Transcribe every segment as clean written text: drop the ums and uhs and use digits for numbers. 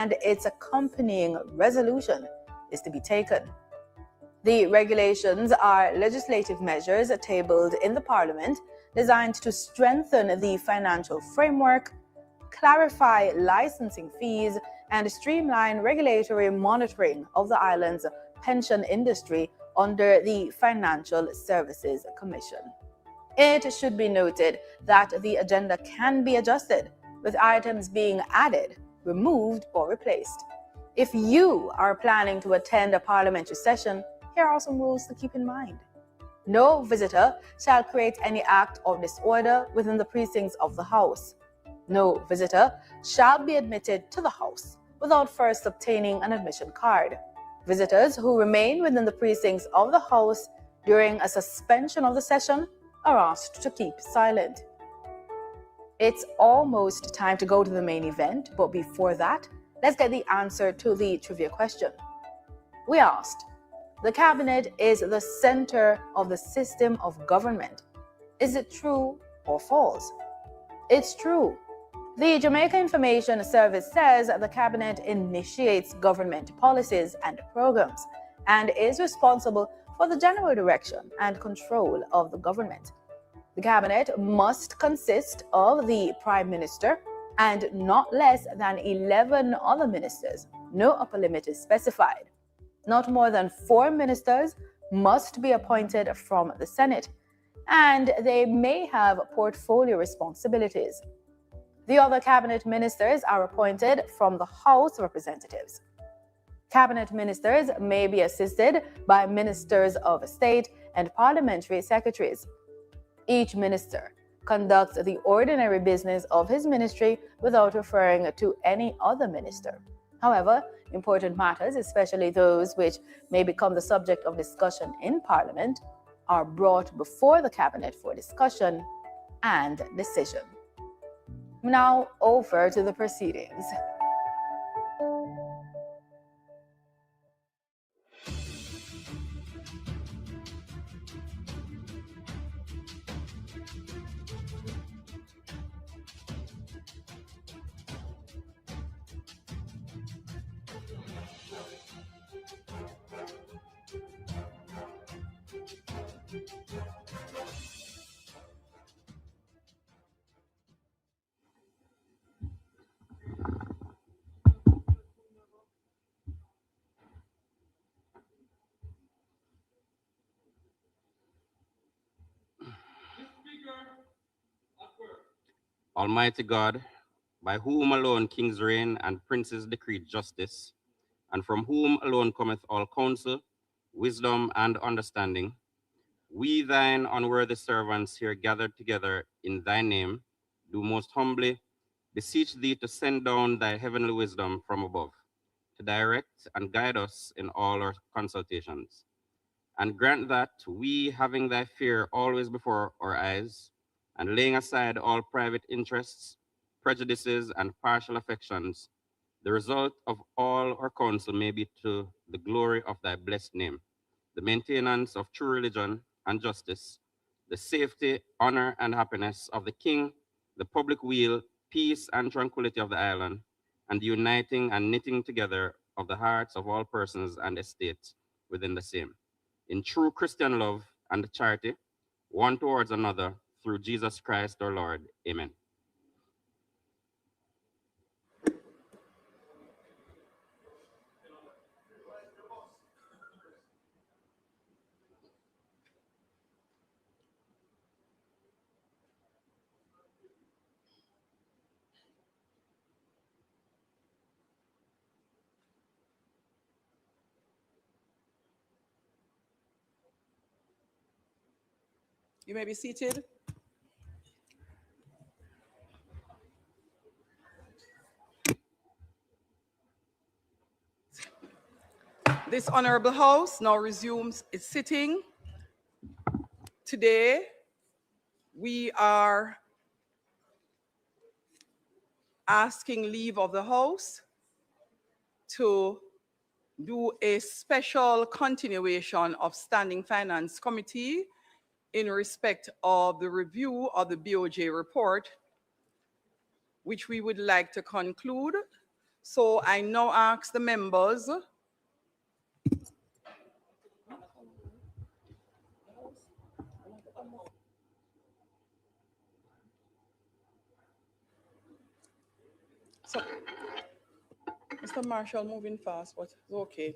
and its accompanying resolution is to be taken. The regulations are legislative measures tabled in the Parliament designed to strengthen the financial framework, clarify licensing fees, and streamline regulatory monitoring of the island's pension industry under the Financial Services Commission. It should be noted that the agenda can be adjusted, with items being added, removed, or replaced. If you are planning to attend a parliamentary session, here are some rules to keep in mind. No visitor shall create any act of disorder within the precincts of the House. No visitor shall be admitted to the House without first obtaining an admission card. Visitors who remain within the precincts of the House during a suspension of the session are asked to keep silent. It's almost time to go to the main event, but before that, let's get the answer to the trivia question. We asked, the cabinet is the center of the system of government. Is it true or false? It's true. The Jamaica Information Service says the cabinet initiates government policies and programs and is responsible for the general direction and control of the government. The cabinet must consist of the Prime Minister and not less than 11 other ministers. No upper limit is specified. Not more than 4 ministers must be appointed from the Senate, and they may have portfolio responsibilities. The other cabinet ministers are appointed from the House of Representatives. Cabinet ministers may be assisted by ministers of state and parliamentary secretaries. Each minister conducts the ordinary business of his ministry without referring to any other minister. However, important matters, especially those which may become the subject of discussion in Parliament, are brought before the cabinet for discussion and decision. Now over to the proceedings. Almighty God, by whom alone kings reign and princes decree justice, and from whom alone cometh all counsel, wisdom, and understanding, we thine unworthy servants here gathered together in thy name, do most humbly beseech thee to send down thy heavenly wisdom from above, to direct and guide us in all our consultations. And grant that we, having thy fear always before our eyes, and laying aside all private interests, prejudices, and partial affections, the result of all our counsel may be to the glory of thy blessed name, the maintenance of true religion and justice, the safety, honor, and happiness of the king, the public weal, peace, and tranquility of the island, and the uniting and knitting together of the hearts of all persons and estates within the same, in true Christian love and charity, one towards another, through Jesus Christ our Lord. Amen. You may be seated. This honorable house now resumes its sitting. Today, we are asking leave of the house to do a special continuation of Standing Finance Committee in respect of the review of the BOJ report, which we would like to conclude So I now ask the members so Mr. Marshall moving fast, but it's okay.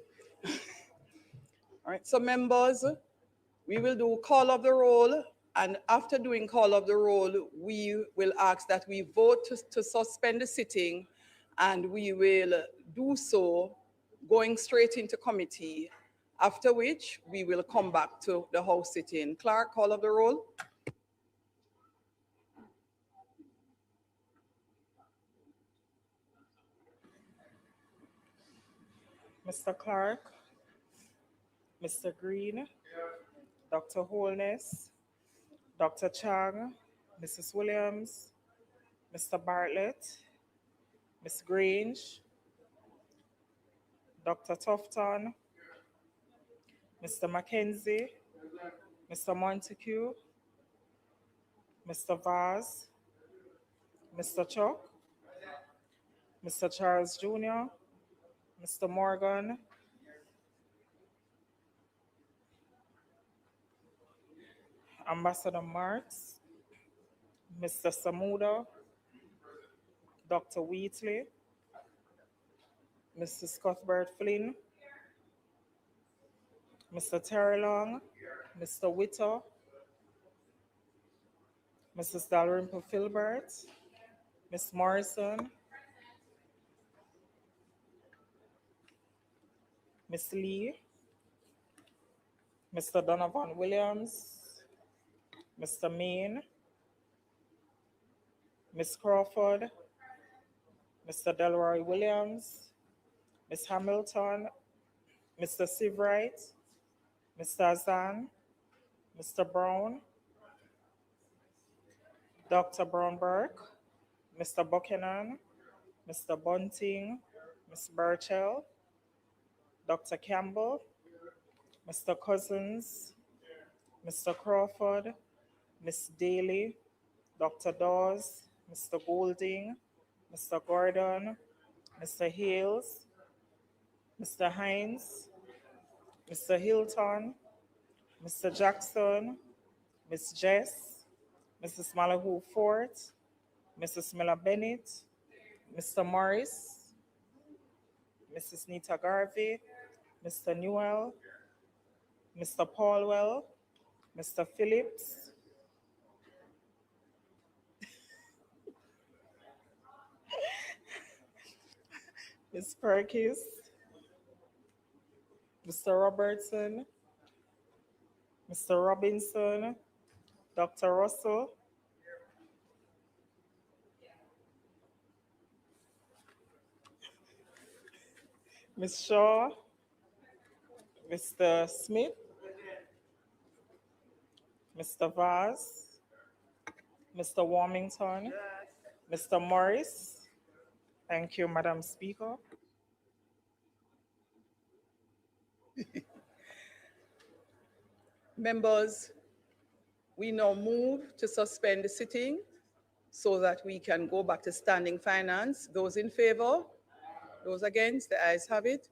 All right, so members, we will do call of the roll, and after doing call of the roll, we will ask that we vote to suspend the sitting, and we will do so going straight into committee, after which we will come back to the House sitting. Clerk, call of the roll. Mr. Clark, Mr. Green, Dr. Holness, Dr. Chang, Mrs. Williams, Mr. Bartlett, Ms. Grange, Dr. Tufton, Mr. Mackenzie, Mr. Montague, Mr. Vaz, Mr. Chuck, Mr. Charles Jr., Mr. Morgan, Ambassador Marks, Mr. Samuda, Dr. Wheatley, Mr. Cuthbert Flynn, Mr. Terry Long, Mr. Witter, Mrs. Dalrymple Filbert, Ms. Morrison, Ms. Lee, Mr. Donovan Williams, Mr. Main, Ms. Crawford, Mr. Delroy Williams, Ms. Hamilton, Mr. Seabright, Mr. Azan, Mr. Brown, Dr. Brown-Burke, Mr. Buchanan, Mr. Bunting, Ms. Burchell, Dr. Campbell, Mr. Cousins, Mr. Crawford, Ms. Daly, Dr. Dawes, Mr. Golding, Mr. Gordon, Mr. Hales, Mr. Hines, Mr. Hilton, Mr. Jackson, Ms. Jess, Mrs. Malahoo Fort, Mrs. Miller Bennett, Mr. Morris, Mrs. Nita Garvey, Mr. Newell, Mr. Paulwell, Mr. Phillips, Ms. Perkins, Mr. Robertson, Mr. Robinson, Dr. Russell, Ms. Shaw, Mr. Smith, Mr. Vaz, Mr. Warmington, Mr. Morris. Thank you, Madam Speaker. Members, we now move to suspend the sitting so that we can go back to standing finance. Those in favor? Those against? The ayes have it.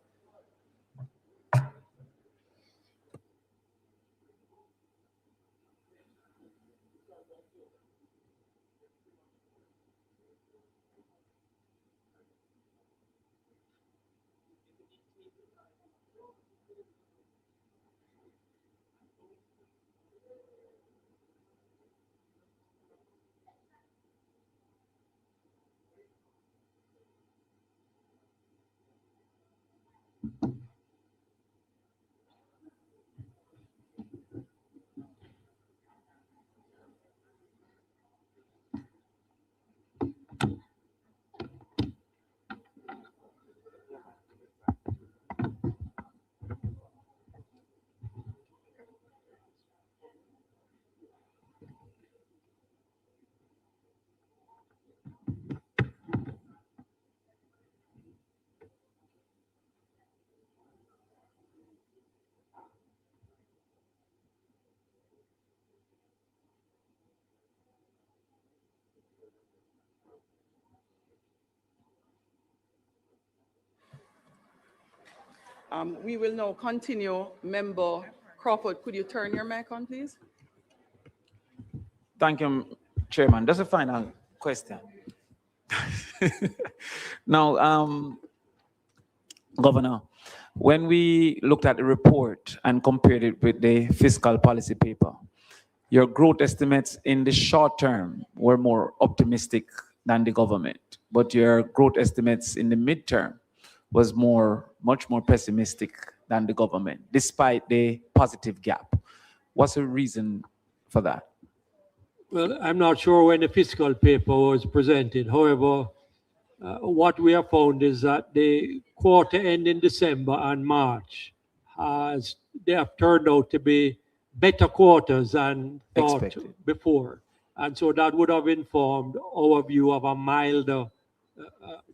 We will now continue. Member Crawford, could you turn your mic on, please? Thank you, Chairman. Just a final question. Now, Governor, when we looked at the report and compared it with the fiscal policy paper, your growth estimates in the short term were more optimistic than the government, but your growth estimates in the midterm was much more pessimistic than the government, despite the positive gap. What's the reason for that? Well, I'm not sure when the fiscal paper was presented. However, what we have found is that the quarter end in December and March they have turned out to be better quarters than thought before. And so that would have informed our view of a milder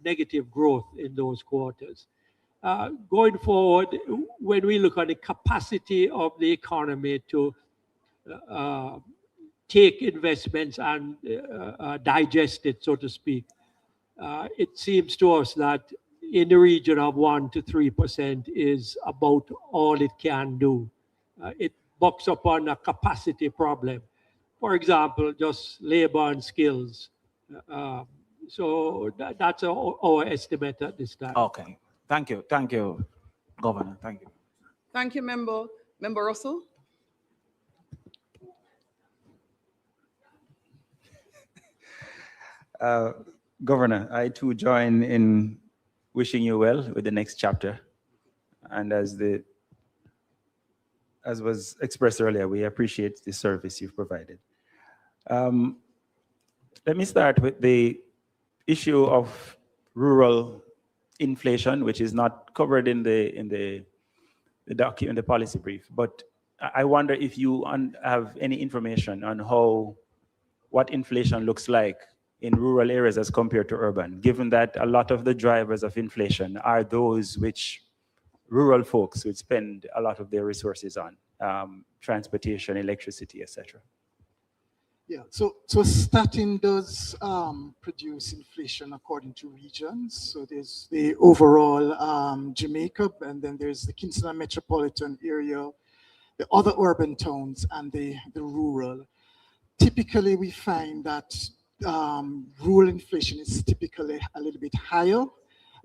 negative growth in those quarters. Going forward, when we look at the capacity of the economy to take investments and digest it, so to speak, it seems to us that in the region of 1 to 3% is about all it can do. It bucks upon a capacity problem. For example, just labor and skills. So that's our estimate at this time. Okay. Thank you. Thank you, Governor. Thank you. Thank you, Member. Member Russell? Governor, I too join in wishing you well with the next chapter. And as was expressed earlier, we appreciate the service you've provided. Let me start with the issue of rural inflation, which is not covered in the policy brief. But I wonder if you have any information on what inflation looks like in rural areas as compared to urban, given that a lot of the drivers of inflation are those which rural folks would spend a lot of their resources on, transportation, electricity, etc. Yeah, so statin does produce inflation according to regions. So there's the overall Jamaica, and then there's the Kingston metropolitan area, the other urban towns, and the rural. Typically, we find that rural inflation is typically a little bit higher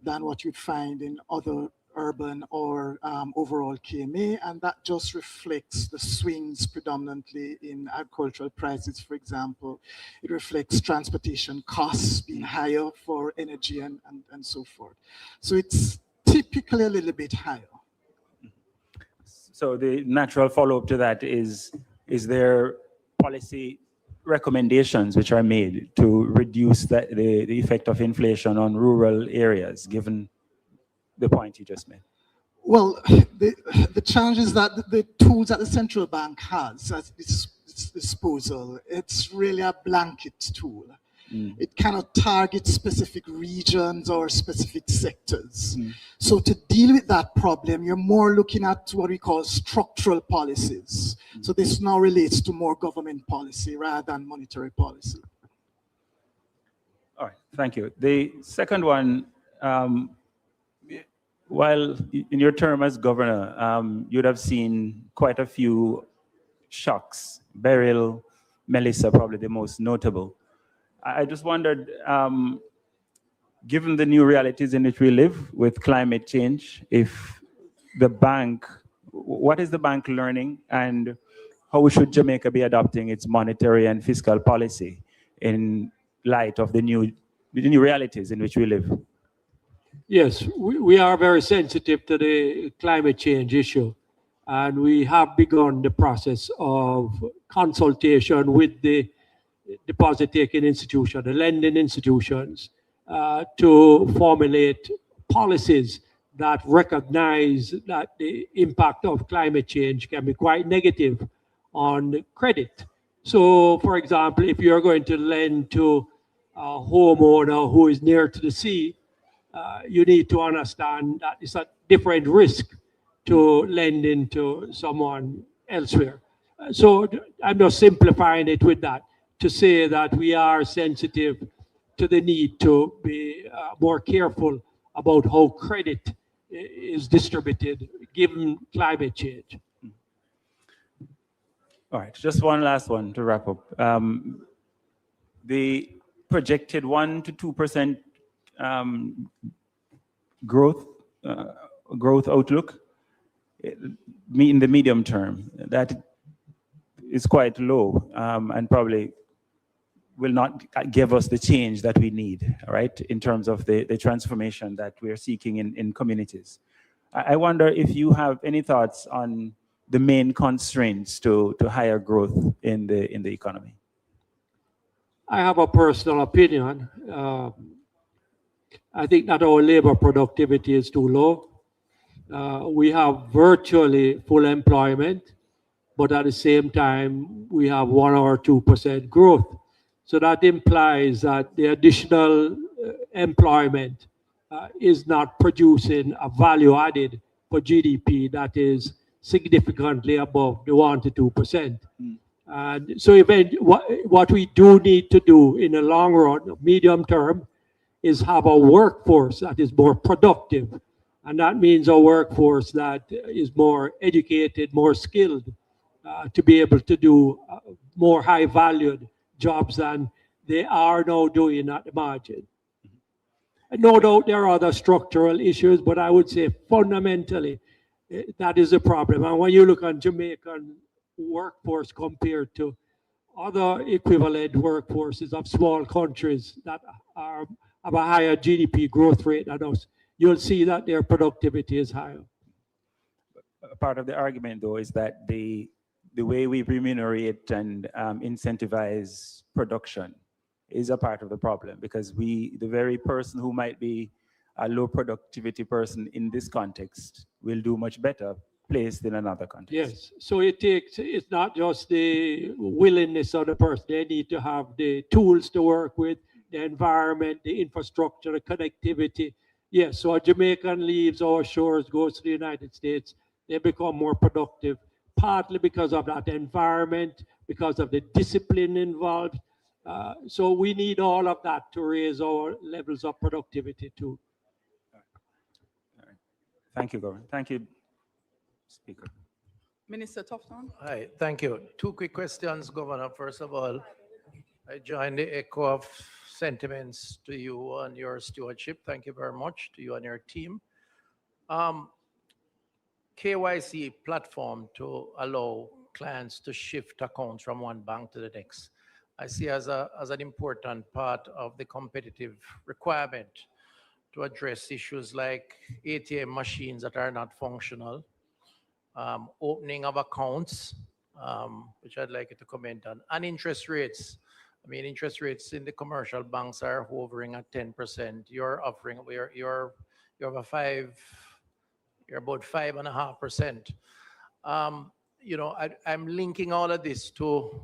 than what you'd find in other urban or overall KMA, and that just reflects the swings predominantly in agricultural prices, for example. It reflects transportation costs being higher for energy and so forth. So it's typically a little bit higher. So the natural follow-up to that is there policy recommendations which are made to reduce the effect of inflation on rural areas, given the point you just made? Well, the challenge is that the tools that the central bank has at its disposal, it's really a blanket tool. It cannot target specific regions or specific sectors. So to deal with that problem, you're more looking at what we call structural policies. So this now relates to more government policy rather than monetary policy. All right, thank you. The second one, while in your term as governor, you'd have seen quite a few shocks. Beryl, Melissa, probably the most notable. I just wondered, given the new realities in which we live with climate change, if the bank, what is the bank learning, and how should Jamaica be adopting its monetary and fiscal policy in light of the new realities in which we live? Yes, we are very sensitive to the climate change issue, and we have begun the process of consultation with the deposit-taking institution, the lending institutions, to formulate policies that recognize that the impact of climate change can be quite negative on credit. So, for example, if you're going to lend to a homeowner who is near to the sea, you need to understand that it's a different risk to lending to someone elsewhere. So I'm just simplifying it with that, to say that we are sensitive to the need to be more careful about how credit is distributed given climate change. All right, just one last one to wrap up. The projected 1 to 2% growth outlook in the medium term, that is quite low and probably will not give us the change that we need, right, in terms of the transformation that we're seeking in communities. I wonder if you have any thoughts on the main constraints to higher growth in the economy. I have a personal opinion. I think that our labor productivity is too low. We have virtually full employment, but at the same time, we have 1 or 2% growth. So that implies that the additional employment is not producing a value added for GDP that is significantly above the 1 to 2%. And so what we do need to do in the long run, medium term, is have a workforce that is more productive. And that means a workforce that is more educated, more skilled, to be able to do more high valued jobs than they are now doing at the margin. No doubt there are other structural issues, but I would say fundamentally that is a problem. And when you look at Jamaican workforce compared to other equivalent workforces of small countries that have a higher GDP growth rate than us, you'll see that their productivity is higher. Part of the argument, though, is that the way we remunerate and incentivize production is a part of the problem, because the very person who might be a low productivity person in this context will do much better placed in another context. Yes, so it's not just the willingness of the person. They need to have the tools to work with, the environment, the infrastructure, the connectivity. Yes, so a Jamaican leaves our shores, goes to the United States, they become more productive, partly because of that environment, because of the discipline involved. So we need all of that to raise our levels of productivity too. All right. Thank you, Governor. Thank you, Speaker. Minister Tufton. Hi, thank you. 2 quick questions, Governor. First of all, I join the echo of sentiments to you on your stewardship. Thank you very much to you and your team. KYC platform to allow clients to shift accounts from one bank to the next, I see as an important part of the competitive requirement to address issues like ATM machines that are not functional, opening of accounts, which I'd like you to comment on, and interest rates. I mean, interest rates in the commercial banks are hovering at 10%. You're offering, you're about 5.5%. You know, I'm linking all of this to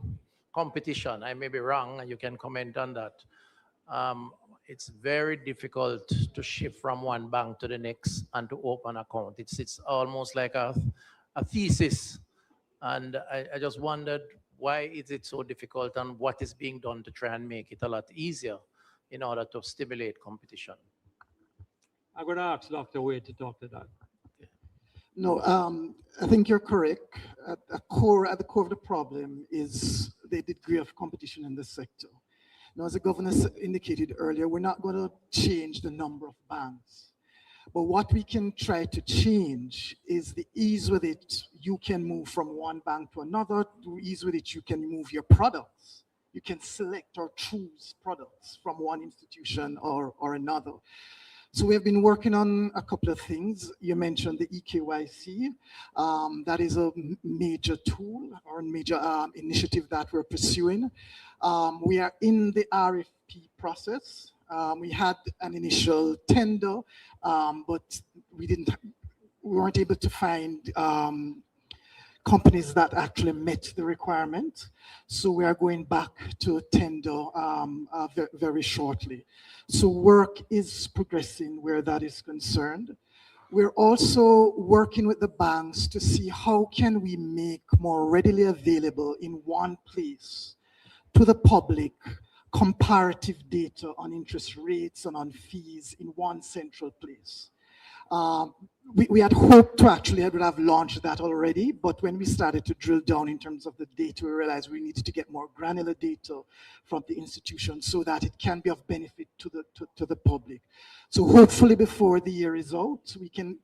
competition. I may be wrong, and you can comment on that. It's very difficult to shift from one bank to the next and to open an account. It's almost like a thesis. And I just wondered, why is it so difficult, and what is being done to try and make it a lot easier in order to stimulate competition? I'm going to ask Dr. Wade to talk to that. No, I think you're correct. At the core of the problem is the degree of competition in this sector. Now, as the governor indicated earlier, we're not going to change the number of banks. But what we can try to change is the ease with it you can move from one bank to another, the ease with it you can move your products. You can select or choose products from one institution or another. So we have been working on a couple of things. You mentioned the eKYC. That is a major tool or a major initiative that we're pursuing. We are in the RFP process. We had an initial tender, but we weren't able to find companies that actually met the requirement. So we are going back to tender very shortly. So work is progressing where that is concerned. We're also working with the banks to see how can we make more readily available in one place to the public comparative data on interest rates and on fees in one central place. We had hoped to actually have launched that already, but when we started to drill down in terms of the data, we realized we needed to get more granular data from the institution so that it can be of benefit to the public. So hopefully before the year is out, we can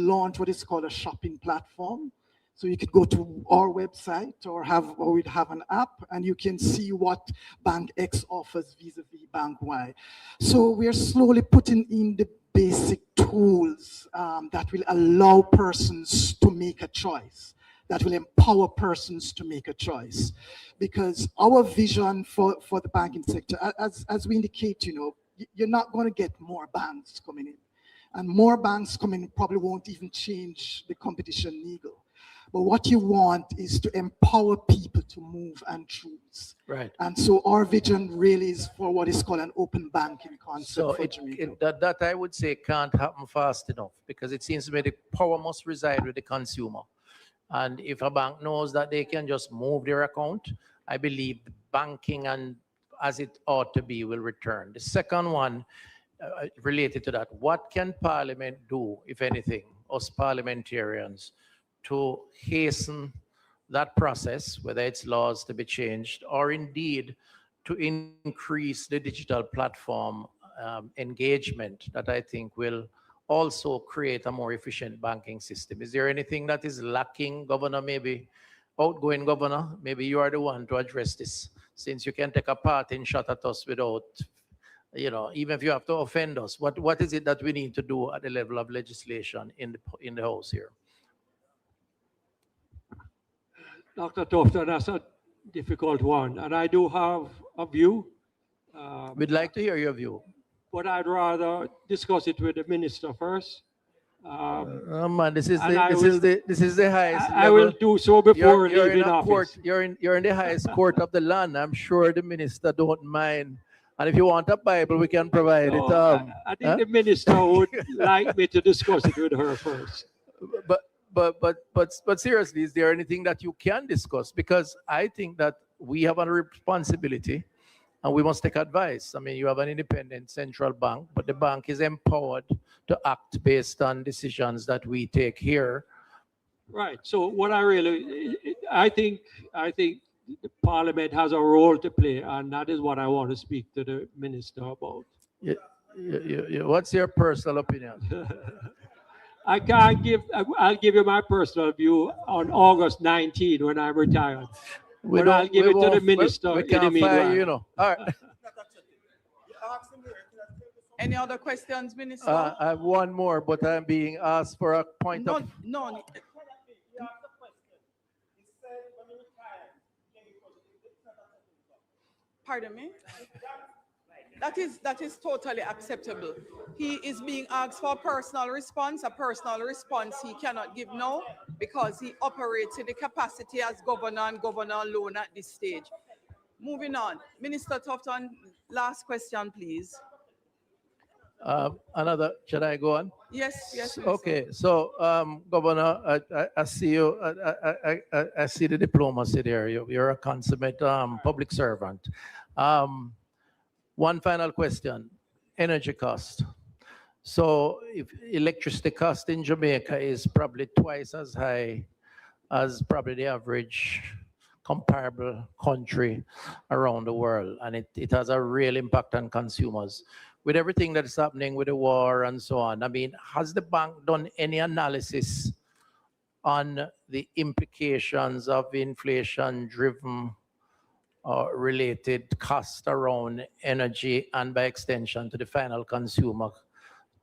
launch what is called a shopping platform. So you could go to our website or we'd have an app and you can see what Bank X offers vis-a-vis Bank Y. So we're slowly putting in the basic tools that will allow persons to make a choice, that will empower persons to make a choice. Because our vision for the banking sector, as we indicate, you're not going to get more banks coming in. And more banks coming in probably won't even change the competition needle. But what you want is to empower people to move and choose. Right. And so our vision really is for what is called an open banking concept So for Jamaica. that I would say can't happen fast enough, because it seems to me the power must reside with the consumer. And if a bank knows that they can just move their account, I believe the banking and as it ought to be will return. The second one related to that, what can Parliament do, if anything, us parliamentarians, to hasten that process, whether it's laws to be changed or indeed to increase the digital platform engagement that I think will also create a more efficient banking system? Is there anything that is lacking, Governor, maybe outgoing Governor? Maybe you are the one to address this, since you can take a parting shot at us without, even if you have to offend us. What is it that we need to do at the level of legislation in the House here? Dr. Tufton, that's a difficult one, and I do have a view. We'd like to hear your view. But I'd rather discuss it with the minister first. Oh man, this is the highest. I will do so before leaving office. You're in the highest court of the land. I'm sure the minister don't mind. And if you want a Bible, we can provide it. I think the minister would like me to discuss it with her first. But seriously, is there anything that you can discuss? Because I think that we have a responsibility and we must take advice. I mean, you have an independent central bank, but the bank is empowered to act based on decisions that we take here. Right. So what I think the Parliament has a role to play, and that is what I want to speak to the minister about. What's your personal opinion? I'll give you my personal view on August 19 when I'm retired. But I'll give it to the minister in the meanwhile. All right. Any other questions, Minister? I have one more, but I'm being asked for a point of... No. Pardon me? That is totally acceptable. He is being asked for a personal response he cannot give now because he operates in the capacity as governor and governor alone at this stage. Moving on. Minister Tufton, last question, please. Should I go on? Yes. Minister. Okay, so Governor, I see you. I see the diplomacy there. You're a consummate public servant. One final question: energy cost. So, if electricity cost in Jamaica is probably twice as high as probably the average comparable country around the world, and it has a real impact on consumers. With everything that is happening with the war and so on, I mean, has the bank done any analysis on the implications of inflation-driven related cost around energy and by extension to the final consumer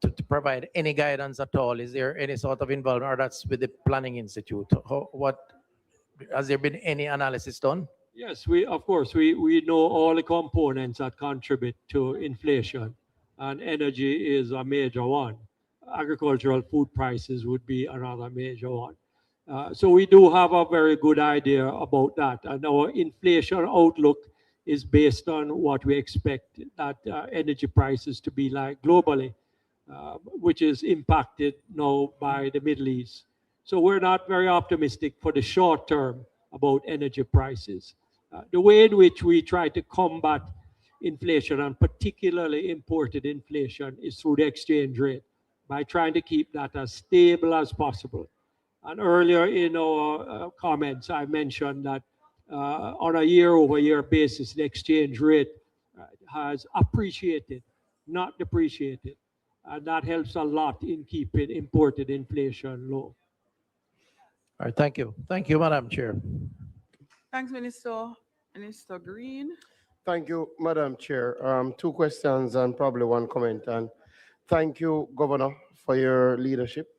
to provide any guidance at all? Is there any sort of involvement, or that's with the Planning Institute? Has there been any analysis done? Yes, of course, we know all the components that contribute to inflation, and energy is a major one. Agricultural food prices would be another major one. So we do have a very good idea about that. And our inflation outlook is based on what we expect that energy prices to be like globally, which is impacted now by the Middle East. So we're not very optimistic for the short term about energy prices. The way in which we try to combat inflation, and particularly imported inflation, is through the exchange rate. by trying to keep that as stable as possible. And earlier in our comments, I mentioned that on a year-over-year basis, the exchange rate has appreciated, not depreciated. And that helps a lot in keeping imported inflation low. All right, thank you. Thank you, Madam Chair. Thanks, Minister. Minister Green. Thank you, Madam Chair. Two questions and probably one comment. And thank you, Governor, for your leadership.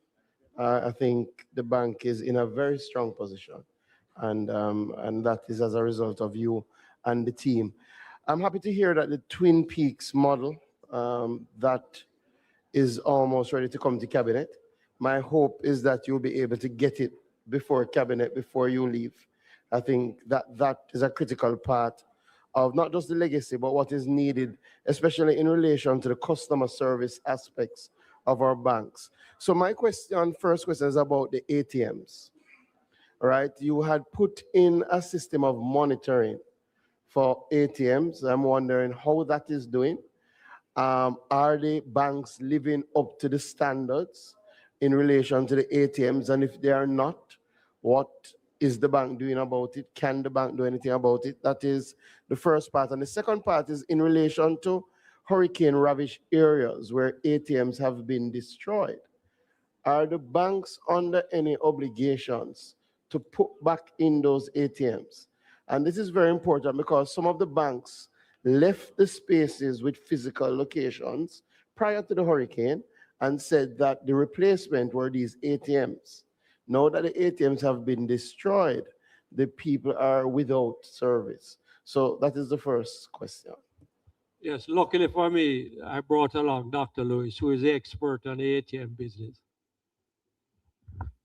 I think the bank is in a very strong position, and that is as a result of you and the team. I'm happy to hear that the Twin Peaks model that is almost ready to come to cabinet. My hope is that you'll be able to get it before cabinet, before you leave. I think that is a critical part of not just the legacy, but what is needed, especially in relation to the customer service aspects of our banks. So my first question is about the ATMs, right? You had put in a system of monitoring for ATMs. I'm wondering how that is doing. Are the banks living up to the standards in relation to the ATMs? And if they are not, what is the bank doing about it? Can the bank do anything about it? That is the first part. And the second part is in relation to hurricane-ravaged areas where ATMs have been destroyed. Are the banks under any obligations to put back in those ATMs? And this is very important because some of the banks left the spaces with physical locations prior to the hurricane and said that the replacement were these ATMs. Now that the ATMs have been destroyed, the people are without service. So that is the first question. Yes, luckily for me, I brought along Dr. Lewis, who is the expert on the ATM business.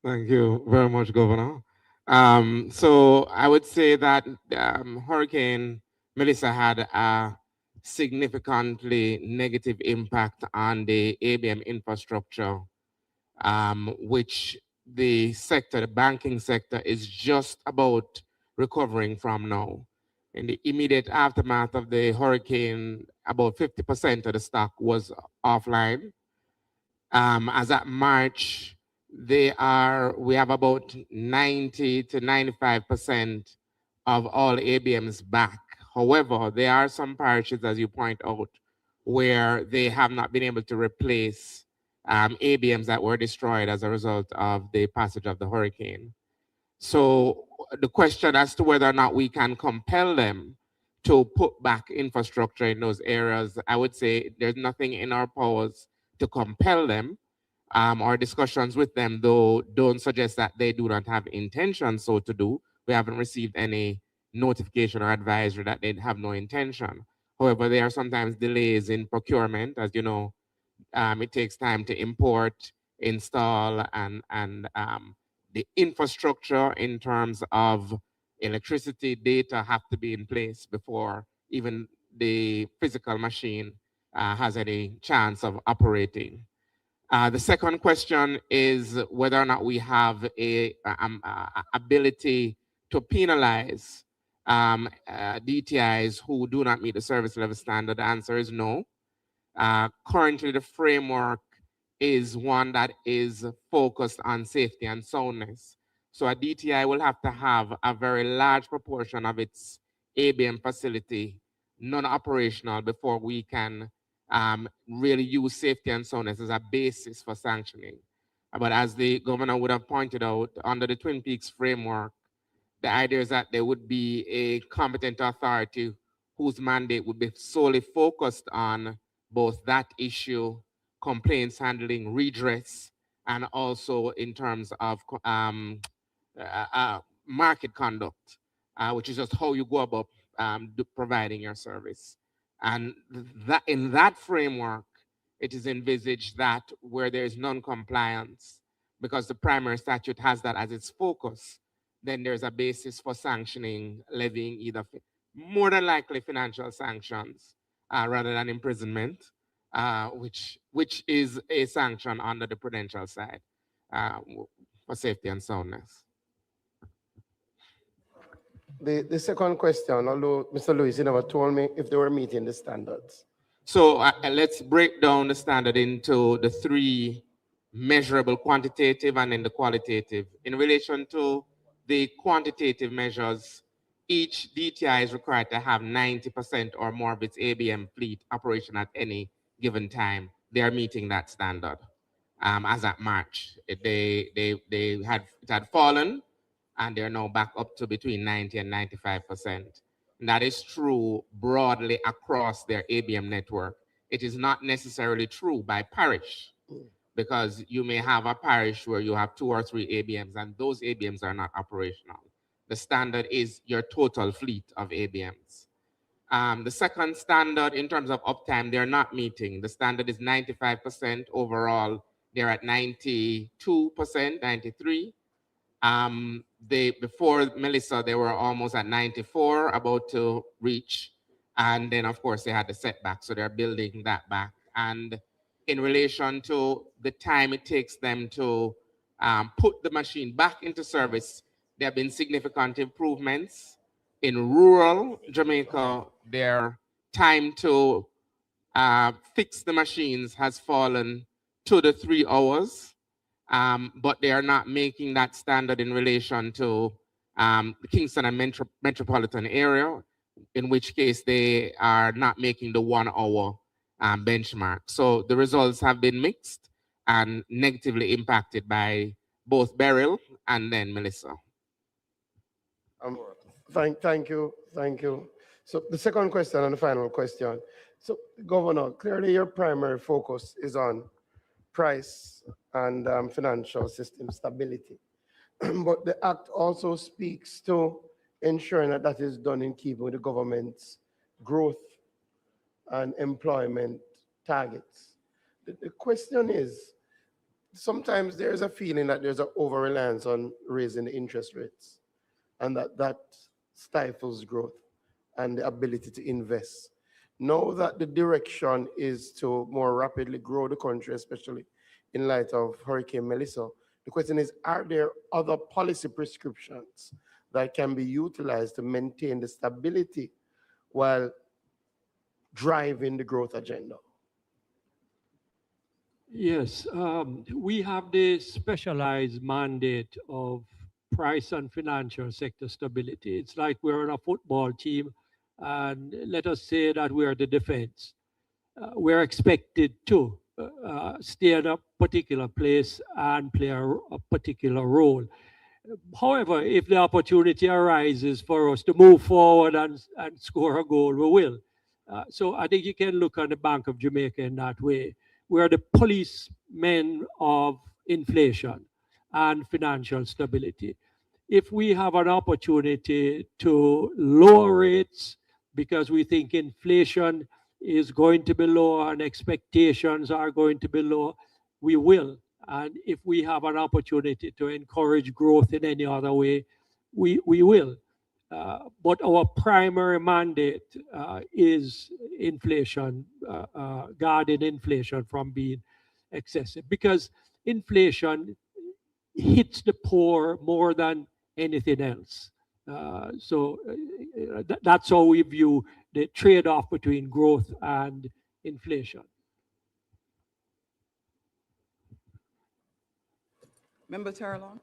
Thank you very much, Governor. So I would say that Hurricane Melissa had a significantly negative impact on the ABM infrastructure, which the banking sector is just about recovering from now. In the immediate aftermath of the hurricane, about 50% of the stock was offline. As at March, we have about 90 to 95% of all ABMs back. However, there are some parishes, as you point out, where they have not been able to replace ABMs that were destroyed as a result of the passage of the hurricane. So the question as to whether or not we can compel them to put back infrastructure in those areas, I would say there's nothing in our powers to compel them. Our discussions with them, though, don't suggest that they do not have intention so to do. We haven't received any notification or advisory that they have no intention. However, there are sometimes delays in procurement. As you know, it takes time to import, install, and the infrastructure in terms of electricity, data have to be in place before even the physical machine has any chance of operating. The second question is whether or not we have a ability to penalize DTIs who do not meet the service level standard. The answer is no. Currently, the framework is one that is focused on safety and soundness. So a DTI will have to have a very large proportion of its ABM facility non-operational before we can really use safety and soundness as a basis for sanctioning. But as the governor would have pointed out, under the Twin Peaks framework, the idea is that there would be a competent authority whose mandate would be solely focused on both that issue, complaints handling, redress, and also in terms of market conduct, which is just how you go about providing your service. And that in that framework, it is envisaged that where there is non-compliance, because the primary statute has that as its focus, then there's a basis for sanctioning, levying either more than likely financial sanctions rather than imprisonment, which is a sanction under the prudential side for safety and soundness. The second question, although Mr. Lewis, you never told me if they were meeting the standards. So let's break down the standard into the three measurable quantitative and then the qualitative. In relation to the quantitative measures, each DTI is required to have 90% or more of its ABM fleet operation at any given time. They are meeting that standard. As at March, it had fallen, and they're now back up to between 90 and 95%. And that is true broadly across their ABM network. It is not necessarily true by parish, because you may have a parish where you have 2 or 3 ABMs, and those ABMs are not operational. The standard is your total fleet of ABMs. The second standard in terms of uptime, they're not meeting. The standard is 95% overall. They're at 92%, 93%. Before Melissa, they were almost at 94, about to reach. And then, of course, they had the setback, so they're building that back. And in relation to the time it takes them to put the machine back into service, there have been significant improvements. In rural Jamaica, their time to fix the machines has fallen to the 3 hours, but they are not making that standard in relation to the Kingston and metropolitan area, in which case they are not making the 1 hour benchmark. So the results have been mixed and negatively impacted by both Beryl and then Melissa. Thank you. So the second question and the final question. So, Governor, clearly your primary focus is on price and financial system stability. But the Act also speaks to ensuring that that is done in keeping with the government's growth and employment targets. The question is, sometimes there's a feeling that there's an over-reliance on raising the interest rates, and that stifles growth and the ability to invest. Now that the direction is to more rapidly grow the country, especially in light of Hurricane Melissa, the question is, are there other policy prescriptions that can be utilized to maintain the stability while driving the growth agenda? Yes, we have the specialized mandate of price and financial sector stability. It's like we're on a football team, and let us say that we are the defense. We're expected to stay in a particular place and play a particular role. However, if the opportunity arises for us to move forward and score a goal, we will. So I think you can look on the Bank of Jamaica in that way. We are the policemen of inflation and financial stability. If we have an opportunity to lower rates because we think inflation is going to be low and expectations are going to be low, we will. And if we have an opportunity to encourage growth in any other way, we will. But our primary mandate is inflation, guarding inflation from being excessive, because inflation hits the poor more than anything else. So that's how we view the trade-off between growth and inflation. Member Terrellon.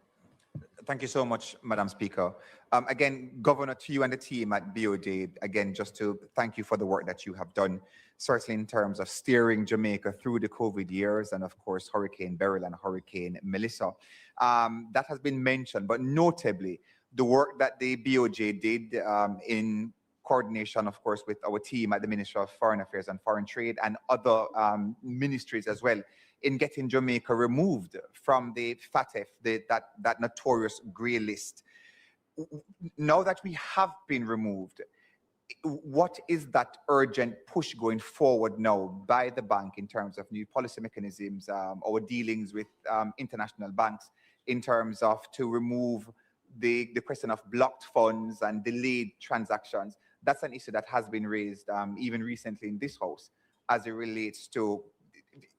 Thank you so much, Madam Speaker. Again, Governor, to you and the team at BOJ, again, just to thank you for the work that you have done, certainly in terms of steering Jamaica through the COVID years and, of course, Hurricane Beryl and Hurricane Melissa. That has been mentioned, but notably, the work that the BOJ did in coordination, of course, with our team at the Ministry of Foreign Affairs and Foreign Trade and other ministries as well, in getting Jamaica removed from the FATF, that notorious grey list. Now that we have been removed, what is that urgent push going forward now by the bank in terms of new policy mechanisms, our dealings with international banks in terms of to remove the question of blocked funds and delayed transactions? That's an issue that has been raised even recently in this house as it relates to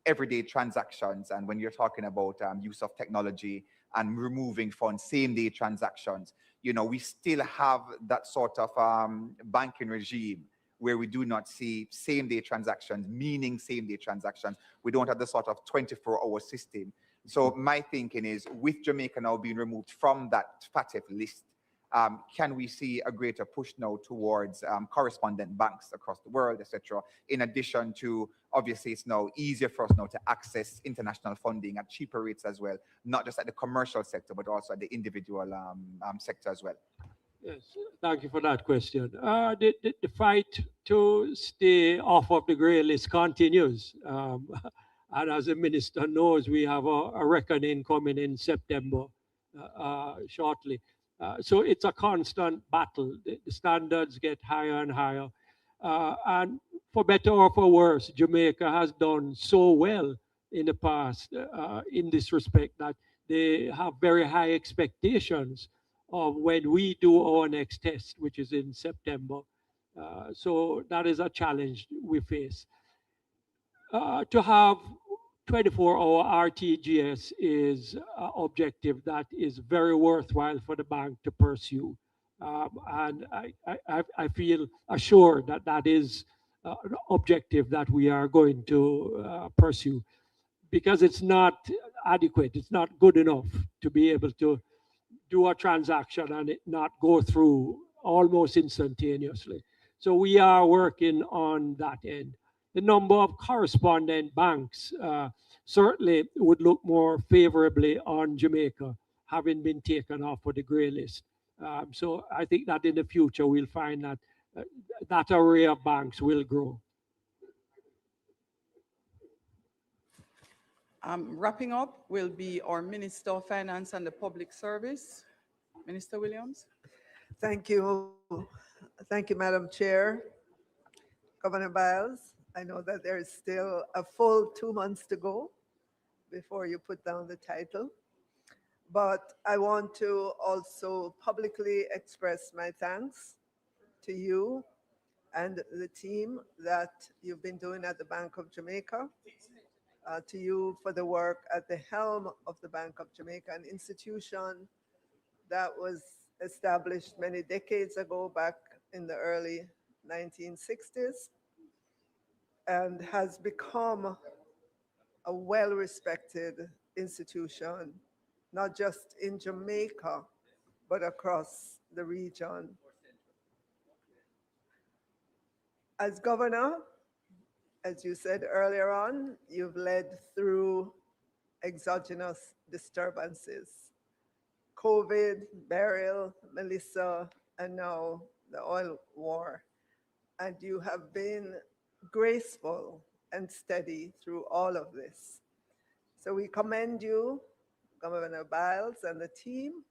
everyday transactions, and when you're talking about use of technology and removing funds, same-day transactions, you know, we still have that sort of banking regime where we do not see same-day transactions, meaning same-day transactions. We don't have the sort of 24-hour system. So my thinking is, with Jamaica now being removed from that FATF list, can we see a greater push now towards correspondent banks across the world, etc.? In addition to, obviously, it's now easier for us now to access international funding at cheaper rates as well, not just at the commercial sector, but also at the individual sector as well. Yes, thank you for that question. The fight to stay off of the grey list continues. And as the minister knows, we have a reckoning coming in September shortly. So it's a constant battle. The standards get higher and higher. And for better or for worse, Jamaica has done so well in the past in this respect that they have very high expectations of when we do our next test, which is in September. So that is a challenge we face. To have 24-hour RTGS is an objective that is very worthwhile for the bank to pursue. And I feel assured that that is an objective that we are going to pursue, because it's not adequate, it's not good enough to be able to do a transaction and it not go through almost instantaneously. So we are working on that end. The number of correspondent banks certainly would look more favorably on Jamaica, having been taken off of the grey list. So I think that in the future we'll find that that array of banks will grow. Wrapping up will be our Minister of Finance and the Public Service, Minister Williams. Thank you. Thank you, Madam Chair. Governor Biles, I know that there is still a full 2 months to go before you put down the title, but I want to also publicly express my thanks to you and the team that you've been doing at the Bank of Jamaica, to you for the work at the helm of the Bank of Jamaica, an institution that was established many decades ago, back in the early 1960s, and has become a well-respected institution, not just in Jamaica, but across the region. As governor, as you said earlier on, you've led through exogenous disturbances, COVID, Beryl, Melissa, and now the oil war. And you have been graceful and steady through all of this. So we commend you, Governor Biles, and the team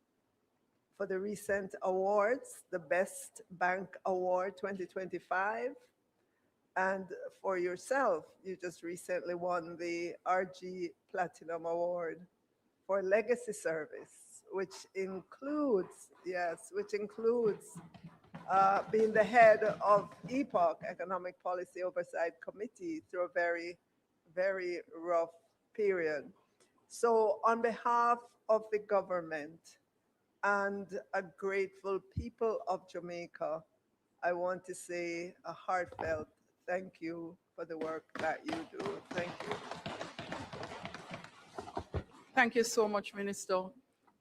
for the recent awards, the Best Bank Award 2025, and for yourself, you just recently won the RG Platinum Award for Legacy Service, which includes, being the head of EPOC, Economic Policy Oversight Committee, through a very, very rough period. So on behalf of the government and a grateful people of Jamaica, I want to say a heartfelt thank you for the work that you do. Thank you. Thank you so much, Minister.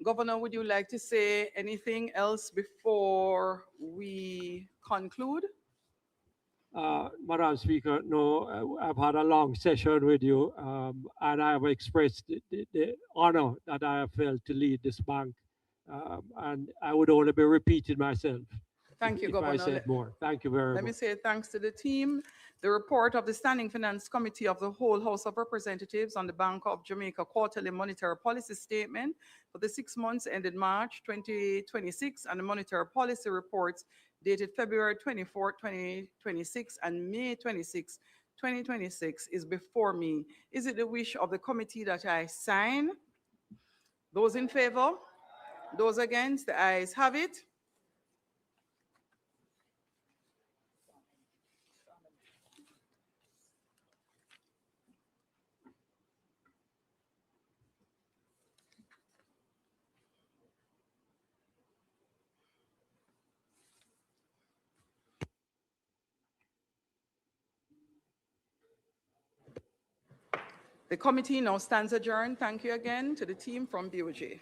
Governor, would you like to say anything else before we conclude? Madam Speaker, no, I've had a long session with you, and I have expressed the honor that I have felt to lead this bank, and I would only be repeating myself. Thank you, if Governor. I said more. Thank you very much. Let me say thanks to the team. The report of the Standing Finance Committee of the whole House of Representatives on the Bank of Jamaica Quarterly Monetary Policy Statement for the 6 months ended March 2026, and the Monetary Policy Reports dated February 24, 2026 and May 26, 2026 is before me. Is it the wish of the committee that I sign? Those in favor? Those against? The ayes have it. The committee now stands adjourned. Thank you again to the team from BOJ.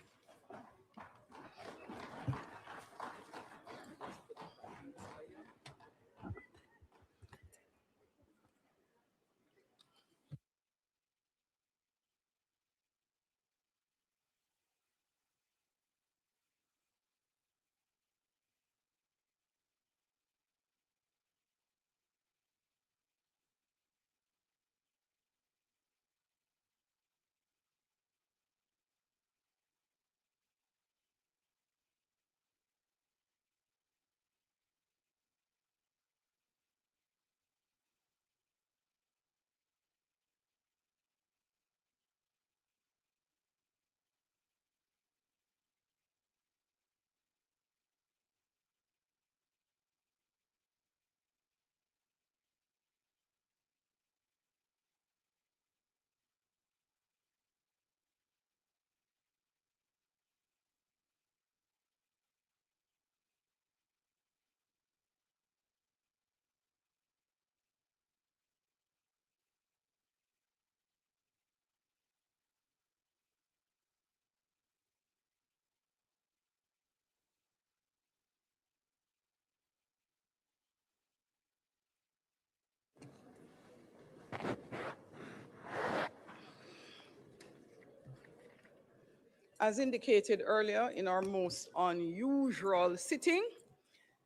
As indicated earlier in our most unusual sitting,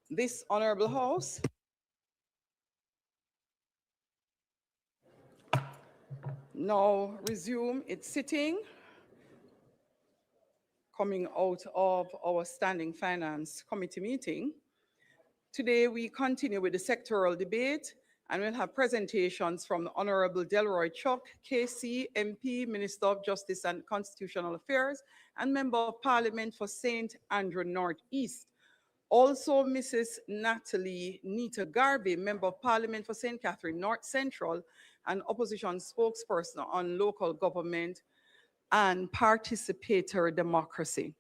this Honorable House now resume its sitting, coming out of our Standing Finance Committee meeting. Today we continue with the sectoral debate and we'll have presentations from the Honorable Delroy Chuck, KC, MP, Minister of Justice and Constitutional Affairs, and Member of Parliament for St. Andrew Northeast. Also, Mrs. Natalie Nita Garvey, Member of Parliament for St. Catherine North Central, and Opposition spokesperson on local government and participatory democracy.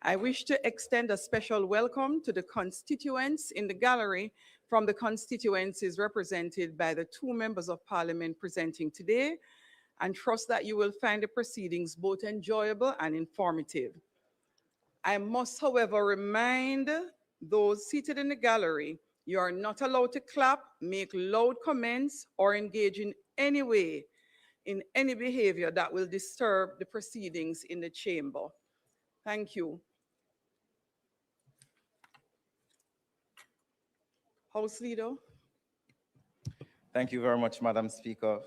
I wish to extend a special welcome to the constituents in the gallery from the constituencies represented by the two members of Parliament presenting today, and trust that you will find the proceedings both enjoyable and informative. I must, however, remind those seated in the gallery, you are not allowed to clap, make loud comments, or engage in any way in any behavior that will disturb the proceedings in the chamber. Thank you. House Leader. Thank you very much, Madam Speaker.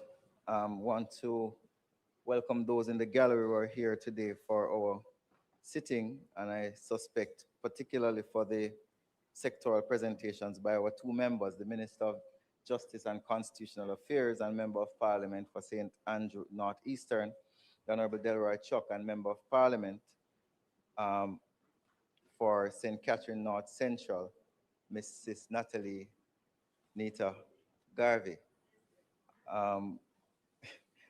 Want to welcome those in the gallery who are here today for our sitting, and I suspect particularly for the sectoral presentations by our two members, the Minister of Justice and Constitutional Affairs and Member of Parliament for St. Andrew Northeastern, the Honorable Delroy Chuck, and Member of Parliament for St. Catherine North Central, Mrs. Natalie Nita Garvey.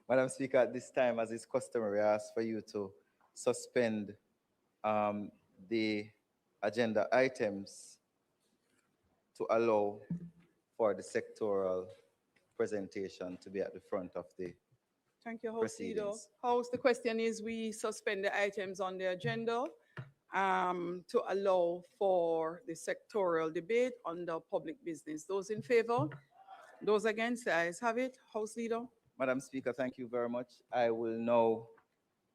Madam Speaker, at this time, as is customary, I ask for you to suspend the agenda items to allow for the sectoral presentation to be at the front of the Thank you, House Leader. proceedings. House, the question is we suspend the items on the agenda to allow for the sectoral debate on the public business. Those in favor? Those against? The ayes have it. House Leader. Madam Speaker, thank you very much. I will now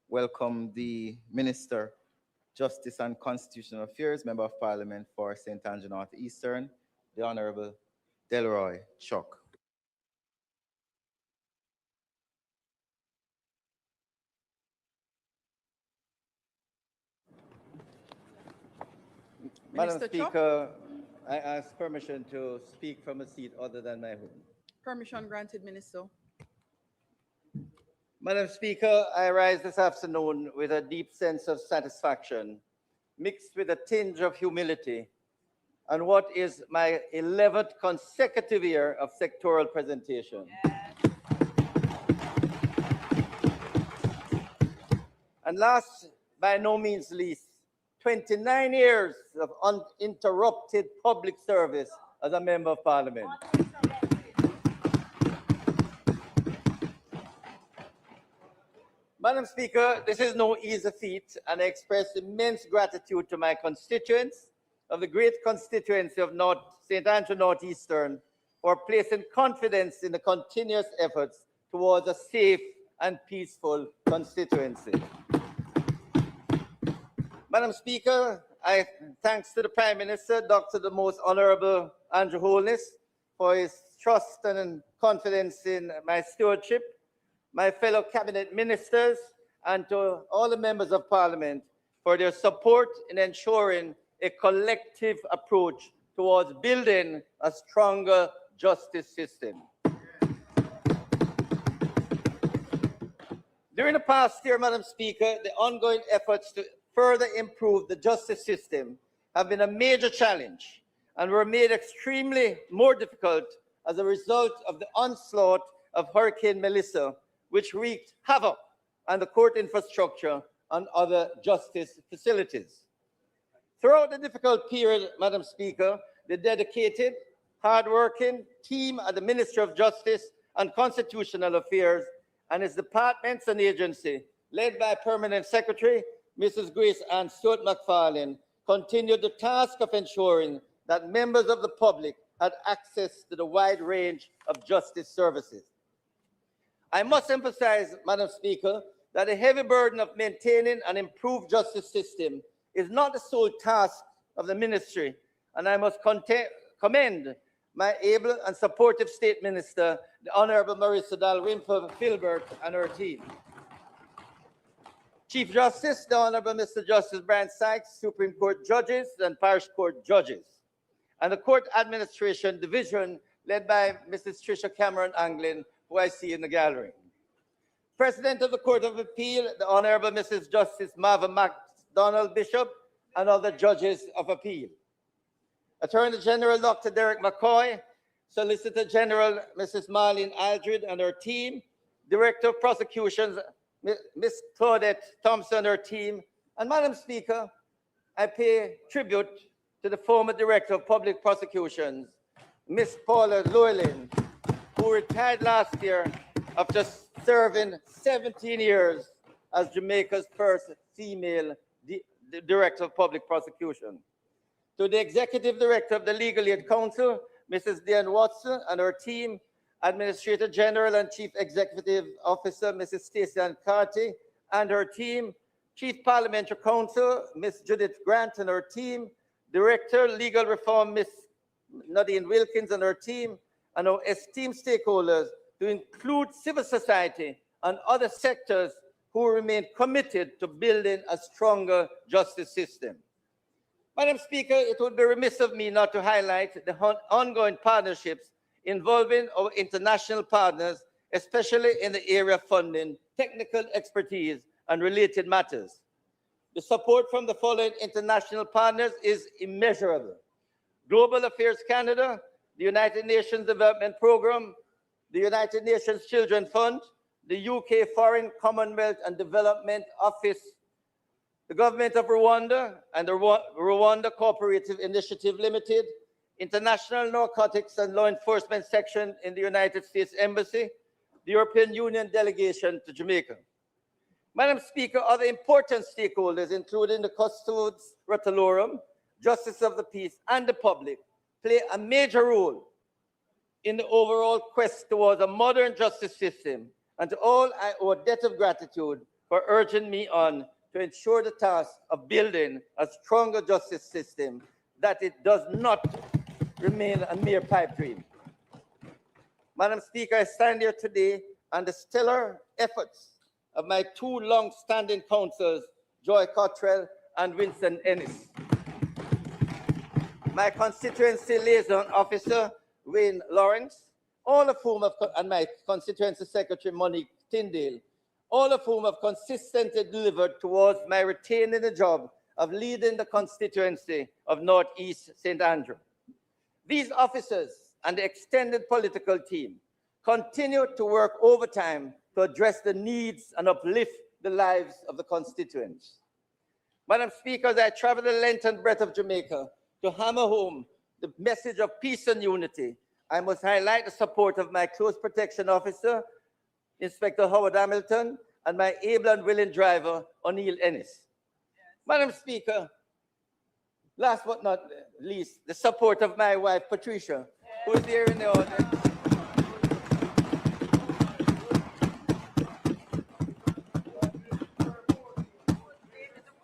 welcome the Minister, Justice and Constitutional Affairs, Member of Parliament for St. Andrew Northeastern, the Honorable Delroy Chuck. Madam Speaker, I ask permission to speak from a seat other than my home. Permission granted, Minister. Madam Speaker, I rise this afternoon with a deep sense of satisfaction, mixed with a tinge of humility, on what is my 11th consecutive year of sectoral presentation. And last, by no means least, 29 years of uninterrupted public service as a Member of Parliament. Madam Speaker, this is no easy feat, and I express immense gratitude to my constituents of the great constituency of St. Andrew Northeastern for placing confidence in the continuous efforts towards a safe and peaceful constituency. Madam Speaker, thanks to the Prime Minister, Dr. the Most Honorable Andrew Holness, for his trust and confidence in my stewardship, my fellow cabinet ministers, and to all the members of Parliament for their support in ensuring a collective approach towards building a stronger justice system. During the past year, Madam Speaker, the ongoing efforts to further improve the justice system have been a major challenge and were made extremely more difficult as a result of the onslaught of Hurricane Melissa, which wreaked havoc on the court infrastructure and other justice facilities. Throughout the difficult period, Madam Speaker, the dedicated, hardworking team at the Ministry of Justice and Constitutional Affairs and its departments and agency, led by Permanent Secretary Mrs. Grace Ann Stewart McFarlane, continued the task of ensuring that members of the public had access to the wide range of justice services. I must emphasize, Madam Speaker, that the heavy burden of maintaining an improved justice system is not the sole task of the ministry, and I must commend my able and supportive State Minister, the Honorable Marissa Dalrymple Filbert, and her team. Chief Justice, the Honorable Mr. Justice Brian Sykes, Supreme Court judges and Parish Court judges, and the Court Administration Division led by Mrs. Tricia Cameron Anglin, who I see in the gallery. President of the Court of Appeal, the Honorable Mrs. Justice Marva MacDonald Bishop, and other judges of appeal. Attorney General Dr. Derek McCoy, Solicitor General Mrs. Marlene Aldred and her team, Director of Prosecutions Ms. Claudette Thompson and her team, and Madam Speaker, I pay tribute to the former Director of Public Prosecutions, Ms. Paula Llewellyn, who retired last year after serving 17 years as Jamaica's first female Director of Public Prosecution. To the Executive Director of the Legal Aid Council, Mrs. Diane Watson and her team, Administrator General and Chief Executive Officer, Mrs. Stacey Ann Carty and her team, Chief Parliamentary Counsel, Ms. Judith Grant and her team, Director, Legal Reform, Ms. Nadine Wilkins and her team, and our esteemed stakeholders, to include civil society and other sectors who remain committed to building a stronger justice system. Madam Speaker, it would be remiss of me not to highlight the ongoing partnerships involving our international partners, especially in the area of funding, technical expertise, and related matters. The support from the following international partners is immeasurable: Global Affairs Canada, the United Nations Development Programme, the United Nations Children Fund, the UK Foreign, Commonwealth and Development Office, the Government of Rwanda and the Rwanda Cooperative Initiative Limited, International Narcotics and Law Enforcement Section in the United States Embassy, the European Union Delegation to Jamaica. Madam Speaker, other important stakeholders, including the Custodes Rotalorum, Justice of the Peace, and the public, play a major role in the overall quest towards a modern justice system, and to all I owe a debt of gratitude for urging me on to ensure the task of building a stronger justice system, that it does not remain a mere pipe dream. Madam Speaker, I stand here today on the stellar efforts of my two long-standing counsels, Joy Cottrell and Winston Ennis. My constituency liaison officer, Wayne Lawrence, all of whom have, and my constituency secretary, Monique Tyndale, all of whom have consistently delivered towards my retaining the job of leading the constituency of Northeast St. Andrew. These officers and the extended political team continue to work overtime to address the needs and uplift the lives of the constituents. Madam Speaker, as I travel the length and breadth of Jamaica to hammer home the message of peace and unity, I must highlight the support of my close protection officer, Inspector Howard Hamilton, and my able and willing driver, O'Neill Ennis. Madam Speaker, last but not least, the support of my wife, Patricia, who is here in the audience.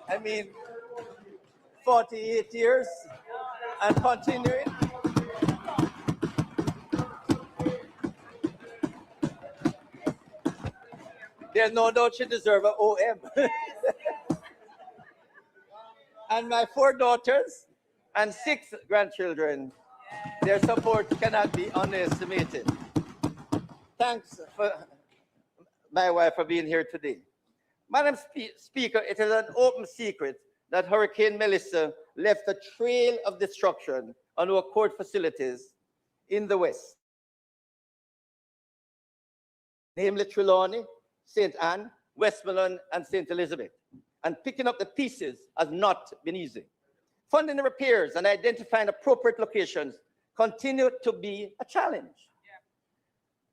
I mean, 48 years and continuing. There's no doubt she deserves an OM. And my 4 daughters and 6 grandchildren, their support cannot be underestimated. Thanks for my wife for being here today. Madam Speaker, it is an open secret that Hurricane Melissa left a trail of destruction on our court facilities in the West, namely Trelawney, St. Anne, Westmoreland, and St. Elizabeth. And picking up the pieces has not been easy. Funding the repairs and identifying appropriate locations continue to be a challenge.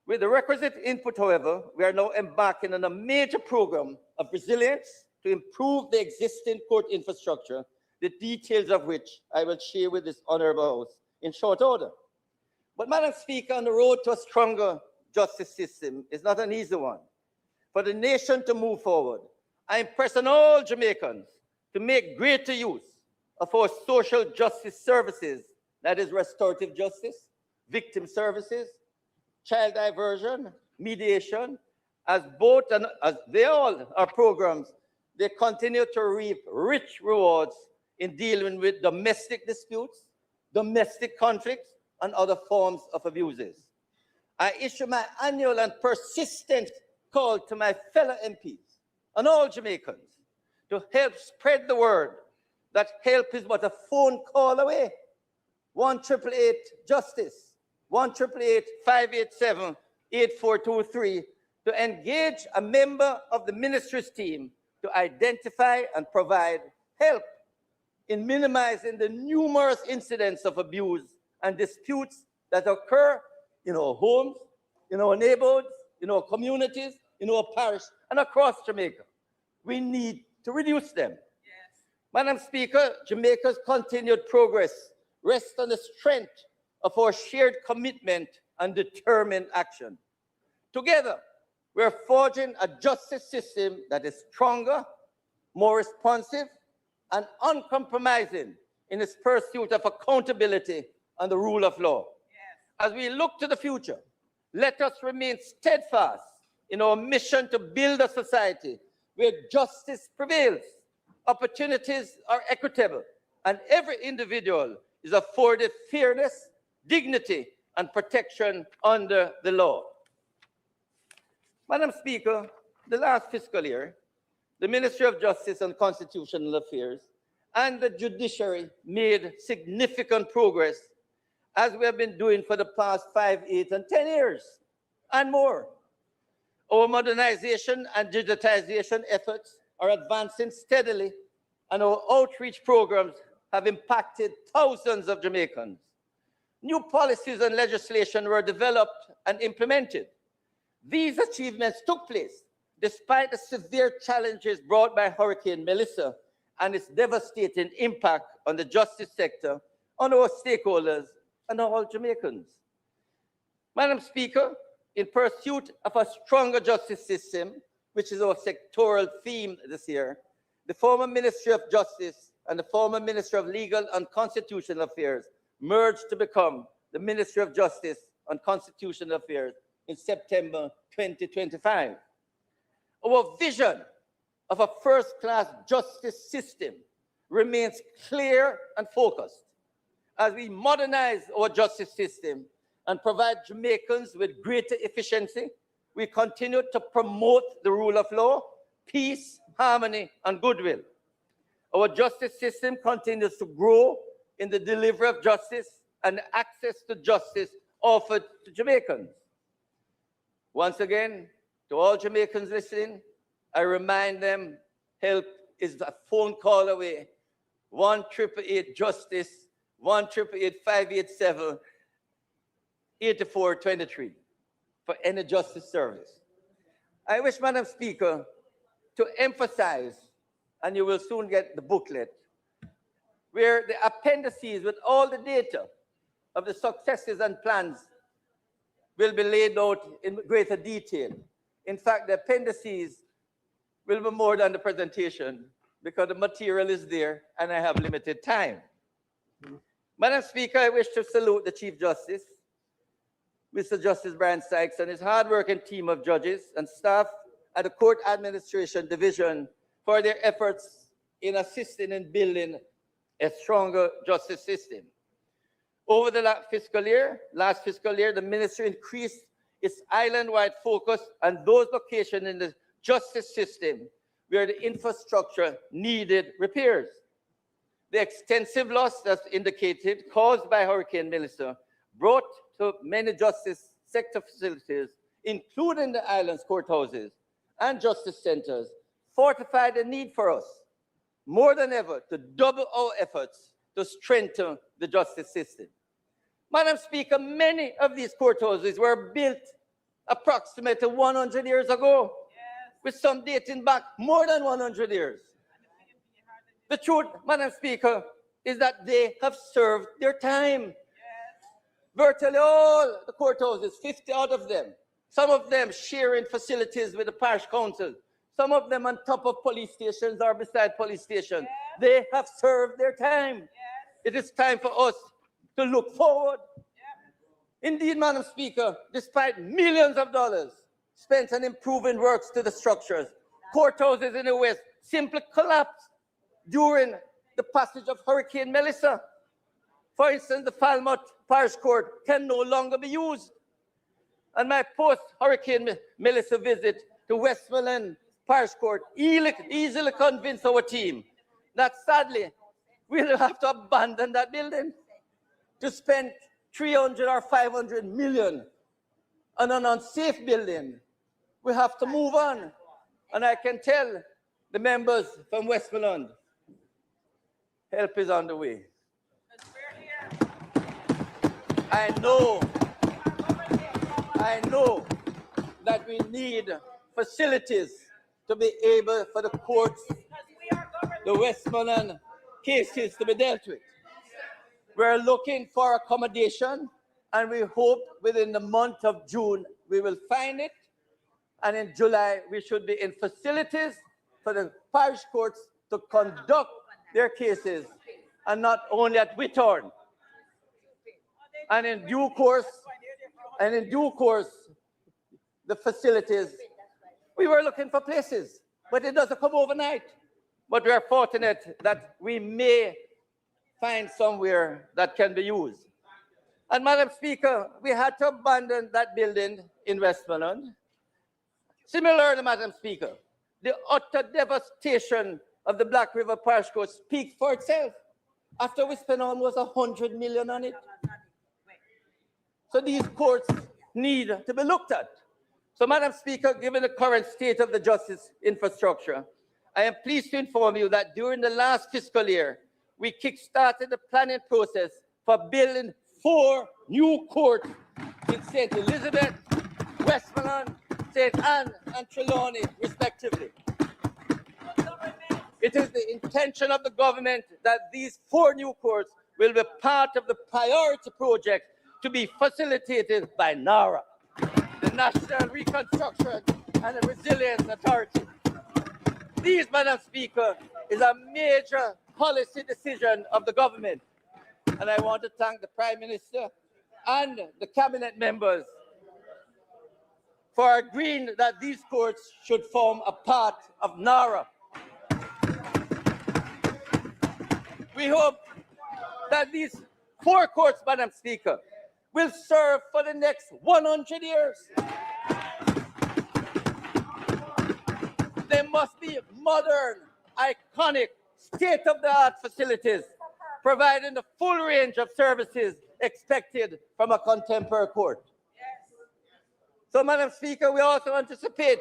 With the requisite input, however, we are now embarking on a major program of resilience to improve the existing court infrastructure, the details of which I will share with this honorable House in short order. But Madam Speaker, on the road to a stronger justice system is not an easy one. For the nation to move forward, I impress on all Jamaicans to make greater use of our social justice services, that is restorative justice, victim services, child diversion, mediation, as both and as they all are programs, they continue to reap rich rewards in dealing with domestic disputes, domestic conflicts, and other forms of abuses. I issue my annual and persistent call to my fellow MPs and all Jamaicans to help spread the word that help is but a phone call away. 1-888-JUSTICE, 1-888-587-8423 to engage a member of the ministry's team to identify and provide help in minimizing the numerous incidents of abuse and disputes that occur in our homes, in our neighborhoods, in our communities, in our parish, and across Jamaica. We need to reduce them. Yes. Madam Speaker, Jamaica's continued progress rests on the strength of our shared commitment and determined action. Together, we're forging a justice system that is stronger, more responsive, and uncompromising in its pursuit of accountability and the rule of law. Yes. As we look to the future, let us remain steadfast in our mission to build a society where justice prevails, opportunities are equitable, and every individual is afforded fairness, dignity, and protection under the law. Madam Speaker, the last fiscal year, the Ministry of Justice and Constitutional Affairs and the judiciary made significant progress, as we have been doing for the past 5, 8, and 10 years and more. Our modernization and digitization efforts are advancing steadily, and our outreach programs have impacted thousands of Jamaicans. New policies and legislation were developed and implemented. These achievements took place despite the severe challenges brought by Hurricane Melissa and its devastating impact on the justice sector, on our stakeholders, and all Jamaicans. Madam Speaker, in pursuit of a stronger justice system, which is our sectoral theme this year, the former Ministry of Justice and the former Ministry of Legal and Constitutional Affairs merged to become the Ministry of Justice and Constitutional Affairs in September 2025. Our vision of a first-class justice system remains clear and focused. As we modernize our justice system and provide Jamaicans with greater efficiency, we continue to promote the rule of law, peace, harmony, and goodwill. Our justice system continues to grow in the delivery of justice and access to justice offered to Jamaicans. Once again, to all Jamaicans listening, I remind them help is a phone call away. 1-888-JUSTICE, 1-888-587-8423 for any justice service. I wish, Madam Speaker, to emphasize, and you will soon get the booklet, where the appendices with all the data of the successes and plans will be laid out in greater detail. In fact, the appendices will be more than the presentation because the material is there and I have limited time. Madam Speaker, I wish to salute the Chief Justice, Mr. Justice Brian Sykes, and his hardworking team of judges and staff at the Court Administration Division for their efforts in assisting in building a stronger justice system. Over the last fiscal year, the ministry increased its island-wide focus on those locations in the justice system where the infrastructure needed repairs. The extensive loss, as indicated, caused by Hurricane Melissa, brought to many justice sector facilities, including the island's courthouses and justice centers, fortified the need for us, more than ever, to double our efforts to strengthen the justice system. Madam Speaker, many of these courthouses were built approximately 100 years ago, with some dating back more than 100 years. The truth, Madam Speaker, is that they have served their time. Virtually all the courthouses, 50 out of them, some of them sharing facilities with the parish council, some of them on top of police stations or beside police stations. They have served their time. It is time for us to look forward. Indeed, Madam Speaker, despite millions of dollars spent on improving works to the structures, courthouses in the West simply collapsed during the passage of Hurricane Melissa. For instance, the Falmouth Parish Court can no longer be used. And my post-Hurricane Melissa visit to Westmoreland Parish Court easily convinced our team that sadly, we'll have to abandon that building to spend 300 or 500 million on an unsafe building. We have to move on. And I can tell the members from Westmoreland, help is on the way. I know that we need facilities to be able for the courts, the Westmoreland cases to be dealt with. We're looking for accommodation, and we hope within the month of June we will find it. And in July, we should be in facilities for the parish courts to conduct their cases, and not only at Whithorn. And in due course, the facilities, we were looking for places, but it doesn't come overnight. But we are fortunate that we may find somewhere that can be used. And Madam Speaker, we had to abandon that building in Westmoreland. Similarly, Madam Speaker, the utter devastation of the Black River Parish Court speaks for itself after we spent almost 100 million on it. So these courts need to be looked at. So, Madam Speaker, given the current state of the justice infrastructure, I am pleased to inform you that during the last fiscal year, we kick-started the planning process for building 4 new courts in St. Elizabeth, Westmoreland, St. Anne, and Trelawney, respectively. It is the intention of the government that these 4 new courts will be part of the priority project to be facilitated by NARA, the National Reconstruction and Resilience Authority. This, Madam Speaker, is a major policy decision of the government. And I want to thank the Prime Minister and the cabinet members for agreeing that these courts should form a part of NARA. We hope that these 4 courts, Madam Speaker, will serve for the next 100 years. They must be modern, iconic, state-of-the-art facilities, providing the full range of services expected from a contemporary court. So, Madam Speaker, we also anticipate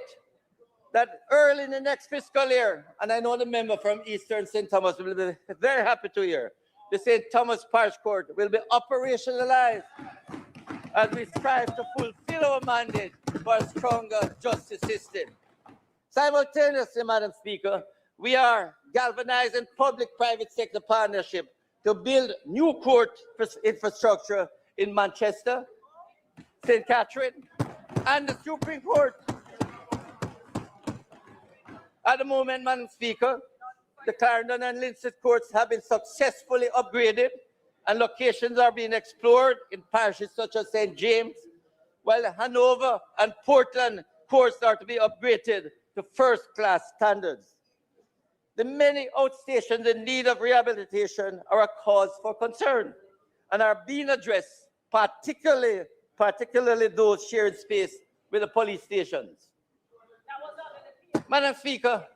that early in the next fiscal year, and I know the member from Eastern St. Thomas will be very happy to hear, the St. Thomas Parish Court will be operationalized as we strive to fulfill our mandate for a stronger justice system. Simultaneously, Madam Speaker, we are galvanizing public-private sector partnership to build new court infrastructure in Manchester, St. Catherine, and the Supreme Court. At the moment, Madam Speaker, the Clarendon and Lindsay courts have been successfully upgraded and locations are being explored in parishes such as St. James, while Hanover and Portland courts are to be upgraded to first-class standards. The many outstations in need of rehabilitation are a cause for concern and are being addressed, particularly those sharing space with the police stations. Madam Speaker,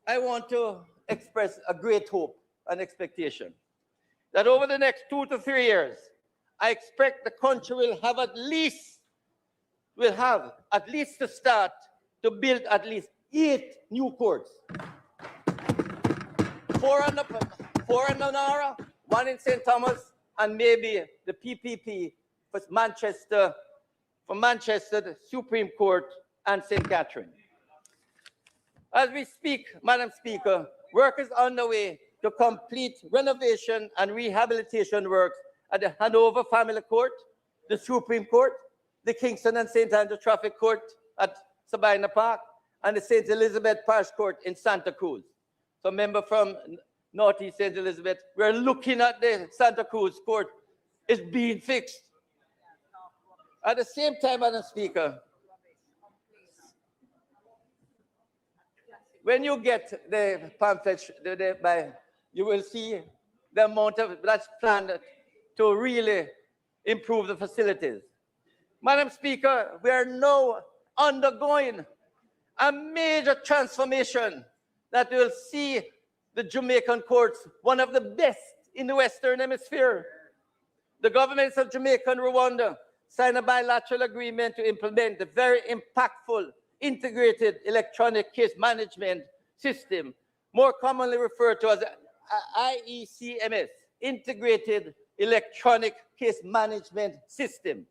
I want to express a great hope and expectation that over the next 2 to 3 years, I expect the country will have at least to start to build at least 8 new courts. 4 in Nonara, 1 in St. Thomas, and maybe the PPP for Manchester, the Supreme Court, and St. Catherine. As we speak, Madam Speaker, work is underway to complete renovation and rehabilitation works at the Hanover Family Court, the Supreme Court, the Kingston and St. Andrew Traffic Court at Sabina Park, and the St. Elizabeth Parish Court in Santa Cruz. So member from Northeast St. Elizabeth, we're looking at the Santa Cruz Court. It's being fixed. At the same time, Madam Speaker, when you get the pamphlet, you will see the amount of that's planned to really improve the facilities. Madam Speaker, we are now undergoing a major transformation that will see the Jamaican courts one of the best in the Western Hemisphere. The governments of Jamaica and Rwanda signed a bilateral agreement to implement the very impactful integrated electronic case management system, more commonly referred to as IECMS, Integrated Electronic Case Management System.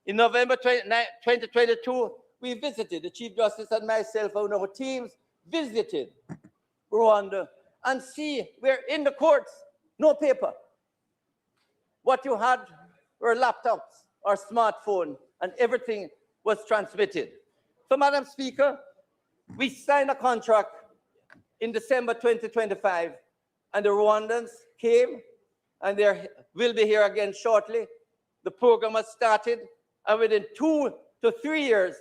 In November 2022, we visited, the Chief Justice and myself and our teams visited Rwanda and see we're in the courts, no paper. What you had were laptops or smartphone and everything was transmitted. So, Madam Speaker, we signed a contract in December 2025 and the Rwandans came and they will be here again shortly. The program has started and within 2 to 3 years,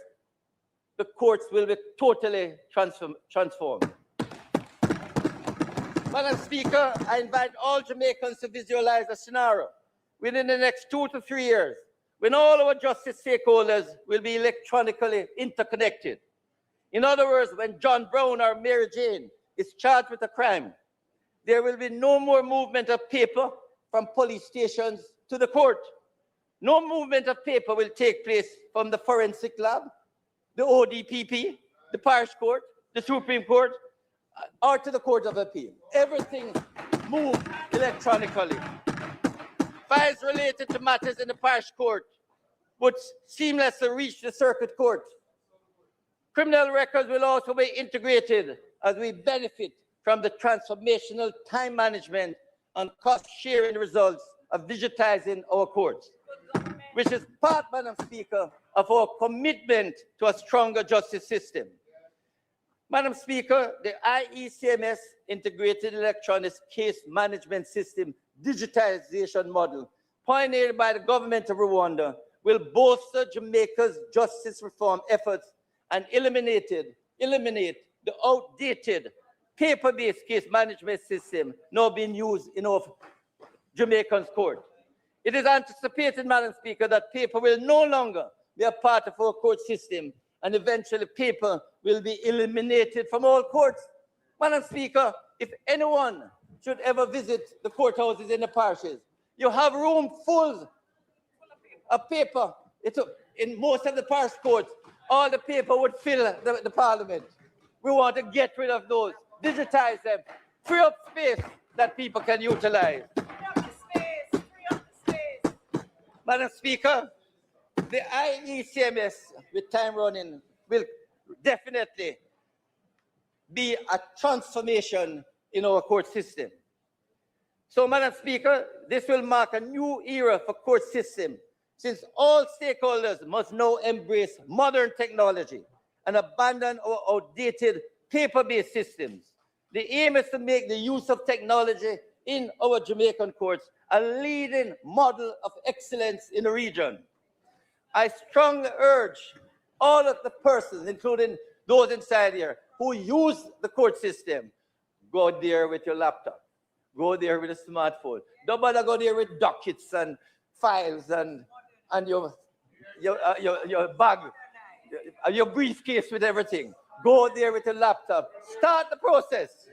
the courts will be totally transformed. Madam Speaker, I invite all Jamaicans to visualize a scenario within the next 2 to 3 years when all our justice stakeholders will be electronically interconnected. In other words, when John Brown or Mary Jane is charged with a crime, there will be no more movement of paper from police stations to the court. No movement of paper will take place from the forensic lab, the ODPP, the parish court, the Supreme Court, or to the Court of Appeal. Everything moves electronically. Files related to matters in the parish court would seamlessly reach the circuit court. Criminal records will also be integrated as we benefit from the transformational time management and cost-sharing results of digitizing our courts, which is part, Madam Speaker, of our commitment to a stronger justice system. Madam Speaker, the IECMS, Integrated Electronic Case Management System digitization model, pioneered by the government of Rwanda, will bolster Jamaica's justice reform efforts and eliminate the outdated paper-based case management system now being used in our Jamaican court. It is anticipated, Madam Speaker, that paper will no longer be a part of our court system and eventually paper will be eliminated from all courts. Madam Speaker, if anyone should ever visit the courthouses in the parishes, you have room full of paper. In most of the parish courts, all the paper would fill the parliament. We want to get rid of those, digitize them, free up space that people can utilize. Madam Speaker, the IECMS, with time running, will definitely be a transformation in our court system. So, Madam Speaker, this will mark a new era for court system, since all stakeholders must now embrace modern technology and abandon our outdated paper-based systems. The aim is to make the use of technology in our Jamaican courts a leading model of excellence in the region. I strongly urge all of the persons, including those inside here, who use the court system, go there with your laptop, go there with a smartphone. Don't bother go there with dockets and files and your bag, your briefcase with everything. Go there with a laptop. Start the process.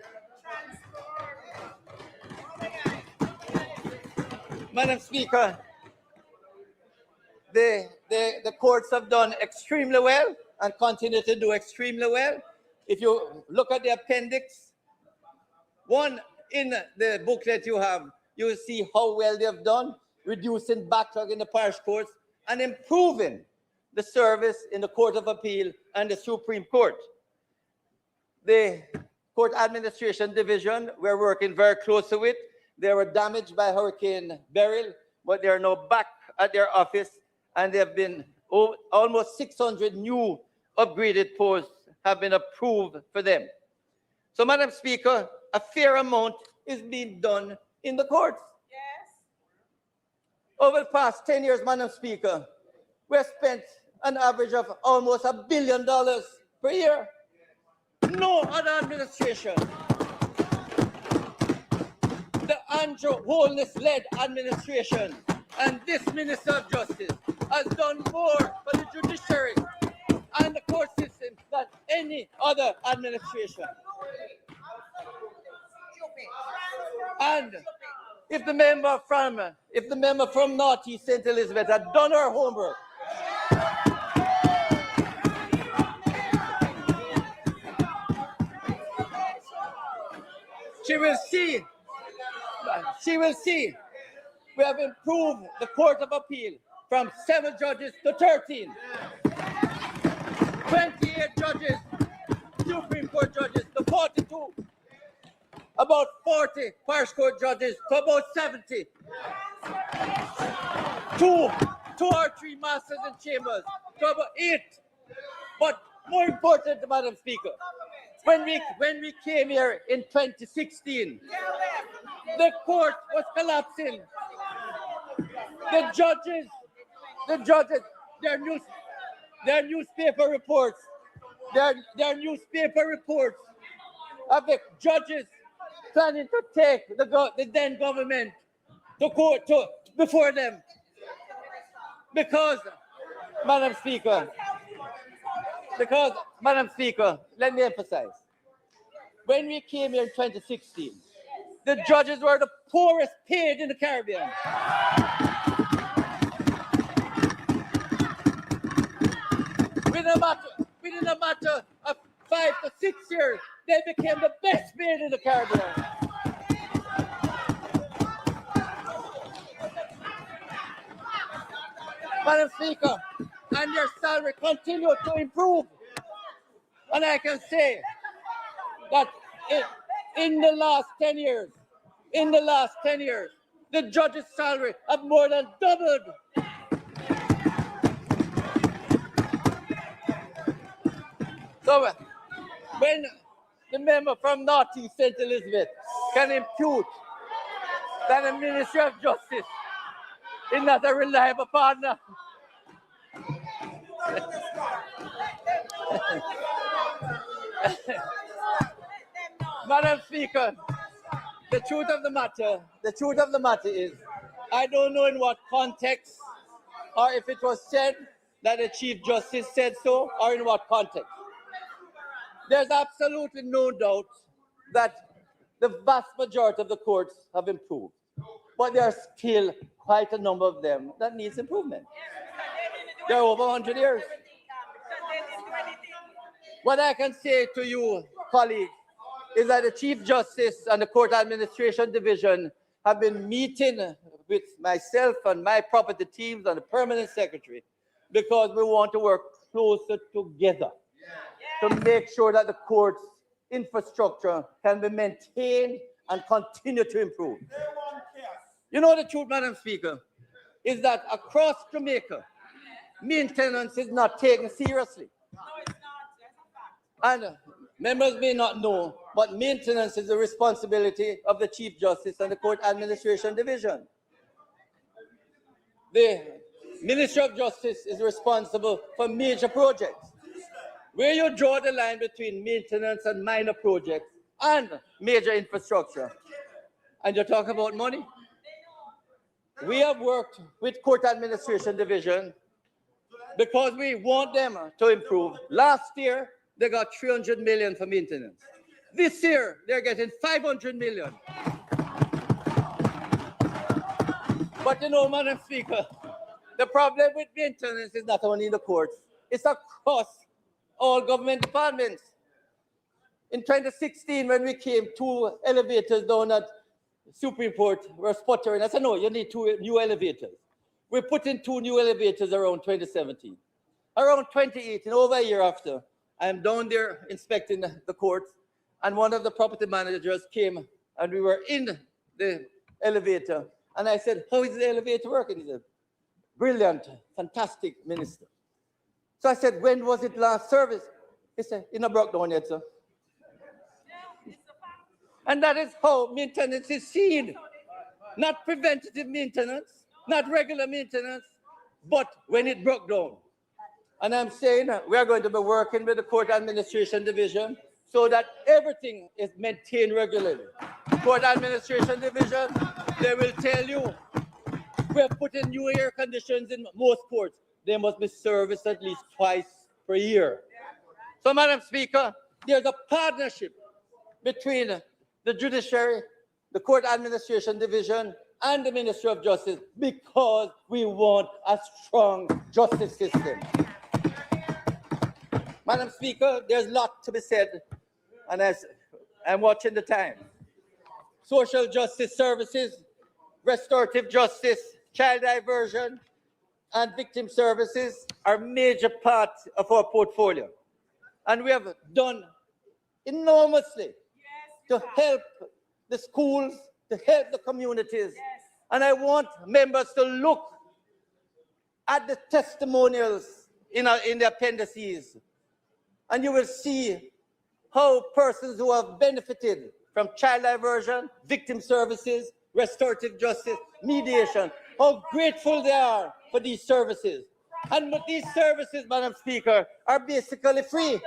Madam Speaker, the courts have done extremely well and continue to do extremely well. If you look at the appendix, one in the booklet you have, you will see how well they have done, reducing backlog in the parish courts and improving the service in the Court of Appeal and the Supreme Court. The Court Administration Division, we're working very closely with. They were damaged by Hurricane Beryl, but they are now back at their office, and there have been almost 600 new upgraded posts have been approved for them. So, Madam Speaker, a fair amount is being done in the courts. Yes. Over the past 10 years, Madam Speaker, we have spent an average of almost $1 billion per year. No other administration, the Andrew Holness-led administration and this Minister of Justice has done more for the judiciary and the court system than any other administration. And if the member from Northeast St. Elizabeth had done her homework, she will see we have improved the Court of Appeal from 7 judges to 13, 28 judges, Supreme Court judges to 42, about 40 parish court judges to about 70, 2 or 3 masters in chambers to about 8. But more important, Madam Speaker, when we came here in 2016, the court was collapsing. The judges, their newspaper reports of the judges planning to take the then government to court before them. Because, Madam Speaker, let me emphasize, when we came here in 2016, the judges were the poorest paid in the Caribbean. Within a matter of 5 to 6 years, they became the best paid in the Caribbean. Madam Speaker, and their salary continued to improve. And I can say that in the last 10 years, the judges' salary have more than doubled. So when the member from Northeast St. Elizabeth can impute that the Ministry of Justice is not a reliable partner, Madam Speaker, the truth of the matter is, I don't know in what context or if it was said that the Chief Justice said so or in what context. There's absolutely no doubt that the vast majority of the courts have improved, but there are still quite a number of them that needs improvement. They're over 100 years. What I can say to you, colleagues, is that the Chief Justice and the Court Administration Division have been meeting with myself and my property teams and the Permanent Secretary because we want to work closer together. to make sure that the court's infrastructure can be maintained and continue to improve. You know the truth, Madam Speaker, is that across Jamaica, maintenance is not taken seriously. And members may not know, but maintenance is the responsibility of the Chief Justice and the Court Administration Division. The Ministry of Justice is responsible for major projects. Where you draw the line between maintenance and minor projects and major infrastructure, and you talk about money. We have worked with Court Administration Division because we want them to improve. Last year, they got 300 million for maintenance. This year, they're getting 500 million. But you know, Madam Speaker, the problem with maintenance is not only in the courts, it's across all government departments. In 2016, when we came, 2 elevators down at Supreme Court were sputtering. I said, no, you need 2 new elevators. We put in 2 new elevators around 2017. Around 2018, over a year after, I am down there inspecting the courts, and one of the property managers came, and we were in the elevator. And I said, how is the elevator working? He said, brilliant, fantastic, Minister. So I said, when was it last service? He said, it's not broke down yet, sir. And that is how maintenance is seen. Not preventative maintenance, not regular maintenance, but when it broke down. And I'm saying we are going to be working with the Court Administration Division so that everything is maintained regularly. Court Administration Division, they will tell you, we have put in new air conditions in most courts. They must be serviced at least twice per year. So, Madam Speaker, there's a partnership between the judiciary, the Court Administration Division, and the Ministry of Justice because we want a strong justice system. Madam Speaker, there's a lot to be said, and as I'm watching the time. Social justice services, restorative justice, child diversion, and victim services are major parts of our portfolio. And we have done enormously to help the schools, to help the communities. And I want members to look at the testimonials in the appendices, and you will see how persons who have benefited from child diversion, victim services, restorative justice, mediation, how grateful they are for these services. And these services, Madam Speaker, are basically free.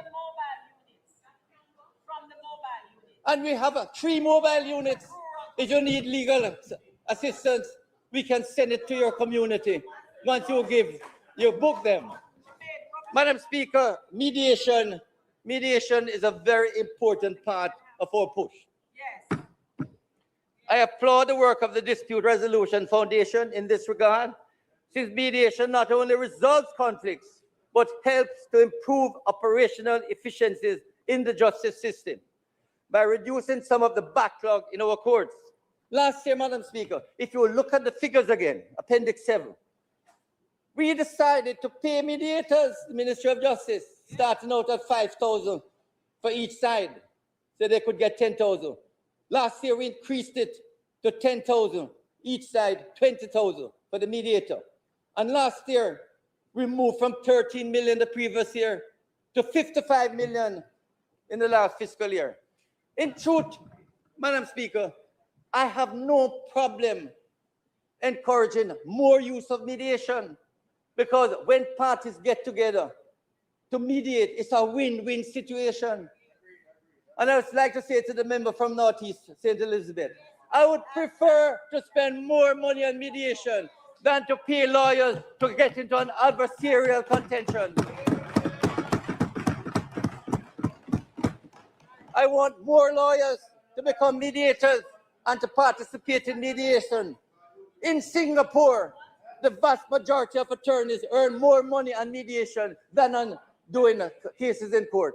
And we have 3 mobile units. If you need legal assistance, we can send it to your community. Once you book them. Madam Speaker, mediation is a very important part of our push. Yes. I applaud the work of the Dispute Resolution Foundation in this regard, since mediation not only resolves conflicts, but helps to improve operational efficiencies in the justice system by reducing some of the backlog in our courts. Last year, Madam Speaker, if you look at the figures again, Appendix 7, we decided to pay mediators, the Ministry of Justice, starting out at 5,000 for each side, so they could get 10,000. Last year, we increased it to 10,000 each side, 20,000 for the mediator. And last year, we moved from 13 million the previous year to 55 million in the last fiscal year. In truth, Madam Speaker, I have no problem encouraging more use of mediation, because when parties get together to mediate, it's a win-win situation. And I would like to say to the member from Northeast, St. Elizabeth, I would prefer to spend more money on mediation than to pay lawyers to get into an adversarial contention. I want more lawyers to become mediators and to participate in mediation. In Singapore, the vast majority of attorneys earn more money on mediation than on doing cases in court.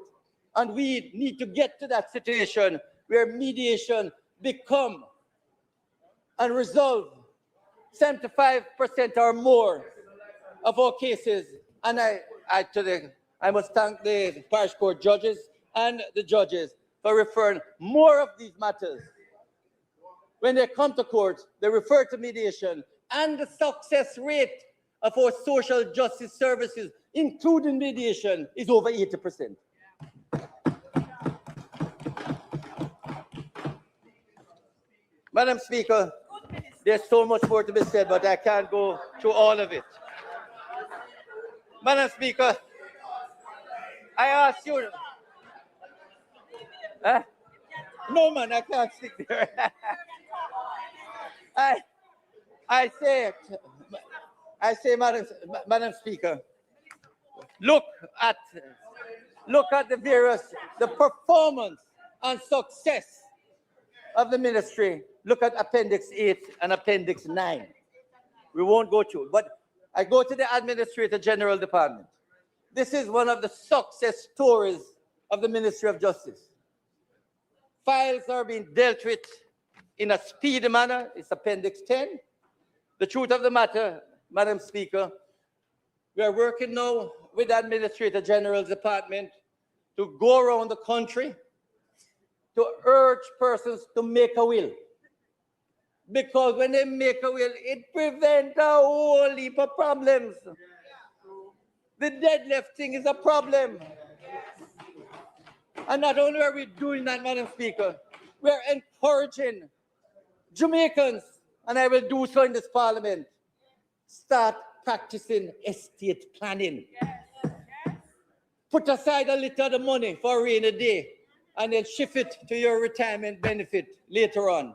And we need to get to that situation where mediation become and resolve 75% or more of our cases. And I to the I must thank the parish court judges and the judges for referring more of these matters. When they come to court, they refer to mediation, and the success rate of our social justice services, including mediation, is over 80%. Madam Speaker, there's so much more to be said, but I can't go through all of it. Madam Speaker, I ask you. No, man, I can't stick there. I say, Madam Speaker, look at the performance and success of the ministry. Look at Appendix 8 and Appendix 9. We won't go through, but I go to the Administrator General Department. This is one of the success stories of the Ministry of Justice. Files are being dealt with in a speedy manner. It's Appendix 10. The truth of the matter, Madam Speaker, we are working now with the Administrator General's Department to go around the country to urge persons to make a will. Because when they make a will, it prevents a whole heap of problems. The dead left thing is a problem. And not only are we doing that, Madam Speaker, we are encouraging Jamaicans, and I will do so in this parliament, start practicing estate planning. Put aside a little of the money for a rainy day and then shift it to your retirement benefit later on.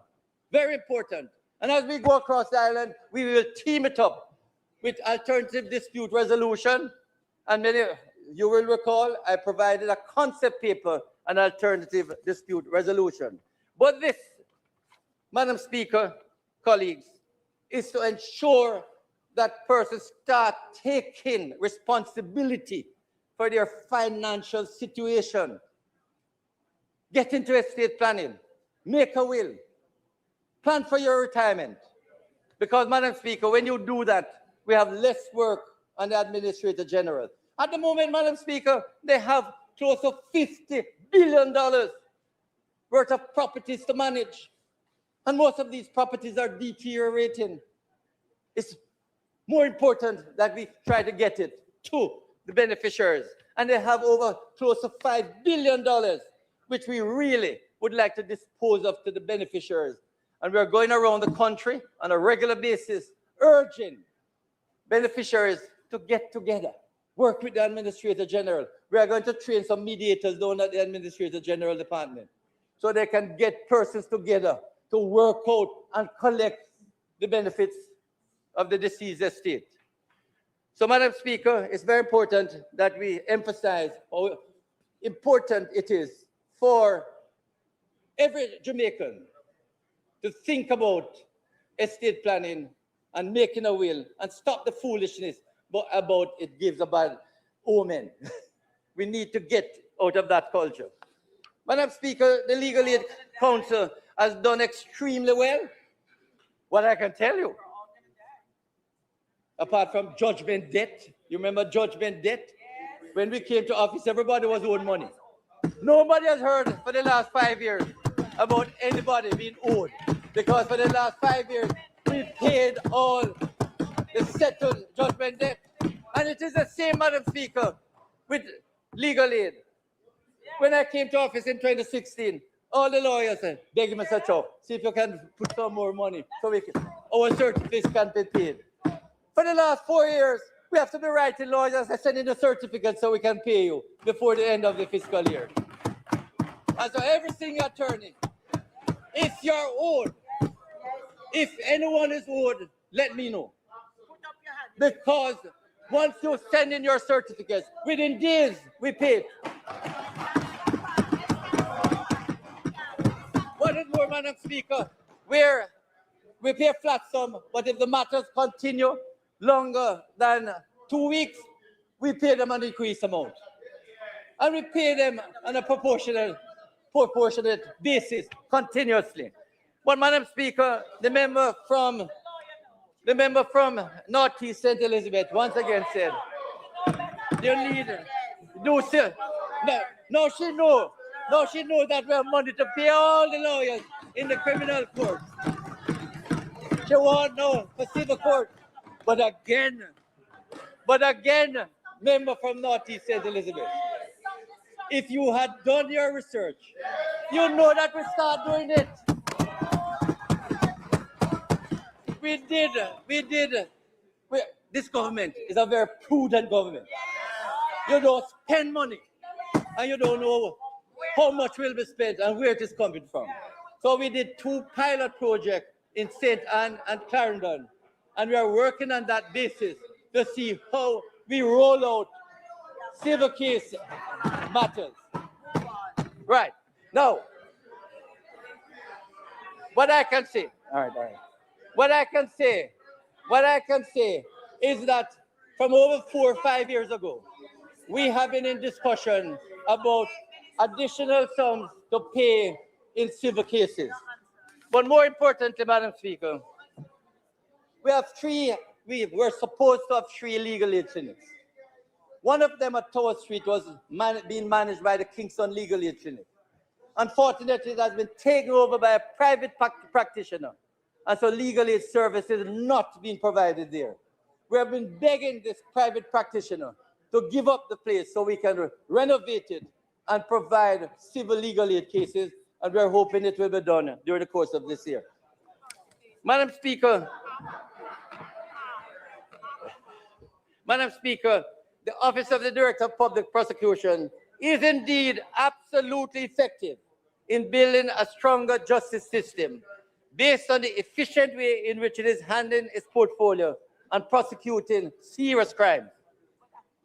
Very important. And as we go across the island, we will team it up with alternative dispute resolution. And many of you will recall, I provided a concept paper on alternative dispute resolution. But this, Madam Speaker, colleagues, is to ensure that persons start taking responsibility for their financial situation. Get into estate planning, make a will, plan for your retirement. Because, Madam Speaker, when you do that, we have less work on the Administrator General. At the moment, Madam Speaker, they have close to $50 billion worth of properties to manage. And most of these properties are deteriorating. It's more important that we try to get it to the beneficiaries. And they have over close to $5 billion, which we really would like to dispose of to the beneficiaries. And we're going around the country on a regular basis, urging beneficiaries to get together, work with the Administrator General. We are going to train some mediators down at the Administrator General Department so they can get persons together to work out and collect the benefits of the deceased estate. So, Madam Speaker, it's very important that we emphasize how important it is for every Jamaican to think about estate planning and making a will and stop the foolishness about it gives a bad omen. We need to get out of that culture. Madam Speaker, the Legal Aid Council has done extremely well. What I can tell you, apart from judgment debt, you remember judgment debt? When we came to office, everybody was owed money. Nobody has heard for the last 5 years about anybody being owed, because for the last 5 years, we paid all the settled judgment debt. And it is the same, Madam Speaker, with legal aid. When I came to office in 2016, all the lawyers said, beg you, Mr. Chow, see if you can put some more money so our certificates can be paid. For the last 4 years, we have to be writing lawyers and sending the certificate so we can pay you before the end of the fiscal year. And so everything you're turning, if you're owed, if anyone is owed, let me know. Because once you send in your certificates, within days, we pay. What is more, Madam Speaker, where we pay a flat sum, but if the matters continue longer than 2 weeks, we pay them an increased amount. And we pay them on a proportionate basis continuously. But, Madam Speaker, the member from Northeast St. Elizabeth once again said, dear leader, do no, she knew. No, she knew that we have money to pay all the lawyers in the criminal court. She won't know for civil court. But again, member from Northeast St. Elizabeth, if you had done your research, you know that we start doing it. We did. This government is a very prudent government. You don't spend money, and you don't know how much will be spent and where it is coming from. So we did 2 pilot projects in St. Anne and Clarendon, and we are working on that basis to see how we roll out civil case matters. Right. Now, what I can say, all right. What I can say is that from over 4 or 5 years ago, we have been in discussion about additional sums to pay in civil cases. But more importantly, Madam Speaker, we're supposed to have 3 legal aid clinics. One of them at Tower Street was being managed by the Kingston Legal Aid Clinic. Unfortunately, it has been taken over by a private practitioner, and so legal aid services not being provided there. We have been begging this private practitioner to give up the place so we can renovate it and provide civil legal aid cases, and we're hoping it will be done during the course of this year. Madam Speaker, the Office of the Director of Public Prosecution is indeed absolutely effective in building a stronger justice system based on the efficient way in which it is handling its portfolio and prosecuting serious crimes.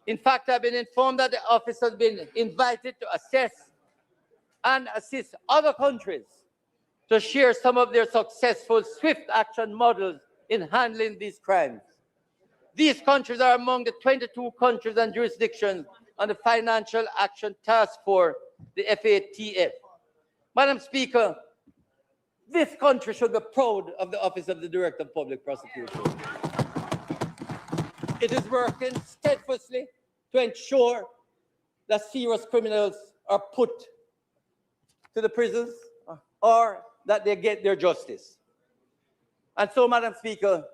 In fact, I've been informed that the office has been invited to assess and assist other countries to share some of their successful swift action models in handling these crimes. These countries are among the 22 countries and jurisdictions on the Financial Action Task Force, the FATF. Madam Speaker, this country should be proud of the Office of the Director of Public Prosecution. It is working steadfastly to ensure that serious criminals are put to the prisons or that they get their justice. And so, Madam Speaker,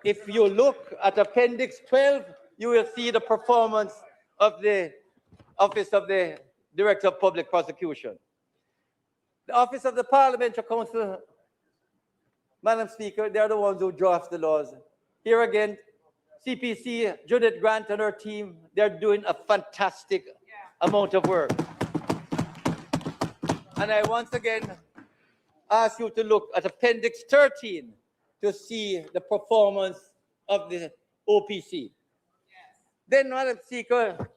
if you look at Appendix 12, you will see the performance of the Office of the Director of Public Prosecution. The Office of the Parliamentary Counsel, Madam Speaker, they're the ones who draft the laws. Here again, CPC, Judith Grant and her team, they're doing a fantastic amount of work. And I once again ask you to look at Appendix 13 to see the performance of the OPC. Then, Madam Speaker,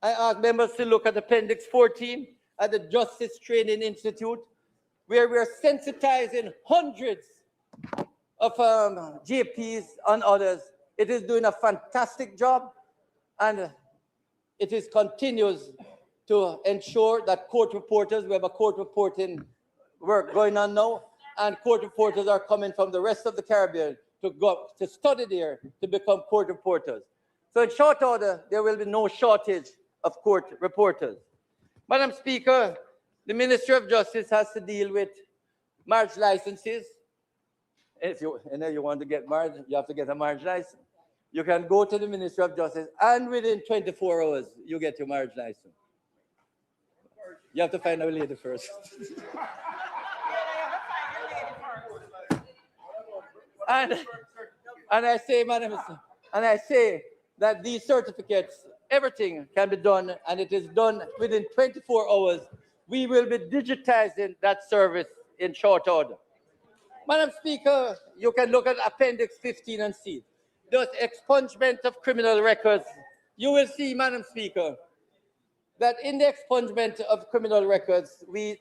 I ask members to look at Appendix 14 at the Justice Training Institute, where we're sensitizing hundreds of JPs and others. It is doing a fantastic job, and it is continues to ensure that court reporters, we have a court reporting work going on now, and court reporters are coming from the rest of the Caribbean to go to study there to become court reporters. So in short order, there will be no shortage of court reporters. Madam Speaker, the Ministry of Justice has to deal with marriage licenses. If you want to get married, you have to get a marriage license. You can go to the Ministry of Justice, and within 24 hours, you get your marriage license. You have to find a lady first. and I say, Madam, and I say that these certificates, everything can be done, and it is done within 24 hours. We will be digitizing that service in short order. Madam Speaker, you can look at Appendix 15 and see. Those expungement of criminal records. You will see, Madam Speaker, that in the expungement of criminal records, we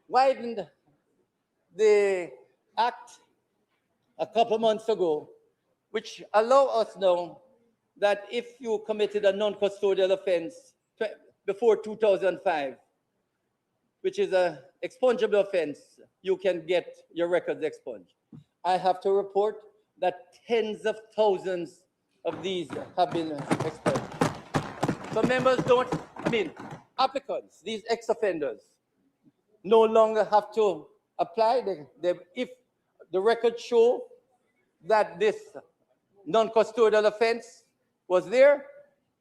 widened the act a couple months ago, which allow us now that if you committed a non-custodial offense before 2005, which is an expungible offense, you can get your records expunged. I have to report that tens of thousands of these have been expunged. So members don't, applicants, these ex-offenders, no longer have to apply. If the records show that this non-custodial offense was there,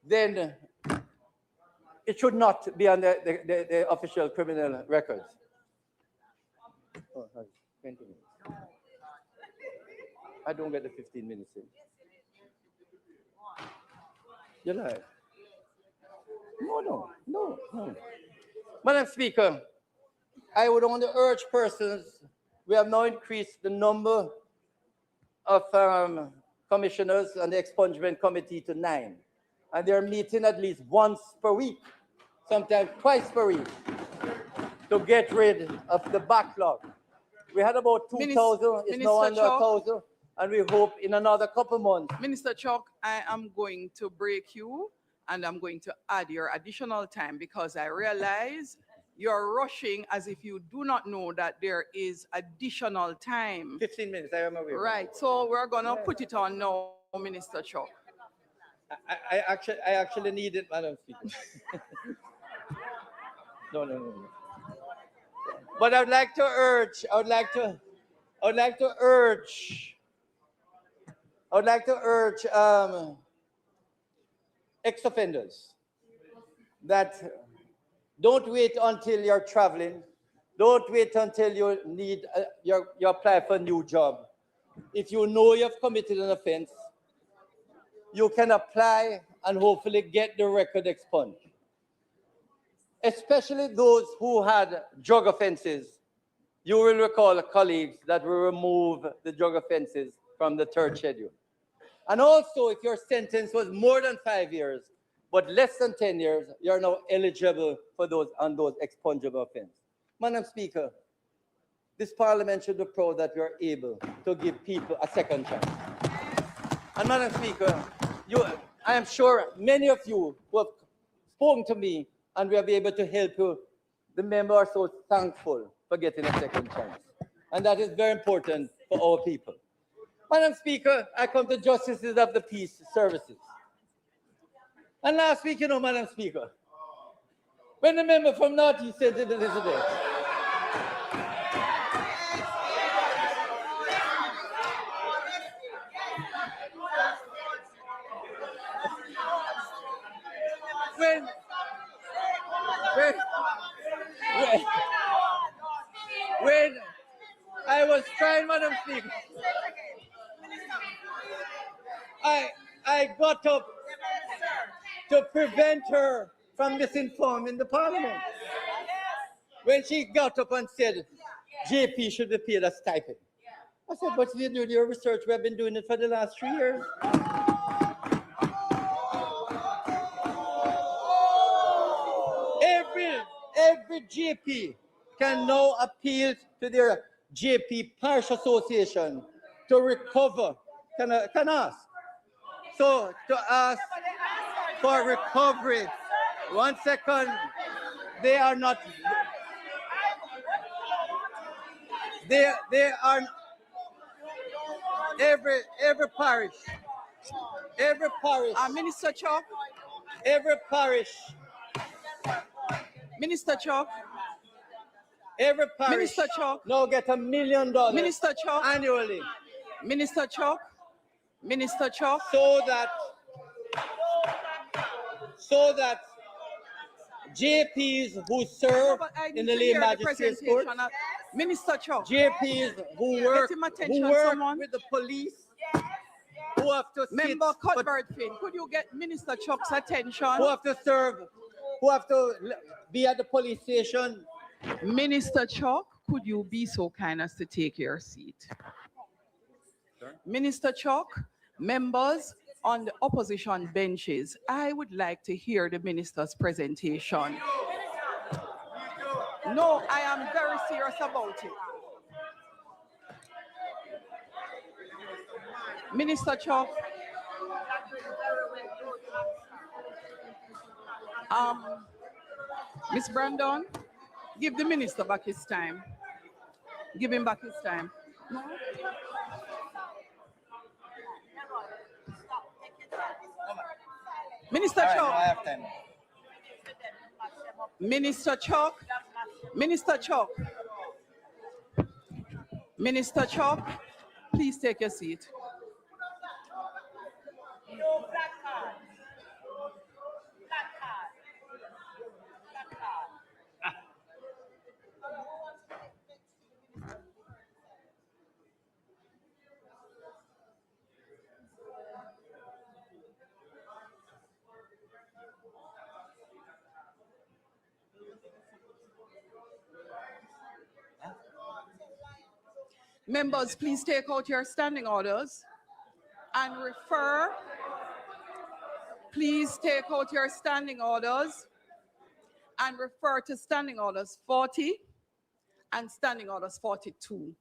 then it should not be on the official criminal records. Oh, 20 minutes. I don't get the 15 minutes in. You're right. No. Madam Speaker, I would only urge persons, we have now increased the number of commissioners on the expungement committee to 9. And they're meeting at least once per week, sometimes twice per week, to get rid of the backlog. We had about 2,000, it's now under 1,000, and we hope in another couple months. Minister Chuck, I am going to break you and I'm going to add your additional time because I realize you're rushing as if you do not know that there is additional time. 15 minutes, I am aware. Right, so we're gonna put it on now, Minister Chuck. I actually need it, Madam Speaker. No. But I would like to urge ex-offenders that don't wait until you're traveling. Don't wait until you need you apply for a new job. If you know you've committed an offense, you can apply and hopefully get the record expunged. Especially those who had drug offenses. You will recall, colleagues, that we remove the drug offenses from the third schedule. And also, if your sentence was more than 5 years, but less than 10 years, you're now eligible for those expungible offenses. Madam Speaker, this parliament should be proud that we are able to give people a second chance. And Madam Speaker, I am sure many of you who have spoken to me and we will be able to help you. The members are so thankful for getting a second chance. And that is very important for our people. Madam Speaker, I come to Justices of the Peace Services. And last week, Madam Speaker, when the member from Northeast said to Elizabeth, when I was trying, Madam Speaker, I got up to prevent her from misinforming the parliament. When she got up and said, JP should be paid a stipend. I said, but you do your research, we have been doing it for the last 3 years. Every JP can now appeal to their JP Parish Association to recover. Can ask. So to ask for recovery. 1 second. They are not. They are every parish. Every parish. Minister Chuck. Every parish. Minister Chuck. Every parish. Minister Chuck. Now get $1 million. Minister Chuck. Annually. Minister Chuck. Minister Chuck. So that JPs who serve in the lay magistrates court, Minister Chuck, JPs who work with the police, who have to Member Cuthbert Finn, could you get Minister Chuck's attention? Who have to serve, who have to be at the police station. Minister Chuck, could you be so kind as to take your seat? Sure. Minister Chuck, members on the opposition benches, I would like to hear the minister's presentation. No, I am very serious about it. Minister Chuck. Ms. Brandon, give the minister back his time. Give him back his time. No? Minister Chuck. I have time. Minister Chuck, Minister Chuck, Minister Chuck, please take your seat. Members, please take out your standing orders and refer. Please take out your standing orders and refer to standing orders 40 and standing orders 42.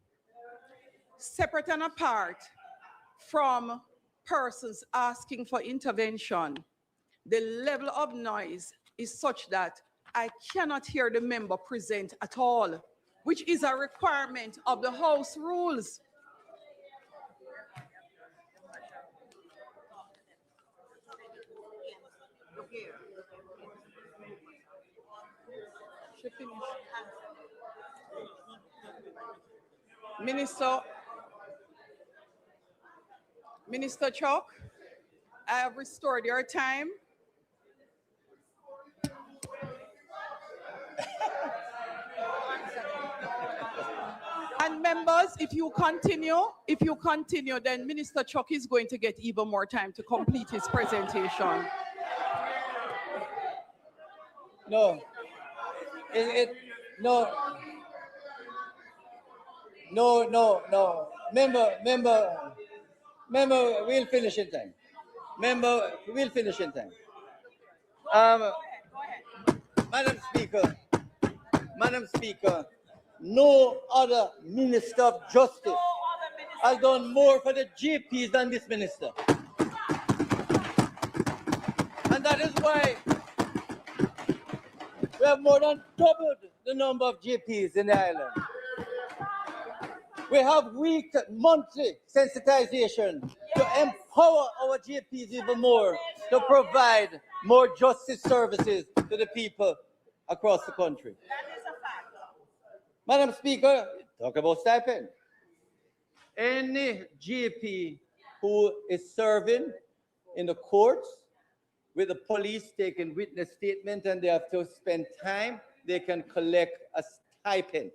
Separate and apart from persons asking for intervention, the level of noise is such that I cannot hear the member present at all, which is a requirement of the House rules. Minister Chuck, I have restored your time. And members, if you continue, then Minister Chuck is going to get even more time to complete his presentation. No. No. Member, we'll finish in time. Member, we'll finish in time. Madam Speaker, no other Minister of Justice has done more for the GPs than this minister. And that is why we have more than doubled the number of GPs in the island. We have monthly sensitization to empower our GPs even more to provide more justice services to the people across the country. Madam Speaker, talk about stipend. Any GP who is serving in the courts with the police taking witness statement and they have to spend time, they can collect a stipend.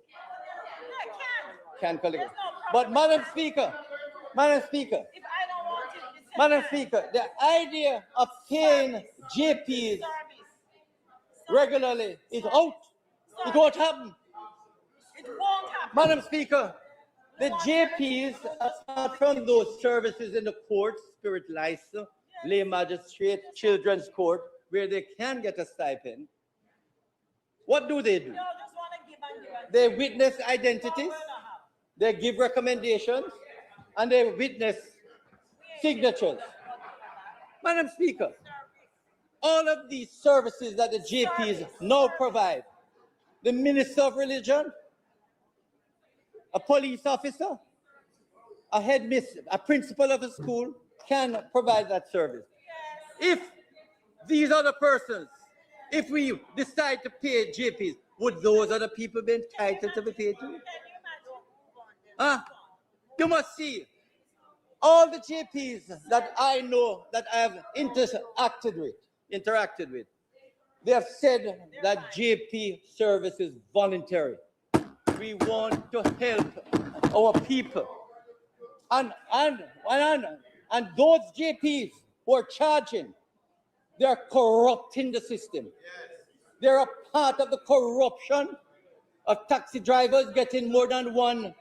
Can collect it. But Madam Speaker, the idea of paying GPs regularly is out. It won't happen. Madam Speaker, the GPs, apart from those services in the courts, spirit license, lay magistrate, children's court, where they can get a stipend, what do? They witness identities, they give recommendations, and they witness signatures. Madam Speaker, all of these services that the GPs now provide, the Minister of Religion, a police officer, a principal of a school can provide that service. If these other persons, if we decide to pay GPs, would those other people be entitled to be paid too? You must see, all the GPs that I know that I have interacted with, they have said that GP service is voluntary. We want to help our people. And those GPs who are charging, they're corrupting the system. They're a part of the corruption of taxi drivers getting more than one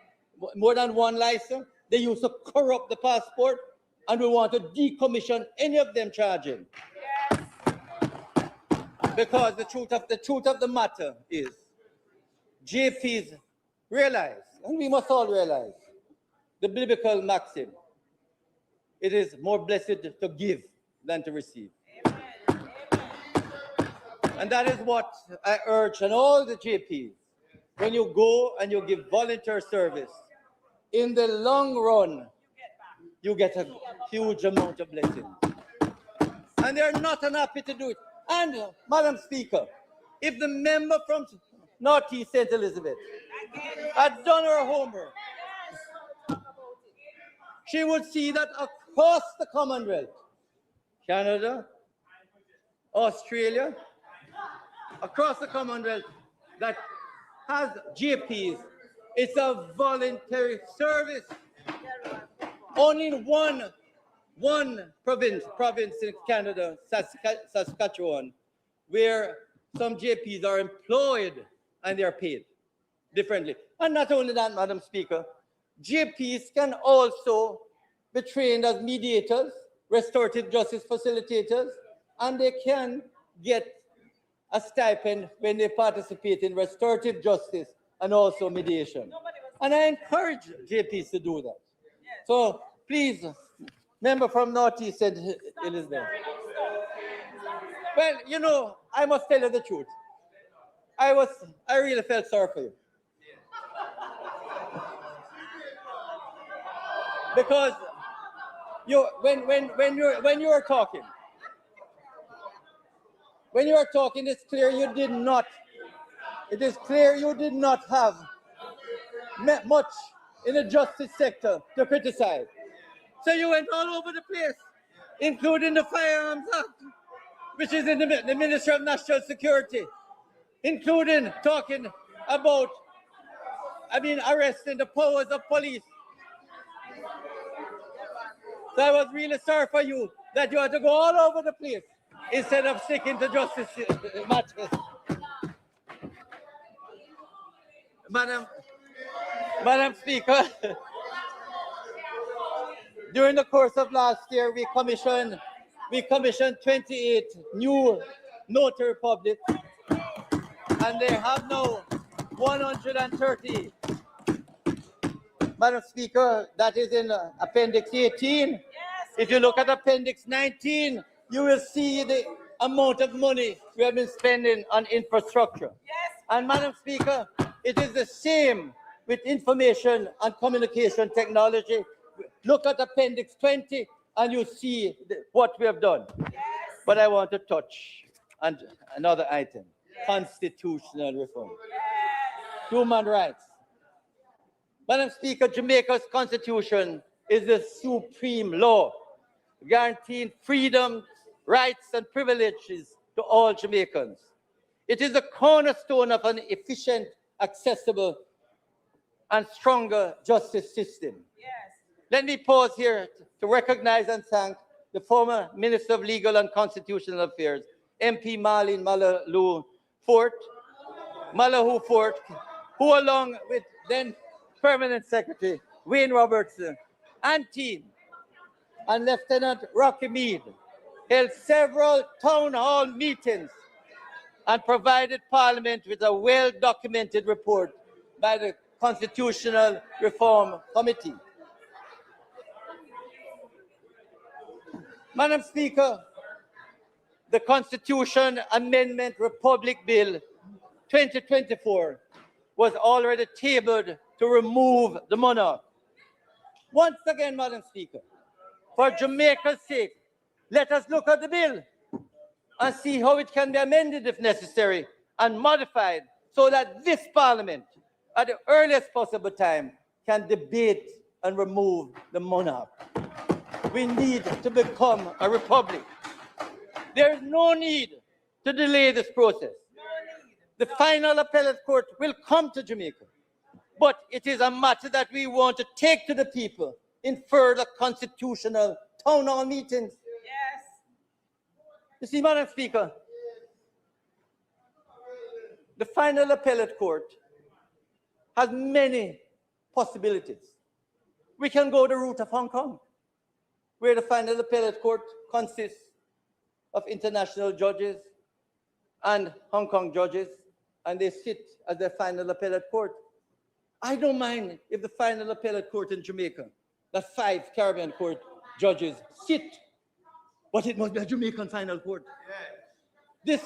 license. They used to corrupt the passport, and we want to decommission any of them charging. Yes. Because the truth of the matter is, GPs realize, and we must all realize, the biblical maxim: it is more blessed to give than to receive. Amen. And that is what I urge on all the GPs. When you go and you give volunteer service, in the long run, you get a huge amount of blessings. And they're not unhappy to do it. And, Madam Speaker, if the member from Northeast St. Elizabeth had done her homework, she would see that across the Commonwealth, Canada, Australia, across the Commonwealth that has GPs, it's a voluntary service. Only in one province in Canada, Saskatchewan, where some JPs are employed and they are paid differently. And not only that, Madam Speaker, JPs can also be trained as mediators, restorative justice facilitators, and they can get a stipend when they participate in restorative justice and also mediation. And I encourage JPs to do that. So please, member from Northeast St. Elizabeth. Well, you know, I must tell you the truth. I really felt sorry for you. Because when you are talking, it's clear you did not. It is clear you did not have much in the justice sector to criticize. So you went all over the place, including the Firearms Act, which is in the Ministry of National Security, including talking about, arresting the powers of police. So I was really sorry for you that you had to go all over the place instead of sticking to justice matters. Madam Speaker, during the course of last year, we commissioned 28 new notary publics, and they have now 130. Madam Speaker, that is in Appendix 18. Yes. If you look at Appendix 19, you will see the amount of money we have been spending on infrastructure. Yes. And Madam Speaker, it is the same with information and communication technology. Look at Appendix 20 and you see what we have done. Yes. But I want to touch on another item, constitutional reform, human rights. Madam Speaker, Jamaica's constitution is the supreme law, guaranteeing freedom, rights, and privileges to all Jamaicans. It is the cornerstone of an efficient, accessible, and stronger justice system. Yes. Let me pause here to recognize and thank the former Minister of Legal and Constitutional Affairs, MP Marlene Malahoo Fort, who along with then Permanent Secretary Wayne Robertson and team and Lieutenant Rocky Mead held several town hall meetings and provided Parliament with a well-documented report by the Constitutional Reform Committee. Madam Speaker, the Constitution Amendment Republic Bill 2024 was already tabled to remove the monarch. Once again, Madam Speaker, for Jamaica's sake, let us look at the bill and see how it can be amended if necessary and modified so that this Parliament, at the earliest possible time, can debate and remove the monarch. We need to become a republic. There is no need to delay this process. The final appellate court will come to Jamaica, but it is a matter that we want to take to the people in further constitutional town hall meetings. Yes. You see, Madam Speaker, the final appellate court has many possibilities. We can go the route of Hong Kong, where the final appellate court consists of international judges and Hong Kong judges, and they sit as the final appellate court. I don't mind if the final appellate court in Jamaica, the 5 Caribbean court judges sit, but it must be a Jamaican final court. This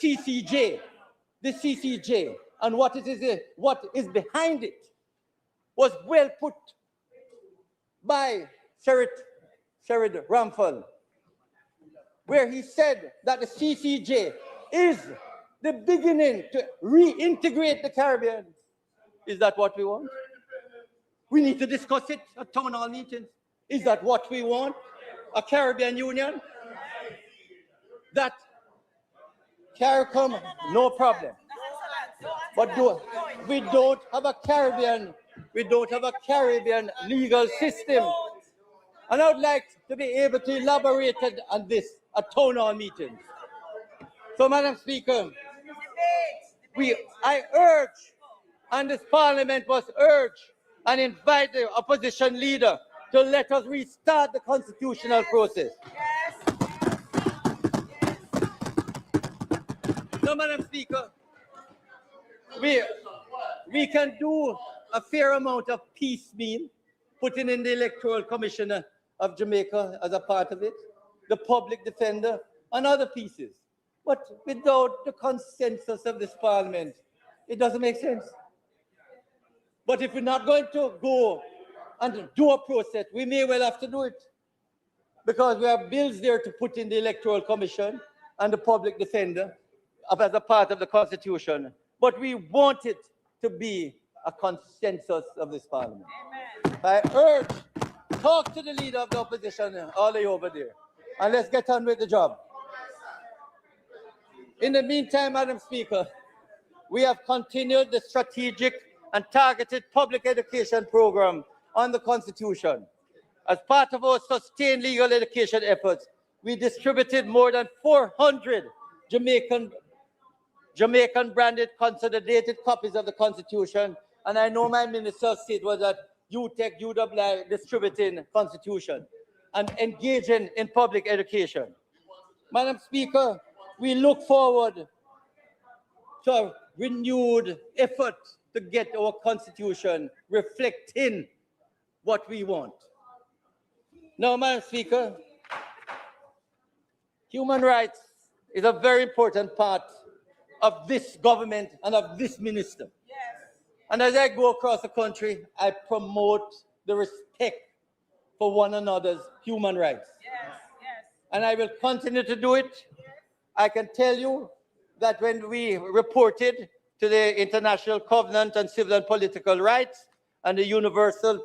CCJ, and what is behind it was well put by Sherrod Ramphal, where he said that the CCJ is the beginning to reintegrate the Caribbean. Is that what we want? We need to discuss it at town hall meetings. Is that what we want? A Caribbean Union? That CARICOM, no problem. But we don't have a Caribbean legal system. And I would like to be able to elaborate on this at town hall meetings. So, Madam Speaker, I urge, and this Parliament must urge and invite the opposition leader to let us restart the constitutional process. So, Madam Speaker, we can do a fair amount of piecemeal, putting in the Electoral Commissioner of Jamaica as a part of it, the public defender, and other pieces. But without the consensus of this Parliament, it doesn't make sense. But if we're not going to go and do a process, we may well have to do it, because we have bills there to put in the Electoral Commission and the public defender as a part of the Constitution. But we want it to be a consensus of this Parliament. Amen. I urge, talk to the leader of the opposition all the way over there, and let's get on with the job. In the meantime, Madam Speaker, we have continued the strategic and targeted public education program on the Constitution. As part of our sustained legal education efforts, we distributed more than 400 Jamaican-branded consolidated copies of the Constitution, and I know my minister's seat was at UTEC, UWI, distributing Constitution and engaging in public education. Madam Speaker, we look forward to a renewed effort to get our Constitution reflecting what we want. Now, Madam Speaker, human rights is a very important part of this government and of this minister. Yes. And as I go across the country, I promote the respect for one another's human rights. Yes. Yes. And I will continue to do it. Yes. I can tell you that when we reported to the International Covenant on Civil and Political Rights and the Universal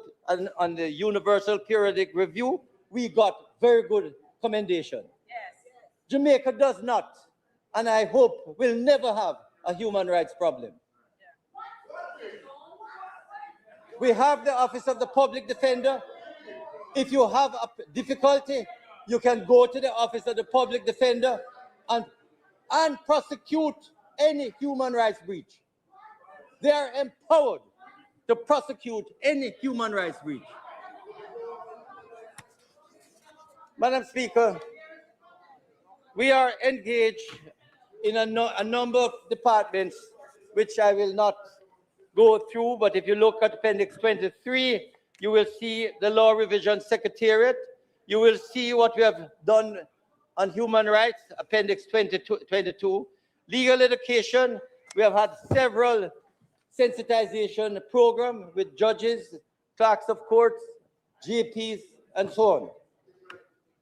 Periodic Review, we got very good commendation. Yes. Jamaica does not, and I hope will never have, a human rights problem. We have the Office of the Public Defender. If you have a difficulty, you can go to the Office of the Public Defender and prosecute any human rights breach. They are empowered to prosecute any human rights breach. Madam Speaker, we are engaged in a number of departments, which I will not go through, but if you look at Appendix 23, you will see the Law Revision Secretariat. You will see what we have done on human rights, Appendix 22. Legal education, we have had several sensitization programs with judges, clerks of courts, GPs, and so on.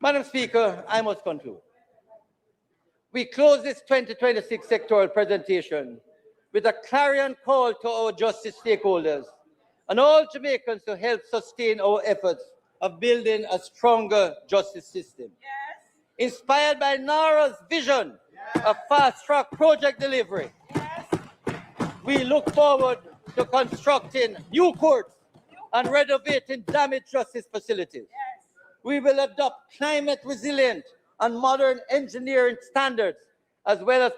Madam Speaker, I must conclude. We close this 2026 sectoral presentation with a clarion call to our justice stakeholders and all Jamaicans to help sustain our efforts of building a stronger justice system. Yes. Inspired by NARA's vision of fast-track project delivery, yes, we look forward to constructing new courts and renovating damaged justice facilities. Yes. We will adopt climate-resilient and modern engineering standards, as well as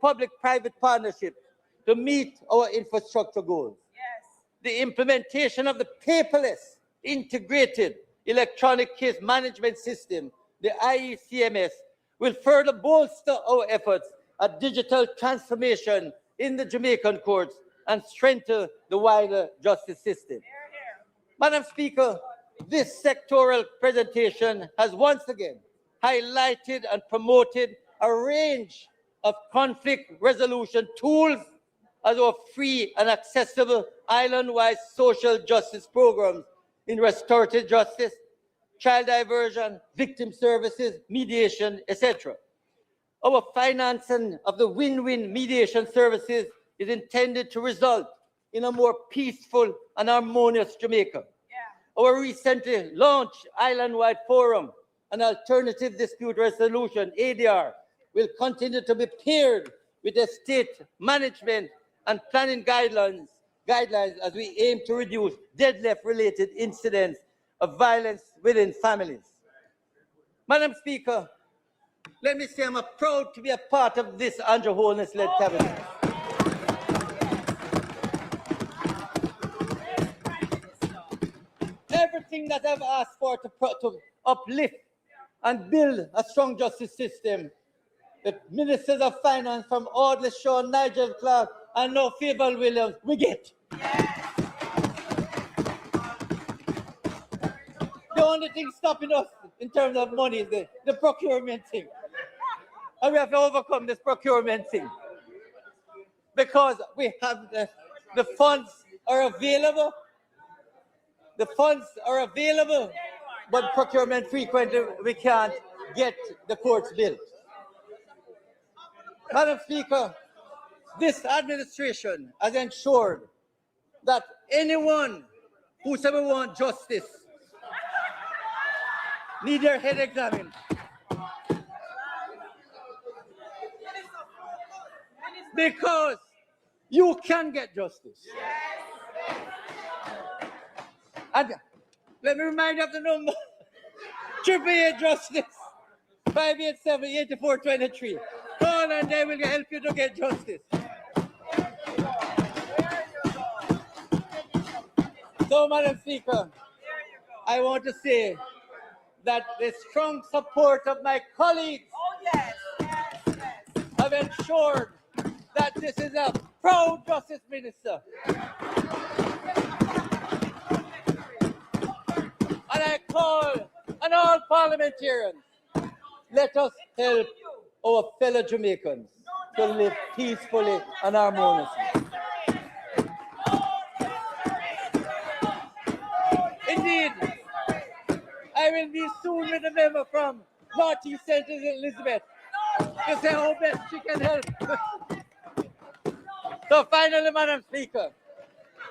public-private partnerships to meet our infrastructure goals. Yes. The implementation of the paperless integrated electronic case management system, the IECMS, will further bolster our efforts at digital transformation in the Jamaican courts and strengthen the wider justice system. Here, here. Madam Speaker, this sectoral presentation has once again highlighted and promoted a range of conflict resolution tools as our free and accessible island-wide social justice programs in restorative justice, child diversion, victim services, mediation, etc. Our financing of the win-win mediation services is intended to result in a more peaceful and harmonious Jamaica. Our recently launched island-wide forum on alternative dispute resolution, ADR, will continue to be paired with the state management and planning guidelines as we aim to reduce deadlift-related incidents of violence within families. Madam Speaker, let me say I'm proud to be a part of this Andrew Holness-led cabinet. Everything that I've asked for to uplift and build a strong justice system, the ministers of finance from Audley Shaw, Nigel Clark, and now Favour Williams, we get. The only thing stopping us in terms of money is the procurement thing. And we have to overcome this procurement thing. Because we have the funds are available. The funds are available, but procurement frequently we can't get the courts built. Madam Speaker, this administration has ensured that anyone who ever wants justice need their head examined. Because you can get justice. And let me remind you of the number. AAA Justice, 587-8423. Call and they will help you to get justice. So, Madam Speaker, I want to say that the strong support of my colleagues have ensured that this is a proud Justice Minister. And I call on all parliamentarians, let us help our fellow Jamaicans to live peacefully and harmoniously. Indeed, I will be soon with a member from Northeast St. Elizabeth to say how best she can help. So finally, Madam Speaker,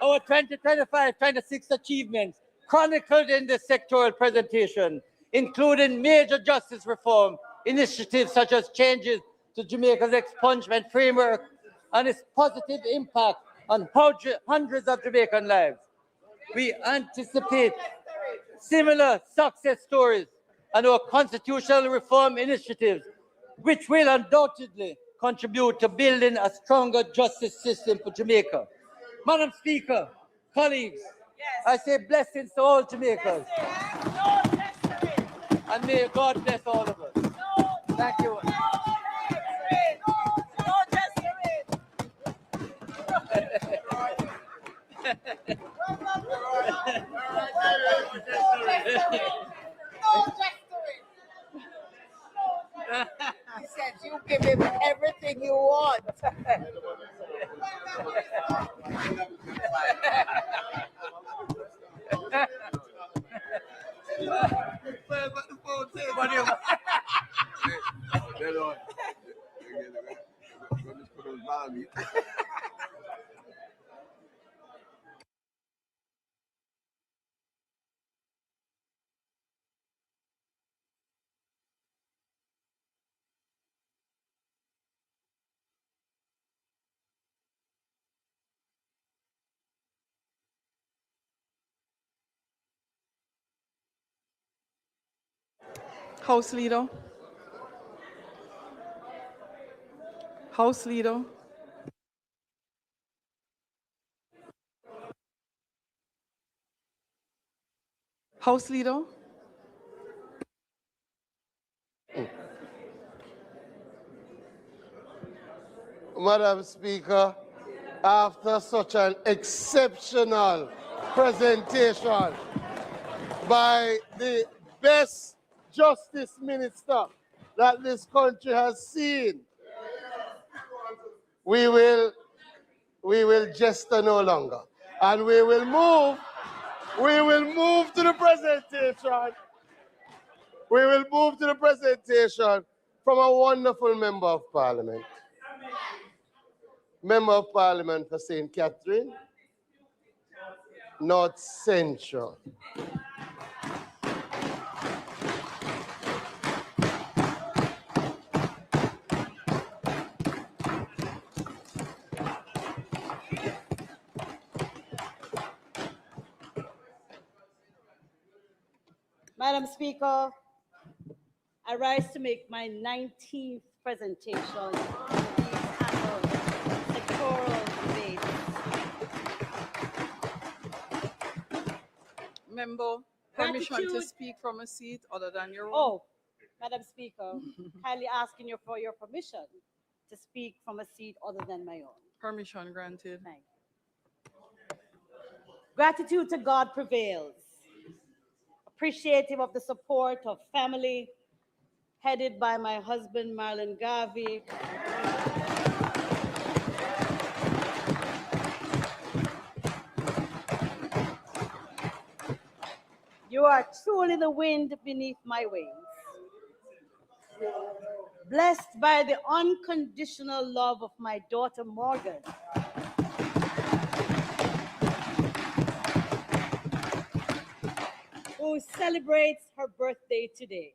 our 2025-26 achievements chronicled in this sectoral presentation, including major justice reform initiatives such as changes to Jamaica's expungement framework and its positive impact on hundreds of Jamaican lives. We anticipate similar success stories and our constitutional reform initiatives, which will undoubtedly contribute to building a stronger justice system for Jamaica. Madam Speaker, colleagues, I say blessings to all Jamaicans. And may God bless all of us. Thank you. He said, you give him everything you want. House Leader. House Leader. House Leader. Madam Speaker, after such an exceptional presentation by the best Justice Minister that this country has seen, we will gesture no longer. And we will move to the presentation. We will move to the presentation from a wonderful member of parliament. Member of Parliament for St. Catherine, North Central. Madam Speaker, I rise to make my 19th presentation in these annual sectoral debates. Member, permission to Gratitude. speak from a seat other than your own. Oh, Madam Speaker, kindly asking you for your permission to speak from a seat other than my own. Permission granted. Thank you. Gratitude to God prevails. Appreciative of the support of family, headed by my husband, Marlon Garvey. You are truly the wind beneath my wings. Blessed by the unconditional love of my daughter, Morgan. Who celebrates her birthday today.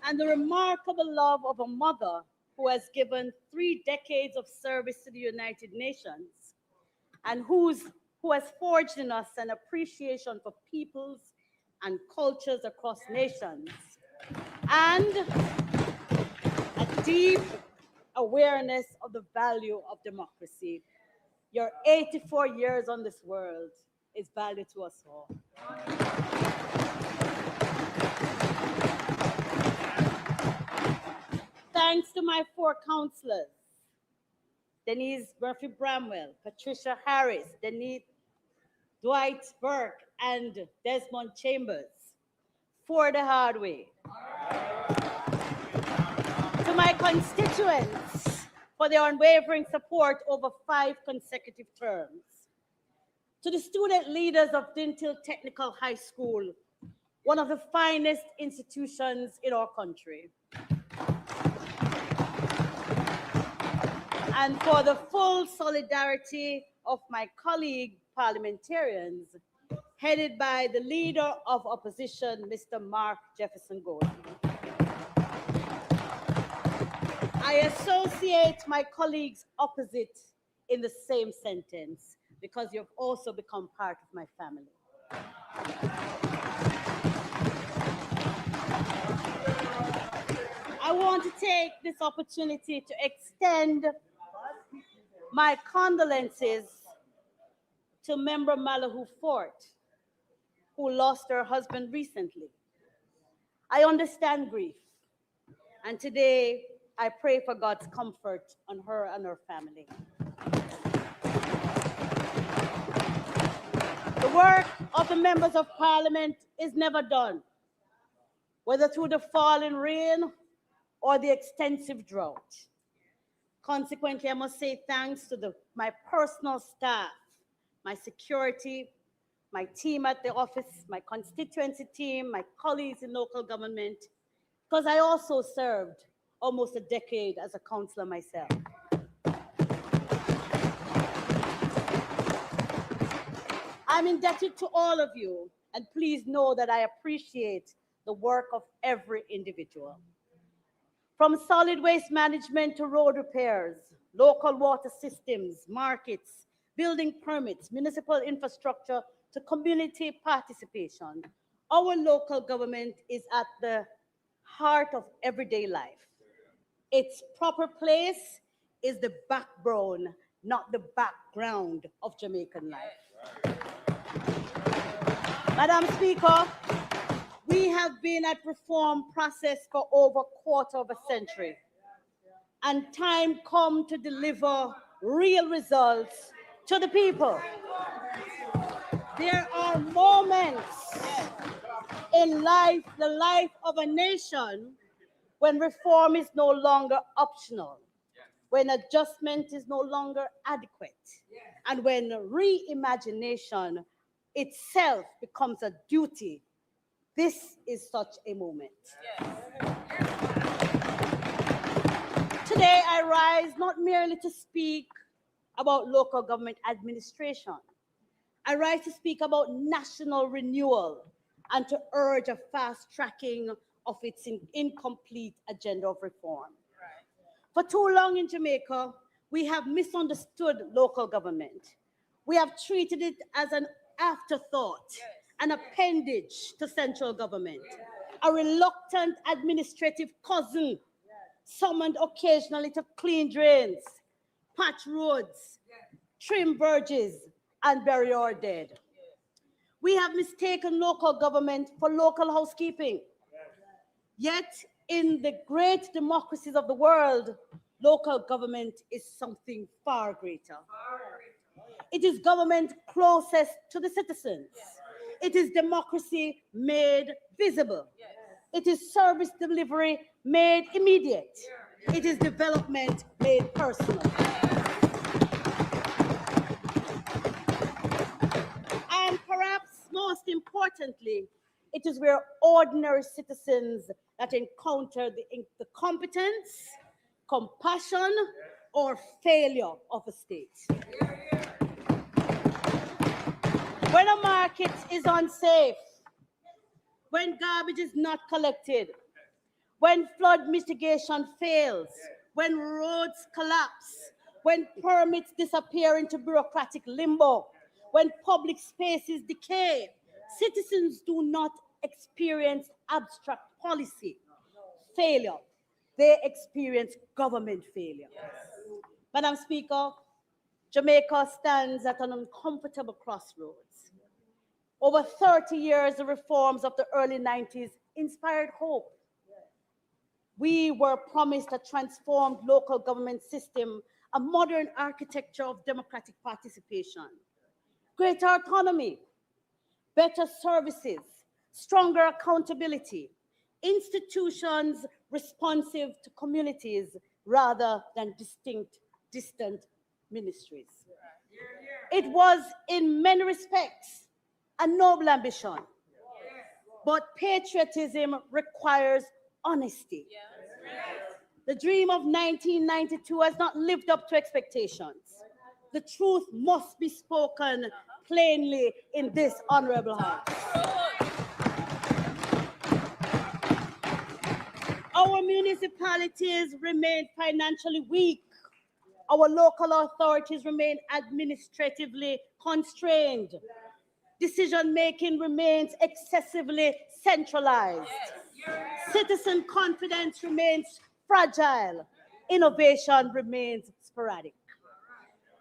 And the remarkable love of a mother who has given 3 decades of service to the United Nations and who has forged in us an appreciation for peoples and cultures across nations and a deep awareness of the value of democracy. Your 84 years on this world is value to us all. Thanks to my 4 counselors, Denise Murphy-Bramwell, Patricia Harris, Dwight Burke, and Desmond Chambers, for the hard way. To my constituents, for their unwavering support over 5 consecutive terms. To the student leaders of Dintil Technical High School, one of the finest institutions in our country. And for the full solidarity of my colleague parliamentarians, headed by the leader of opposition, Mr. Mark Jefferson Gordon. I associate my colleagues opposite in the same sentence because you've also become part of my family. I want to take this opportunity to extend my condolences to member Malahoo Fort, who lost her husband recently. I understand grief, and today I pray for God's comfort on her and her family. The work of the members of parliament is never done, whether through the falling rain or the extensive drought. Consequently, I must say thanks to my personal staff, my security, my team at the office, my constituency team, my colleagues in local government, because I also served almost a decade as a councillor myself. I'm indebted to all of you, and please know that I appreciate the work of every individual. From solid waste management to road repairs, local water systems, markets, building permits, municipal infrastructure to community participation, our local government is at the heart of everyday life. Its proper place is the backbone, not the background of Jamaican life. Madam Speaker, we have been at reform process for over a quarter of a century, and time come to deliver real results to the people. There are moments in life, the life of a nation, when reform is no longer optional, when adjustment is no longer adequate, and when reimagination itself becomes a duty. This is such a moment. Today, I rise not merely to speak about local government administration. I rise to speak about national renewal and to urge a fast tracking of its incomplete agenda of reform. For too long in Jamaica, we have misunderstood local government. We have treated it as an afterthought, an appendage to central government, a reluctant administrative cousin summoned occasionally to clean drains, patch roads, trim verges, and bury our dead. We have mistaken local government for local housekeeping. Yet, in the great democracies of the world, local government is something far greater. It is government closest to the citizens. It is democracy made visible. It is service delivery made immediate. It is development made personal. And perhaps most importantly, it is where ordinary citizens that encounter the competence, compassion, or failure of a state. When a market is unsafe, when garbage is not collected, when flood mitigation fails, when roads collapse, when permits disappear into bureaucratic limbo, when public spaces decay, citizens do not experience abstract policy failure. They experience government failure. Madam Speaker, Jamaica stands at an uncomfortable crossroads. Over 30 years, the reforms of the early 90s inspired hope. We were promised a transformed local government system, a modern architecture of democratic participation, greater autonomy, better services, stronger accountability, institutions responsive to communities rather than distant ministries. It was, in many respects, a noble ambition, but patriotism requires honesty. The dream of 1992 has not lived up to expectations. The truth must be spoken plainly in this honorable house. Our municipalities remain financially weak. Our local authorities remain administratively constrained. Decision-making remains excessively centralized. Citizen confidence remains fragile. Innovation remains sporadic.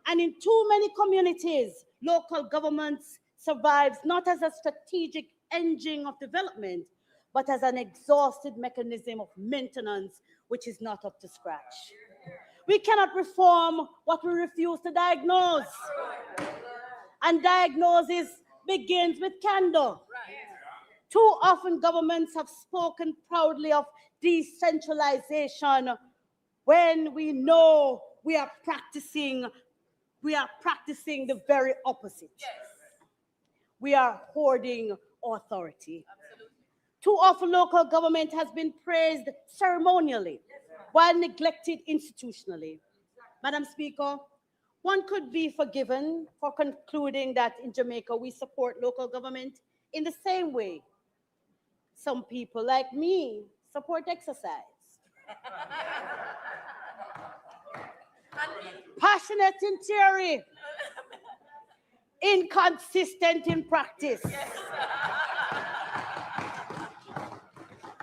And in too many communities, local governments survives not as a strategic engine of development, but as an exhausted mechanism of maintenance, which is not up to scratch. We cannot reform what we refuse to diagnose. And diagnosis begins with candor. Too often governments have spoken proudly of decentralization when we know we are practicing the very opposite. We are hoarding authority. Too often local government has been praised ceremonially while neglected institutionally. Madam Speaker, one could be forgiven for concluding that in Jamaica we support local government in the same way some people like me support exercise. Passionate in theory, inconsistent in practice.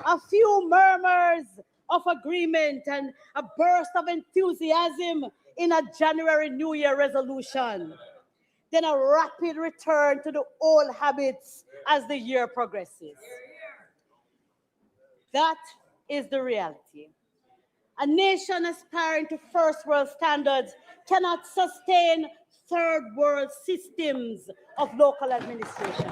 A few murmurs of agreement and a burst of enthusiasm in a January New Year resolution. Then a rapid return to the old habits as the year progresses. That is the reality. A nation aspiring to first world standards cannot sustain third world systems of local administration.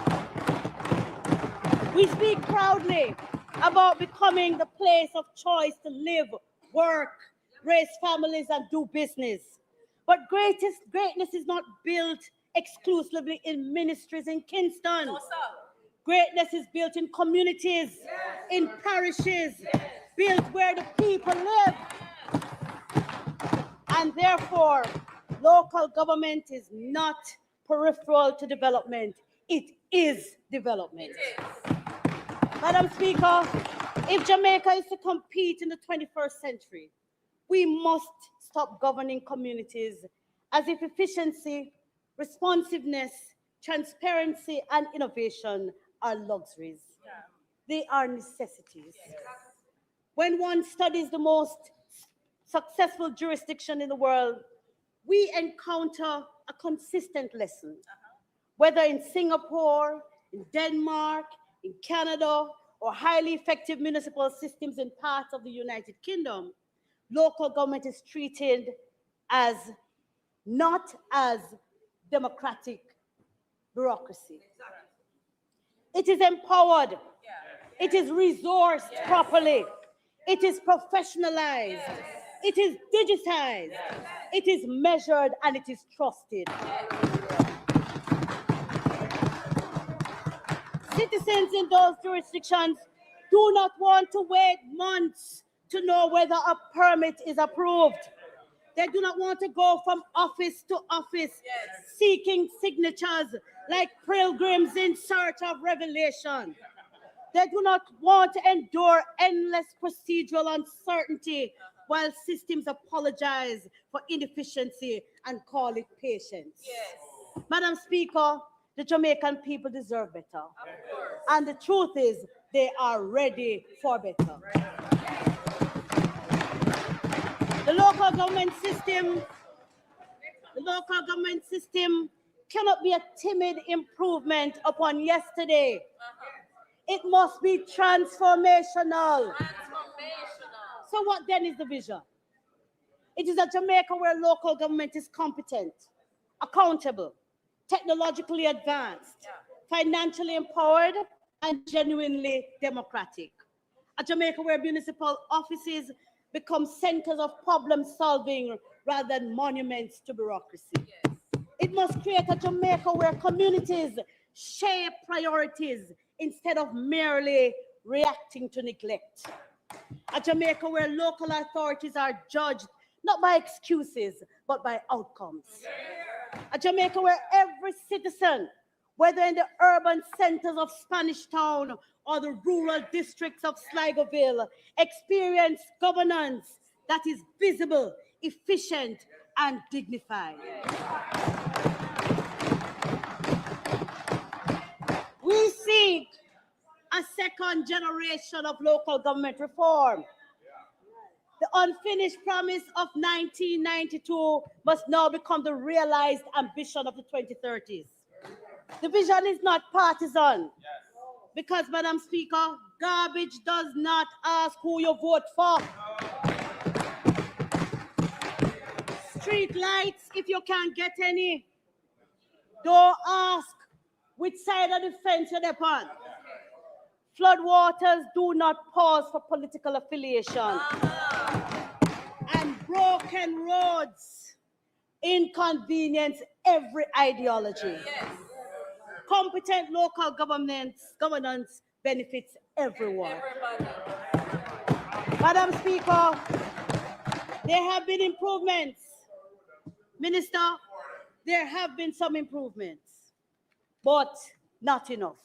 We speak proudly about becoming the place of choice to live, work, raise families, and do business. But greatness is not built exclusively in ministries in Kingston. No, greatness is built in communities, in parishes, built where the people live. And therefore, local government is not peripheral to development. It is development. Madam Speaker, if Jamaica is to compete in the 21st century, we must stop governing communities as if efficiency, responsiveness, transparency, and innovation are luxuries. They are necessities. When one studies the most successful jurisdiction in the world, we encounter a consistent lesson. Whether in Singapore, in Denmark, in Canada, or highly effective municipal systems in parts of the United Kingdom, local government is treated as not as democratic bureaucracy. It is empowered. It is resourced properly. It is professionalized. It is digitized. It is measured and it is trusted. Citizens in those jurisdictions do not want to wait months to know whether a permit is approved. They do not want to go from office to office seeking signatures like pilgrims in search of revelation. They do not want to endure endless procedural uncertainty while systems apologize for inefficiency and call it patience. Madam Speaker, the Jamaican people deserve better. And the truth is, they are ready for better. The local government system cannot be a timid improvement upon yesterday. It must be transformational. So what then is the vision? It is a Jamaica where local government is competent, accountable, technologically advanced, financially empowered, and genuinely democratic. A Jamaica where municipal offices become centers of problem solving rather than monuments to bureaucracy. It must create a Jamaica where communities shape priorities instead of merely reacting to neglect. A Jamaica where local authorities are judged not by excuses, but by outcomes. A Jamaica where every citizen, whether in the urban centers of Spanish Town or the rural districts of Sligoville, experience governance that is visible, efficient, and dignified. We seek a second generation of local government reform. The unfinished promise of 1992 must now become the realized ambition of the 2030s. The vision is not partisan, because, Madam Speaker, garbage does not ask who you vote for. Street lights, if you can't get any, don't ask which side of the fence you're upon. Floodwaters do not pause for political affiliation. And broken roads inconvenience every ideology. Competent local governance benefits everyone. Madam Speaker, there have been improvements. Minister, there have been some improvements, but not enough.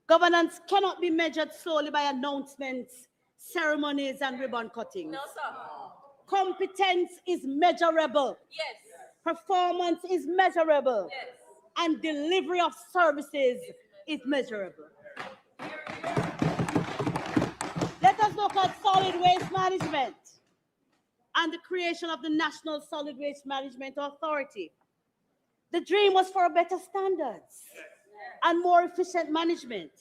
Governance cannot be measured solely by announcements, ceremonies, and ribbon cuttings. No, sir. Competence is measurable. Yes. Performance is measurable. Yes. And delivery of services is measurable. Let us look at solid waste management and the creation of the National Solid Waste Management Authority. The dream was for better standards and more efficient management.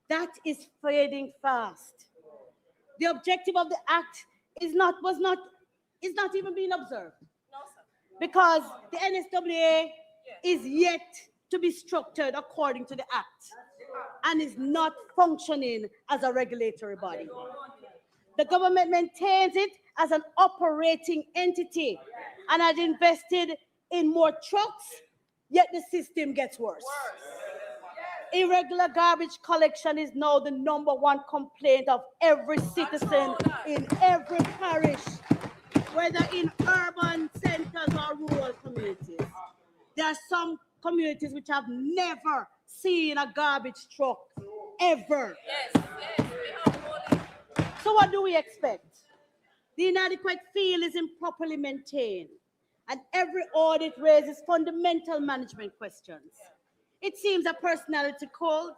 That is fading fast. The objective of the act is not even being observed. No, sir. Because the NSWA is yet to be structured according to the act and is not functioning as a regulatory body. The government maintains it as an operating entity and has invested in more trucks, yet the system gets worse. Irregular garbage collection is now the #1 complaint of every citizen in every parish, whether in urban centers or rural communities. There are some communities which have never seen a garbage truck, ever. So what do we expect? The inadequate field is improperly maintained, and every audit raises fundamental management questions. It seems a personality cult,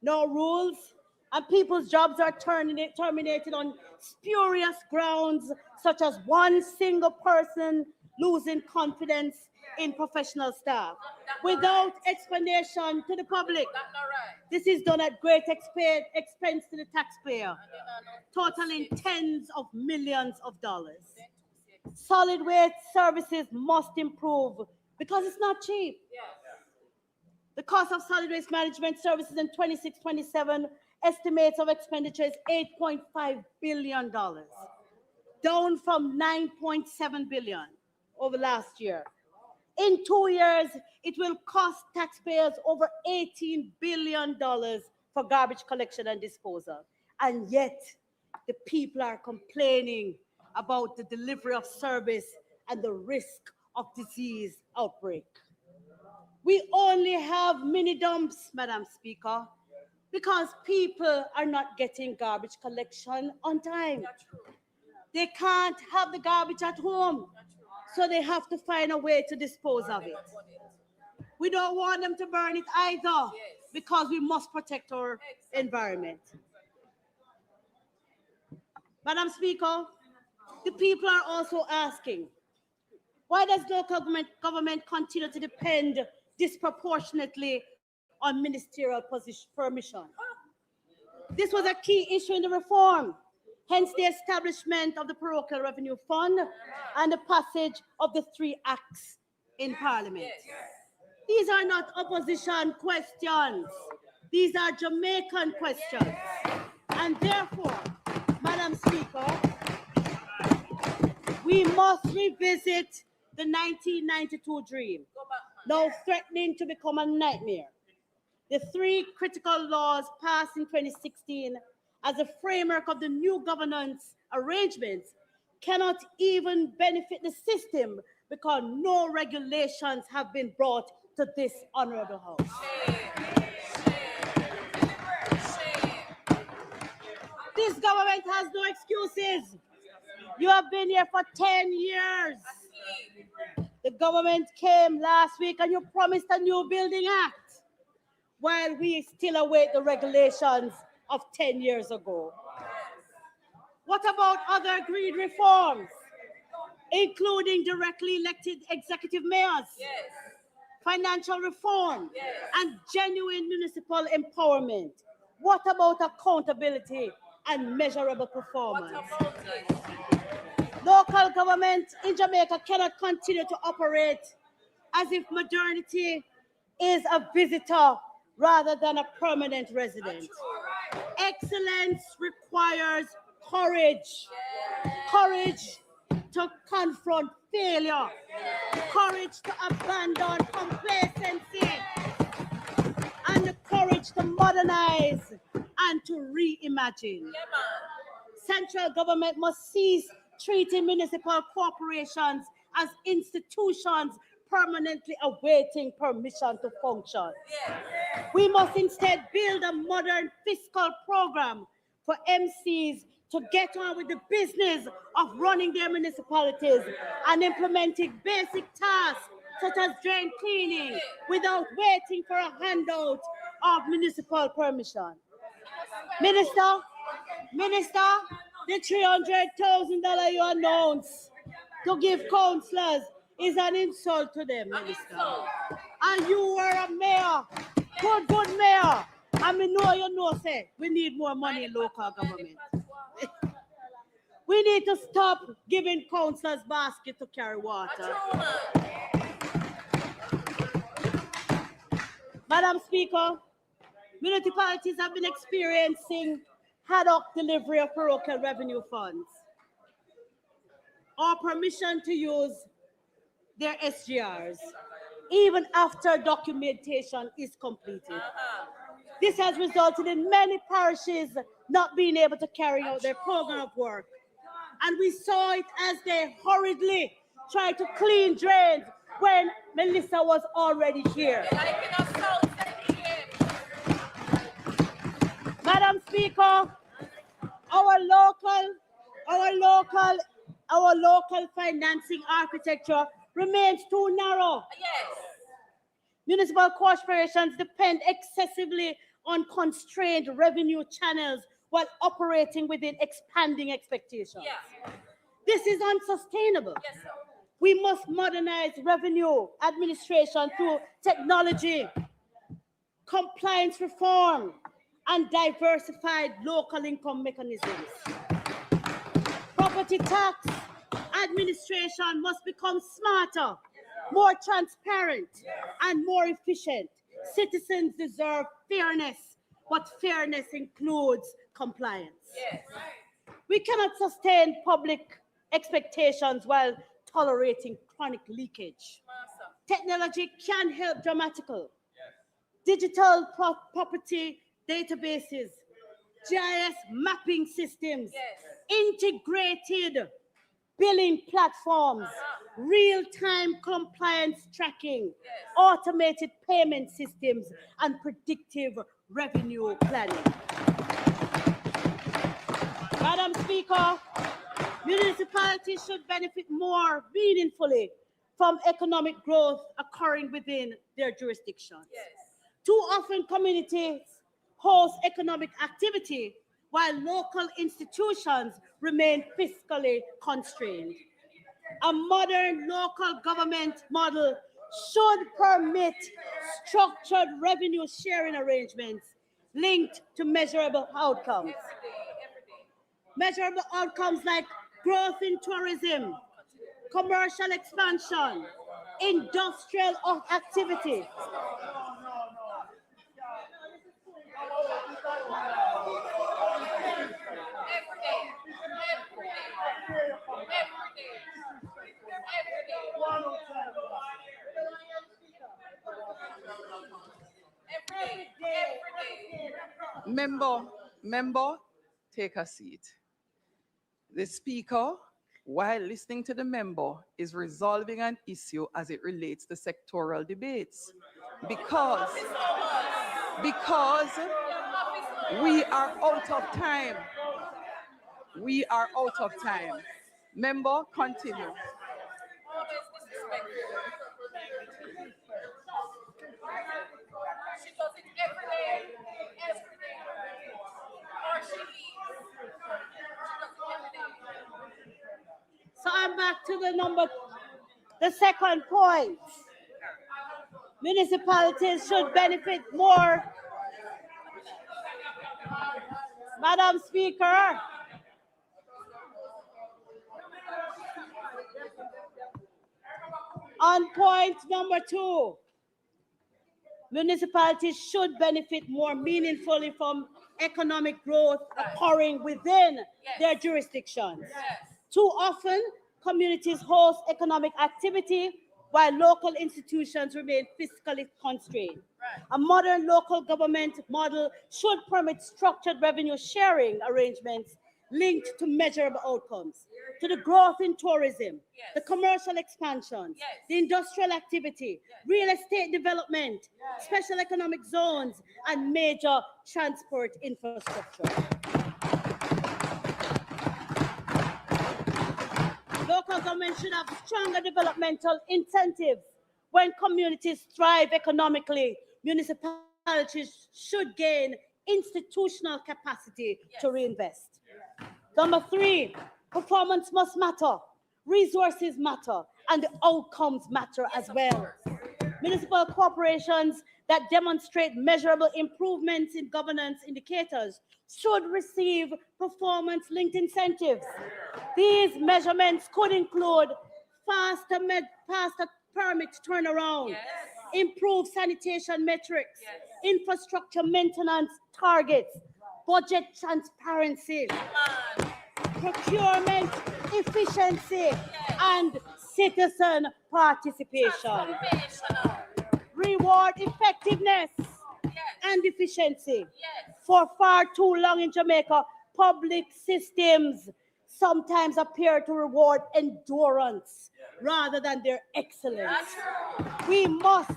no rules, and people's jobs are terminated on spurious grounds, such as one single person losing confidence in professional staff without explanation to the public. This is done at great expense to the taxpayer, totaling tens of millions of dollars. Solid waste services must improve because it's not cheap. The cost of solid waste management services in 26-27 estimates of expenditure is $8.5 billion, down from $9.7 billion over last year. In 2 years, it will cost taxpayers over $18 billion for garbage collection and disposal. And yet, the people are complaining about the delivery of service and the risk of disease outbreak. We only have mini dumps, Madam Speaker, because people are not getting garbage collection on time. They can't have the garbage at home, so they have to find a way to dispose of it. We don't want them to burn it either, because we must protect our environment. Madam Speaker, the people are also asking, why does local government continue to depend disproportionately on ministerial permission? This was a key issue in the reform, hence the establishment of the Parochial Revenue Fund and the passage of the 3 acts in Parliament. These are not opposition questions. These are Jamaican questions. And therefore, Madam Speaker, we must revisit the 1992 dream, now threatening to become a nightmare. The 3 critical laws passed in 2016 as a framework of the new governance arrangements cannot even benefit the system because no regulations have been brought to this honorable house. This government has no excuses. You have been here for 10 years. The government came last week and you promised a new building act while we still await the regulations of 10 years ago. What about other agreed reforms, including directly elected executive mayors, financial reform, and genuine municipal empowerment? What about accountability and measurable performance? Local government in Jamaica cannot continue to operate as if modernity is a visitor rather than a permanent resident. Excellence requires courage. Courage to confront failure. Courage to abandon complacency. And the courage to modernize and to reimagine. Central government must cease treating municipal corporations as institutions permanently awaiting permission to function. We must instead build a modern fiscal program for MCs to get on with the business of running their municipalities and implementing basic tasks such as drain cleaning without waiting for a handout of municipal permission. Minister, the $300,000 you announced to give councillors is an insult to them, Minister. And you were a mayor, good mayor. And we know you know, say, we need more money in local government. We need to stop giving councillors basket to carry water. Madam Speaker, municipalities have been experiencing ad hoc delivery of parochial revenue funds or permission to use their SGRs even after documentation is completed. This has resulted in many parishes not being able to carry out their program of work. And we saw it as they hurriedly tried to clean drains when Melissa was already here. Madam Speaker, our local financing architecture remains too narrow. Municipal corporations depend excessively on constrained revenue channels while operating within expanding expectations. This is unsustainable. We must modernize revenue administration through technology, compliance reform, and diversified local income mechanisms. Property tax administration must become smarter, more transparent, and more efficient. Citizens deserve fairness, but fairness includes compliance. We cannot sustain public expectations while tolerating chronic leakage. Technology can help dramatically. Digital property databases, GIS mapping systems, integrated billing platforms, real-time compliance tracking, automated payment systems, and predictive revenue planning. Madam Speaker, municipalities should benefit more meaningfully from economic growth occurring within their jurisdictions. Too often, communities host economic activity while local institutions remain fiscally constrained. A modern local government model should permit structured revenue sharing arrangements linked to measurable outcomes. Measurable outcomes like growth in tourism, commercial expansion, industrial activity. Member, take a seat. The speaker, while listening to the member, is resolving an issue as it relates to sectoral debates. Because we are out of time. We are out of time. Member, continue. She does it every day. Or she leaves. So I'm back to the second point. Municipalities should benefit more. Madam Speaker. On point number 2, municipalities should benefit more meaningfully from economic growth occurring within their jurisdictions. Too often, communities host economic activity while local institutions remain fiscally constrained. A modern local government model should permit structured revenue sharing arrangements linked to measurable outcomes, to the growth in tourism, the commercial expansion, the industrial activity, real estate development, special economic zones, and major transport infrastructure. Local government should have stronger developmental incentives. When communities thrive economically, municipalities should gain institutional capacity to reinvest. Number 3, performance must matter, resources matter, and the outcomes matter as well. Municipal corporations that demonstrate measurable improvements in governance indicators should receive performance-linked incentives. These measurements could include faster permit turnaround, improved sanitation metrics, infrastructure maintenance targets, budget transparency, procurement efficiency, and citizen participation. Reward effectiveness and efficiency. For far too long in Jamaica, public systems sometimes appear to reward endurance rather than their excellence. We must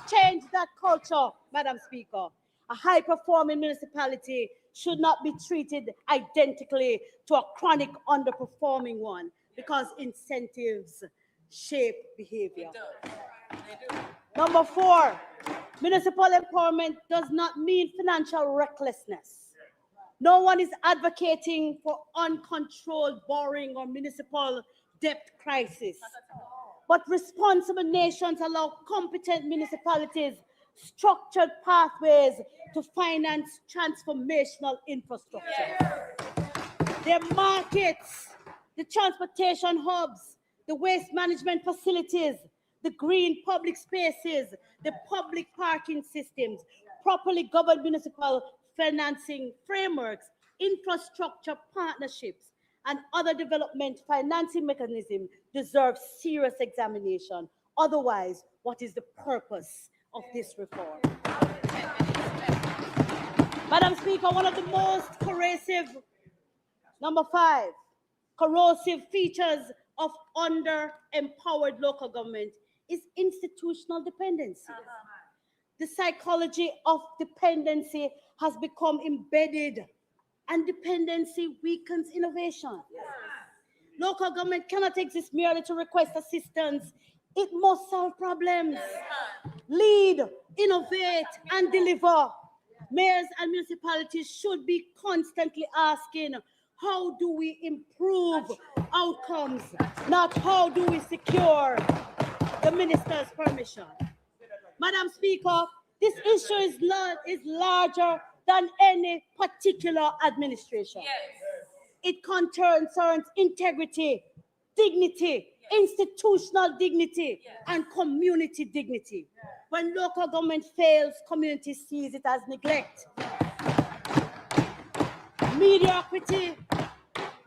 change that culture, Madam Speaker. A high-performing municipality should not be treated identically to a chronic underperforming one because incentives shape behavior. Number 4, municipal empowerment does not mean financial recklessness. No one is advocating for uncontrolled borrowing or municipal debt crisis. But responsible nations allow competent municipalities structured pathways to finance transformational infrastructure. Their markets, the transportation hubs, the waste management facilities, the green public spaces, the public parking systems, properly governed municipal financing frameworks, infrastructure partnerships, and other development financing mechanisms deserve serious examination. Otherwise, what is the purpose of this reform? Madam Speaker, one of the most number 5, corrosive features of under-empowered local government is institutional dependency. The psychology of dependency has become embedded, and dependency weakens innovation. Local government cannot exist merely to request assistance. It must solve problems, lead, innovate, and deliver. Mayors and municipalities should be constantly asking, how do we improve outcomes, not how do we secure the minister's permission? Madam Speaker, this issue is larger than any particular administration. It concerns integrity, dignity, institutional dignity, and community dignity. When local government fails, community sees it as neglect. Mediocrity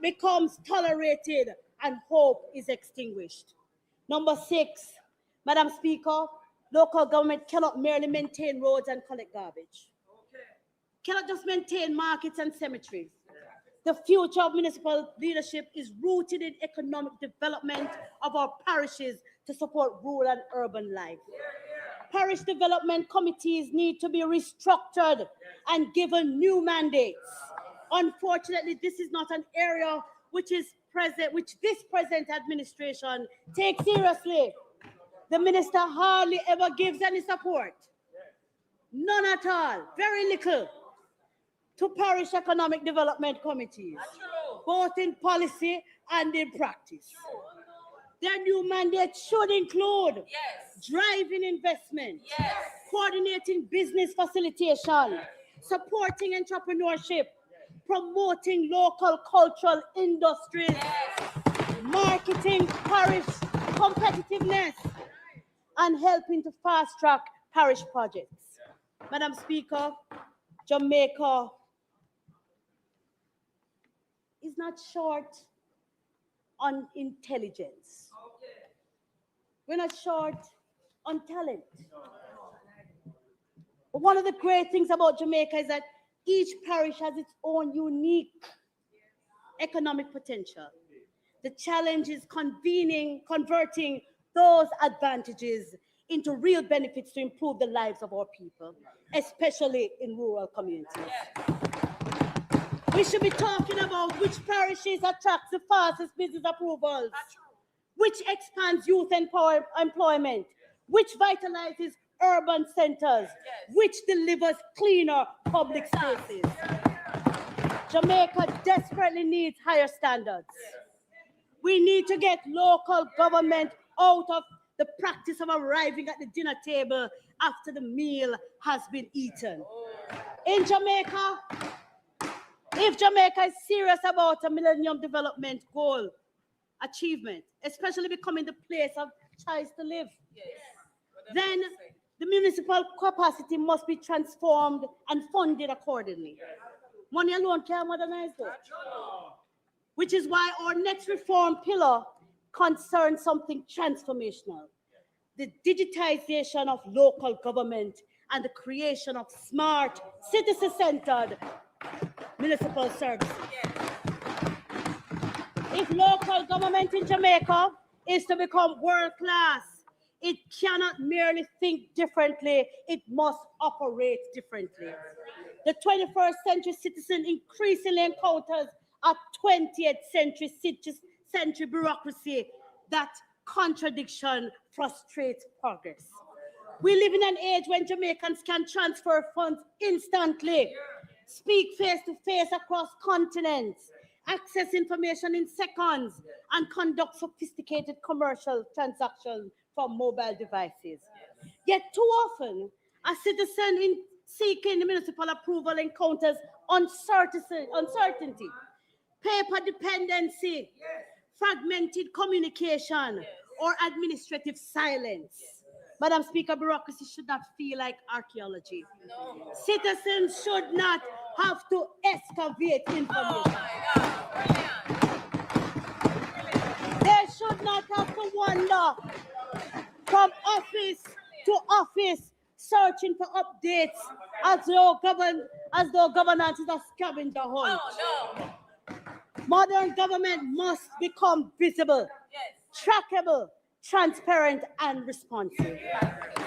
becomes tolerated and hope is extinguished. Number 6, Madam Speaker, local government cannot merely maintain roads and collect garbage. Cannot just maintain markets and cemeteries. The future of municipal leadership is rooted in economic development of our parishes to support rural and urban life. Parish development committees need to be restructured and given new mandates. Unfortunately, this is not an area which this present administration takes seriously. The minister hardly ever gives any support. None at all, very little, to parish economic development committees, both in policy and in practice. Their new mandate should include driving investment, coordinating business facilitation, supporting entrepreneurship, promoting local cultural industries, marketing parish competitiveness, and helping to fast-track parish projects. Madam Speaker, Jamaica is not short on intelligence. We're not short on talent. But one of the great things about Jamaica is that each parish has its own unique economic potential. The challenge is converting those advantages into real benefits to improve the lives of our people, especially in rural communities. We should be talking about which parishes attract the fastest business approvals, which expands youth employment, which vitalizes urban centers, which delivers cleaner public spaces. Jamaica desperately needs higher standards. We need to get local government out of the practice of arriving at the dinner table after the meal has been eaten. In Jamaica, if Jamaica is serious about a Millennium Development Goal achievement, especially becoming the place of choice to live, then the municipal capacity must be transformed and funded accordingly. Money alone can't modernize that. which is why our next reform pillar concerns something transformational: the digitization of local government and the creation of smart, citizen-centered municipal services. If local government in Jamaica is to become world-class, it cannot merely think differently, it must operate differently. The 21st century citizen increasingly encounters a 20th century bureaucracy. That contradiction frustrates progress. We live in an age when Jamaicans can transfer funds instantly, speak face-to-face across continents, access information in seconds, and conduct sophisticated commercial transactions from mobile devices. Yet too often, a citizen seeking municipal approval encounters uncertainty, paper dependency, fragmented communication, or administrative silence. Madam Speaker, bureaucracy should not feel like archaeology. No. Citizens should not have to excavate information. They should not have to wander from office to office searching for updates as though governance is a scavenger hunt. Modern government must become visible, trackable, transparent, and responsive.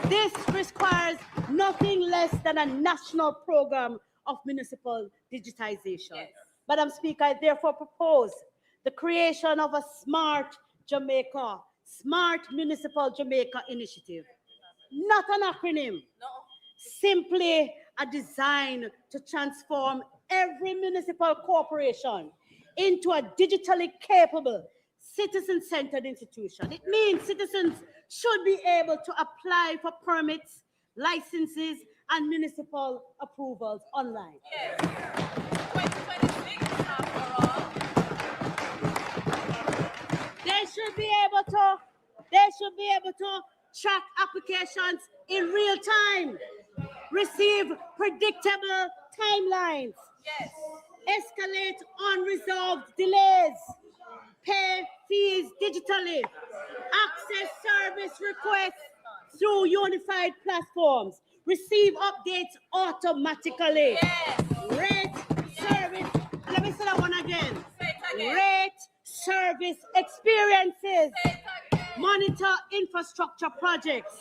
This requires nothing less than a national program of municipal digitization. Madam Speaker, I therefore propose the creation of a Smart Jamaica, Smart Municipal Jamaica initiative. Not an acronym, simply a design to transform every municipal corporation into a digitally capable, citizen-centered institution. It means citizens should be able to apply for permits, licenses, and municipal approvals online. Yes. 2026 after all. They should be able to track applications in real time, receive predictable timelines, escalate unresolved delays, pay fees digitally, access service requests through unified platforms, receive updates automatically, rate service, let me say that one again, rate service experiences, monitor infrastructure projects,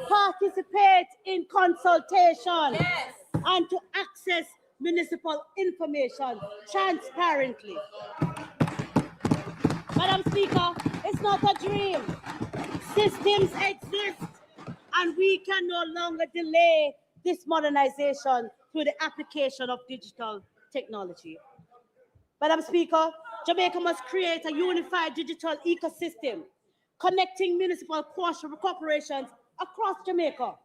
participate in consultation, and to access municipal information transparently. Madam Speaker, it's not a dream. Systems exist, and we can no longer delay this modernization through the application of digital technology. Madam Speaker, Jamaica must create a unified digital ecosystem connecting municipal corporations across Jamaica.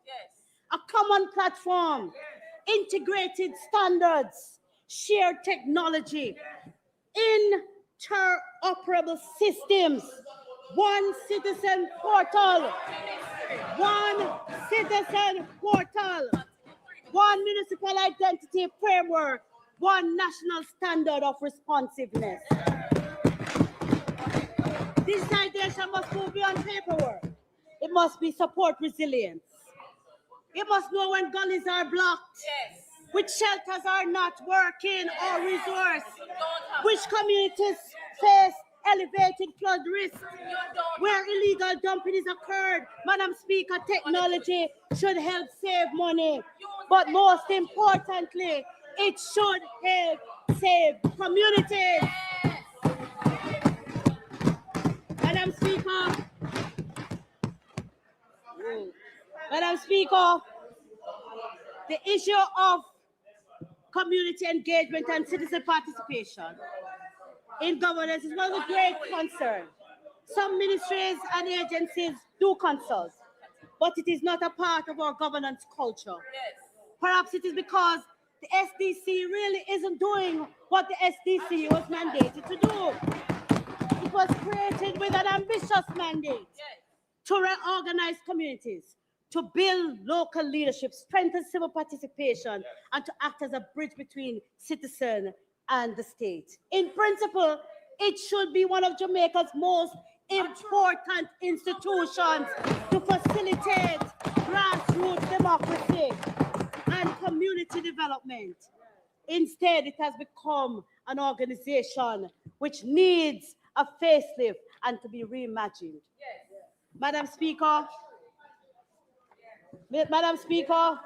A common platform, integrated standards, shared technology, interoperable systems, one citizen portal, one municipal identity framework, one national standard of responsiveness. Digitization must move beyond paperwork. It must be support resilience. It must know when gullies are blocked, which shelters are not working or resourced, which communities face elevated flood risk, where illegal dumping is occurred. Madam Speaker, technology should help save money, but most importantly, it should help save communities. Madam Speaker, the issue of community engagement and citizen participation in governance is one of the great concerns. Some ministries and agencies do consult, but it is not a part of our governance culture. Perhaps it is because the SDC really isn't doing what the SDC was mandated to do. It was created with an ambitious mandate to reorganize communities, to build local leadership, strengthen civil participation, and to act as a bridge between citizen and the state. In principle, It should be one of Jamaica's most important institutions to facilitate grassroots democracy and community development. Instead, it has become an organization which needs a facelift and to be reimagined. Madam Speaker, Madam Speaker,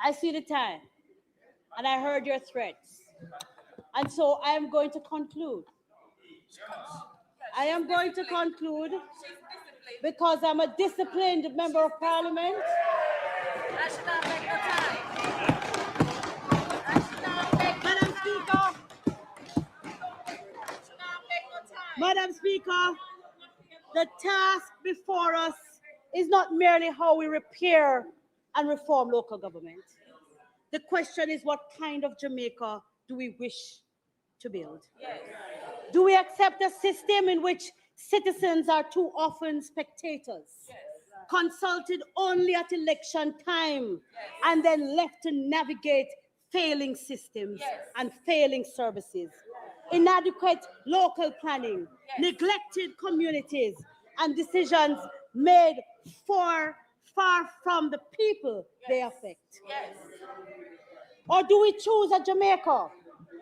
I see the time and I heard your threats. And so I am going to conclude. I am going to conclude because I'm a disciplined member of parliament. Madam Speaker, Madam Speaker, the task before us is not merely how we repair and reform local government. The question is, what kind of Jamaica do we wish to build? Do we accept a system in which citizens are too often spectators, consulted only at election time, and then left to navigate failing systems and failing services, inadequate local planning, neglected communities, and decisions made far from the people they affect? Or do we choose a Jamaica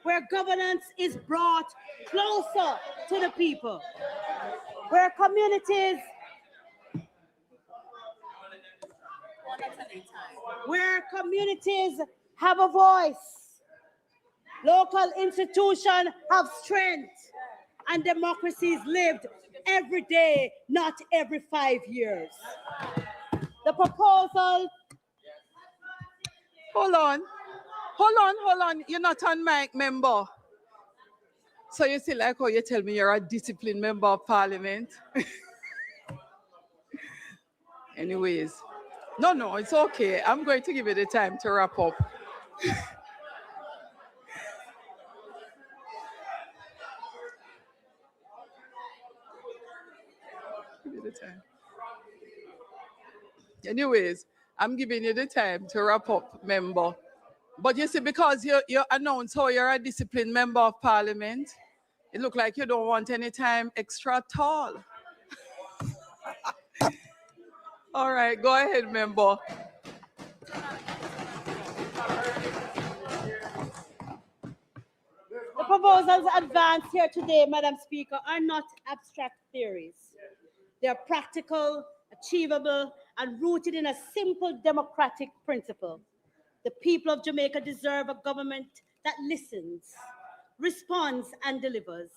where governance is brought closer to the people, where communities have a voice, local institutions have strength, and democracy is lived every day, not every 5 years? The proposal... Hold on. You're not on mic, member. So you see, like how you tell me you're a disciplined member of parliament. Anyways, no, it's okay. I'm going to give you the time to wrap up. Give you the time. Anyways, I'm giving you the time to wrap up, member. But you see, because you announced how you're a disciplined member of parliament, it looks like you don't want any time extra at all. All right, go ahead, member. The proposals advanced here today, Madam Speaker, are not abstract theories. They are practical, achievable, and rooted in a simple democratic principle. The people of Jamaica deserve a government that listens, responds, and delivers,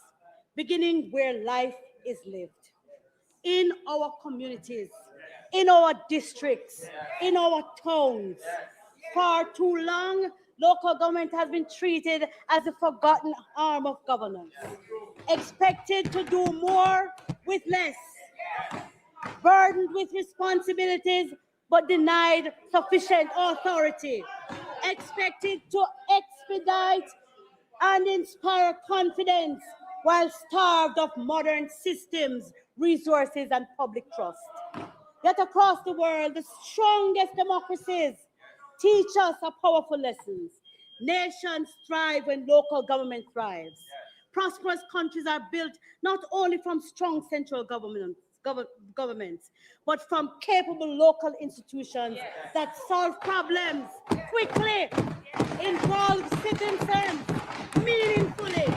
beginning where life is lived. In our communities, in our districts, in our towns. For too long, local government has been treated as a forgotten arm of governance, expected to do more with less, burdened with responsibilities but denied sufficient authority, expected to expedite and inspire confidence while starved of modern systems, resources, and public trust. Yet across the world, the strongest democracies teach us a powerful lessons. Nations thrive when local government thrives. Prosperous countries are built not only from strong central governments, but from capable local institutions that solve problems quickly, involve citizens meaningfully,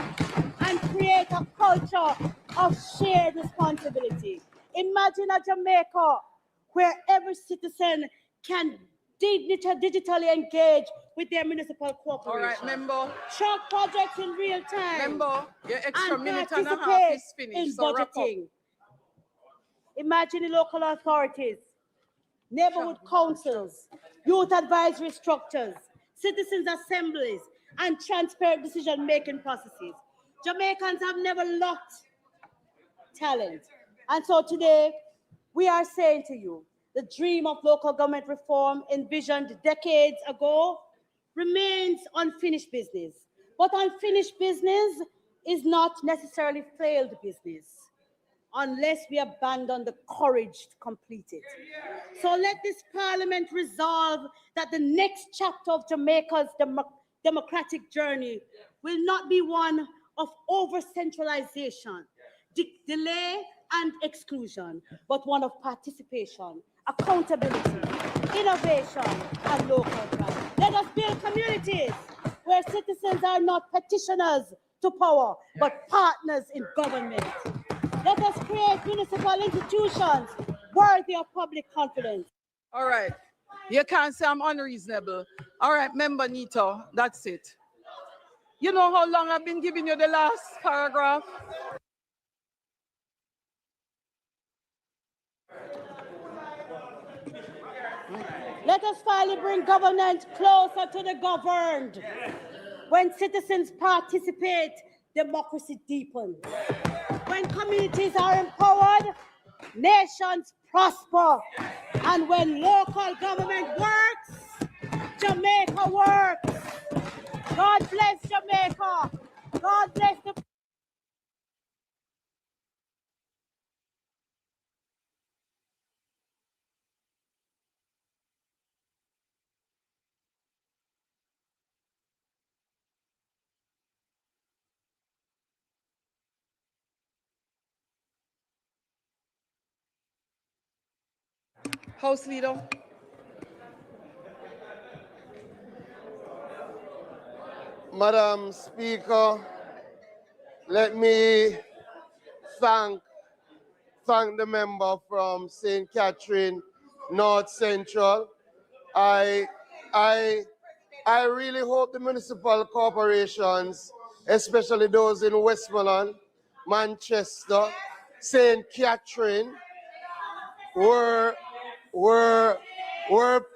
and create a culture of shared responsibility. Imagine a Jamaica where every citizen can digitally engage with their municipal corporation. All right, member. Track projects in real time. Member, your extra and minute and a half is finished, in so wrap up. budgeting. Imagine the local authorities, neighborhood councils, youth advisory structures, citizens' assemblies, and transparent decision-making processes. Jamaicans have never lacked talent. And so today, we are saying to you, the dream of local government reform envisioned decades ago remains unfinished business. But unfinished business is not necessarily failed business unless we abandon the courage to complete it. So let this parliament resolve that the next chapter of Jamaica's democratic journey will not be one of over-centralization, delay, and exclusion, but one of participation, accountability, innovation, and local pride. Let us build communities where citizens are not petitioners to power, but partners in government. Let us create municipal institutions worthy of public confidence. All right. You can't say I'm unreasonable. All right, Member Nito, that's it. You know how long I've been giving you the last paragraph? Let us finally bring governance closer to the governed. When citizens participate, democracy deepens. When communities are empowered, nations prosper. And when local government works, Jamaica works. God bless Jamaica. God bless the House Leader. Madam Speaker, let me thank the member from St. Catherine, North Central. I really hope the municipal corporations, especially those in Westmoreland, Manchester, St. Catherine, were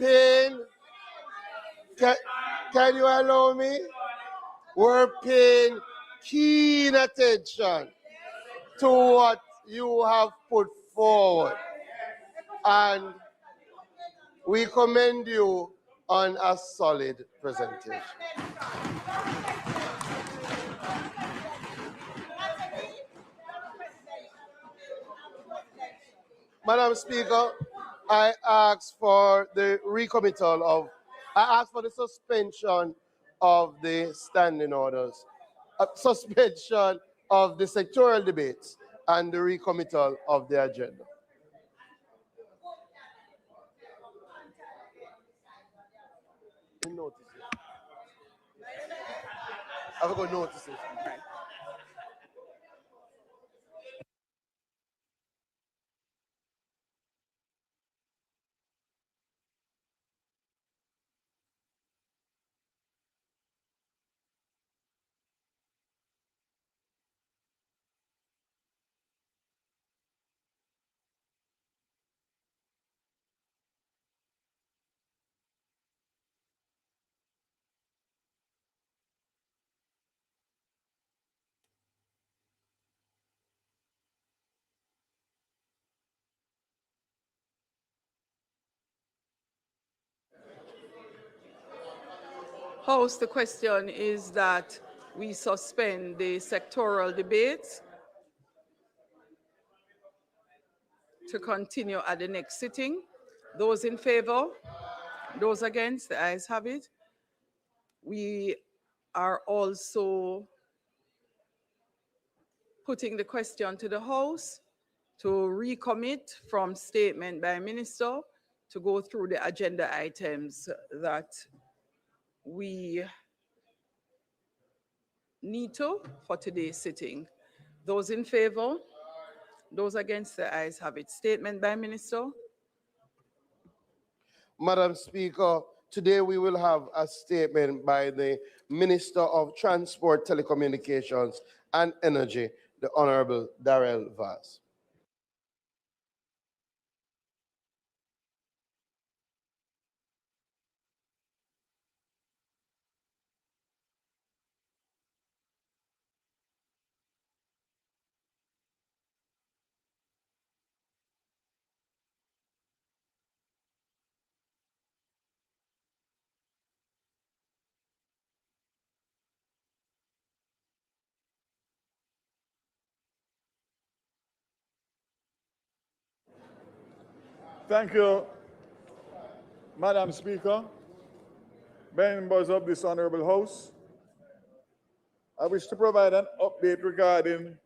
paying. Can you allow me? We're paying keen attention to what you have put forward. And we commend you on a solid presentation. Madam Speaker, I ask for the suspension of the standing orders, suspension of the sectoral debates, and the recommittal of the agenda. I've got notices. House, the question is that we suspend the sectoral debates to continue at the next sitting. Those in favor? Those against? The ayes have it. We are also putting the question to the House to recommit from statement by Minister to go through the agenda items that we need to for today's sitting. Those in favor? Those against? The ayes have it. Statement by Minister. Madam Speaker, today we will have a statement by the Minister of Transport, Telecommunications and Energy, the Honorable Darrell Vaz. Thank you, Madam Speaker. Members of this Honorable House, I wish to provide an update regarding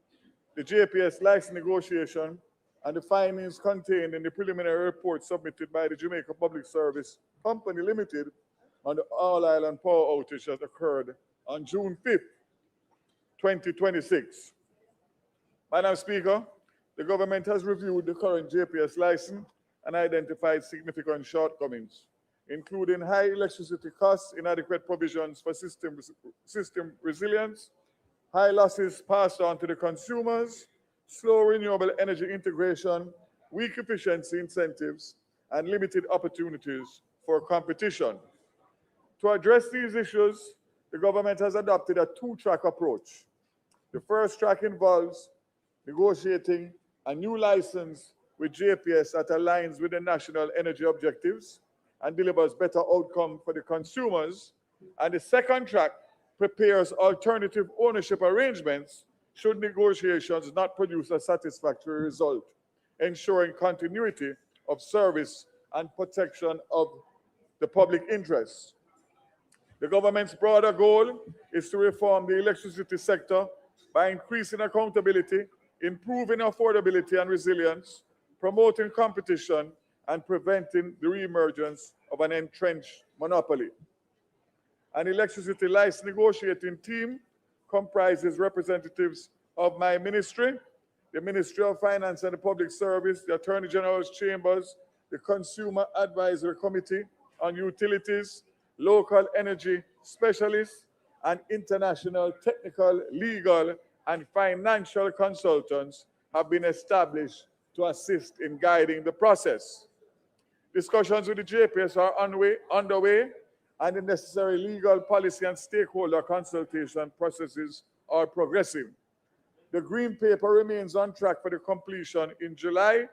the JPS license negotiation and the findings contained in the preliminary report submitted by the Jamaica Public Service Company Limited on the All Island power outage that occurred on June 5th, 2026. Madam Speaker, the government has reviewed the current JPS license and identified significant shortcomings, including high electricity costs, inadequate provisions for system resilience, high losses passed on to the consumers, slow renewable energy integration, weak efficiency incentives, and limited opportunities for competition. To address these issues, the government has adopted a two-track approach. The first track involves negotiating a new license with JPS that aligns with the national energy objectives and delivers better outcome for the consumers. And the second track prepares alternative ownership arrangements should negotiations not produce a satisfactory result, ensuring continuity of service and protection of the public interest. The government's broader goal is to reform the electricity sector by increasing accountability, improving affordability and resilience, promoting competition, and preventing the reemergence of an entrenched monopoly. An electricity license negotiating team comprises representatives of my ministry, the Ministry of Finance and the Public Service, the Attorney General's Chambers, the Consumer Advisory Committee on Utilities, local energy specialists, and international technical, legal, and financial consultants have been established to assist in guiding the process. Discussions with the JPS are underway, and the necessary legal, policy, and stakeholder consultation processes are progressing. The Green Paper remains on track for the completion in July,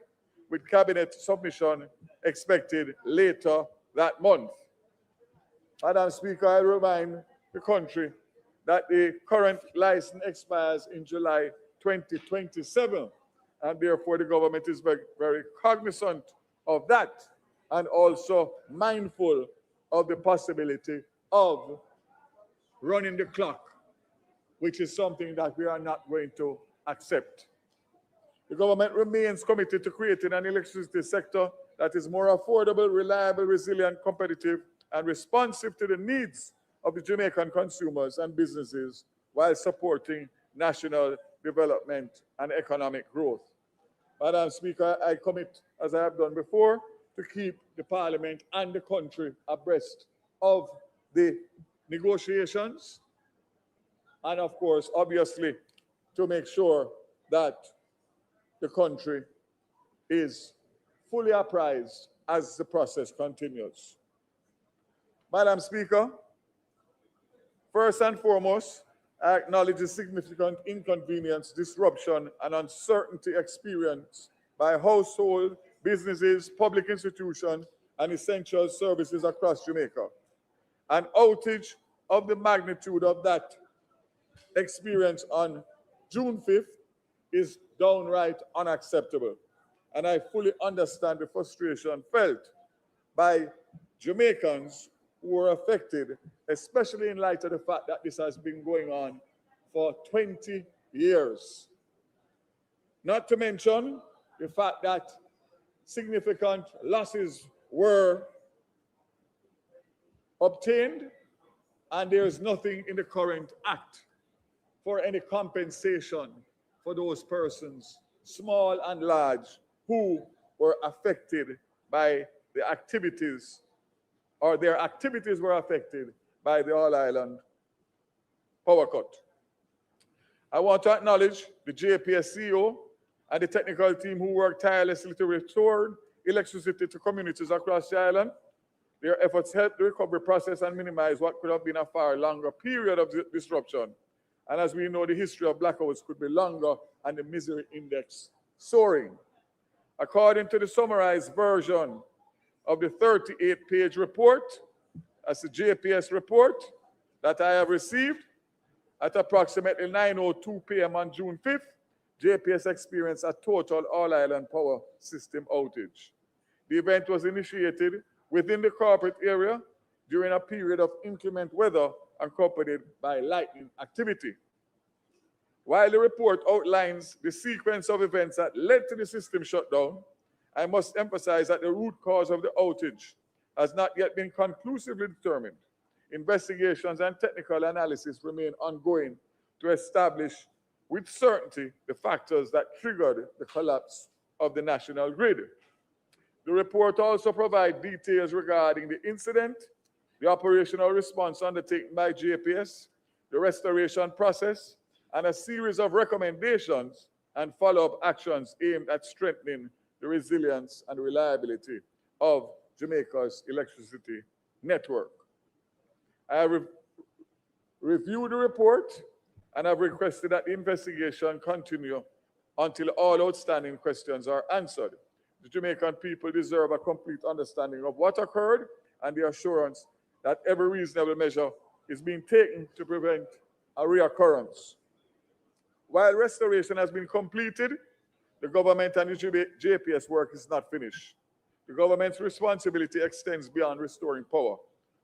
with Cabinet submission expected later that month. Madam Speaker, I remind the country that the current license expires in July 2027, and therefore the government is very, very cognizant of that and also mindful of the possibility of running the clock, which is something that we are not going to accept. The government remains committed to creating an electricity sector that is more affordable, reliable, resilient, competitive, and responsive to the needs of the Jamaican consumers and businesses while supporting national development and economic growth. Madam Speaker, I commit, as I have done before, to keep the Parliament and the country abreast of the negotiations and, of course, obviously, to make sure that the country is fully apprised as the process continues. Madam Speaker, first and foremost, I acknowledge the significant inconvenience, disruption, and uncertainty experienced by households, businesses, public institutions, and essential services across Jamaica. An outage of the magnitude of that experience on June 5th is downright unacceptable, and I fully understand the frustration felt by Jamaicans who were affected, especially in light of the fact that this has been going on for 20 years. Not to mention the fact that significant losses were obtained, and there is nothing in the current act for any compensation for those persons, small and large, who were affected by the activities, or their activities were affected by the All Island power cut. I want to acknowledge the JPS CEO and the technical team who worked tirelessly to restore electricity to communities across the island. Their efforts helped the recovery process and minimize what could have been a far longer period of disruption. And as we know, the history of blackouts could be longer and the misery index soaring. According to the summarized version of the 38-page report, as the JPS report that I have received, at approximately 9:02 p.m. on June 5th, JPS experienced a total all-island power system outage. The event was initiated within the corporate area during a period of inclement weather accompanied by lightning activity. While the report outlines the sequence of events that led to the system shutdown, I must emphasize that the root cause of the outage has not yet been conclusively determined. Investigations and technical analysis remain ongoing to establish with certainty the factors that triggered the collapse of the national grid. The report also provides details regarding the incident, the operational response undertaken by JPS, the restoration process, and a series of recommendations and follow-up actions aimed at strengthening the resilience and reliability of Jamaica's electricity network. I have reviewed the report and have requested that the investigation continue until all outstanding questions are answered. The Jamaican people deserve a complete understanding of what occurred and the assurance that every reasonable measure is being taken to prevent a reoccurrence. While restoration has been completed, the government and the JPS work is not finished. The government's responsibility extends beyond restoring power.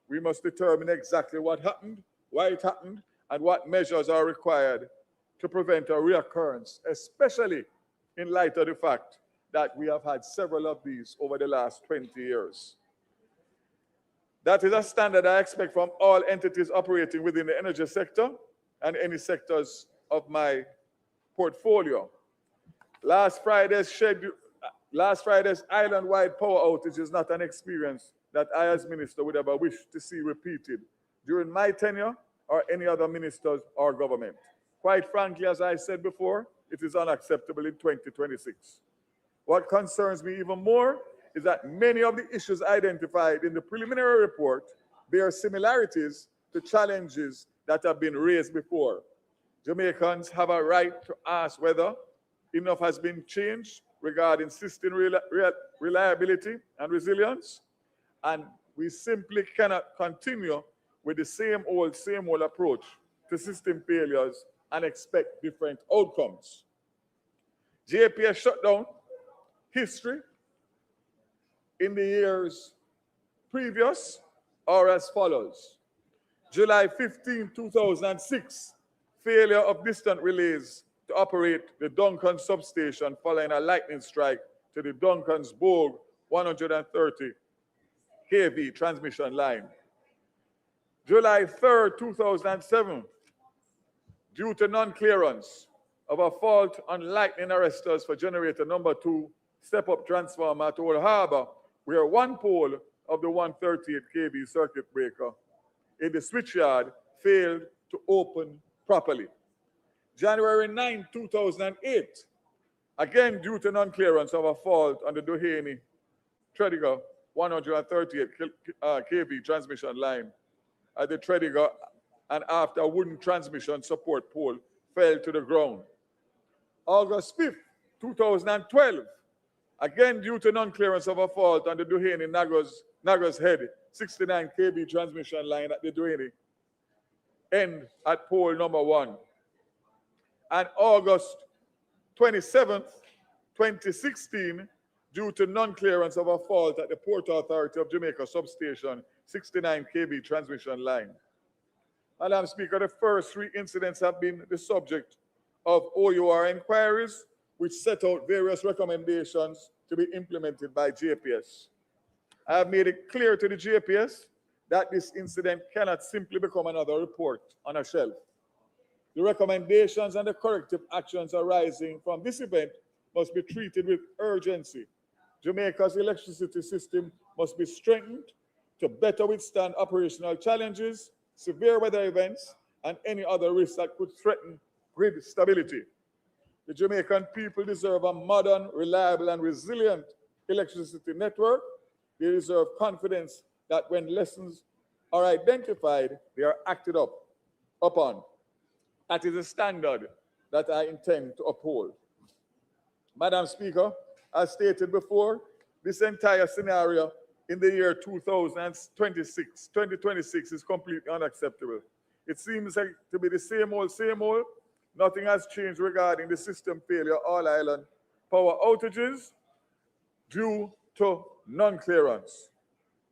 We must determine exactly what happened, why it happened, and what measures are required to prevent a reoccurrence, especially in light of the fact that we have had several of these over the last 20 years. That is a standard I expect from all entities operating within the energy sector and any sectors of my portfolio. Last Friday's island-wide power outage is not an experience that I as minister would ever wish to see repeated during my tenure or any other ministers or government. Quite frankly, as I said before, it is unacceptable in 2026. What concerns me even more is that many of the issues identified in the preliminary report bear similarities to challenges that have been raised before. Jamaicans have a right to ask whether enough has been changed regarding system reliability and resilience, and we simply cannot continue with the same old approach to system failures and expect different outcomes. JPS shutdown history in the years previous are as follows. July 15, 2006, failure of distant relays to operate the Duncan substation following a lightning strike to the Duncan's Bogue 130 kV transmission line. July 3rd, 2007, due to non-clearance of a fault on lightning arresters for generator number 2 step-up transformer at Old Harbour, where one pole of the 138 kV circuit breaker in the switchyard failed to open properly. January 9, 2008, again due to non-clearance of a fault on the Doheny Tredegar 138 kV transmission line at the Tredegar, and after a wooden transmission support pole fell to the ground. August 5th, 2012, again due to non-clearance of a fault on the Doheny Nagas Head 69 kV transmission line at the Doheny end at pole number 1. And August 27th, 2016, due to non-clearance of a fault at the Port Authority of Jamaica substation 69 kV transmission line. Madam Speaker, the first 3 incidents have been the subject of OUR inquiries, which set out various recommendations to be implemented by JPS. I have made it clear to the JPS that this incident cannot simply become another report on a shelf. The recommendations and the corrective actions arising from this event must be treated with urgency. Jamaica's electricity system must be strengthened to better withstand operational challenges, severe weather events, and any other risks that could threaten grid stability. The Jamaican people deserve a modern, reliable, and resilient electricity network. They deserve confidence that when lessons are identified, they are acted upon. That is a standard that I intend to uphold. Madam Speaker, as stated before, this entire scenario in the year 2026 is completely unacceptable. It seems like to be the same old. Nothing has changed regarding the system failure all island power outages due to non-clearance.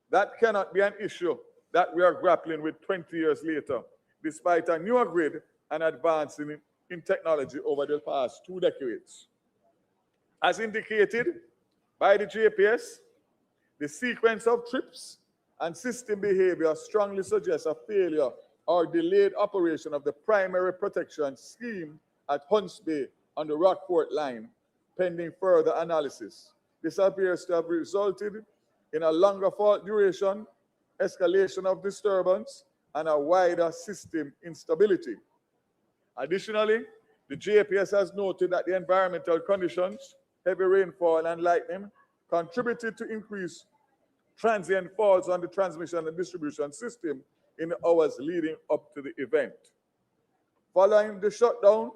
That cannot be an issue that we are grappling with 20 years later, despite a newer grid and advancing in technology over the past 2 decades. As indicated by the JPS, the sequence of trips and system behavior strongly suggests a failure or delayed operation of the primary protection scheme at Hunts Bay on the Rockport line, pending further analysis. This appears to have resulted in a longer fault duration, escalation of disturbance, and a wider system instability. Additionally, the JPS has noted that the environmental conditions, heavy rainfall and lightning, contributed to increased transient faults on the transmission and distribution system in the hours leading up to the event. Following the shutdown,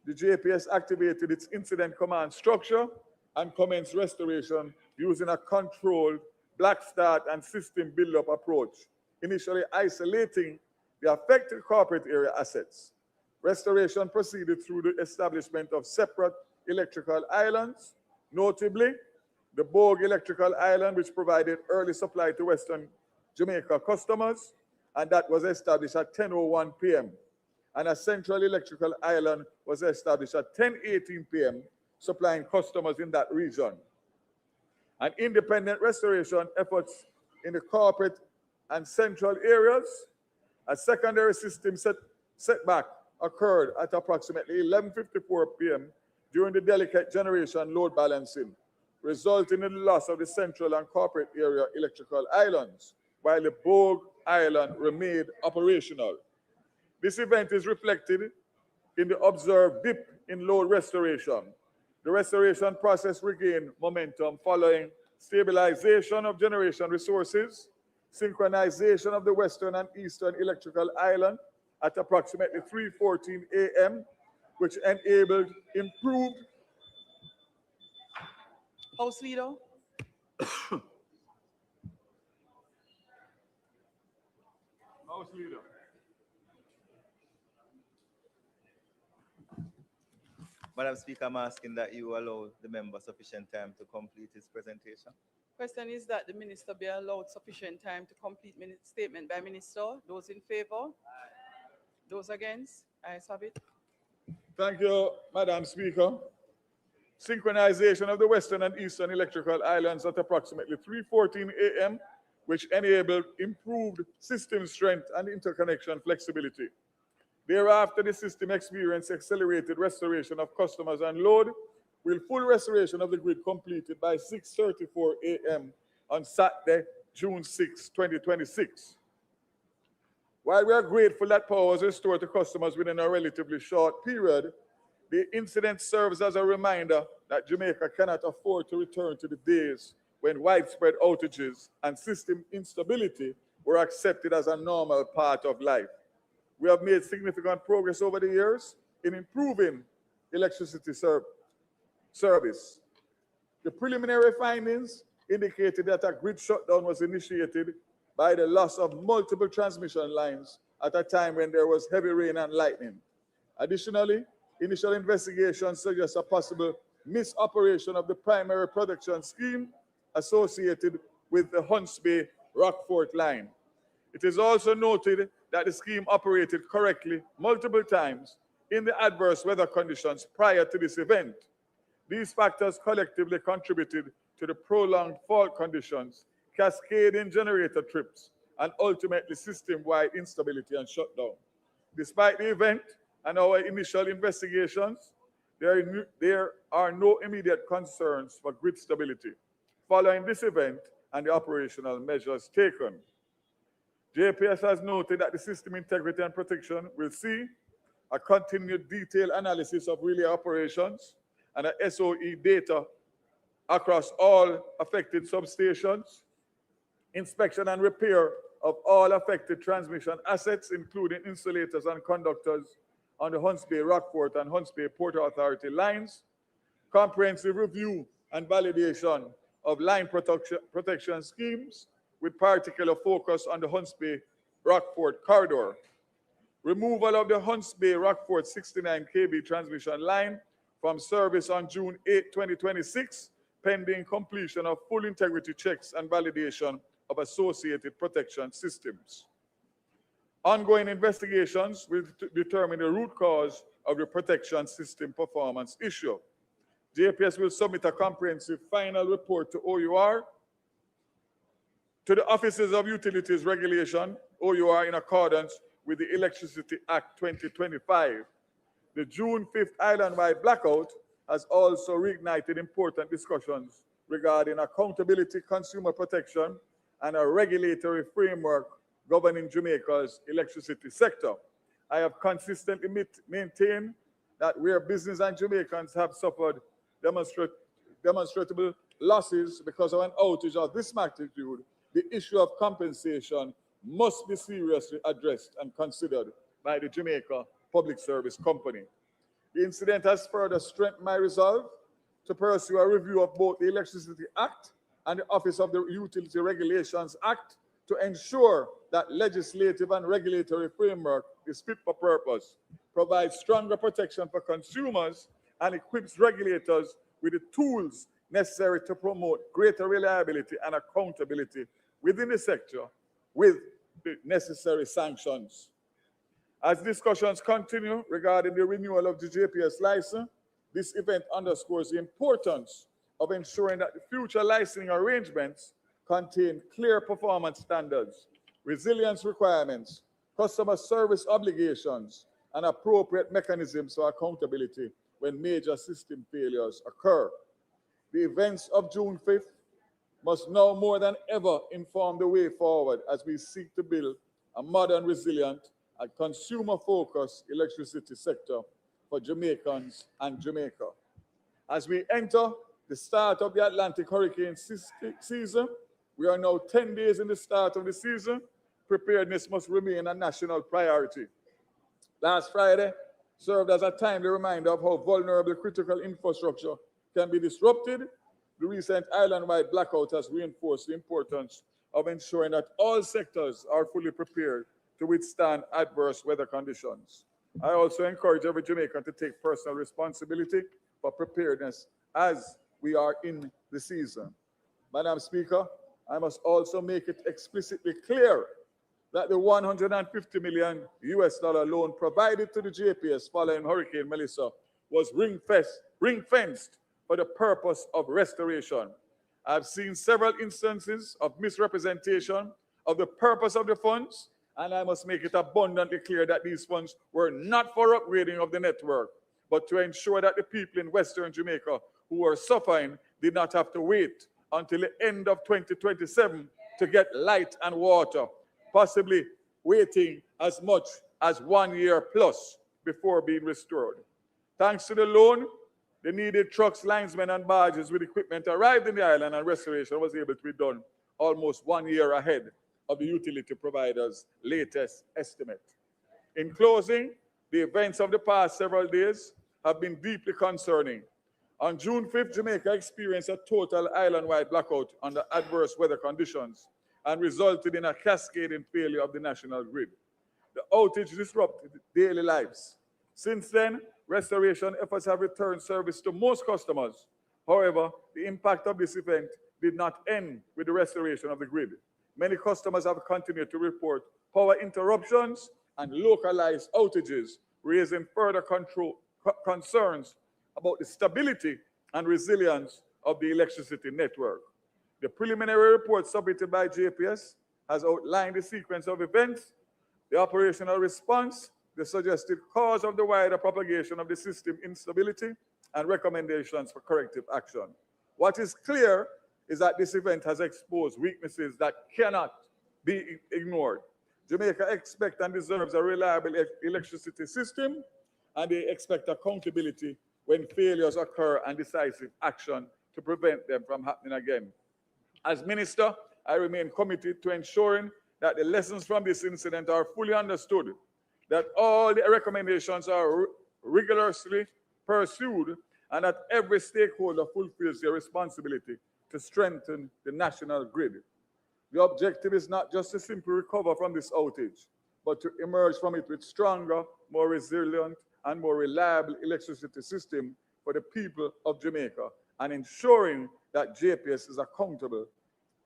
the JPS activated its incident command structure and commenced restoration using a controlled black start and system build-up approach, initially isolating the affected corporate area assets. Restoration proceeded through the establishment of separate electrical islands, notably the Bogue Electrical Island, which provided early supply to Western Jamaica customers, and that was established at 10:01 p.m. And a Central Electrical Island was established at 10:18 p.m., supplying customers in that region. And independent restoration efforts in the corporate and central areas, a secondary system setback occurred at approximately 11:54 p.m. during the delicate generation load balancing, resulting in the loss of the central and corporate area electrical islands, while the Bogue Island remained operational. This event is reflected in the observed dip in load restoration. The restoration process regained momentum following stabilization of generation resources, synchronization of the Western and Eastern electrical island at approximately 3:14 a.m., which enabled improved House Leader. House Leader. Madam Speaker, I'm asking that you allow the member sufficient time to complete his presentation. Question is that the minister be allowed sufficient time to complete statement by minister. Those in favor? Those against? Ayes have it. Thank you, Madam Speaker. Synchronization of the Western and Eastern electrical islands at approximately 3:14 a.m., which enabled improved system strength and interconnection flexibility. Thereafter, the system experienced accelerated restoration of customers and load, with full restoration of the grid completed by 6:34 a.m. on Saturday, June 6, 2026. While we are grateful that power was restored to customers within a relatively short period, the incident serves as a reminder that Jamaica cannot afford to return to the days when widespread outages and system instability were accepted as a normal part of life. We have made significant progress over the years in improving electricity service. The preliminary findings indicated that a grid shutdown was initiated by the loss of multiple transmission lines at a time when there was heavy rain and lightning. Additionally, initial investigations suggest a possible misoperation of the primary production scheme associated with the Hunts Bay Rockport line. It is also noted that the scheme operated correctly multiple times in the adverse weather conditions prior to this event. These factors collectively contributed to the prolonged fault conditions, cascading generator trips, and ultimately system-wide instability and shutdown. Despite the event and our initial investigations, there are no immediate concerns for grid stability following this event and the operational measures taken. JPS has noted that the system integrity and protection will see a continued detailed analysis of relay operations and a SOE data across all affected substations, inspection and repair of all affected transmission assets, including insulators and conductors on the Hunts Bay Rockport and Hunts Bay Port Authority lines, comprehensive review and validation of line protection schemes, with particular focus on the Hunts Bay Rockport corridor. Removal of the Hunts Bay Rockport 69 kV transmission line from service on June 8, 2026, pending completion of full integrity checks and validation of associated protection systems. Ongoing investigations will determine the root cause of the protection system performance issue. JPS will submit a comprehensive final report to OUR, to the Offices of Utilities Regulation, OUR, in accordance with the Electricity Act 2025. The June 5th island-wide blackout has also reignited important discussions regarding accountability, consumer protection, and a regulatory framework governing Jamaica's electricity sector. I have consistently maintained that where business and Jamaicans have suffered demonstrable losses because of an outage of this magnitude, the issue of compensation must be seriously addressed and considered by the Jamaica Public Service Company. The incident has further strengthened my resolve to pursue a review of both the Electricity Act and the Office of the Utility Regulations Act to ensure that legislative and regulatory framework is fit for purpose, provides stronger protection for consumers, and equips regulators with the tools necessary to promote greater reliability and accountability within the sector with the necessary sanctions. As discussions continue regarding the renewal of the JPS license, this event underscores the importance of ensuring that the future licensing arrangements contain clear performance standards, resilience requirements, customer service obligations, and appropriate mechanisms for accountability when major system failures occur. The events of June 5th must now more than ever inform the way forward as we seek to build a modern, resilient, and consumer-focused electricity sector for Jamaicans and Jamaica. As we enter the start of the Atlantic hurricane season, we are now 10 days in the start of the season. Preparedness must remain a national priority. Last Friday served as a timely reminder of how vulnerable critical infrastructure can be disrupted. The recent island-wide blackout has reinforced the importance of ensuring that all sectors are fully prepared to withstand adverse weather conditions. I also encourage every Jamaican to take personal responsibility for preparedness as we are in the season. Madam Speaker, I must also make it explicitly clear that the $150 million loan provided to the JPS following Hurricane Melissa was ring-fenced for the purpose of restoration. I've seen several instances of misrepresentation of the purpose of the funds, and I must make it abundantly clear that these funds were not for upgrading of the network, but to ensure that the people in Western Jamaica who were suffering did not have to wait until the end of 2027 to get light and water, possibly waiting as much as 1 year plus before being restored. Thanks to the loan, the needed trucks, linesmen, and barges with equipment arrived in the island, and restoration was able to be done almost 1 year ahead of the utility provider's latest estimate. In closing, the events of the past several days have been deeply concerning. On June 5th, Jamaica experienced a total island-wide blackout under adverse weather conditions and resulted in a cascading failure of the national grid. The outage disrupted daily lives. Since then, restoration efforts have returned service to most customers. However, the impact of this event did not end with the restoration of the grid. Many customers have continued to report power interruptions and localized outages, raising further concerns about the stability and resilience of the electricity network. The preliminary report submitted by JPS has outlined the sequence of events, the operational response, the suggested cause of the wider propagation of the system instability, and recommendations for corrective action. What is clear is that this event has exposed weaknesses that cannot be ignored. Jamaica expects and deserves a reliable electricity system, and they expect accountability when failures occur and decisive action to prevent them from happening again. As Minister, I remain committed to ensuring that the lessons from this incident are fully understood, that all the recommendations are rigorously pursued, and that every stakeholder fulfills their responsibility to strengthen the national grid. The objective is not just to simply recover from this outage, but to emerge from it with stronger, more resilient, and more reliable electricity system for the people of Jamaica, and ensuring that JPS is accountable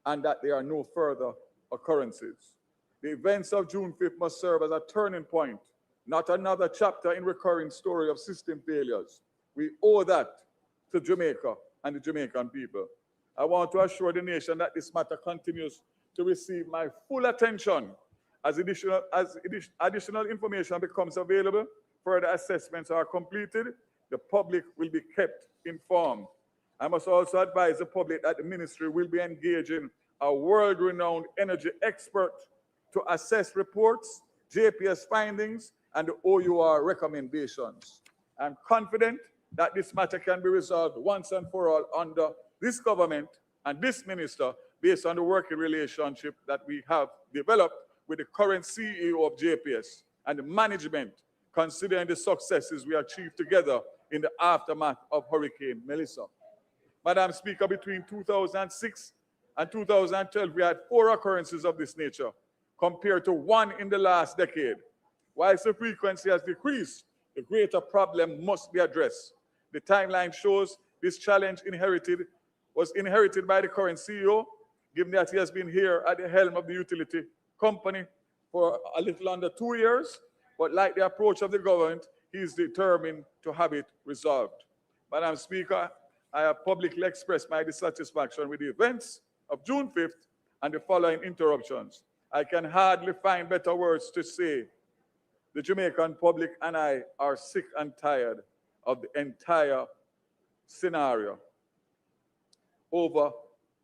and that there are no further occurrences. The events of June 5th must serve as a turning point, not another chapter in recurring story of system failures. We owe that to Jamaica and the Jamaican people. I want to assure the nation that this matter continues to receive my full attention as additional information becomes available, further assessments are completed, the public will be kept informed. I must also advise the public that the ministry will be engaging a world-renowned energy expert to assess reports, JPS findings, and the OUR recommendations. I'm confident that this matter can be resolved once and for all under this government and this minister based on the working relationship that we have developed with the current CEO of JPS and the management, considering the successes we achieved together in the aftermath of Hurricane Melissa. Madam Speaker, between 2006 and 2012, we had 4 occurrences of this nature, compared to 1 in the last decade. Whilst the frequency has decreased, the greater problem must be addressed. The timeline shows this challenge was inherited by the current CEO, given that he has been here at the helm of the utility company for a little under 2 years, but like the approach of the government, he is determined to have it resolved. Madam Speaker, I have publicly expressed my dissatisfaction with the events of June 5th and the following interruptions. I can hardly find better words to say. The Jamaican public and I are sick and tired of the entire scenario over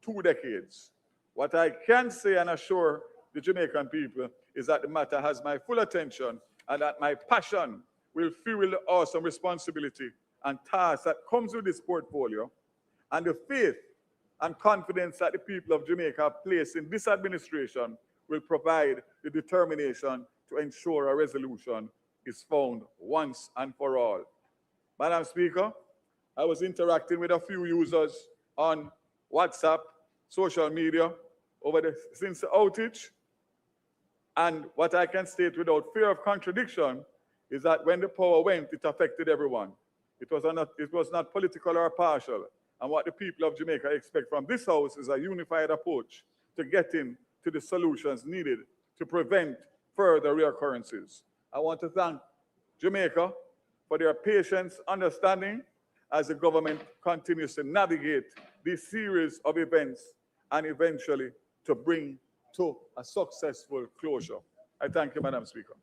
2 decades. What I can say and assure the Jamaican people is that the matter has my full attention and that my passion will fuel the awesome responsibility and task that comes with this portfolio, and the faith and confidence that the people of Jamaica place in this administration will provide the determination to ensure a resolution is found once and for all. Madam Speaker, I was interacting with a few users on WhatsApp, social media, since the outage, and what I can state without fear of contradiction is that when the power went, it affected everyone. It was not political or partial. And what the people of Jamaica expect from this House is a unified approach to getting to the solutions needed to prevent further reoccurrences. I want to thank Jamaica for their patience, understanding, as the government continues to navigate this series of events and eventually to bring to a successful closure. I thank you, Madam Speaker.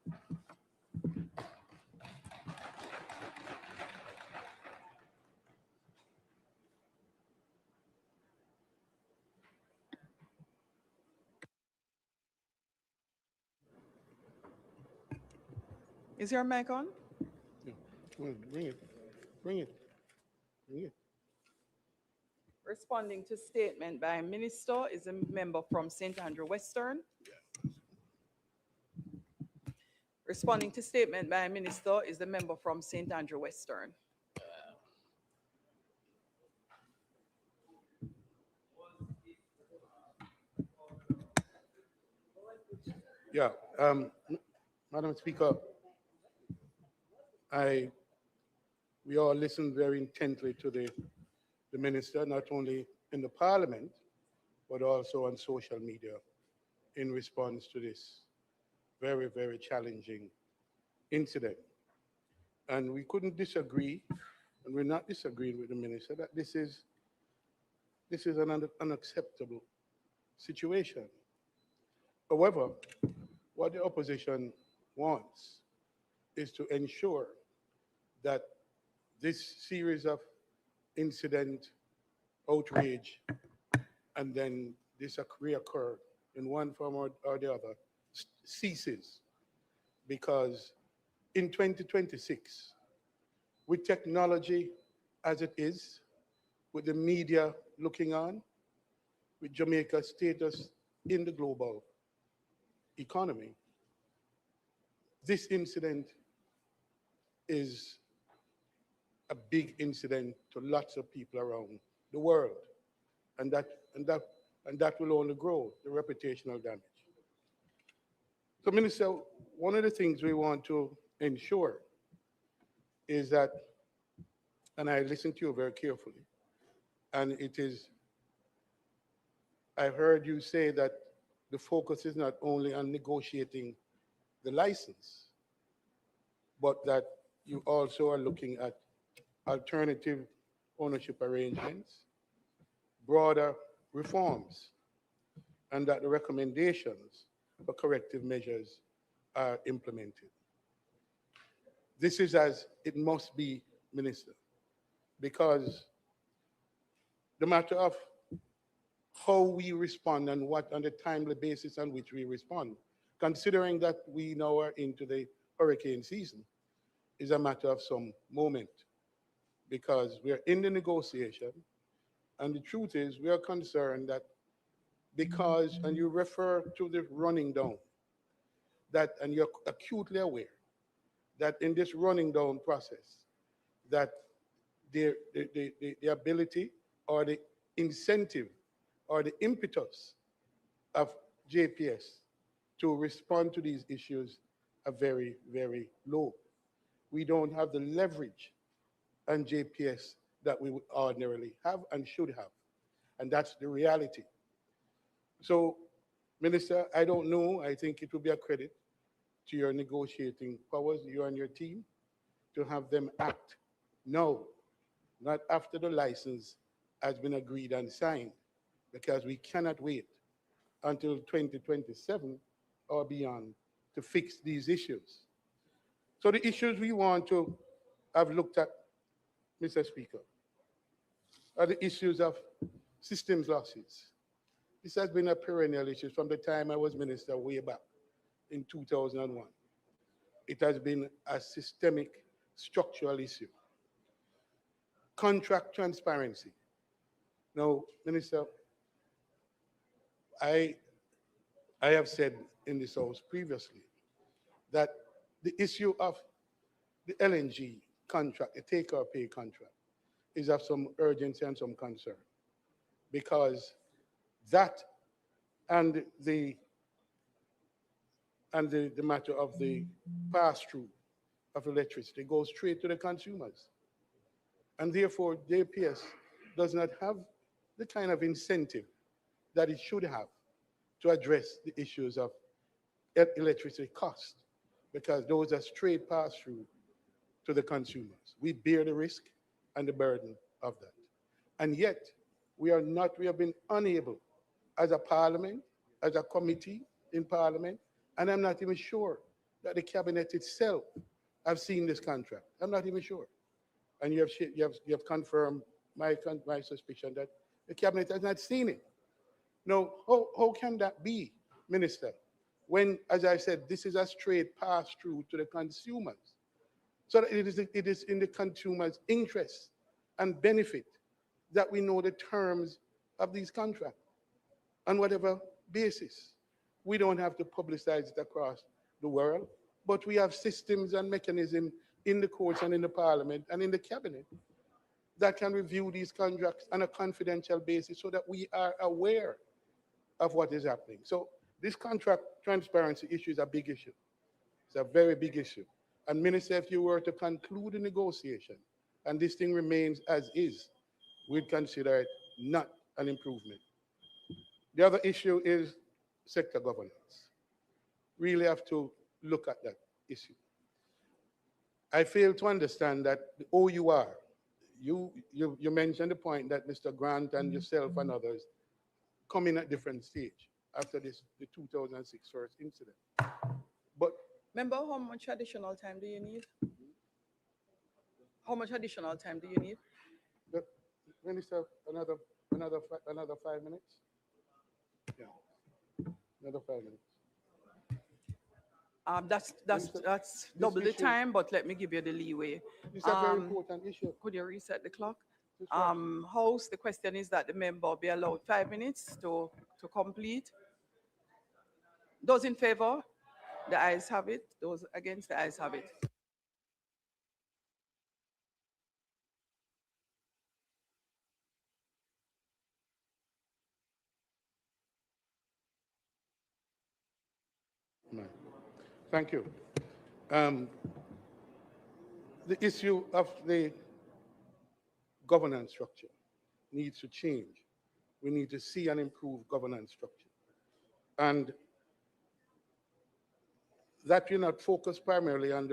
Is your mic on? Bring it. Bring it. Bring it. Responding to statement by Minister is a member from St. Andrew Western. Responding to statement by Minister is the member from St. Andrew Western. Yeah, Madam Speaker, we all listened very intently to the minister, not only in the parliament, but also on social media in response to this very, very challenging incident. And we couldn't disagree, and we're not disagreeing with the minister, that this is an unacceptable situation. However, what the opposition wants is to ensure that this series of incident, outrage, and then this reoccur in one form or the other ceases. Because in 2026, with technology as it is, with the media looking on, with Jamaica's status in the global economy, this incident is a big incident to lots of people around the world, and that will only grow the reputational damage. So, Minister, one of the things we want to ensure is that, and I listened to you very carefully, and it is I heard you say that the focus is not only on negotiating the license, but that you also are looking at alternative ownership arrangements, broader reforms, and that the recommendations for corrective measures are implemented. This is as it must be, Minister, because the matter of how we respond and what on the timely basis on which we respond, considering that we now are into the hurricane season, is a matter of some moment, because we're in the negotiation, and the truth is we are concerned that because, and you refer to the running down, that, and you're acutely aware that in this running down process, that the ability or the incentive or the impetus of JPS to respond to these issues are very, very low. We don't have the leverage on JPS that we would ordinarily have and should have. And that's the reality. So, Minister, I don't know. I think it would be a credit to your negotiating powers, you and your team, to have them act now, not after the license has been agreed and signed, because we cannot wait until 2027 or beyond to fix these issues. So the issues we want to have looked at, Mr. Speaker, are the issues of systems losses. This has been a perennial issue from the time I was minister way back in 2001. It has been a systemic structural issue. Contract transparency. Now, Minister, I have said in this House previously that the issue of the LNG contract, the take or pay contract, is of some urgency and some concern, because that and the matter of the pass-through of electricity goes straight to the consumers. And therefore, JPS does not have the kind of incentive that it should have to address the issues of electricity cost, because those are straight pass-through to the consumers. We bear the risk and the burden of that. And yet, we have been unable as a parliament, as a committee in parliament, and I'm not even sure that the cabinet itself have seen this contract. I'm not even sure. And you have confirmed my suspicion that the cabinet has not seen it. Now, how can that be, Minister, when, as I said, this is a straight pass-through to the consumers? So that it is in the consumer's interest and benefit that we know the terms of these contracts on whatever basis. We don't have to publicize it across the world, but we have systems and mechanisms in the courts and in the parliament and in the cabinet that can review these contracts on a confidential basis so that we are aware of what is happening. So this contract transparency issue is a big issue. It's a very big issue. And Minister, if you were to conclude the negotiation and this thing remains as is, we'd consider it not an improvement. The other issue is sector governance. Really have to look at that issue. I fail to understand that the OUR, you mentioned the point that Mr. Grant and yourself and others come in at different stage after the 2006 first incident. But remember, how much additional time do you need? How much additional time do you need? Minister, another 5 minutes? Yeah, another 5 minutes. That's double the time, but let me give you the leeway. This is a very important issue. Could you reset the clock? House, the question is that the member be allowed 5 minutes to complete. Those in favor? The ayes have it. Those against, the ayes have it. Thank you. The issue of the governance structure needs to change We need to see an improved governance structure. And that you're not focused primarily on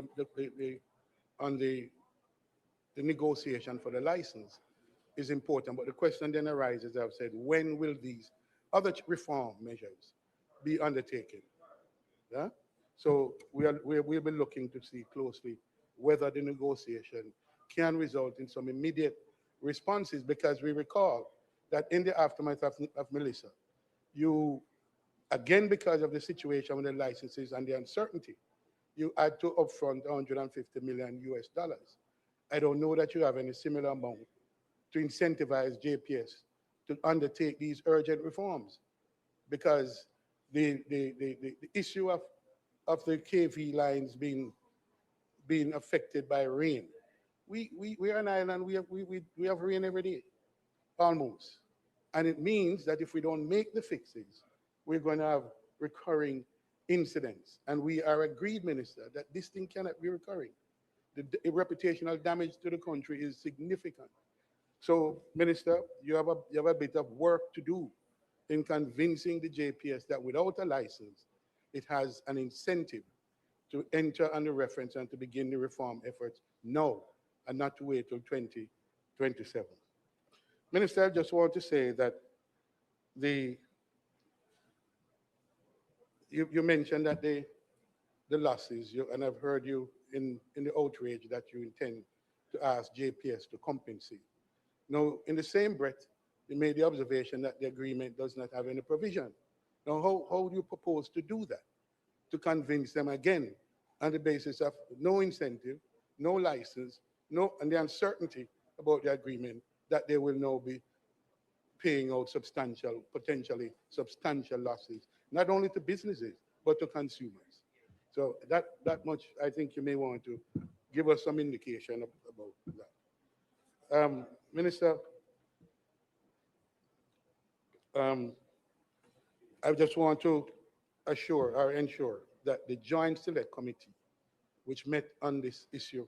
the negotiation for the license is important. But the question then arises, I've said, when will these other reform measures be undertaken? Yeah? So we'll be looking to see closely whether the negotiation can result in some immediate responses, because we recall that in the aftermath of Melissa, you, again, because of the situation with the licenses and the uncertainty, you had to upfront 150 million US dollars. I don't know that you have any similar amount to incentivize JPS to undertake these urgent reforms, because the issue of the KV lines being affected by rain. We are an island, we have rain every day, almost. And it means that if we don't make the fixes, we're going to have recurring incidents. And we are agreed, Minister, that this thing cannot be recurring. The reputational damage to the country is significant. So, Minister, you have a bit of work to do in convincing the JPS that without a license, it has an incentive to enter under reference and to begin the reform efforts now and not to wait till 2027. Minister, I just want to say that you mentioned that the losses, and I've heard you in the outrage that you intend to ask JPS to compensate. Now, in the same breath, you made the observation that the agreement does not have any provision. Now, how do you propose to do that? To convince them again on the basis of no incentive, no license, and the uncertainty about the agreement, that they will now be paying out potentially substantial losses, not only to businesses, but to consumers. So that much, I think you may want to give us some indication about that. Minister, I just want to ensure that the Joint Select Committee, which met on this issue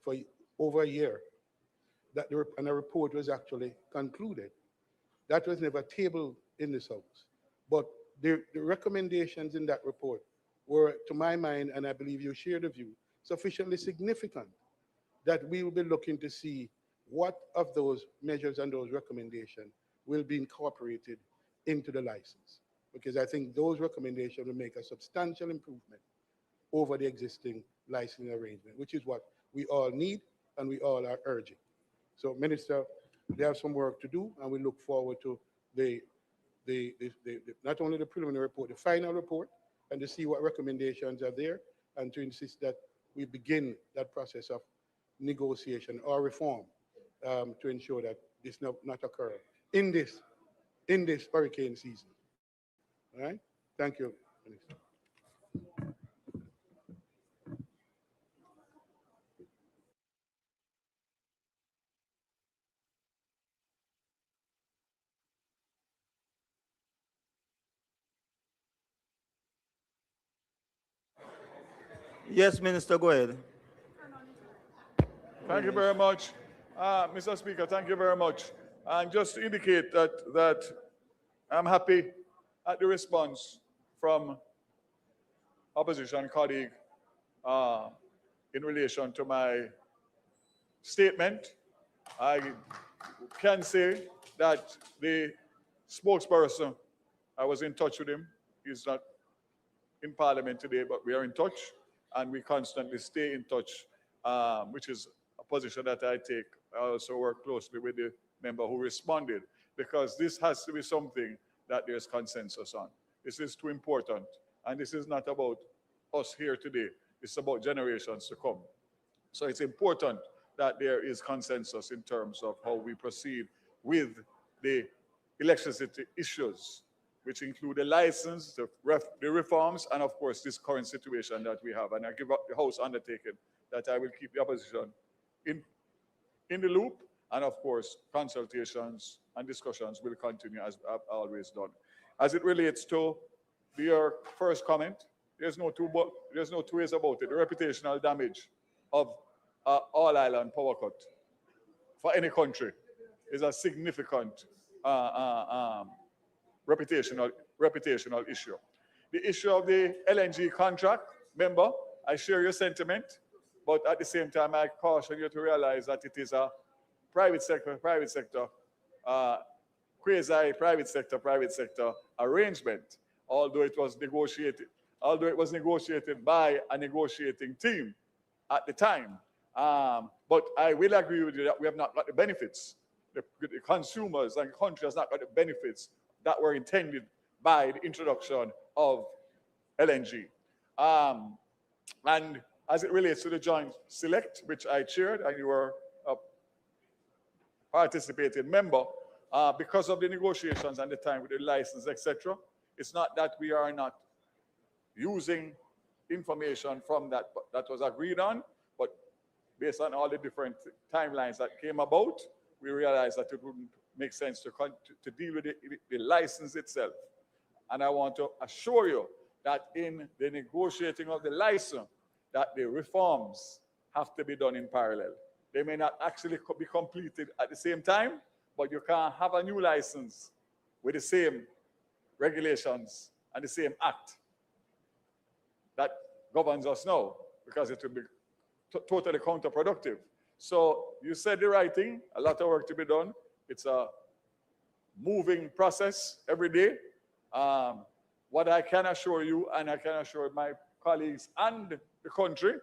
for over a year, and a report was actually concluded. That was never tabled in this House. But the recommendations in that report were, to my mind, and I believe you share the view, sufficiently significant that we will be looking to see what of those measures and those recommendations will be incorporated into the license. Because I think those recommendations will make a substantial improvement over the existing licensing arrangement, which is what we all need and we all are urging. So, Minister, we have some work to do, and we look forward to not only the preliminary report, the final report, and to see what recommendations are there, and to insist that we begin that process of negotiation or reform to ensure that this not occur in this hurricane season. All right? Thank you, Minister. Yes, Minister, go ahead. Thank you very much. Mr. Speaker, thank you very much. And just to indicate that I'm happy at the response from opposition colleague in relation to my statement. I can say that the spokesperson, I was in touch with him. He's not in Parliament today, but we are in touch, and we constantly stay in touch, which is a position that I take. I also work closely with the member who responded, because this has to be something that there's consensus on. This is too important, and this is not about us here today. It's about generations to come. So it's important that there is consensus in terms of how we proceed with the electricity issues, which include the license, the reforms, and of course this current situation that we have. And I give up the House undertaking that I will keep the opposition in the loop, and of course consultations and discussions will continue as I've always done. As it relates to your first comment, there's no two ways about it. The reputational damage of all-island power cut for any country is a significant reputational issue. The issue of the LNG contract, member, I share your sentiment, but at the same time, I caution you to realize that it is a private sector, quasi-private sector arrangement, although it was negotiated by a negotiating team at the time. But I will agree with you that we have not got the benefits. The consumers and country has not got the benefits that were intended by the introduction of LNG. And as it relates to the joint select, which I chaired, and you were a participating member, because of the negotiations and the time with the license, etc., it's not that we are not using information from that was agreed on, but based on all the different timelines that came about, we realized that it wouldn't make sense to deal with the license itself. And I want to assure you that in the negotiating of the license, that the reforms have to be done in parallel. They may not actually be completed at the same time, but you can't have a new license with the same regulations and the same act that governs us now, because it will be totally counterproductive. So you said the right thing, a lot of work to be done. It's a moving process every day. What I can assure you, and I can assure my colleagues and the country,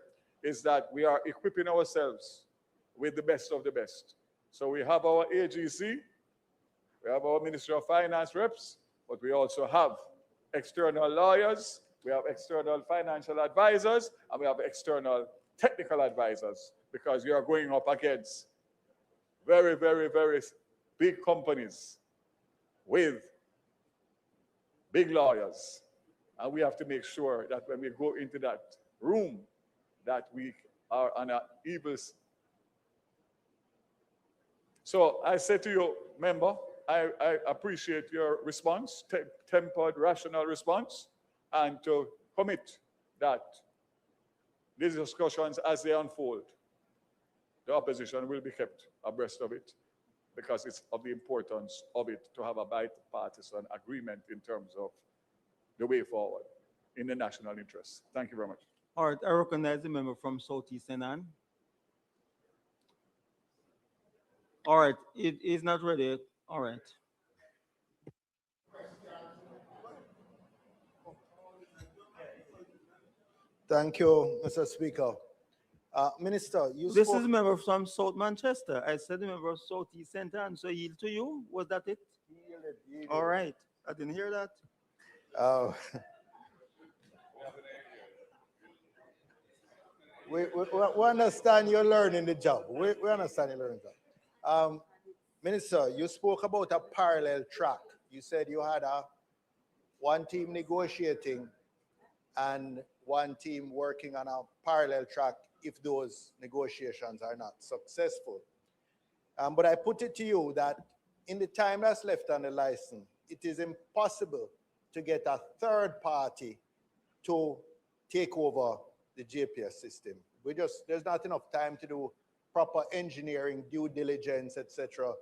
is that we are equipping ourselves with the best of the best. So we have our AGC, we have our Ministry of Finance reps, but we also have external lawyers, we have external financial advisors, and we have external technical advisors, because you are going up against very, very, very big companies with big lawyers. And we have to make sure that when we go into that room, that we are on an even. So I say to you, member, I appreciate your response, tempered, rational response, and to commit that these discussions, as they unfold, the opposition will be kept abreast of it, because it's of the importance of it to have a bipartisan agreement in terms of the way forward in the national interest. Thank you very much. All right, I recognize the member from Southeast Senan. All right, it is not ready. All right. Thank you, Mr. Speaker. Minister, you This spoke... is a member from South Manchester. I said a member of Southeast Senan, so yield to you. Was that it? Yielded. All right, I didn't hear that. We understand you're learning the job. We understand you're learning the job. Minister, you spoke about a parallel track. You said you had one team negotiating and one team working on a parallel track if those negotiations are not successful. But I put it to you that in the time that's left on the license, it is impossible to get a third party to take over the GPS system. There's not enough time to do proper engineering, due diligence, etc.,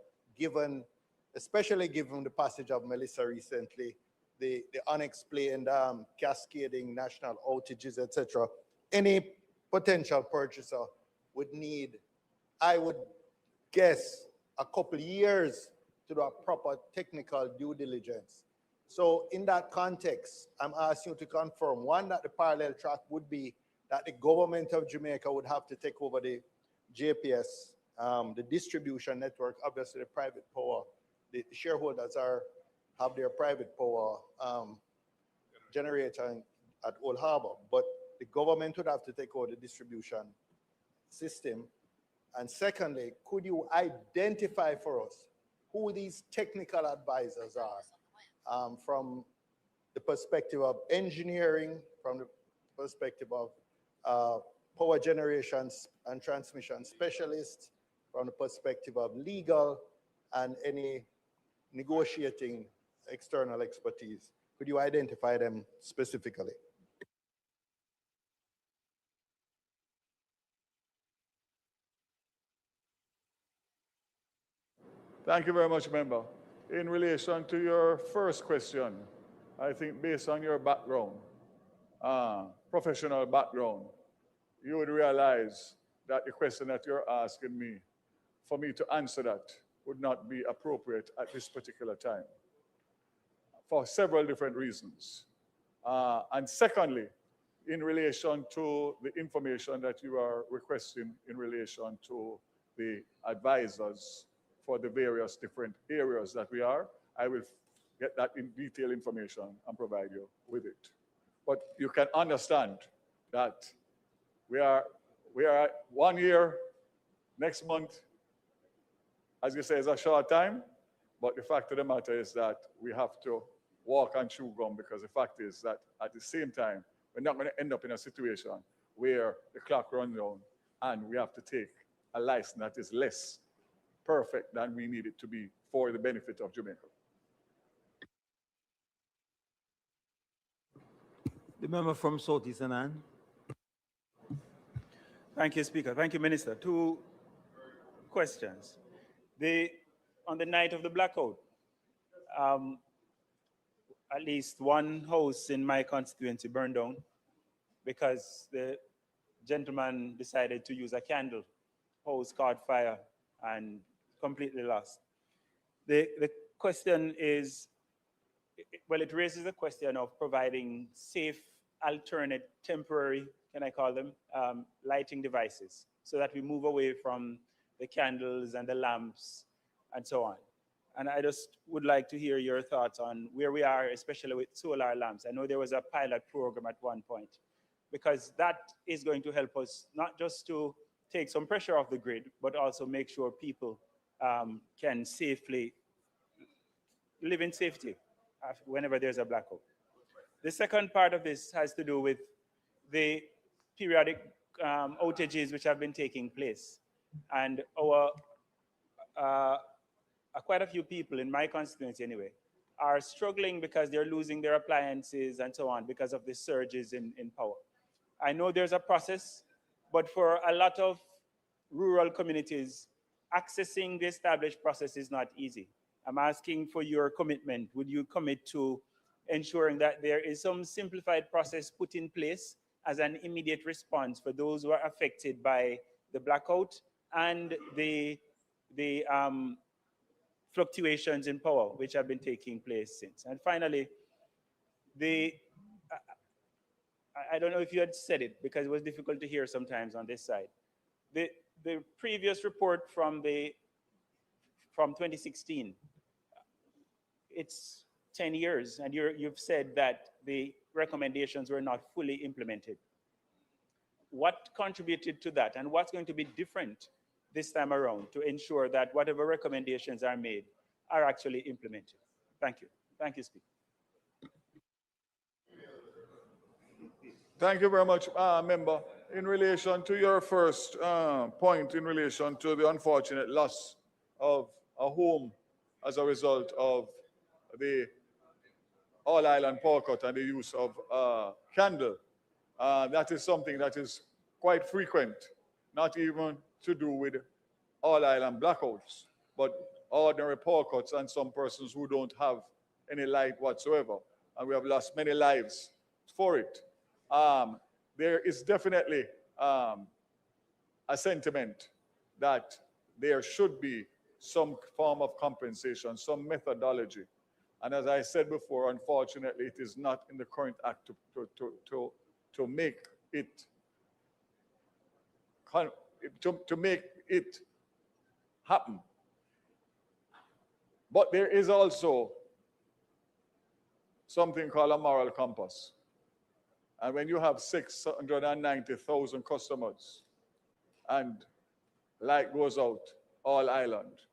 especially given the passage of Melissa recently, the unexplained cascading national outages, etc. Any potential purchaser would need, I would guess, a couple years to do a proper technical due diligence. So in that context, I'm asking you to confirm, one, that the parallel track would be that the government of Jamaica would have to take over the JPS, the distribution network, obviously the private power, the shareholders have their private power generator at Old Harbor, but the government would have to take over the distribution system. And secondly, could you identify for us who these technical advisors are from the perspective of engineering, from the perspective of power generation and transmission specialists, from the perspective of legal and any negotiating external expertise? Could you identify them specifically? Thank you very much, member. in relation to your first question, I think based on your background, professional background, you would realize that the question that you're asking me, for me to answer that, would not be appropriate at this particular time for several different reasons. And secondly, in relation to the information that you are requesting in relation to the advisors for the various different areas that we are, I will get that in detailed information and provide you with it. But you can understand that we are 1 year next month, as you say, is a short time, but the fact of the matter is that we have to walk and chew gum, because the fact is that at the same time, we're not going to end up in a situation where the clock runs down and we have to take a license that is less perfect than we need it to be for the benefit of Jamaica. The member from Southeast Anand. Thank you, Speaker. Thank you, Minister. 2 questions. On the night of the blackout, at least one house in my constituency burned down because the gentleman decided to use a candle. House caught fire and completely lost. The question is, well, it raises the question of providing safe, alternate, temporary, can I call them, lighting devices, so that we move away from the candles and the lamps and so on. And I just would like to hear your thoughts on where we are, especially with solar lamps. I know there was a pilot program at one point, because that is going to help us not just to take some pressure off the grid, but also make sure people can safely live in safety whenever there's a blackout. The second part of this has to do with the periodic outages which have been taking place. And quite a few people in my constituency anyway are struggling because they're losing their appliances and so on because of the surges in power. I know there's a process, but for a lot of rural communities, accessing the established process is not easy. I'm asking for your commitment. Would you commit to ensuring that there is some simplified process put in place as an immediate response for those who are affected by the blackout and the fluctuations in power which have been taking place since? And finally, I don't know if you had said it because it was difficult to hear sometimes on this side. The previous report from 2016, it's 10 years, and you've said that the recommendations were not fully implemented. What contributed to that, and what's going to be different this time around to ensure that whatever recommendations are made are actually implemented? Thank you. Thank you, Speaker. Thank you very much, Member. In relation to your first point in relation to the unfortunate loss of a home as a result of the all-island power cut and the use of candle, that is something that is quite frequent, not even to do with all-island blackouts, but ordinary power cuts and some persons who don't have any light whatsoever. And we have lost many lives for it. There is definitely a sentiment that there should be some form of compensation, some methodology. And as I said before, unfortunately, it is not in the current act to make it happen. But there is also something called a moral compass. And when you have 690,000 customers and light goes out all island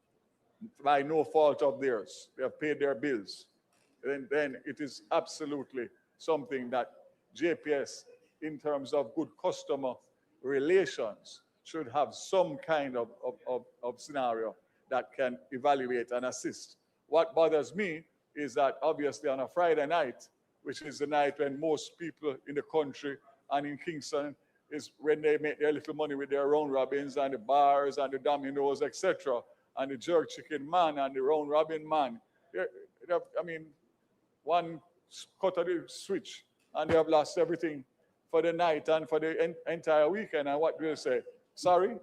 by no fault of theirs, they have paid their bills, then it is absolutely something that JPS, in terms of good customer relations, should have some kind of scenario that can evaluate and assist. What bothers me is that obviously on a Friday night, which is the night when most people in the country and in Kingston is when they make their little money with their round robins and the bars and the dominoes, etc., and the jerk chicken man and the round robin man I mean, one cut of the switch, and they have lost everything for the night and for the entire weekend. And what do they say? Sorry?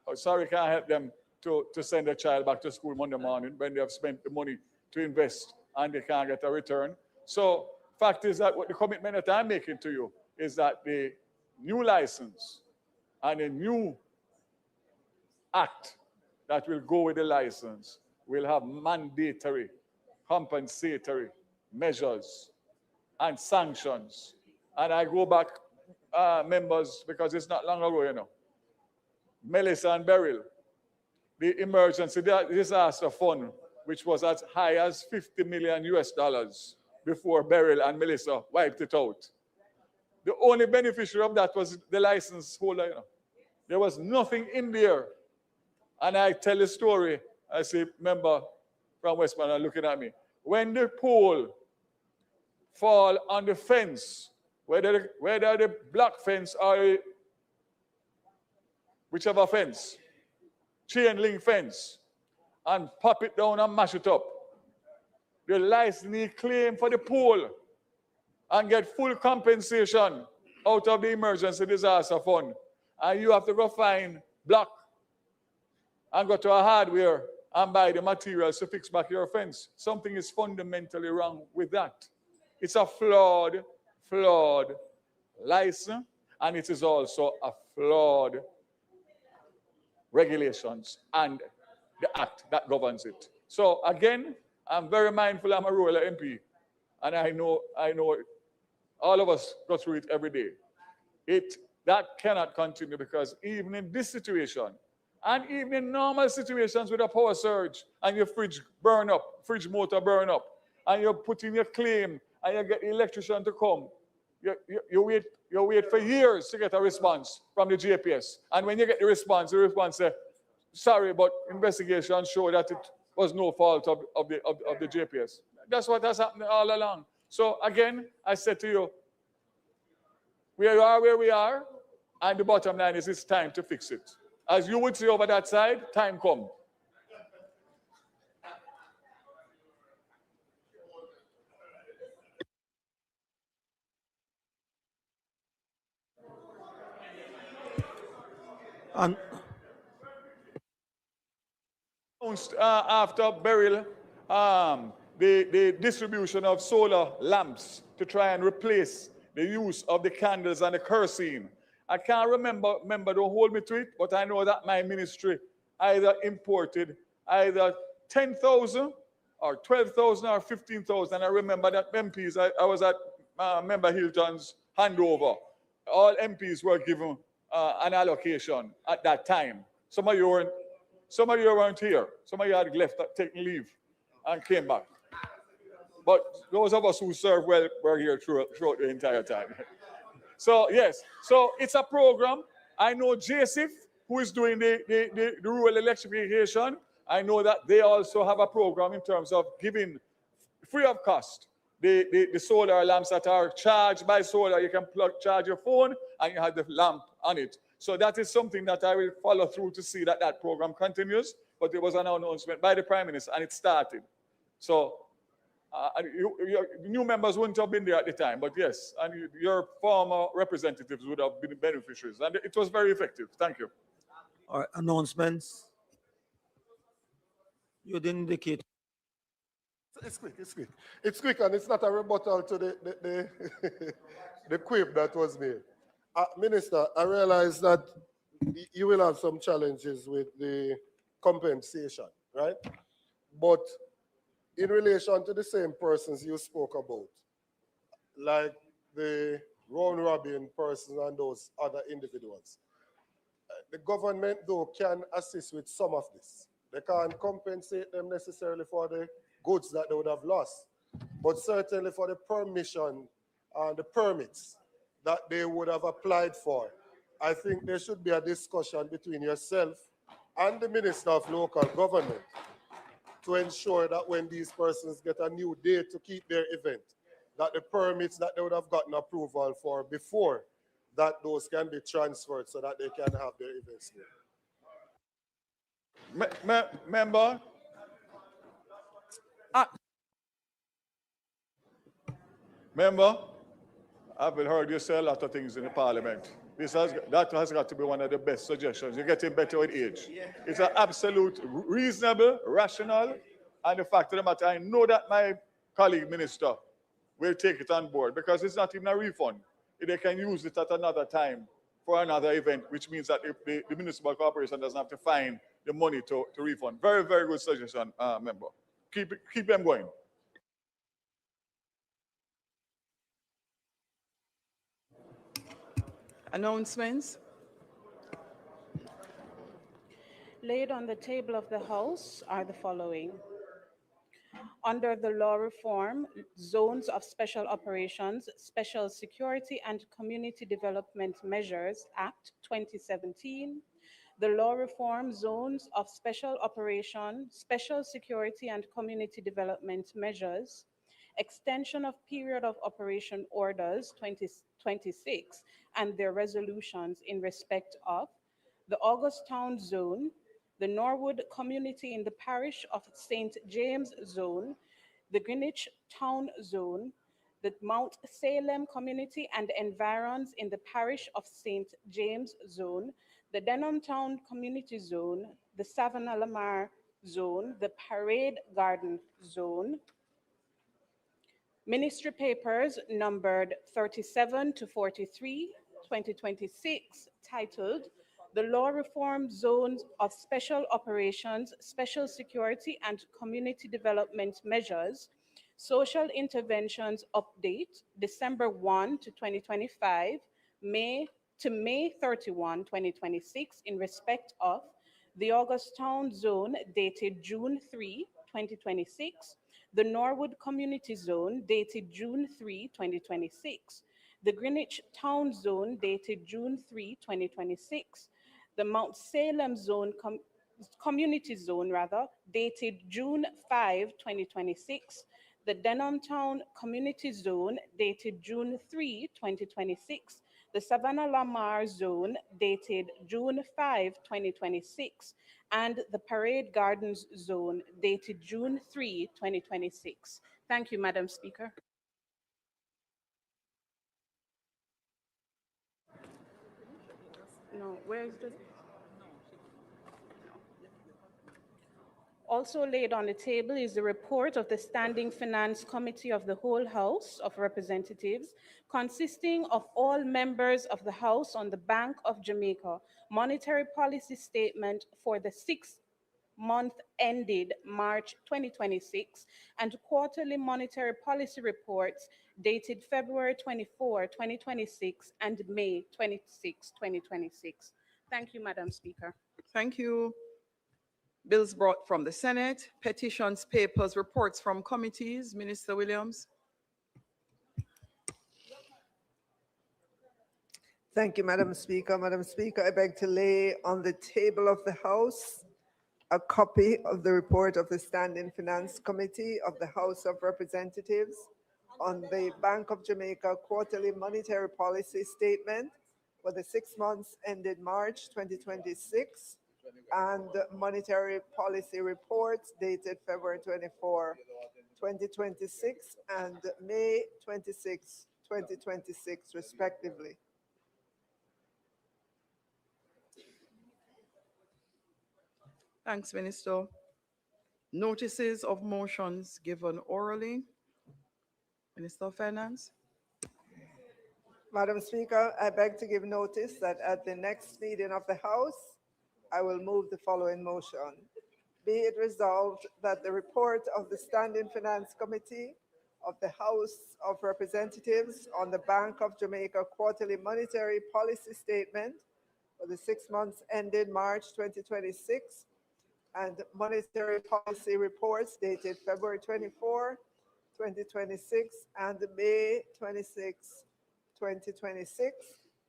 Oh, sorry, can't help them to send a child back to school Monday morning when they have spent the money to invest and they can't get a return. So fact is that what the commitment that I'm making to you is that the new license and a new act that will go with the license will have mandatory, compensatory measures and sanctions. And I go back, members, because it's not long ago, you know. Melissa and Beryl, the emergency disaster fund, which was as high as 50 million US dollars before Beryl and Melissa wiped it out. The only beneficiary of that was the license holder, you know. There was nothing in there. And I tell a story, I say, member from Westmoreland looking at me. When the pole fall on the fence, whether the black fence or whichever fence, chain link fence, and pop it down and mash it up, the licensee claim for the pole and get full compensation out of the emergency disaster fund. And you have to go find block and go to a hardware and buy the materials to fix back your fence. Something is fundamentally wrong with that. It's a flawed license, and it is also a flawed regulations and the act that governs it. So again, I'm very mindful I'm a rural MP, and I know all of us go through it every day. That cannot continue, because even in this situation, and even in normal situations with a power surge and your fridge motor burn up, and you're putting your claim and you get the electrician to come, you wait for years to get a response from the JPS. And when you get the response says, sorry, but investigation showed that it was no fault of the JPS. That's what has happened all along. So again, I said to you, we are where we are, and the bottom line is it's time to fix it. As you would say over that side, time come. And after Beryl, the distribution of solar lamps to try and replace the use of the candles and the kerosene. I can't remember, don't hold me to it, but I know that my ministry either imported either 10,000 or 12,000 or 15,000. I remember that MPs, I was at Member Hilton's handover. All MPs were given an allocation at that time. Some of you weren't here. Some of you had left, taking leave and came back. But those of us who served well were here throughout the entire time. So yes, so it's a program. I know JSIF, who is doing the rural electrification. I know that they also have a program in terms of giving free of cost the solar lamps that are charged by solar. You can charge your phone and you have the lamp on it. So that is something that I will follow through to see that that program continues. But there was an announcement by the Prime Minister and it started. So your new members wouldn't have been there at the time, but yes, and your former representatives would have been beneficiaries, and it was very effective. Thank you. All right, announcements. You didn't indicate. It's quick. It's quick, and it's not a rebuttal to the the quip that was made. Minister, I realize that you will have some challenges with the compensation, right? But in relation to the same persons you spoke about, like the round robin persons and those other individuals, the government, though, can assist with some of this. They can't compensate them necessarily for the goods that they would have lost, but certainly for the permission and the permits that they would have applied for. I think there should be a discussion between yourself and the Minister of Local Government to ensure that when these persons get a new date to keep their event, that the permits that they would have gotten approval for before, that those can be transferred so that they can have their events there. Member, Remember, I've heard you say a lot of things in the parliament. That has got to be one of the best suggestions. You're getting better with age. It's an absolute reasonable, rational, and the fact of the matter, I know that my colleague minister will take it on board because it's not even a refund. They can use it at another time for another event, which means that the municipal corporation doesn't have to find the money to refund. Very, very good suggestion, member. Keep them going. Announcements. Laid on the table of the House are the following. Under the law reform, Zones of Special Operations, Special Security and Community Development Measures Act 2017, the law reform Zones of Special Operation, Special Security and Community Development Measures, extension of period of operation orders 2026 and their resolutions in respect of the August Town Zone, the Norwood community in the parish of St. James Zone, the Greenwich Town Zone, the Mount Salem community and environs in the parish of St. James Zone, the Denham Town Community Zone, the Savannah Lamar Zone, the Parade Garden Zone. Ministry papers numbered 37 to 43, 2026, titled The Law Reform Zones of Special Operations, Special Security and Community Development Measures, Social Interventions Update, December 1 to 2025, May 31, 2026, in respect of the August Town Zone dated June 3, 2026, the Norwood Community Zone dated June 3, 2026, the Greenwich Town Zone dated June 3, 2026, the Mount Salem Zone Community Zone dated June 5, 2026, the Denham Town Community Zone dated June 3, 2026, the Savannah Lamar Zone dated June 5, 2026, and the Parade Gardens Zone dated June 3, 2026. Thank you, Madam Speaker. No, where is the... Also laid on the table is the report of the Standing Finance Committee of the whole House of Representatives, consisting of all members of the House on the Bank of Jamaica monetary policy statement for the 6th month ended March 2026 and quarterly monetary policy reports dated February 24, 2026 and May 26, 2026. Thank you, Madam Speaker. Thank you. Bills brought from the Senate, petitions, papers, reports from committees. Minister Williams. Thank you, Madam Speaker. Madam Speaker, I beg to lay on the table of the House a copy of the report of the Standing Finance Committee of the House of Representatives on the Bank of Jamaica quarterly monetary policy statement for the 6 months ended March 2026 and monetary policy reports dated February 24, 2026 and May 26, 2026 respectively. Thanks, Minister. Notices of motions given orally. Minister of Finance. Madam Speaker, I beg to give notice that at the next meeting of the House, I will move the following motion. Be it resolved that the report of the Standing Finance Committee of the House of Representatives on the Bank of Jamaica quarterly monetary policy statement for the 6 months ended March 2026 and monetary policy reports dated February 24, 2026 and May 26, 2026,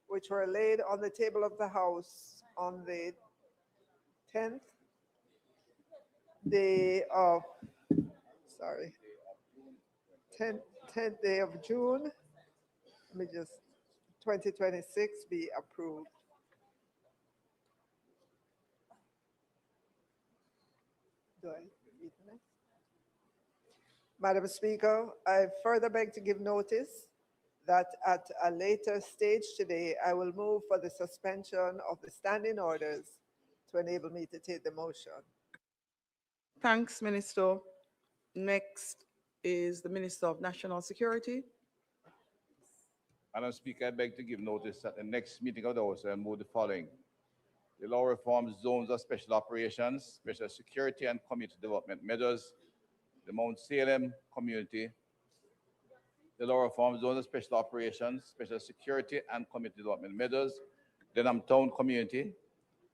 which were laid on the table of the House on the 10th day of, 10th day of June, 2026 be approved. Do I read the next? Madam Speaker, I further beg to give notice that at a later stage today, I will move for the suspension of the standing orders to enable me to take the motion. Thanks, Minister. Next is the Minister of National Security. Madam Speaker, I beg to give notice that the next meeting of the House will move the following. The law reforms zones of special operations, special security and community development measures, the Mount Salem community, the law reforms zones of special operations, special security and community development measures, the Denham Town community,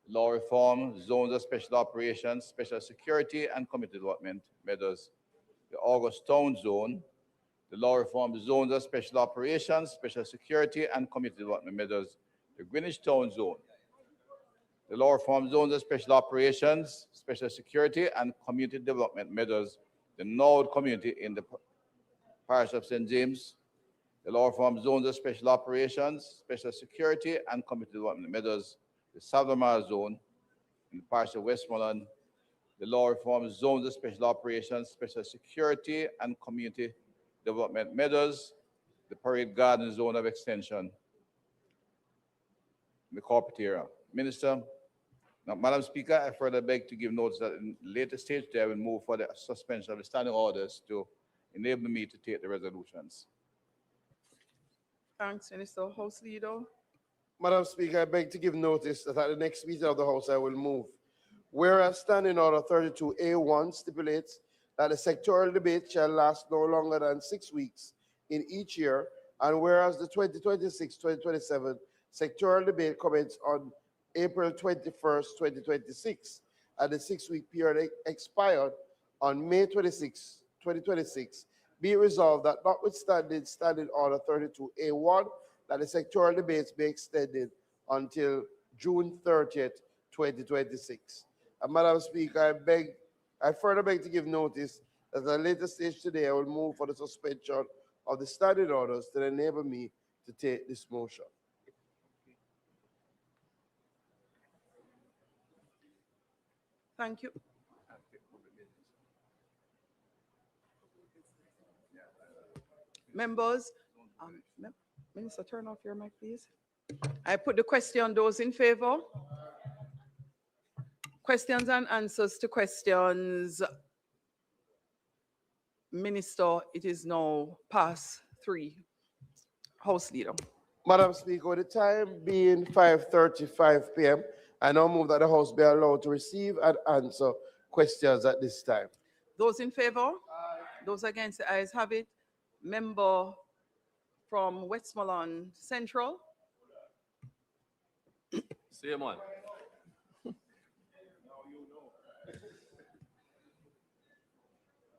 law reform zones of special operations, special security and community development measures, the August Town zone, the law reform zones of special operations, special security and community development measures, the Greenwich Town zone, the law reform zones of special operations, special security and community development measures, the Nord community in the parish of St. James, the law reform zones of special operations, special security and community development measures, the Savamar zone in the parish of Westmoreland, the law reform zones of special operations, special security and community development measures, the Parade Garden zone of extension, the corporate area. Minister, now, Madam Speaker, I further beg to give notice that in later stage today, I will move for the suspension of the standing orders to enable me to take the resolutions. Thanks, Minister. House Leader. Madam Speaker, I beg to give notice that at the next meeting of the House, I will move. Whereas Standing Order 32A1 stipulates that the sectoral debate shall last no longer than 6 weeks in each year, and whereas the 2026-2027 sectoral debate commences on April 21st, 2026, and the 6-week period expired on May 26, 2026, be it resolved that notwithstanding Standing Order 32A1, that the sectoral debates be extended until June 30th, 2026. And Madam Speaker, I further beg to give notice that at a later stage today, I will move for the suspension of the standing orders to enable me to take this motion. Thank you. Members, Minister, turn off your mic, please. I put the question, those in favor. Questions and answers to questions. Minister, it is now past 3. House Leader. Madam Speaker, with the time being 5:35 p.m., I now move that the House be allowed to receive and answer questions at this time. Those in favor? Those against, the ayes have it. Member from Westmoreland Central. Same one.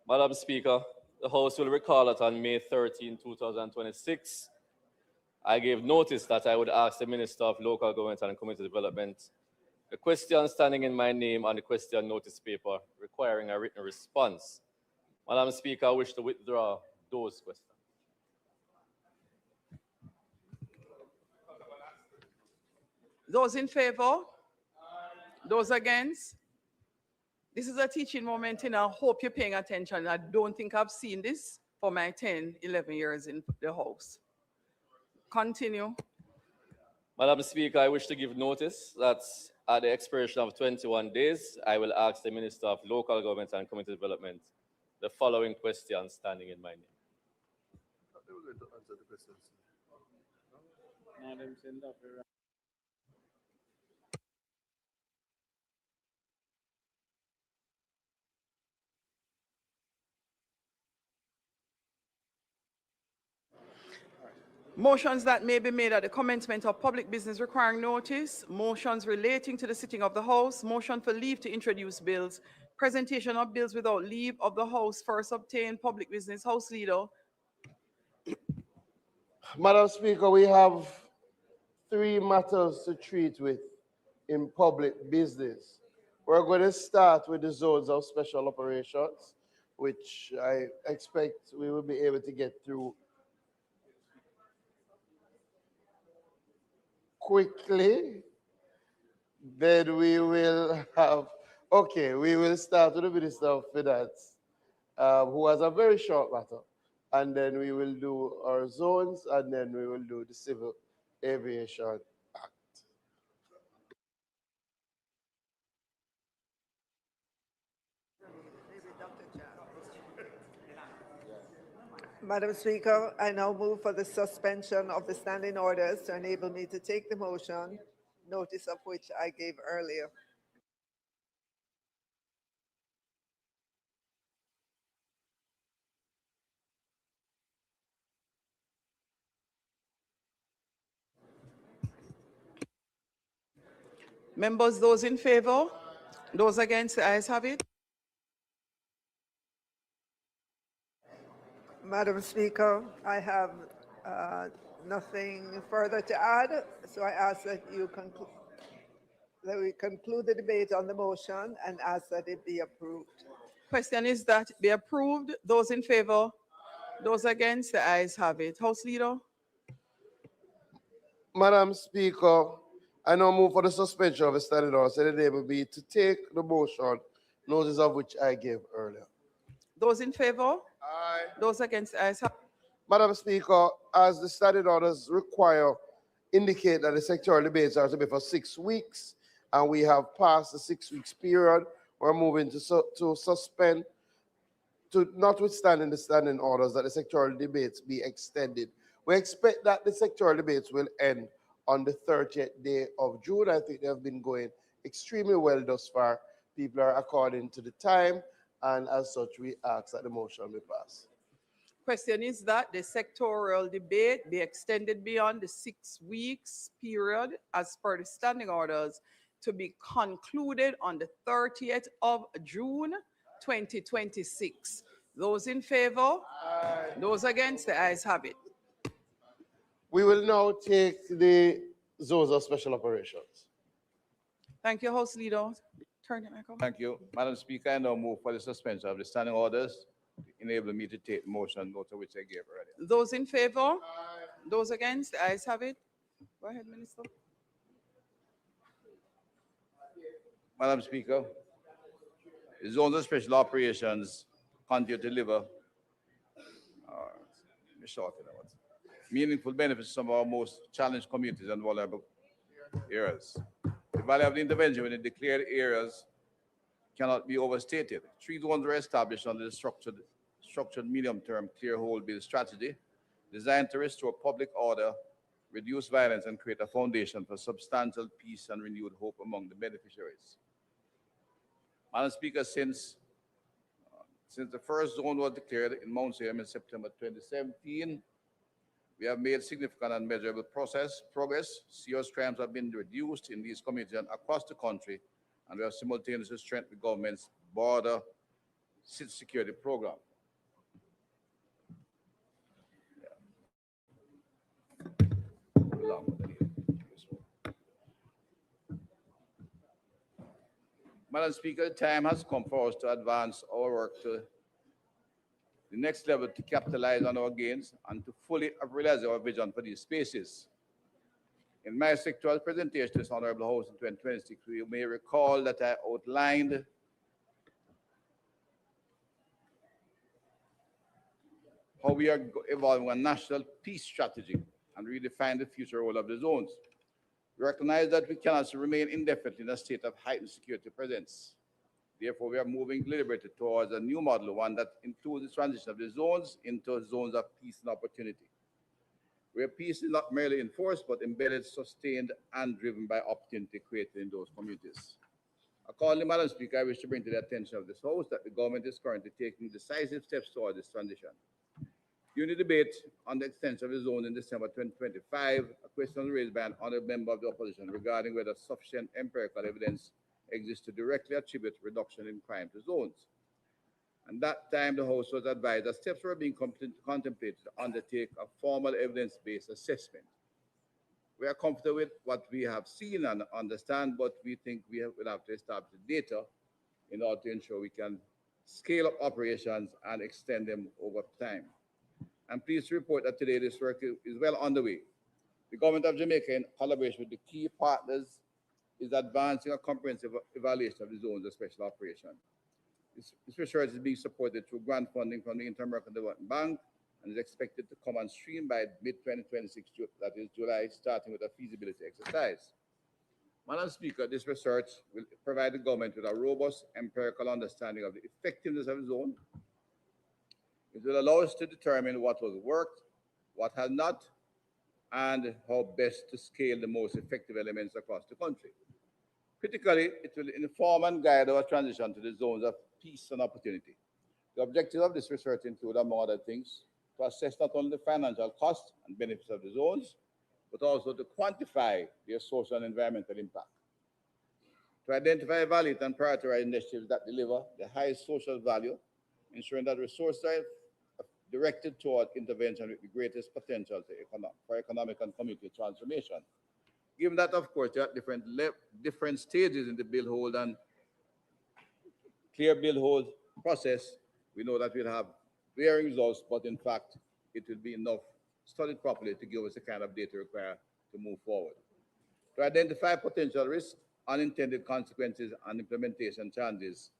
Madam Speaker, the House will recall that on May 13, 2026, I gave notice that I would ask the Minister of Local Government and Community Development a question standing in my name on the question notice paper requiring a written response. Madam Speaker, I wish to withdraw those questions. Those in favor? Those against? This is a teaching moment, and I hope you're paying attention. I don't think I've seen this for my 10, 11 years in the House. Continue. Madam Speaker, I wish to give notice that at the expiration of 21 days, I will ask the Minister of Local Government and Community Development the following question standing in my name. Motions that may be made at the commencement of public business requiring notice, motions relating to the sitting of the House, motion for leave to introduce bills, presentation of bills without leave of the House first obtained, public business. House Leader. Madam Speaker, we have 3 matters to treat with in public business. We're going to start with the zones of special operations, which I expect we will be able to get through quickly. Then we will have, okay, we will start with the Minister of Finance who has a very short matter. And then we will do our zones, and then we will do the Civil Aviation Act. Madam Speaker, I now move for the suspension of the standing orders to enable me to take the motion, notice of which I gave earlier. Members, those in favor? Those against, the ayes have it. Madam Speaker, I have nothing further to add, so I ask that we conclude the debate on the motion and ask that it be approved. Question is that be approved. Those in favor? Those against, the ayes have it. House Leader? Madam Speaker, I now move for the suspension of the standing order, so that it will be to take the motion, notice of which I gave earlier. Those in favor? Aye. Those against, the ayes have it. Madam Speaker, as the standing orders require, indicate that the sectoral debates are to be for 6 weeks, and we have passed the 6 weeks period. We're moving to suspend, to notwithstanding the standing orders, that the sectoral debates be extended. We expect that the sectoral debates will end on the 30th day of June. I think they have been going extremely well thus far. People are according to the time, and as such, we ask that the motion be passed. Question is that the sectoral debate be extended beyond the 6 weeks period as per the standing orders to be concluded on the 30th of June 2026. Those in favor? Aye. Those against, the ayes have it. We will now take the zones of special operations. Thank you, House Leader. Turn it back over. Thank you. Madam Speaker, I now move for the suspension of the standing orders, enable me to take the motion, note of which I gave earlier. Those in favor? Aye. Those against, the ayes have it. Go ahead, Minister. Madam Speaker, the zones of special operations continue to deliver meaningful benefits to some of our most challenged communities and vulnerable areas. The value of the intervention within declared areas cannot be overstated. 3 zones were established under the structured medium-term clear hold bill strategy designed to restore public order, reduce violence, and create a foundation for substantial peace and renewed hope among the beneficiaries. Madam Speaker, since the first zone was declared in Mount Salem in September 2017, we have made significant and measurable progress. Serious crimes have been reduced in these communities and across the country, and we have simultaneously strengthened the government's border city security program. Madam Speaker, the time has come for us to advance our work to the next level to capitalize on our gains and to fully realize our vision for these spaces. In my sectoral presentation to this Honorable House in 2026, you may recall that I outlined how we are evolving a national peace strategy and redefine the future role of the zones. We recognize that we cannot remain indefinitely in a state of heightened security presence. Therefore, we are moving deliberately towards a new model, one that includes the transition of the zones into zones of peace and opportunity, where peace is not merely enforced, but embedded, sustained, and driven by opportunity created in those communities. Accordingly, Madam Speaker, I wish to bring to the attention of this House that the government is currently taking decisive steps towards this transition. During the debate on the extension of the zone in December 2025, a question was raised by an honorable member of the opposition regarding whether sufficient empirical evidence exists to directly attribute reduction in crime to zones. At that time, the House was advised that steps were being contemplated to undertake a formal evidence-based assessment. We are comfortable with what we have seen and understand, but we think we will have to establish the data in order to ensure we can scale up operations and extend them over time. I'm pleased to report that today this work is well underway. The government of Jamaica, in collaboration with the key partners, is advancing a comprehensive evaluation of the zones of special operation. This research is being supported through grant funding from the Inter-American Development Bank and is expected to come on stream by mid-2026, that is July, starting with a feasibility exercise. Madam Speaker, this research will provide the government with a robust empirical understanding of the effectiveness of the zone. It will allow us to determine what has worked, what has not, and how best to scale the most effective elements across the country. Critically, it will inform and guide our transition to the zones of peace and opportunity. The objective of this research include, among other things, to assess not only the financial costs and benefits of the zones, but also to quantify their social and environmental impact. To identify, evaluate, and prioritize initiatives that deliver the highest social value, ensuring that resources are directed toward intervention with the greatest potential for economic and community transformation. Given that, of course, there are different stages in the bill hold and clear bill hold process, we know that we'll have varying results, but in fact, it will be enough studied properly to give us the kind of data required to move forward. To identify potential risks, unintended consequences, and implementation challenges,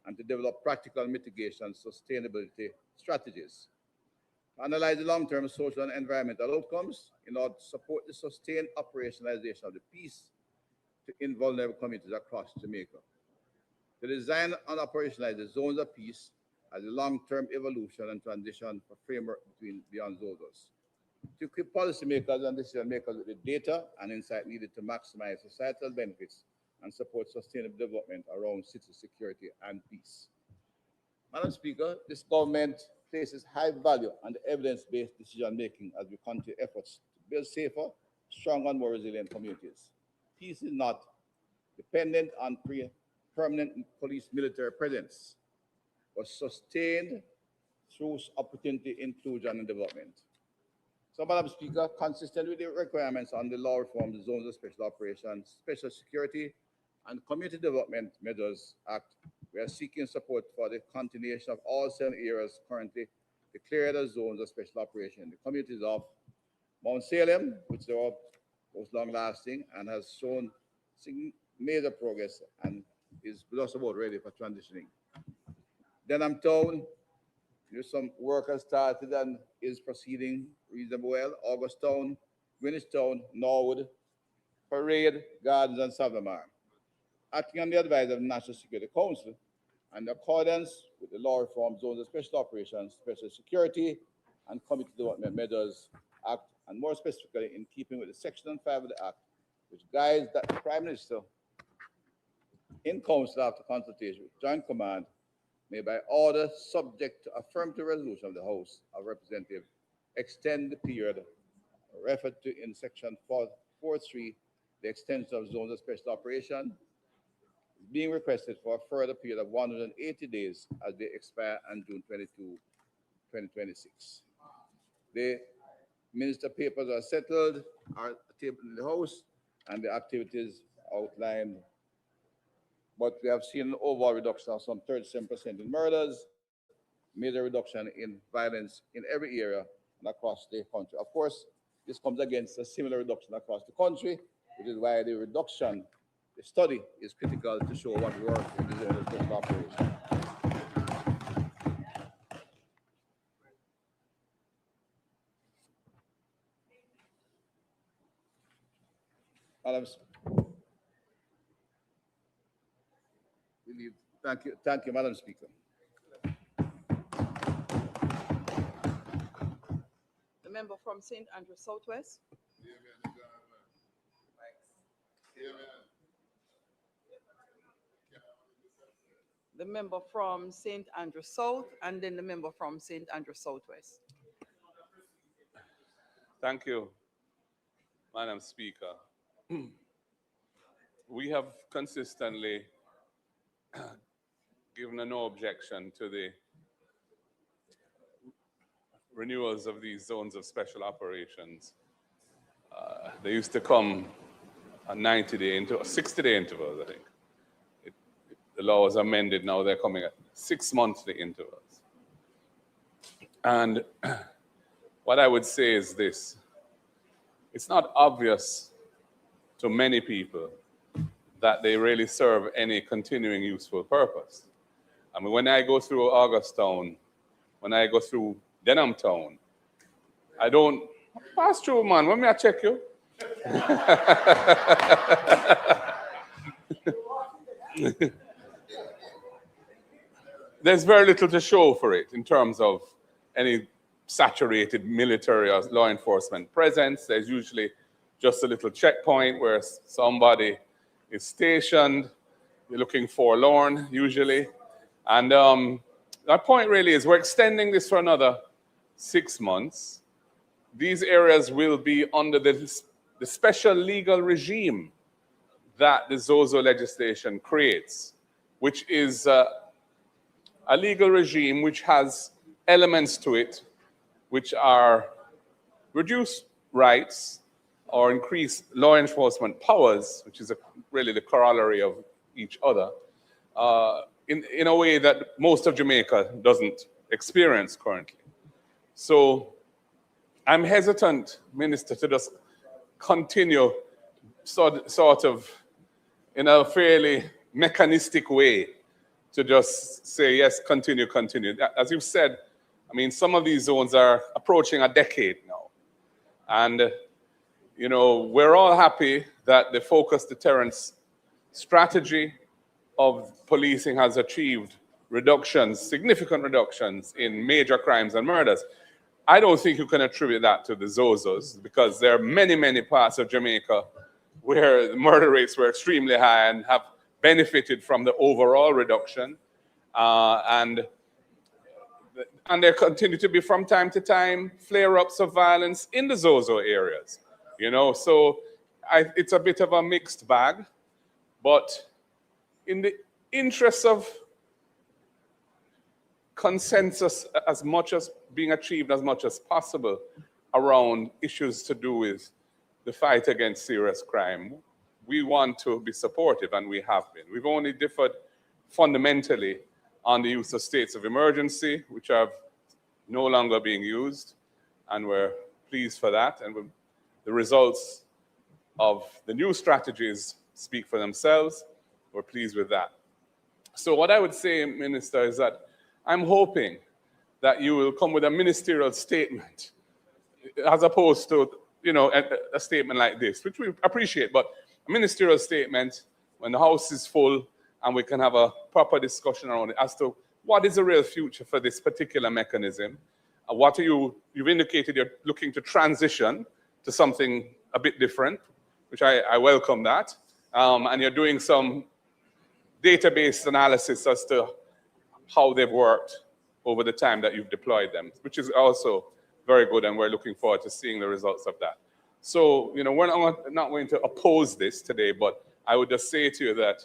and to develop practical mitigation sustainability strategies. To analyze the long-term social and environmental outcomes in order to support the sustained operationalization of the peace in vulnerable communities across Jamaica. To design and operationalize the zones of peace as a long-term evolution and transition for framework beyond zones. To equip policymakers and decision makers with the data and insight needed to maximize societal benefits and support sustainable development around city security and peace. Madam Speaker, this government places high value on the evidence-based decision-making as we continue efforts to build safer, stronger, and more resilient communities. Peace is not dependent on permanent police military presence, but sustained through opportunity, inclusion, and development. So, Madam Speaker, consistent with the requirements on the law reform, the Zones of Special Operations, Special Security, and Community Development Measures Act, we are seeking support for the continuation of all 7 areas currently declared as zones of special operation in the communities of Mount Salem, which are most long-lasting and has shown major progress and is just about ready for transitioning. Denham Town, there's some work has started and is proceeding reasonably well. August Town, Greenwich Town, Norwood, Parade, Gardens, and Savamar. Acting on the advice of the National Security Council, and in accordance with the Law Reform Zones of Special Operations, Special Security, and Community Development Measures Act, and more specifically in keeping with the Section 5 of the Act, which guides that the Prime Minister, in Council after consultation with Joint Command, may by order subject to affirmative resolution of the House of Representatives extend the period referred to in Section 4.3, the extension of zones of special operation, is being requested for a further period of 180 days as they expire on June 22, 2026. The minister papers are settled, are tabled in the House, and the activities outlined. But we have seen an overall reduction of some 37% in murders, major reduction in violence in every area and across the country. Of course, this comes against a similar reduction across the country, which is why the reduction, the study is critical to show what worked in the zone of special operation. Thank you, Madam Speaker. The member from St. Andrews Southwest. The member from St. Andrews South, and then the member from St. Andrews Southwest. Thank you, Madam Speaker. We have consistently given a no objection to the renewals of these zones of special operations. They used to come on 90-day into 60-day intervals, I think. The law was amended, now they're coming at 6 monthly intervals. And what I would say is this: it's not obvious to many people that they really serve any continuing useful purpose. I mean, when I go through Augustown, when I go through Denham Town, I don't pass through, man. When me I check you? There's very little to show for it in terms of any saturated military or law enforcement presence. There's usually just a little checkpoint where somebody is stationed. You're looking forlorn, usually. And our point really is we're extending this for another 6 months. These areas will be under the special legal regime that the Zozo legislation creates, which is a legal regime which has elements to it which are reduced rights or increased law enforcement powers, which is really the corollary of each other, in a way that most of Jamaica doesn't experience currently. So I'm hesitant, Minister, to just continue sort of in a fairly mechanistic way to just say, yes, continue. As you've said, I mean, some of these zones are approaching a decade now. And, you know, we're all happy that the focused deterrence strategy of policing has achieved reductions, significant reductions in major crimes and murders. I don't think you can attribute that to the Zozos, because there are many, many parts of Jamaica where the murder rates were extremely high and have benefited from the overall reduction. And there continue to be, from time to time, flare-ups of violence in the Zozo areas. You know, so it's a bit of a mixed bag. But in the interest of consensus as much as being achieved as much as possible around issues to do with the fight against serious crime, we want to be supportive, and we have been. We've only differed fundamentally on the use of states of emergency, which are no longer being used, and we're pleased for that. And the results of the new strategies speak for themselves. We're pleased with that. So what I would say, Minister, is that I'm hoping that you will come with a ministerial statement as opposed to, you know, a statement like this, which we appreciate, but a ministerial statement when the House is full and we can have a proper discussion around it as to what is the real future for this particular mechanism. What are you've indicated you're looking to transition to something a bit different, which I welcome that. And you're doing some database analysis as to how they've worked over the time that you've deployed them, which is also very good, and we're looking forward to seeing the results of that. So, you know, we're not going to oppose this today, but I would just say to you that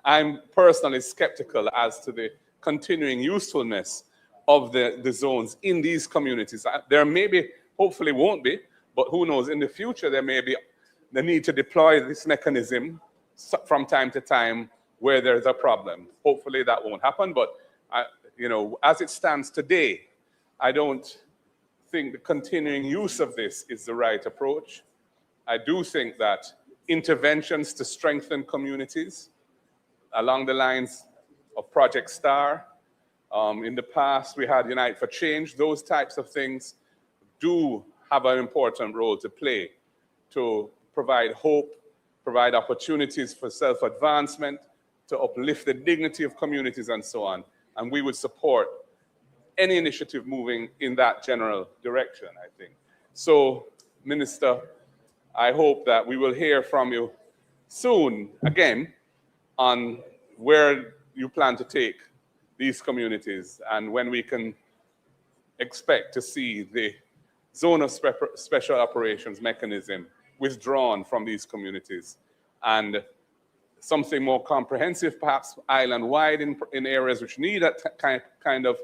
I'm personally skeptical as to the continuing usefulness of the zones in these communities. There may be, hopefully won't be, but who knows, in the future there may be the need to deploy this mechanism from time to time where there's a problem. Hopefully that won't happen, but you know, as it stands today, I don't think the continuing use of this is the right approach. I do think that interventions to strengthen communities along the lines of Project STAR, in the past we had Unite for Change, those types of things do have an important role to play to provide hope, provide opportunities for self-advancement, to uplift the dignity of communities and so on. And we would support any initiative moving in that general direction, I think. So, Minister, I hope that we will hear from you soon again on where you plan to take these communities and when we can expect to see the zone of special operations mechanism withdrawn from these communities and something more comprehensive, perhaps island-wide in areas which need that kind of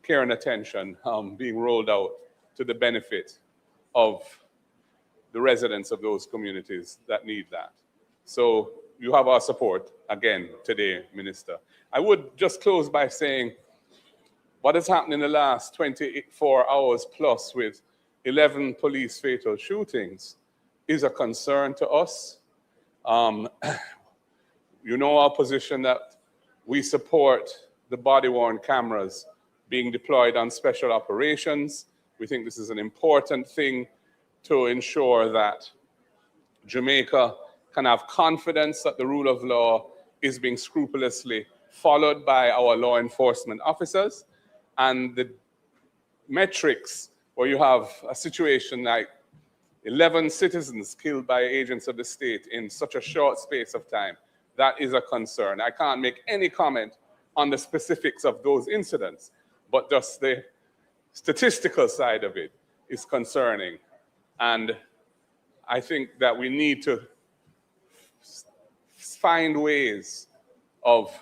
care and attention being rolled out to the benefit of the residents of those communities that need that. So you have our support again today, Minister. I would just close by saying what has happened in the last 24 hours plus with 11 police fatal shootings is a concern to us. You know our position that We support the body-worn cameras being deployed on special operations. We think this is an important thing to ensure that Jamaica can have confidence that the rule of law is being scrupulously followed by our law enforcement officers. And the metrics where you have a situation like 11 citizens killed by agents of the state in such a short space of time, that is a concern. I can't make any comment on the specifics of those incidents, but just the statistical side of it is concerning. And I think that we need to find ways of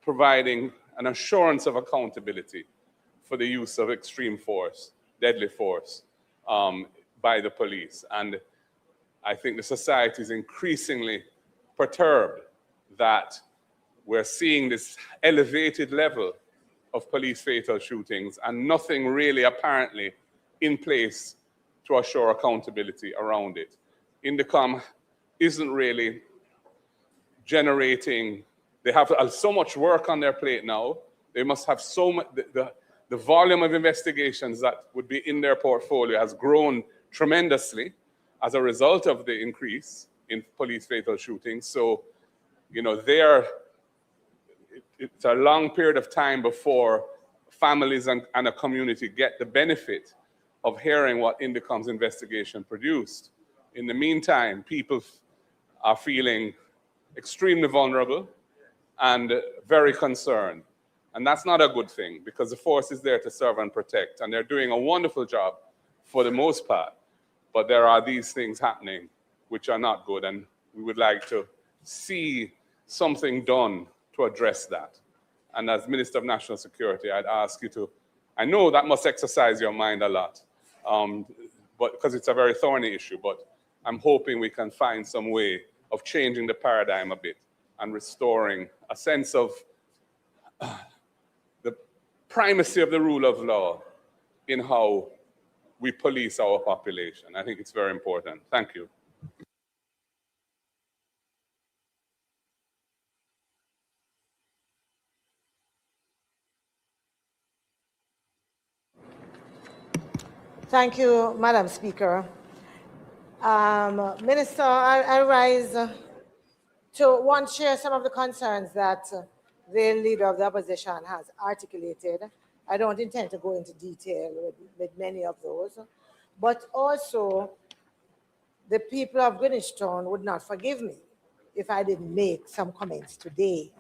providing an assurance of accountability for the use of extreme force, deadly force, by the police. And I think the society is increasingly perturbed that we're seeing this elevated level of police fatal shootings and nothing really apparently in place to assure accountability around it. Indicom isn't really generating, they have so much work on their plate now. They must have so much, the volume of investigations that would be in their portfolio has grown tremendously as a result of the increase in police fatal shootings. So, you know, it's a long period of time before families and a community get the benefit of hearing what Indicom's investigation produced. In the meantime, people are feeling extremely vulnerable and very concerned. And that's not a good thing because the force is there to serve and protect, and they're doing a wonderful job for the most part. But there are these things happening which are not good, and we would like to see something done to address that. And as Minister of National Security, I'd ask you to, I know that must exercise your mind a lot, but because it's a very thorny issue, but I'm hoping we can find some way of changing the paradigm a bit and restoring a sense of the primacy of the rule of law in how we police our population. I think it's very important. Thank you. Thank you, Madam Speaker. Minister, I rise to share some of the concerns that the leader of the opposition has articulated. I don't intend to go into detail with many of those, but also the people of Greenwich Town would not forgive me if I didn't make some comments today.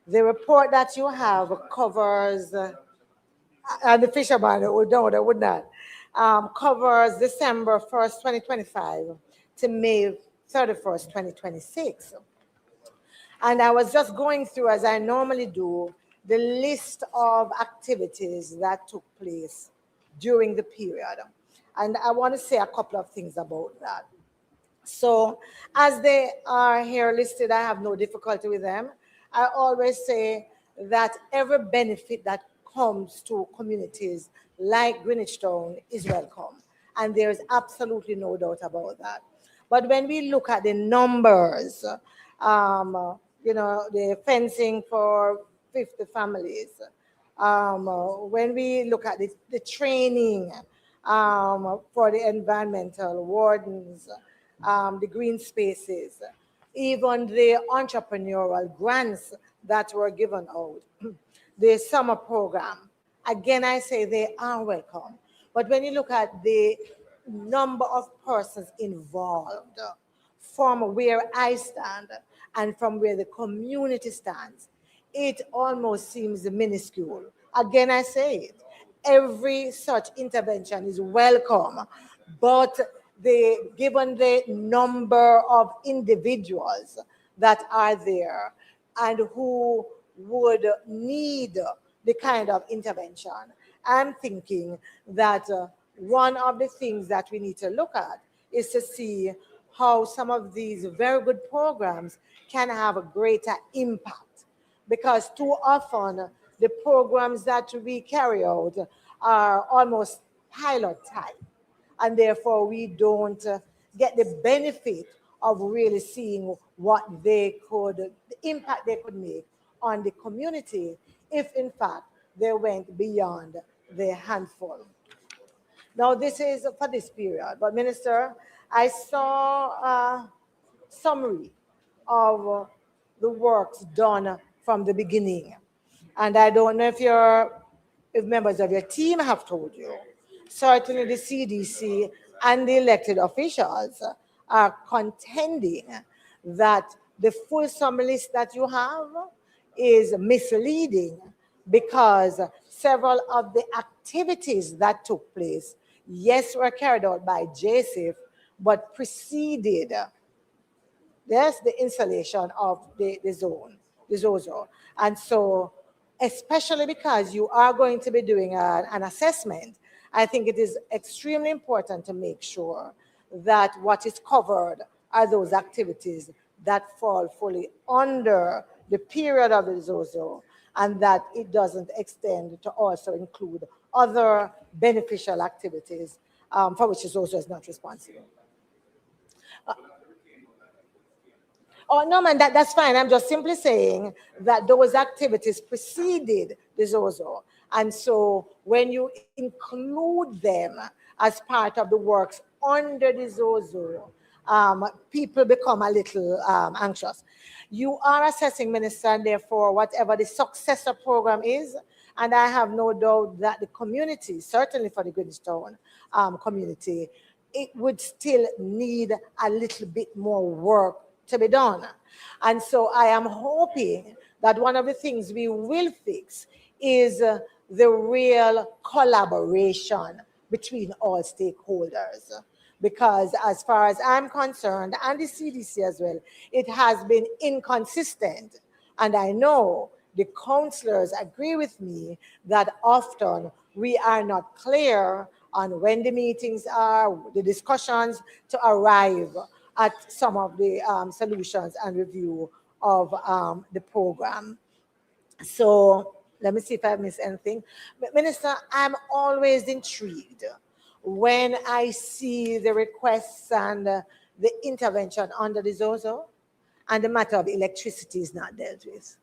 The report that you have covers, and the fisherman would know that would not, covers December 1st, 2025 to May 31st, 2026. And I was just going through, as I normally do, the list of activities that took place during the period. And I want to say a couple of things about that. So as they are here listed, I have no difficulty with them. I always say that every benefit that comes to communities like Greenwich Town is welcome. And there's absolutely no doubt about that. But when we look at the numbers, you know, the fencing for 50 families, when we look at the training for the environmental wardens, the green spaces, even the entrepreneurial grants that were given out, the summer program, again, I say they are welcome. But when you look at the number of persons involved from where I stand and from where the community stands, it almost seems minuscule. Again, I say it, every such intervention is welcome, but given the number of individuals that are there and who would need the kind of intervention, I'm thinking that one of the things that we need to look at is to see how some of these very good programs can have a greater impact. Because too often, the programs that we carry out are almost pilot type. And therefore, we don't get the benefit of really seeing what they could, the impact they could make on the community if in fact they went beyond their handful. Now this is for this period, but Minister, I saw a summary of the works done from the beginning. And I don't know if members of your team have told you. Certainly the CDC and the elected officials are contending that the fulsome list that you have is misleading because several of the activities that took place, yes, were carried out by JSIF, but preceded, yes, the installation of the zone, the ZOZO. And so, especially because you are going to be doing an assessment, I think it is extremely important to make sure that what is covered are those activities that fall fully under the period of the ZOZO, and that it doesn't extend to also include other beneficial activities for which the ZOZO is not responsible. Oh, no, man, that's fine. I'm just simply saying that those activities preceded the ZOZO. And so when you include them as part of the works under the ZOZO, people become a little anxious. You are assessing, Minister, and therefore whatever the successor program is, and I have no doubt that the community, certainly for the Greenstone community, it would still need a little bit more work to be done. And so I am hoping that one of the things we will fix is the real collaboration between all stakeholders. Because as far as I'm concerned, and the CDC as well, it has been inconsistent. And I know the councillors agree with me that often we are not clear on when the meetings are, the discussions to arrive at some of the solutions and review of the program. So let me see if I missed anything. Minister, I'm always intrigued when I see the requests and the intervention under the ZOZO and the matter of electricity is not dealt with.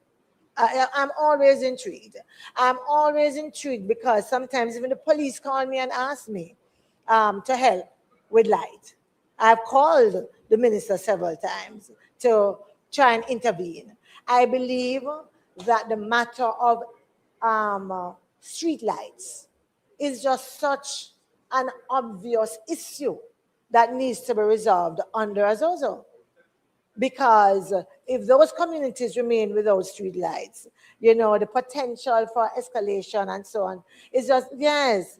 I'm always intrigued. I'm always intrigued because sometimes even the police call me and ask me to help with light. I've called the minister several times to try and intervene. I believe that the matter of street lights is just such an obvious issue that needs to be resolved under a ZOZO. Because if those communities remain without street lights, you know, the potential for escalation and so on is just, yes.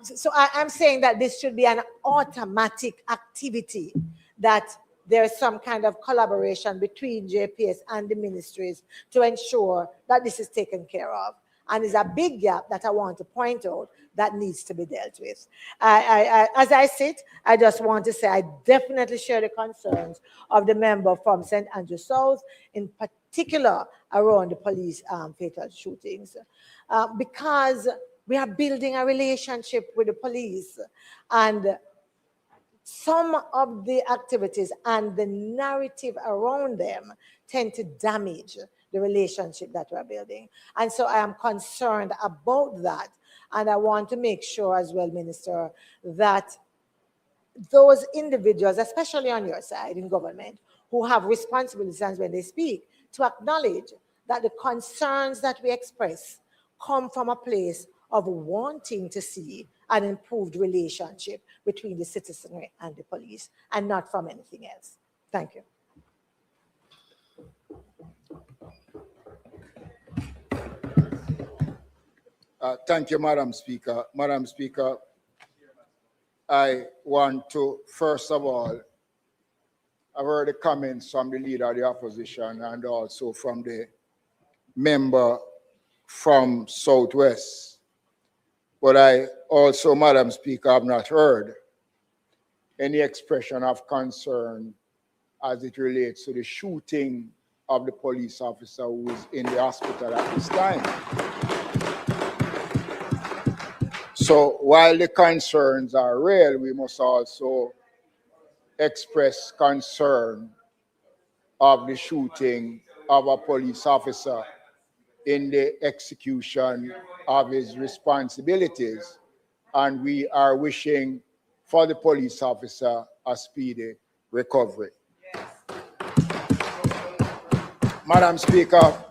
So I'm saying that this should be an automatic activity, that there's some kind of collaboration between JPS and the ministries to ensure that this is taken care of. And there's a big gap that I want to point out that needs to be dealt with. As I sit, I just want to say I definitely share the concerns of the member from St. Andrew South, in particular around the police fatal shootings, because we are building a relationship with the police, and some of the activities and the narrative around them tend to damage the relationship that we're building. And so I am concerned about that. And I want to make sure as well, Minister, that those individuals, especially on your side in government, who have responsibilities when they speak, to acknowledge that the concerns that we express come from a place of wanting to see an improved relationship between the citizenry and the police, and not from anything else. Thank you. Thank you, Madam Speaker. Madam Speaker, I want to, first of all, I've heard the comments from the leader of the opposition and also from the member from Southwest. But I also, Madam Speaker, have not heard any expression of concern as it relates to the shooting of the police officer who is in the hospital at this time. So while the concerns are real, we must also express concern of the shooting of a police officer in the execution of his responsibilities, and we are wishing for the police officer a speedy recovery. Madam Speaker,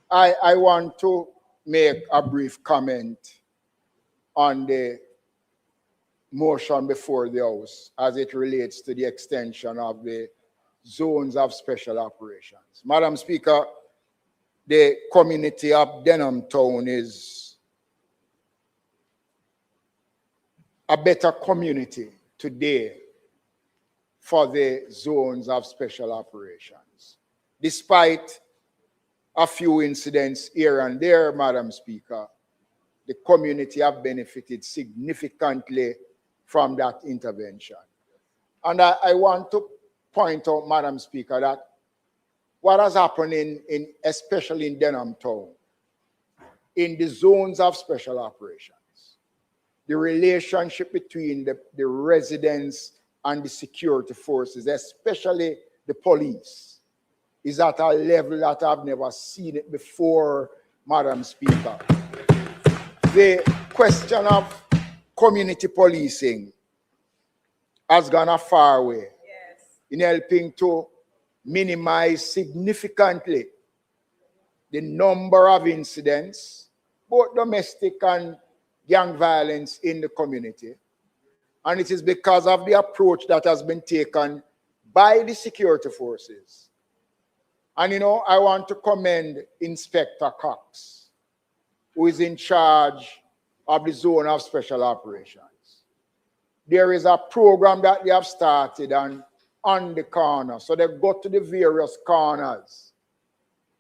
I want to make a brief comment on the motion before the House as it relates to the extension of the zones of special operations. Madam Speaker, the community of Denham Town is a better community today for the zones of special operations. Despite a few incidents here and there, Madam Speaker, the community have benefited significantly from that intervention. And I want to point out, Madam Speaker, that what has happened especially in Denham Town, in the zones of special operations, the relationship between the residents and the security forces, especially the police, is at a level that I've never seen it before, Madam Speaker. The question of community policing has gone a far way in helping to minimize significantly the number of incidents, both domestic and gang violence in the community. And it is because of the approach that has been taken by the security forces. And I want to commend Inspector Cox, who is in charge of the zone of special operations. There is a program that they have started on the corner. So they go to the various corners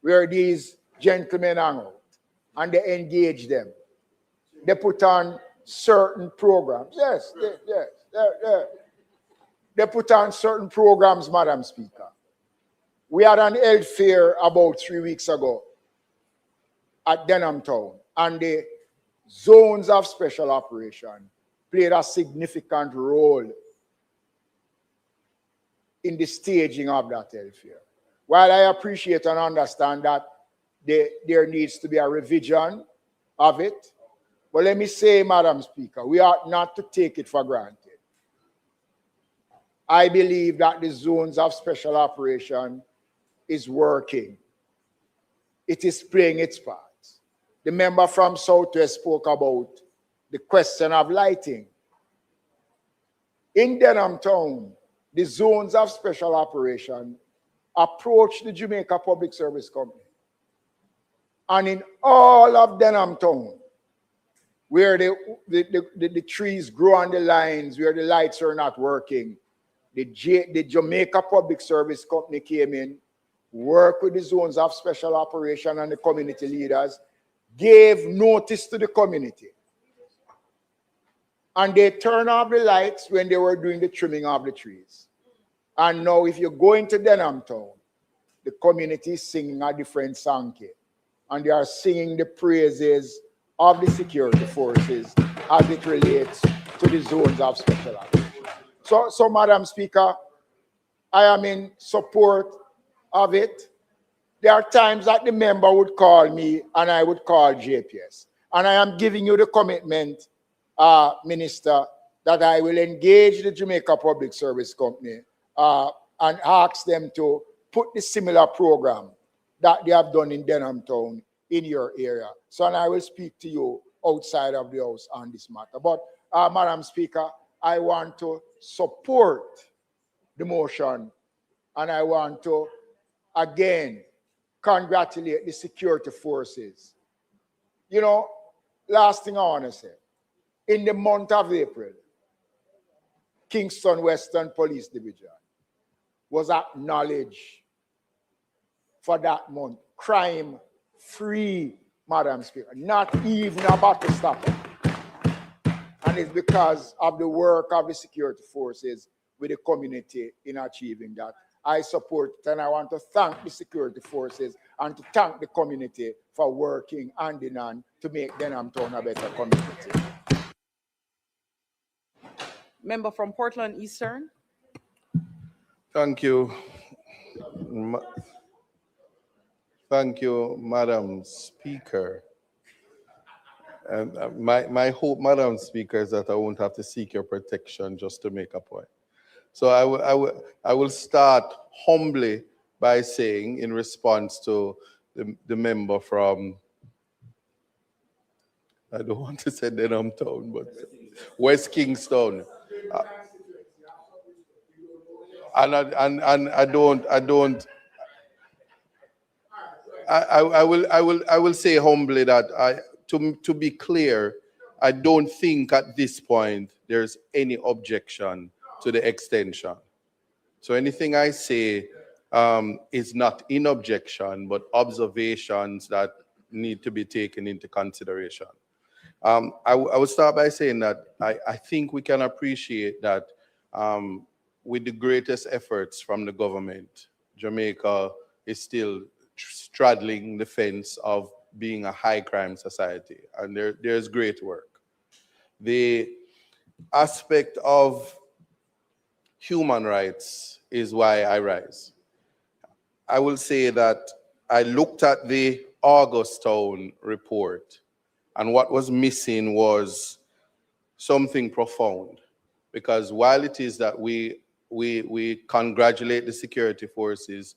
where these gentlemen hang out and they engage them. They put on certain programs. Yes. They put on certain programs, Madam Speaker. We had an health fair about 3 weeks ago at Denham Town, and the zones of special operation played a significant role in the staging of that health fair. While I appreciate and understand that there needs to be a revision of it, but let me say, Madam Speaker, we ought not to take it for granted. I believe that the zones of special operation is working. It is playing its part. The member from Southwest spoke about the question of lighting. In Denham Town, the zones of special operation approach the Jamaica Public Service Company. And in all of Denham Town, where the trees grow on the lines, where the lights are not working, the Jamaica Public Service Company came in, worked with the zones of special operation and the community leaders, gave notice to the community. And they turned off the lights when they were doing the trimming of the trees. And now if you go into Denham Town, the community is singing a different song here. And they are singing the praises of the security forces as it relates to the zones of special operation. So Madam Speaker, I am in support of it. There are times that the member would call me and I would call JPS. And I am giving you the commitment, Minister, that I will engage the Jamaica Public Service Company and ask them to put the similar program that they have done in Denham Town in your area. So and I will speak to you outside of the House on this matter. But Madam Speaker, I want to support the motion and I want to again congratulate the security forces. Last thing I want to say, in the month of April, Kingston Western Police Division was acknowledged for that month, crime-free, Madam Speaker, not even a battle stopper. And it's because of the work of the security forces with the community in achieving that. I support it, and I want to thank the security forces and to thank the community for working hand in hand to make Denham Town a better community. Member from Portland Eastern. Thank you. Thank you, Madam Speaker. And my hope, Madam Speaker, is that I won't have to seek your protection just to make a point. So I will start humbly by saying, in response to the member from, I don't want to say Denham Town, but West Kingston. And I will say humbly that to be clear, I don't think at this point there's any objection to the extension. So anything I say is not in objection, but observations that need to be taken into consideration. I will start by saying that I think we can appreciate that with the greatest efforts from the government, Jamaica is still straddling the fence of being a high crime society, and there's great work. The aspect of human rights is why I rise. I will say that I looked at the Augustown report, and what was missing was something profound. Because while it is that we congratulate the security forces,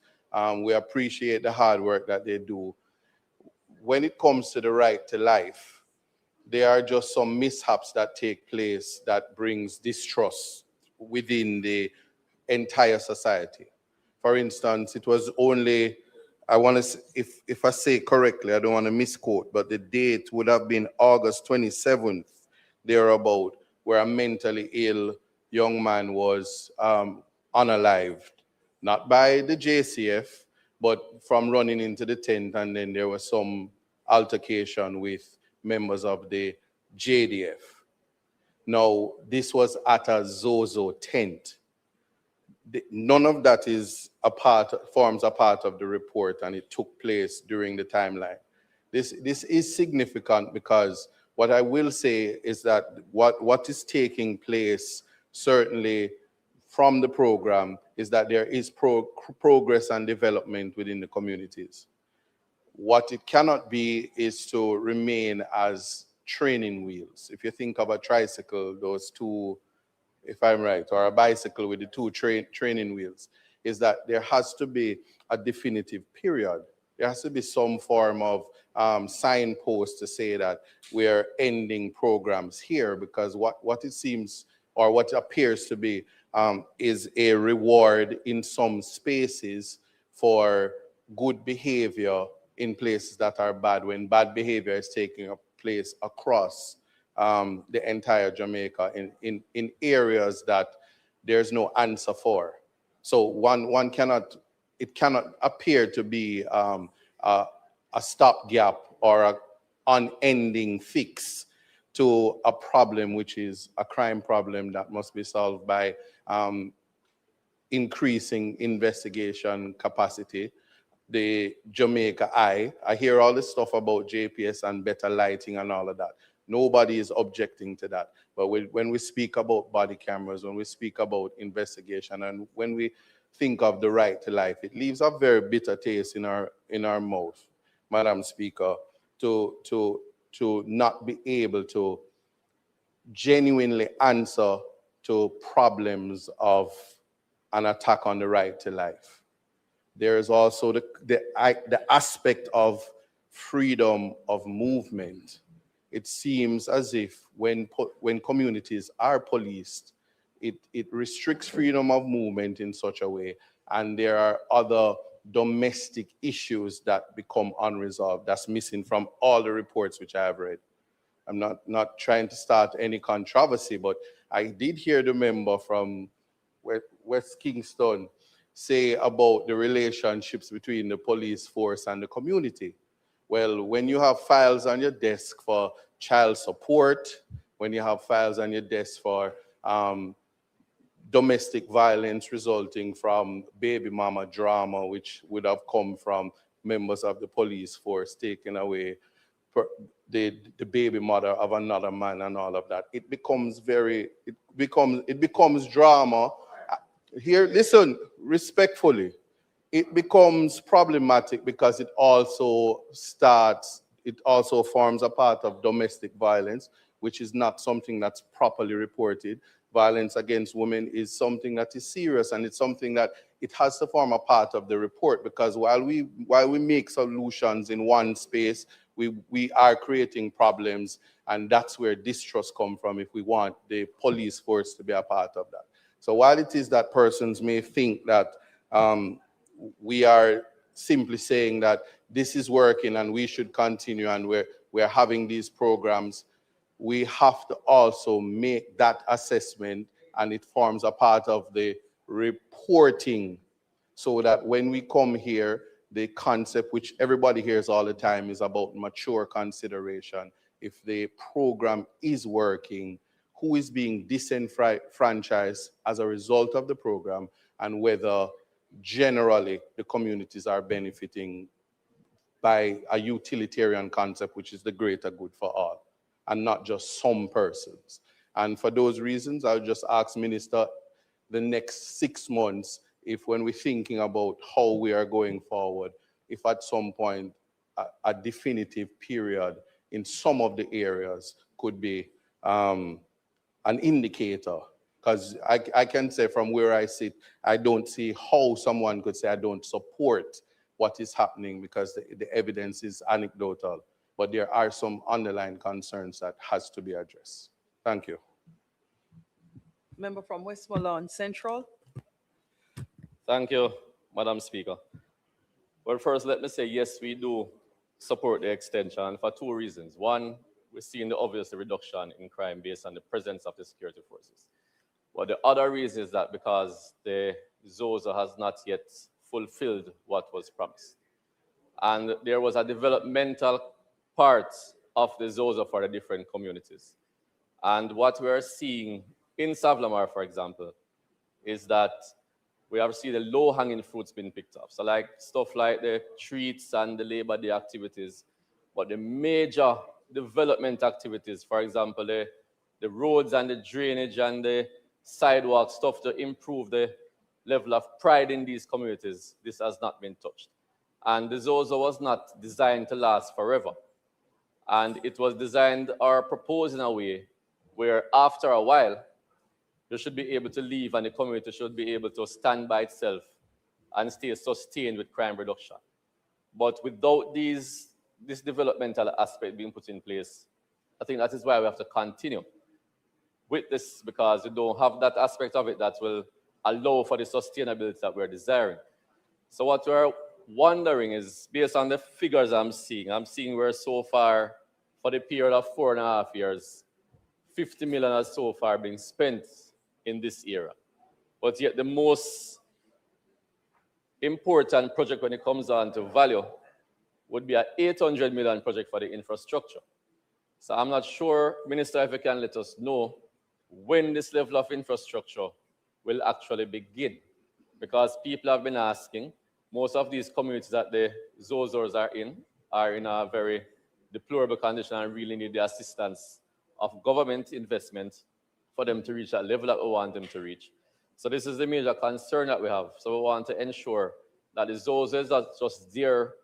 we appreciate the hard work that they do, when it comes to the right to life, there are just some mishaps that take place that brings distrust within the entire society. For instance, it was only, if I say correctly, I don't want to misquote, but the date would have been August 27th, thereabout, where a mentally ill young man was unalived, not by the JCF, but from running into the tent, and then there was some altercation with members of the JDF. Now, this was at a Zozo tent. None of that forms a part of the report, and it took place during the timeline. This is significant because what I will say is that what is taking place, certainly from the program, is that there is progress and development within the communities. What it cannot be is to remain as training wheels. If you think of a tricycle, those two, if I'm right, or a bicycle with the two training wheels, is that there has to be a definitive period. There has to be some form of signpost to say that we're ending programs here, because what it seems, or what appears to be, is a reward in some spaces for good behavior in places that are bad, when bad behavior is taking place across the entire Jamaica in areas that there's no answer for. So it cannot appear to be a stopgap or an unending fix to a problem, which is a crime problem that must be solved by increasing investigation capacity. The Jamaica Eye, I hear all this stuff about JPS and better lighting and all of that. Nobody is objecting to that. But when we speak about body cameras, when we speak about investigation, and when we think of the right to life, it leaves a very bitter taste in our mouth, Madam Speaker, to not be able to genuinely answer to problems of an attack on the right to life. There is also the aspect of freedom of movement. It seems as if when communities are policed, it restricts freedom of movement in such a way, and there are other domestic issues that become unresolved. That's missing from all the reports which I have read. I'm not trying to start any controversy, but I did hear the member from West Kingston say about the relationships between the police force and the community. Well, when you have files on your desk for child support, when you have files on your desk for domestic violence resulting from baby mama drama, which would have come from members of the police force taking away the baby mother of another man and all of that, it becomes drama. Here, listen, respectfully, it becomes problematic because it also forms a part of domestic violence, which is not something that's properly reported. Violence against women is something that is serious, and it's something that it has to form a part of the report, because while we make solutions in one space, we are creating problems, and that's where distrust comes from if we want the police force to be a part of that. So while it is that persons may think that we are simply saying that this is working and we should continue and we're having these programs, we have to also make that assessment, and it forms a part of the reporting, so that when we come here, the concept which everybody hears all the time is about mature consideration. If the program is working, who is being disenfranchised as a result of the program, and whether generally the communities are benefiting by a utilitarian concept, which is the greater good for all, and not just some persons. And for those reasons, I'll just ask Minister the next 6 months, if when we're thinking about how we are going forward, if at some point a definitive period in some of the areas could be an indicator. Because I can say from where I sit, I don't see how someone could say I don't support what is happening, because the evidence is anecdotal. But there are some underlying concerns that has to be addressed. Thank you. Member from Westmoreland Central. Thank you, Madam Speaker. Well, first, let me say, yes, we do support the extension for 2 reasons. One, we're seeing the obvious reduction in crime based on the presence of the security forces. But the other reason is that because the ZOZO has not yet fulfilled what was promised. And there was a developmental part of the ZOZO for the different communities. And what we are seeing in Savlamar, for example, is that we have seen the low-hanging fruits being picked up. So like stuff like the treats and the Labor Day activities, but the major development activities, for example, the roads and the drainage and the sidewalk stuff to improve the level of pride in these communities, this has not been touched. And the ZOZO was not designed to last forever. And it was designed or proposed in a way where after a while, you should be able to leave and the community should be able to stand by itself and stay sustained with crime reduction. But without this developmental aspect being put in place, I think that is why we have to continue with this, because we don't have that aspect of it that will allow for the sustainability that we're desiring. So what we're wondering is, based on the figures I'm seeing where so far, for the period of 4.5 years, 50 million has so far been spent in this era. But yet the most important project when it comes down to value would be an 800 million project for the infrastructure. So I'm not sure, Minister, if you can let us know when this level of infrastructure will actually begin. Because people have been asking, most of these communities that the ZOZOs are in a very deplorable condition and really need the assistance of government investment for them to reach that level that we want them to reach. So this is the major concern that we have. So we want to ensure that the ZOZOs are just there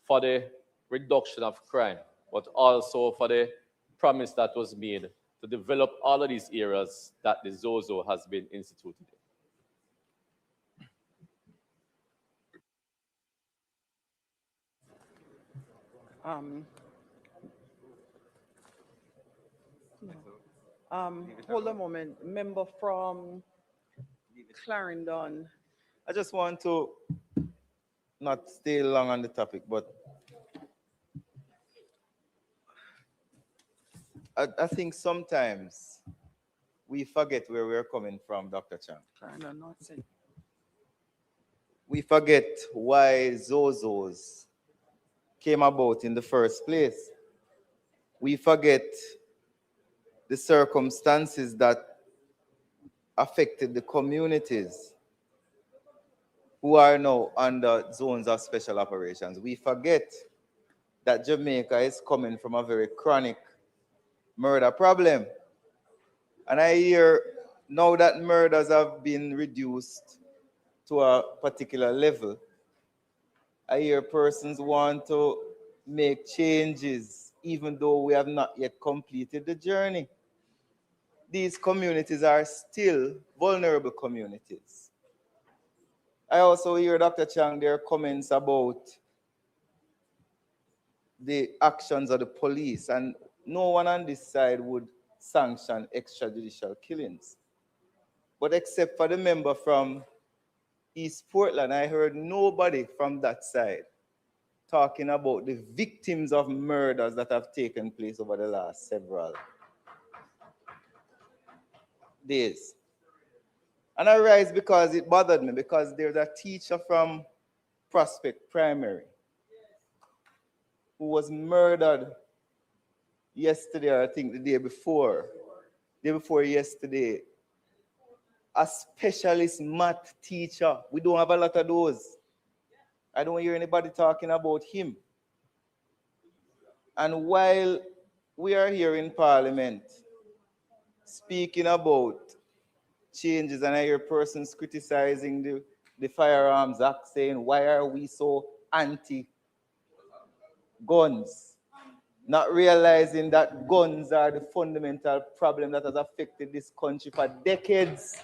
for the reduction of crime, but also for the promise that was made to develop all of these areas that the ZOZO has been instituted in. Hold a moment. Member from Clarendon. I just want to not stay long on the topic, but I think sometimes we forget where we're coming from, Dr. Chang. Clarendon, North Central. We forget why ZOZOs came about in the first place. We forget the circumstances that affected the communities who are now under zones of special operations. We forget that Jamaica is coming from a very chronic murder problem. And I hear now that murders have been reduced to a particular level, I hear persons want to make changes even though we have not yet completed the journey. These communities are still vulnerable communities. I also hear Dr. Chang their comments about the actions of the police, and no one on this side would sanction extrajudicial killings. But except for the member from East Portland, I heard nobody from that side talking about the victims of murders that have taken place over the last several days. And I rise because it bothered me, because there's a teacher from Prospect Primary who was murdered yesterday, or I think the day before yesterday. A specialist math teacher. We don't have a lot of those. I don't hear anybody talking about him. And while we are here in Parliament speaking about changes, and I hear persons criticizing the Firearms Act, saying, why are we so anti-guns? Not realizing that guns are the fundamental problem that has affected this country for decades.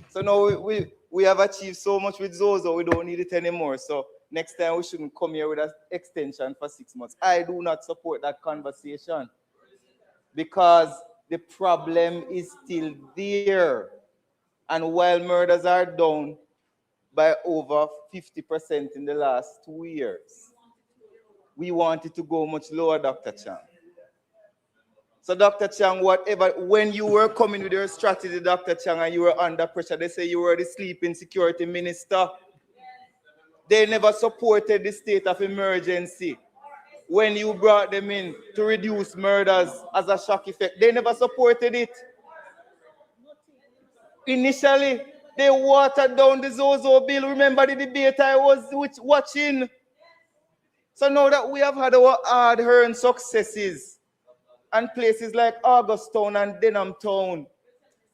So now we have achieved so much with Zozo, we don't need it anymore. So next time we shouldn't come here with an extension for 6 months. I do not support that conversation, because the problem is still there. And while murders are down by over 50% in the last 2 years, we want it to go much lower, Dr. Chang. So Dr. Chang, when you were coming with your strategy, Dr. Chang, and you were under pressure, they say you were the sleeping security minister. They never supported the state of emergency when you brought them in to reduce murders as a shock effect. They never supported it. Initially, they watered down the Zozo bill. Remember the debate I was watching? So now that we have had our hard-earned successes, and places like Augustown and Denhamtown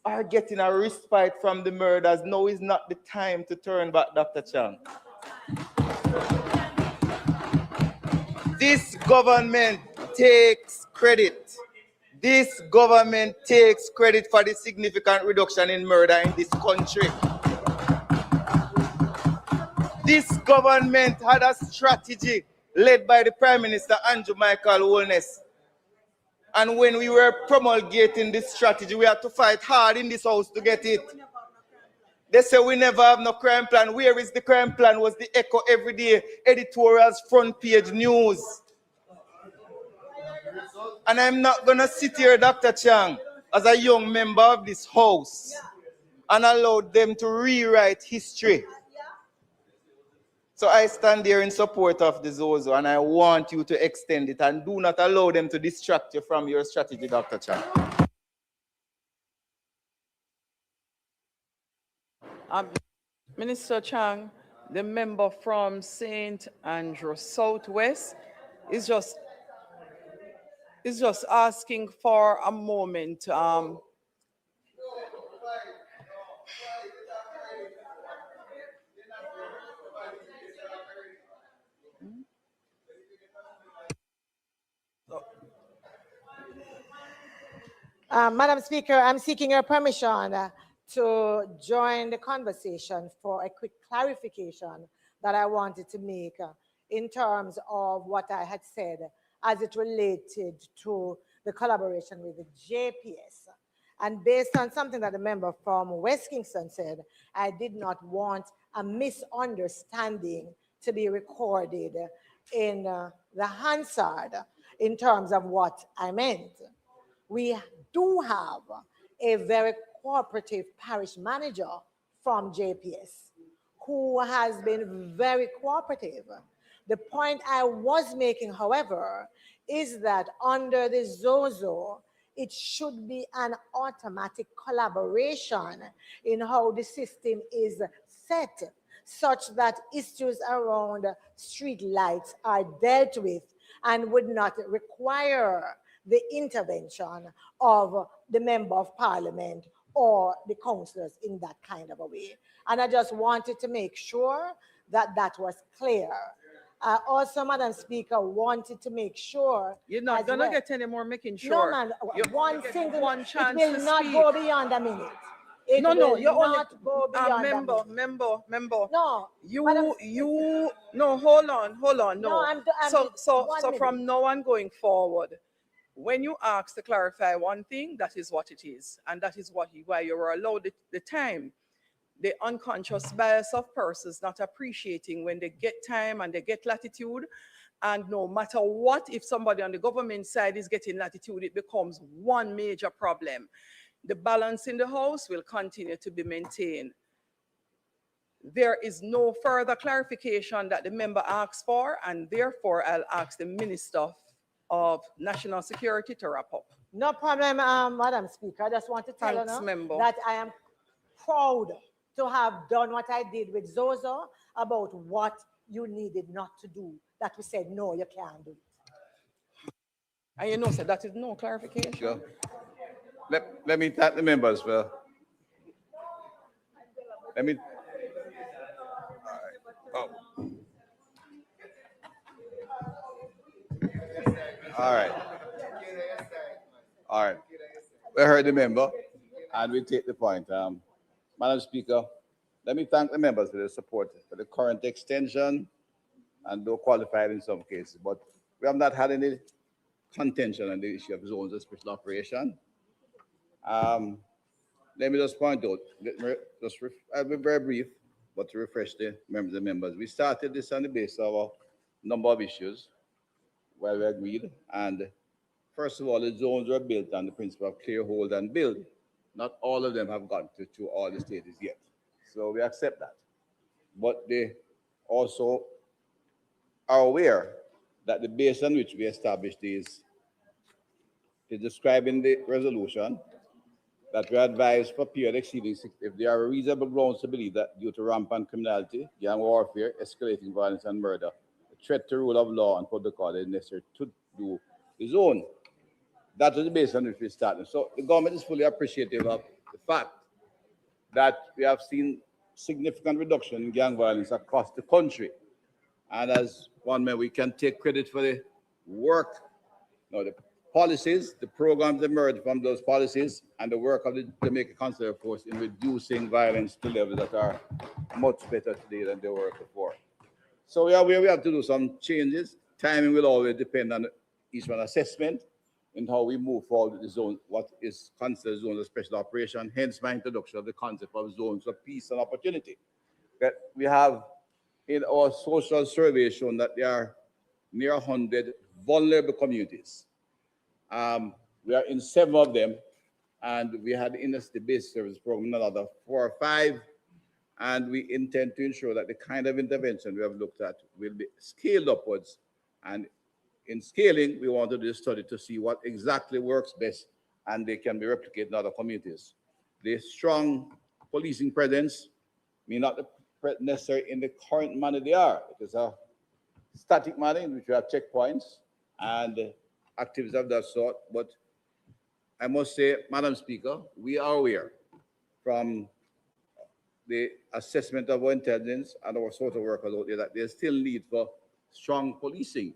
are getting a respite from the murders, now is not the time to turn back, Dr. Chang. This government takes credit. This government takes credit for the significant reduction in murder in this country. This government had a strategy led by the Prime Minister Andrew Michael Holness. And when we were promulgating this strategy, we had to fight hard in this house to get it. They say we never have no crime plan. Where is the crime plan? Was the echo every day, editorials, front page news. And I'm not going to sit here, Dr. Chang, as a young member of this house and allow them to rewrite history. So I stand there in support of the Zozo, and I want you to extend it, and do not allow them to distract you from your strategy, Dr. Chang. Minister Chang, the member from St. Andrew Southwest is just asking for a moment. Madam Speaker, I'm seeking your permission to join the conversation for a quick clarification that I wanted to make in terms of what I had said as it related to the collaboration with the JPS. And based on something that the member from West Kingston said, I did not want a misunderstanding to be recorded in the Hansard in terms of what I meant. We do have a very cooperative parish manager from JPS who has been very cooperative. The point I was making, however, is that under the Zozo, it should be an automatic collaboration in how the system is set, such that issues around street lights are dealt with and would not require the intervention of the member of parliament or the councillors in that kind of a way. And I just wanted to make sure that that was clear. Also, Madam Speaker, wanted to make sure. You're not as gonna well- get any more making No, sure. man, You one get single, one it chance will to not speak. go beyond a minute. It No, will you only not go beyond a minute. member. No, No, hold on, no. No, I'm So 1 minute. from now on going forward, when you ask to clarify one thing, that is what it is, and that is why you were allowed the time. The unconscious bias of persons not appreciating when they get time and they get latitude, and no matter what, if somebody on the government side is getting latitude, it becomes one major problem. The balance in the House will continue to be maintained. There is no further clarification that the member asks for, and therefore I'll ask the Minister of National Security to wrap up. No problem, Madam Speaker. I just want to tell Thanks, you now member. that I am proud to have done what I did with Zozo about what you needed not to do. That we said, no, you can't do it. And you know, so that is no clarification. Sure. Let me thank the members for. Let me. All right. All right. We heard the member, and we take the point. Madam Speaker, let me thank the members for their support for the current extension, and though qualified in some cases, but we have not had any contention on the issue of zones of special operation. Let me just point out, I'll be very brief, but to refresh the members. We started this on the basis of a number of issues where we agreed. And first of all, the zones were built on the principle of clear, hold, and build. Not all of them have gone to all the stages yet. So we accept that. But they also are aware that the base on which we established these is described in the resolution that we advise for period exceeding 6 if there are reasonable grounds to believe that due to rampant criminality, gang warfare, escalating violence, and murder, a threat to rule of law and public order is necessary to do the zone. That was the basis on which we started. So the government is fully appreciative of the fact that we have seen significant reduction in gang violence across the country. And as one man, we can take credit for the work, the policies, the programs that emerged from those policies, and the work of the Jamaica Consular Force in reducing violence to levels that are much better today than they were before. So we have to do some changes. Timing will always depend on each one assessment in how we move forward with the zone, what is considered zones of special operation, hence my introduction of the concept of zones of peace and opportunity. That we have in our social survey shown that there are near 100 vulnerable communities. We are in 7 of them, and we had in the base service program another 4 or 5, and we intend to ensure that the kind of intervention we have looked at will be scaled upwards. And in scaling, we want to do a study to see what exactly works best, and they can be replicated in other communities. The strong policing presence may not be necessary in the current manner they are. It is a static manner in which we have checkpoints and activities of that sort. But I must say, Madam Speaker, we are aware from the assessment of our intelligence and our social workers out there that there's still need for strong policing.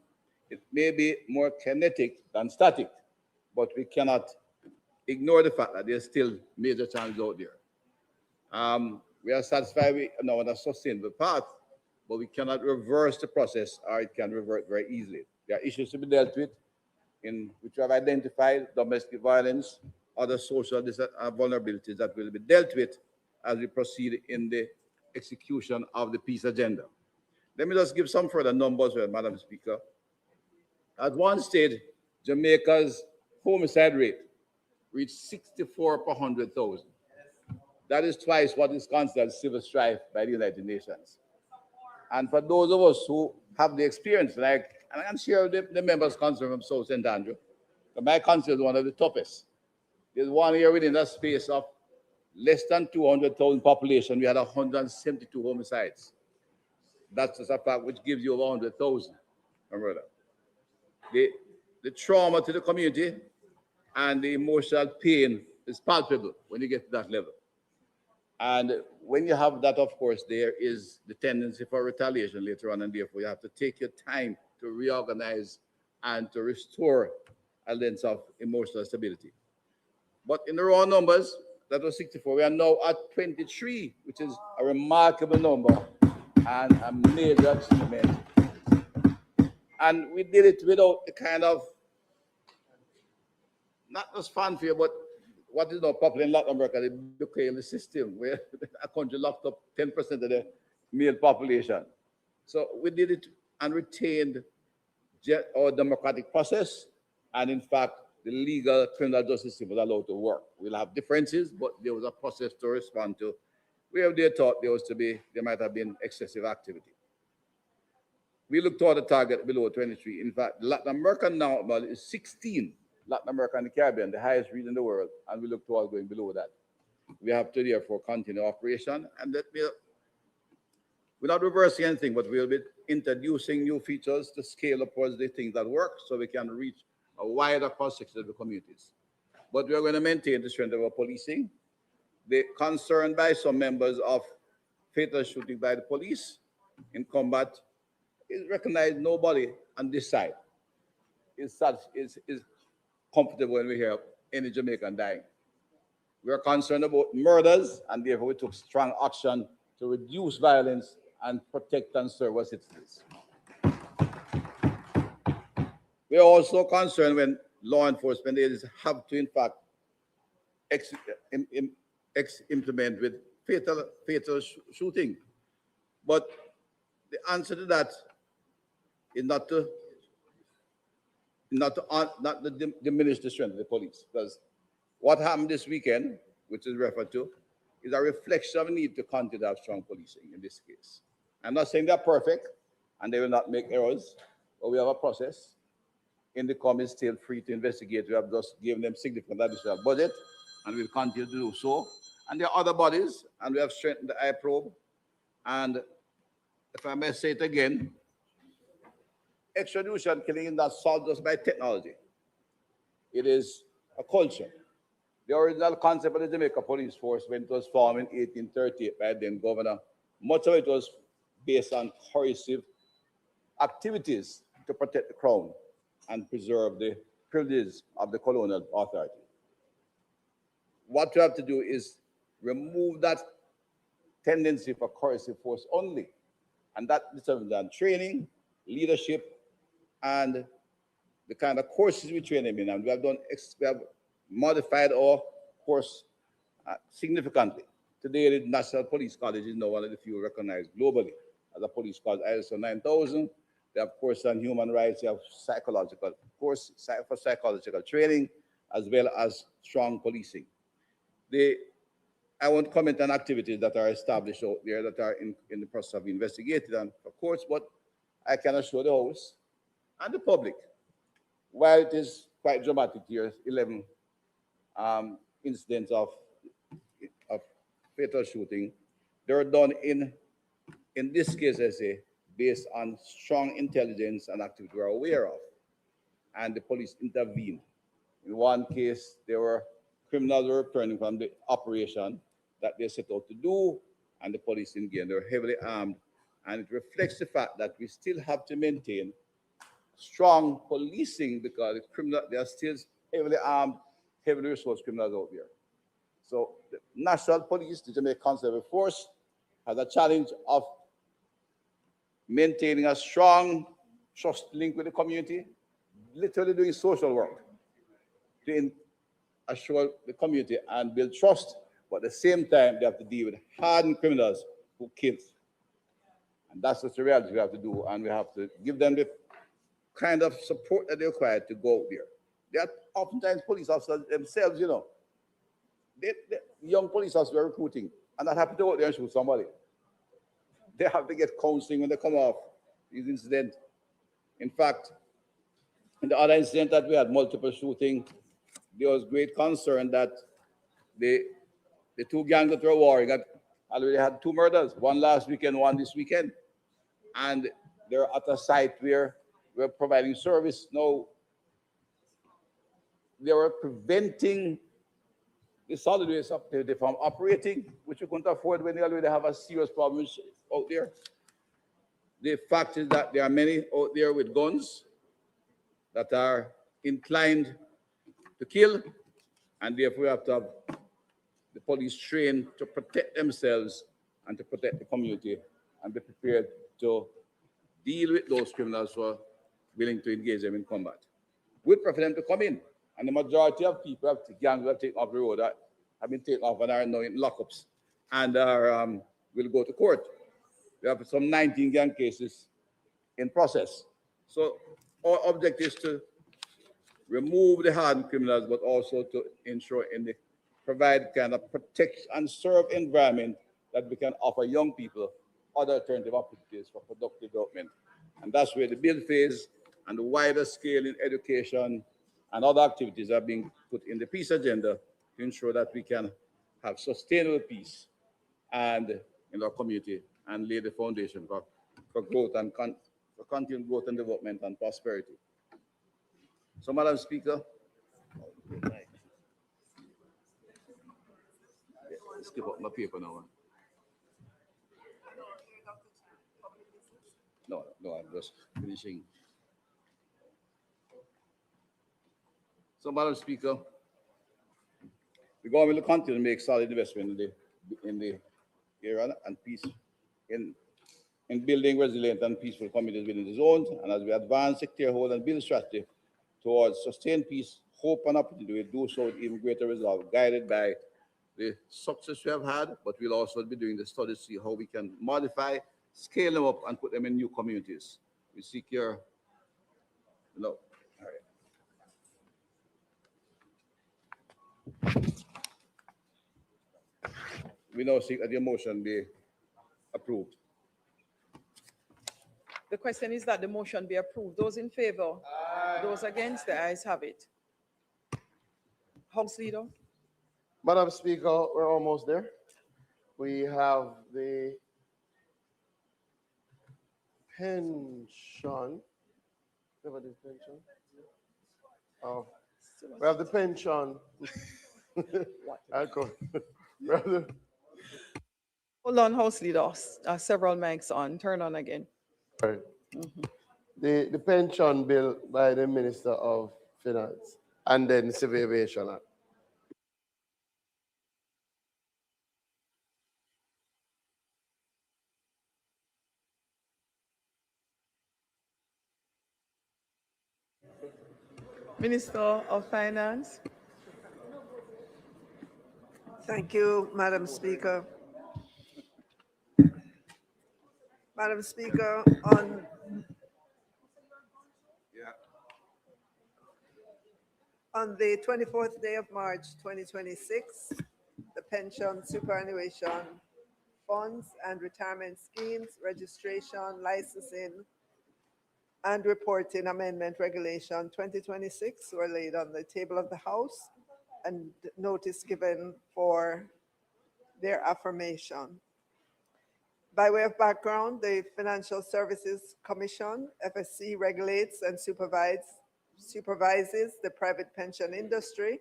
It may be more kinetic than static, but we cannot ignore the fact that there's still major challenges out there. We are satisfied with on a sustainable path, but we cannot reverse the process, or it can revert very easily. There are issues to be dealt with, in which we have identified: domestic violence, other social vulnerabilities that will be dealt with as we proceed in the execution of the peace agenda. Let me just give some further numbers, Madam Speaker. At one stage, Jamaica's homicide rate reached 64 per 100,000. That is twice what is considered civil strife by the United Nations. And for those of us who have the experience, and I'm sure the members concerned from South St. Andrew, but my constituency is one of the toughest. There's 1 year within that space of less than 200,000 population, we had 172 homicides. That's just a fact which gives you over 100,000. Remember that. The trauma to the community and the emotional pain is palpable when you get to that level. And when you have that, of course, there is the tendency for retaliation later on, and therefore you have to take your time to reorganize and to restore a lens of emotional stability. But in the raw numbers, that was 64. We are now at 23, which is a remarkable number and a major achievement. And we did it without the kind of, not just fanfare, but what is not popular in Latin America, the Bukele system, where a country locked up 10% of the male population. So we did it and retained our democratic process, and in fact, the legal criminal justice system was allowed to work. We'll have differences, but there was a process to respond to where they thought there might have been excessive activity. We looked toward the target below 23. In fact, Latin America now is 16. Latin America and the Caribbean, the highest region in the world, and we look toward going below that. We have to therefore continue operation, and that we're not reversing anything, but we'll be introducing new features to scale upwards the things that work so we can reach a wider cross-section of the communities. But we are going to maintain the strength of our policing. The concern by some members of fatal shooting by the police in combat is recognized. Nobody on this side is comfortable when we hear any Jamaican dying. We are concerned about murders, and therefore we took strong action to reduce violence and protect and serve our citizens. We are also concerned when law enforcement agencies have to, in fact, implement with fatal shooting. But the answer to that is not to diminish the strength of the police, because what happened this weekend, which is referred to, is a reflection of a need to continue to have strong policing in this case. I'm not saying they're perfect and they will not make errors, but we have a process. INDECOM is still free to investigate. We have just given them significant additional budget, and we'll continue to do so. And there are other bodies, and we have strengthened the iProbe. And if I may say it again, extradition killing is not solved just by technology. It is a culture. The original concept of the Jamaica Police Force, when it was formed in 1838 by then Governor, much of it was based on coercive activities to protect the crown and preserve the privileges of the colonial authority. What we have to do is remove that tendency for coercive force only. And that determines on training, leadership, and the kind of courses we train them in. And we have modified our course significantly. Today, the National Police College is now one of the few recognized globally as a police college, ISO 9000. They have course on human rights, they have psychological course for psychological training, as well as strong policing. I won't comment on activities that are established out there that are in the process of investigated, and of course, but I can assure the House and the public, while it is quite dramatic here, 11 incidents of fatal shooting, they are done in this case, I say, based on strong intelligence and activity we are aware of. And the police intervened. In one case, there were criminals were returning from the operation that they set out to do, and the police engaged. They were heavily armed, and it reflects the fact that we still have to maintain strong policing because there are still heavily armed, heavily resourced criminals out there. So the National Police, the Jamaica Conservative Force, has a challenge of maintaining a strong trust link with the community, literally doing social work to assure the community and build trust, but at the same time, they have to deal with hardened criminals who kill. And that's just the reality we have to do, and we have to give them the kind of support that they require to go out there. They are oftentimes police officers themselves, you know. The young police officers are recruiting, and that happen to go out there and shoot somebody. They have to get counseling when they come off these incidents. In fact, in the other incident that we had multiple shooting, there was great concern that the two gangs that were warring already had 2 murders, one last weekend, one this weekend. And they're at a site where we're providing service. No, they were preventing the solid waste activity from operating, which you couldn't afford when they already have a serious problem out there. The fact is that there are many out there with guns that are inclined to kill, and therefore we have to have the police trained to protect themselves and to protect the community and be prepared to deal with those criminals who are willing to engage them in combat. We'd prefer them to come in, and the majority of people have gangs that have taken off the road that have been taken off and are now in lockups and are will go to court. We have some 19 gang cases in process. So our objective is to remove the hardened criminals, but also to ensure provide kind of protect and serve environment that we can offer young people other alternative opportunities for productive development. And that's where the build phase and the wider scale in education and other activities are being put in the peace agenda to ensure that we can have sustainable peace and in our community and lay the foundation for growth and for continued growth and development and prosperity. So, Madam Speaker, let's skip up my paper now. No, I'm just finishing. So, Madam Speaker, the government will continue to make solid investment in the area and peace in building resilient and peaceful communities within the zones. And as we advance sector hold and build strategy towards sustained peace, hope, and opportunity, we do so with even greater resolve, guided by the success we have had, but we'll also be doing the studies to see how we can modify, scale them up, and put them in new communities. We seek your, all right. We now seek that your motion be approved. The question is that the motion be approved. Those in favor? Aye. Those against? The ayes have it. House Leader. Madam Speaker, we're almost there. We have the pension. Oh, we have the pension. Hold on, House Leader. Several mics on. Turn on again. Right. The pension bill by the Minister of Finance and then Civil Aviation Act. Minister of Finance. Thank you, Madam Speaker. Madam Speaker, on the 24th day of March 2026, the Pension Superannuation Funds and Retirement Schemes Registration, Licensing, and Reporting Amendment Regulation 2026 were laid on the table of the House and notice given for their affirmation. By way of background, the Financial Services Commission, FSC, regulates and supervises the private pension industry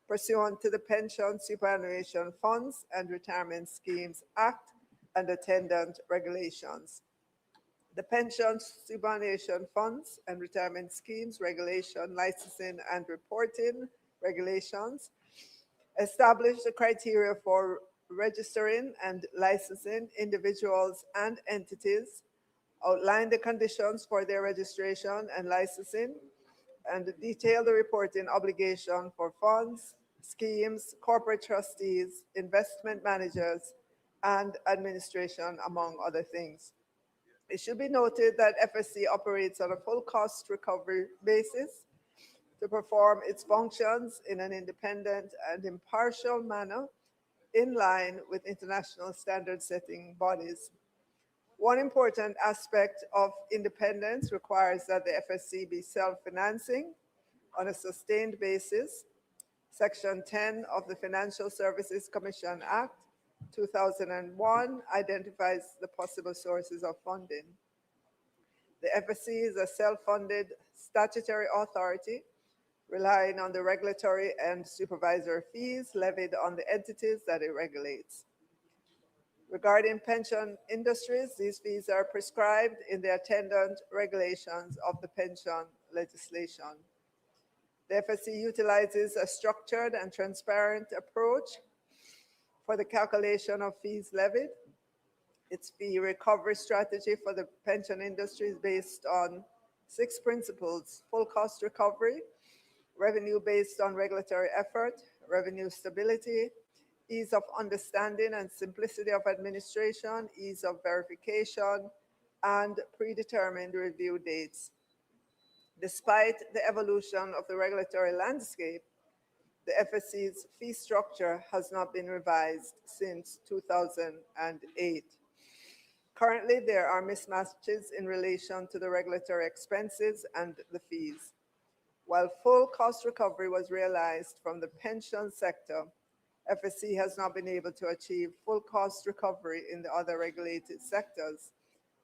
pursuant to the Pension Superannuation Funds and Retirement Schemes Act and attendant regulations. The Pension Superannuation Funds and Retirement Schemes Regulation, Licensing and Reporting Regulations establish the criteria for registering and licensing individuals and entities, outline the conditions for their registration and licensing, and detail the reporting obligation for funds, schemes, corporate trustees, investment managers, and administration, among other things. It should be noted that FSC operates on a full cost recovery basis to perform its functions in an independent and impartial manner in line with international standard-setting bodies. One important aspect of independence requires that the FSC be self-financing on a sustained basis. Section 10 of the Financial Services Commission Act 2001 identifies the possible sources of funding. The FSC is a self-funded statutory authority relying on the regulatory and supervisory fees levied on the entities that it regulates. Regarding pension industries, these fees are prescribed in the attendant regulations of the pension legislation. The FSC utilizes a structured and transparent approach for the calculation of fees levied. Its fee recovery strategy for the pension industry is based on 6 principles: full cost recovery, revenue based on regulatory effort, revenue stability, ease of understanding and simplicity of administration, ease of verification, and predetermined review dates. Despite the evolution of the regulatory landscape, the FSC's fee structure has not been revised since 2008. Currently, there are mismatches in relation to the regulatory expenses and the fees. While full cost recovery was realized from the pension sector, FSC has not been able to achieve full cost recovery in the other regulated sectors,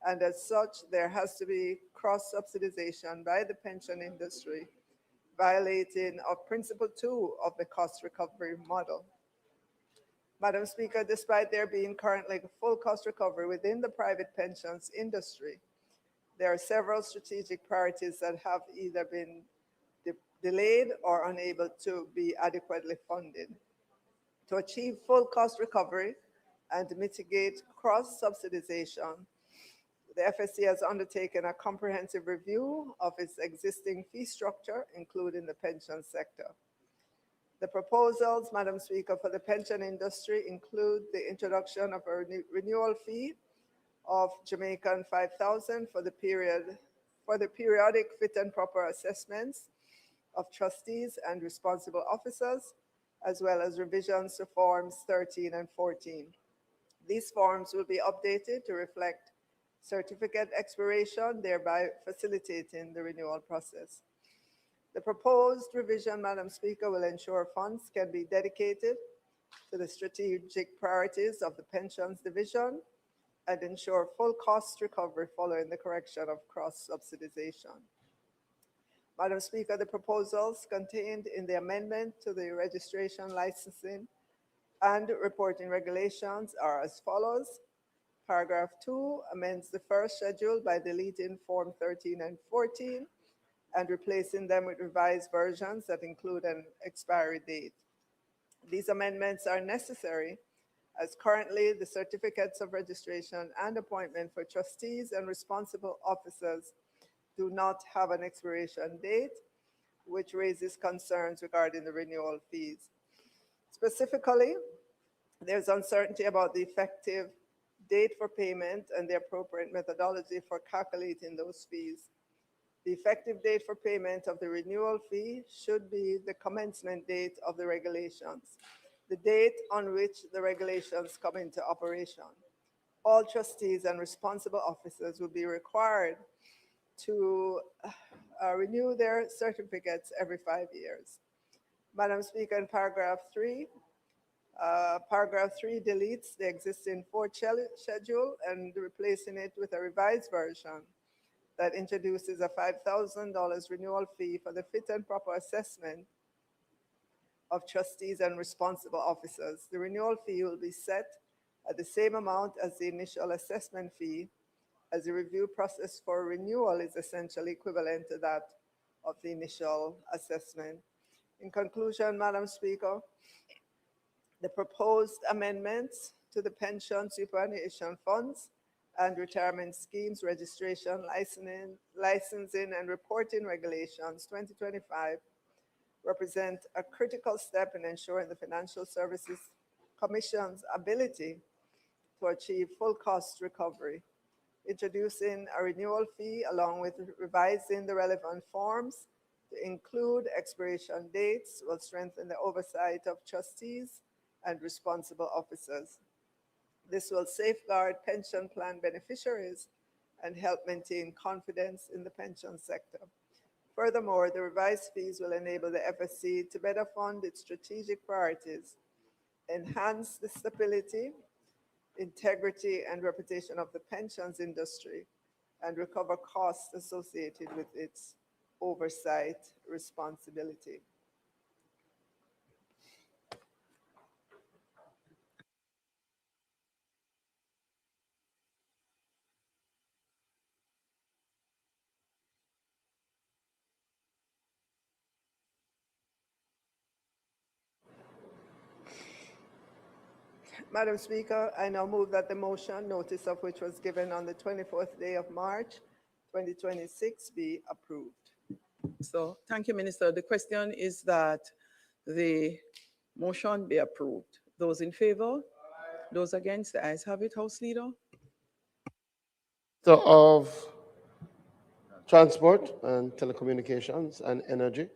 and as such, there has to be cross-subsidization by the pension industry, violating of Principle 2 of the cost recovery model. Madam Speaker, despite there being currently full cost recovery within the private pensions industry, there are several strategic priorities that have either been delayed or unable to be adequately funded. To achieve full cost recovery and mitigate cross-subsidization, the FSC has undertaken a comprehensive review of its existing fee structure, including the pension sector. The proposals, Madam Speaker, for the pension industry include the introduction of a renewal fee of Jamaican 5,000 for the periodic fit and proper assessments of trustees and responsible officers, as well as revisions to Forms 13 and 14. These forms will be updated to reflect certificate expiration, thereby facilitating the renewal process. The proposed revision, Madam Speaker, will ensure funds can be dedicated to the strategic priorities of the pensions division and ensure full cost recovery following the correction of cross-subsidization. Madam Speaker, the proposals contained in the amendment to the registration, licensing, and reporting regulations are as follows. Paragraph 2 amends the first schedule by deleting Form 13 and 14 and replacing them with revised versions that include an expiry date. These amendments are necessary as currently the certificates of registration and appointment for trustees and responsible officers do not have an expiration date, which raises concerns regarding the renewal fees. Specifically, there's uncertainty about the effective date for payment and the appropriate methodology for calculating those fees. The effective date for payment of the renewal fee should be the commencement date of the regulations, the date on which the regulations come into operation. All trustees and responsible officers will be required to renew their certificates every 5 years. Madam Speaker, in paragraph 3 deletes the existing 4th schedule and replacing it with a revised version that introduces a $5,000 renewal fee for the fit and proper assessment of trustees and responsible officers. The renewal fee will be set at the same amount as the initial assessment fee, as the review process for renewal is essentially equivalent to that of the initial assessment. In conclusion, Madam Speaker, the proposed amendments to the pension superannuation funds and retirement schemes registration, licensing and reporting regulations 2025 represent a critical step in ensuring the Financial Services Commission's ability to achieve full cost recovery. Introducing a renewal fee along with revising the relevant forms to include expiration dates will strengthen the oversight of trustees and responsible officers. This will safeguard pension plan beneficiaries and help maintain confidence in the pension sector. Furthermore, the revised fees will enable the FSC to better fund its strategic priorities, enhance the stability, integrity, and reputation of the pensions industry, and recover costs associated with its oversight responsibility. Madam Speaker, I now move that the motion, notice of which was given on the 24th day of March, 2026, be approved. So thank you, Minister. The question is that the motion be approved. Those in favor? Those against? The ayes have it, House Leader. So of Transport and Telecommunications and Energy.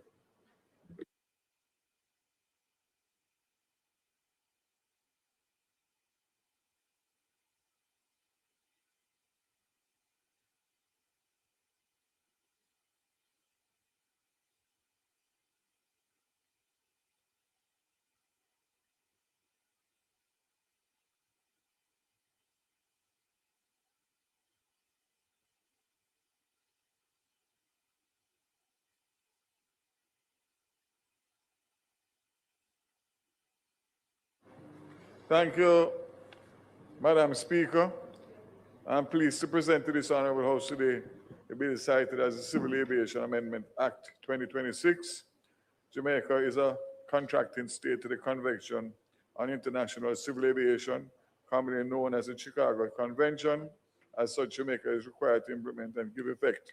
Thank you, Madam Speaker. I'm pleased to present to this Honorable House today a bill cited as the Civil Aviation Amendment Act 2026. Jamaica is a contracting state to the Convention on International Civil Aviation, commonly known as the Chicago Convention. As such, Jamaica is required to implement and give effect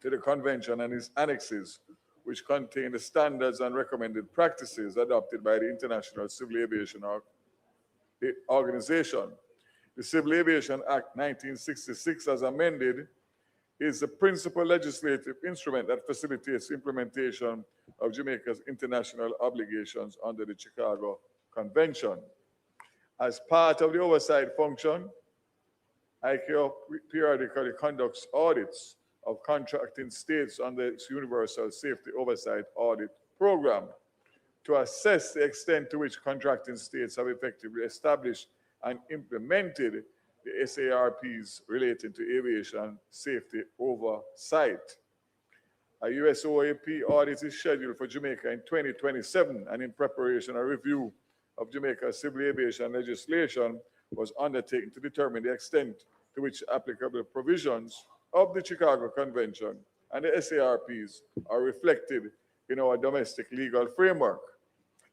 to the convention and its annexes, which contain the standards and recommended practices adopted by the International Civil Aviation Organization. The Civil Aviation Act 1966, as amended, is the principal legislative instrument that facilitates implementation of Jamaica's international obligations under the Chicago Convention. As part of the oversight function, ICAO periodically conducts audits of contracting states under its Universal Safety Oversight Audit Program to assess the extent to which contracting states have effectively established and implemented the SARPs relating to aviation safety oversight. A USOAP audit is scheduled for Jamaica in 2027, and in preparation, a review of Jamaica's civil aviation legislation was undertaken to determine the extent to which applicable provisions of the Chicago Convention and the SARPs are reflected in our domestic legal framework.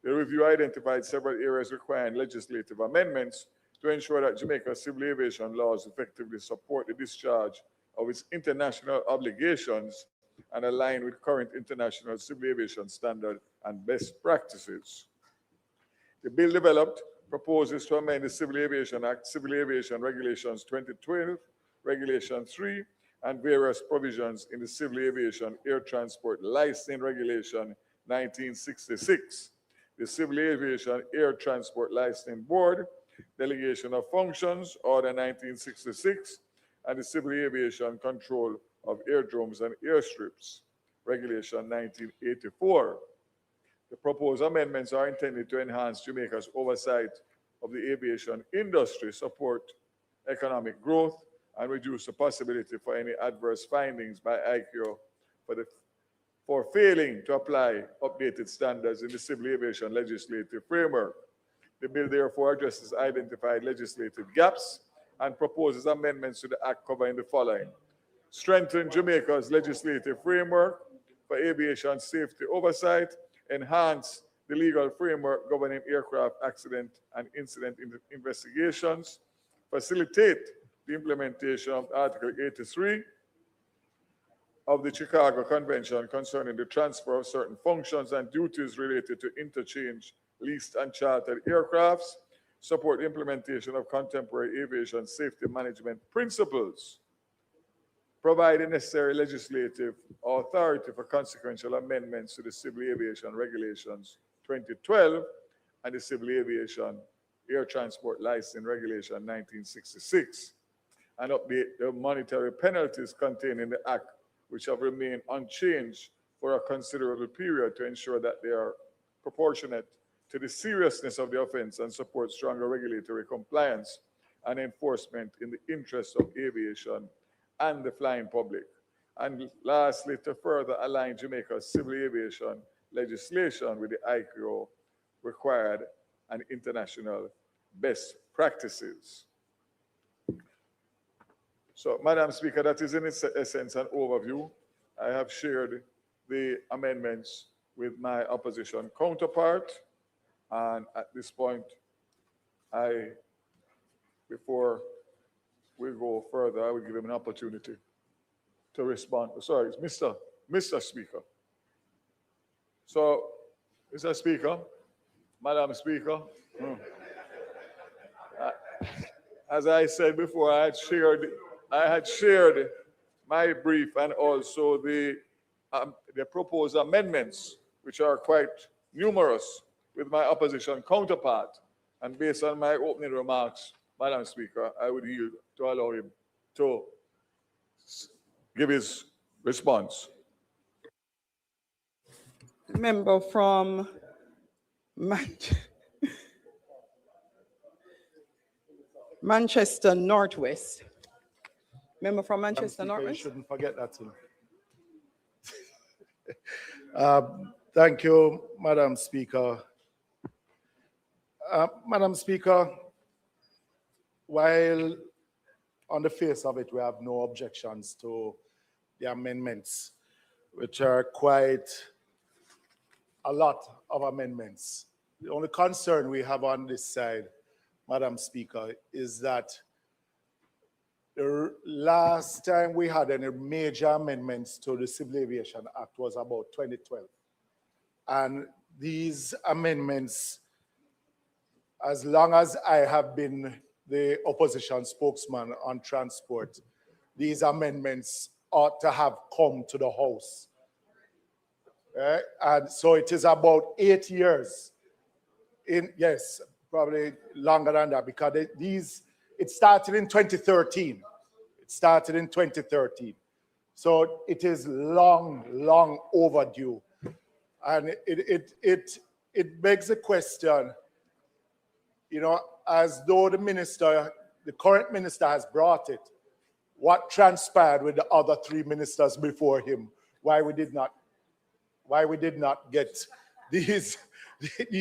The review identified several areas requiring legislative amendments to ensure that Jamaica's civil aviation laws effectively support the discharge of its international obligations and align with current international civil aviation standards and best practices. The bill developed proposes to amend the Civil Aviation Act, Civil Aviation Regulations 2012, Regulation 3, and various provisions in the Civil Aviation Air Transport Licensing Regulation 1966, the Civil Aviation Air Transport Licensing Board, Delegation of Functions, Order 1966, and the Civil Aviation Control of Airdromes and Airstrips, Regulation 1984. The proposed amendments are intended to enhance Jamaica's oversight of the aviation industry, support economic growth, and reduce the possibility for any adverse findings by ICAO for failing to apply updated standards in the civil aviation legislative framework. The bill therefore addresses identified legislative gaps and proposes amendments to the Act covering the following: strengthen Jamaica's legislative framework for aviation safety oversight, enhance the legal framework governing aircraft accident and incident investigations, facilitate the implementation of Article 83 of the Chicago Convention concerning the transfer of certain functions and duties related to interchange, leased and chartered aircrafts, support the implementation of contemporary aviation safety management principles, provide the necessary legislative authority for consequential amendments to the Civil Aviation Regulations 2012 and the Civil Aviation Air Transport Licensing Regulation 1966, and update the monetary penalties contained in the Act, which have remained unchanged for a considerable period, to ensure that they are proportionate to the seriousness of the offense and support stronger regulatory compliance and enforcement in the interest of aviation and the flying public. And lastly, to further align Jamaica's civil aviation legislation with the ICAO required and international best practices. So, Madam Speaker, that is in essence an overview. I have shared the amendments with my opposition counterpart. And at this point, before we go further, I will give him an opportunity to respond. Sorry, Mr. Speaker. So, Mr. Speaker, Madam Speaker, as I said before, I had shared my brief and also the proposed amendments, which are quite numerous, with my opposition counterpart. And based on my opening remarks, Madam Speaker, I would yield to allow him to give his response. Member from Manchester Northwest. Member from Manchester Northwest. You shouldn't forget that. Thank you, Madam Speaker. Madam Speaker, while on the face of it, we have no objections to the amendments, which are quite a lot of amendments. The only concern we have on this side, Madam Speaker, is that the last time we had any major amendments to the Civil Aviation Act was about 2012. And these amendments, as long as I have been the opposition spokesman on transport, these amendments ought to have come to the House. And so it is about 8 years. Yes, probably longer than that, because it started in 2013. It started in 2013. So it is long, long overdue. And it begs a question, you know, as though the current minister has brought it, what transpired with the other 3 ministers before him? Why we did not get these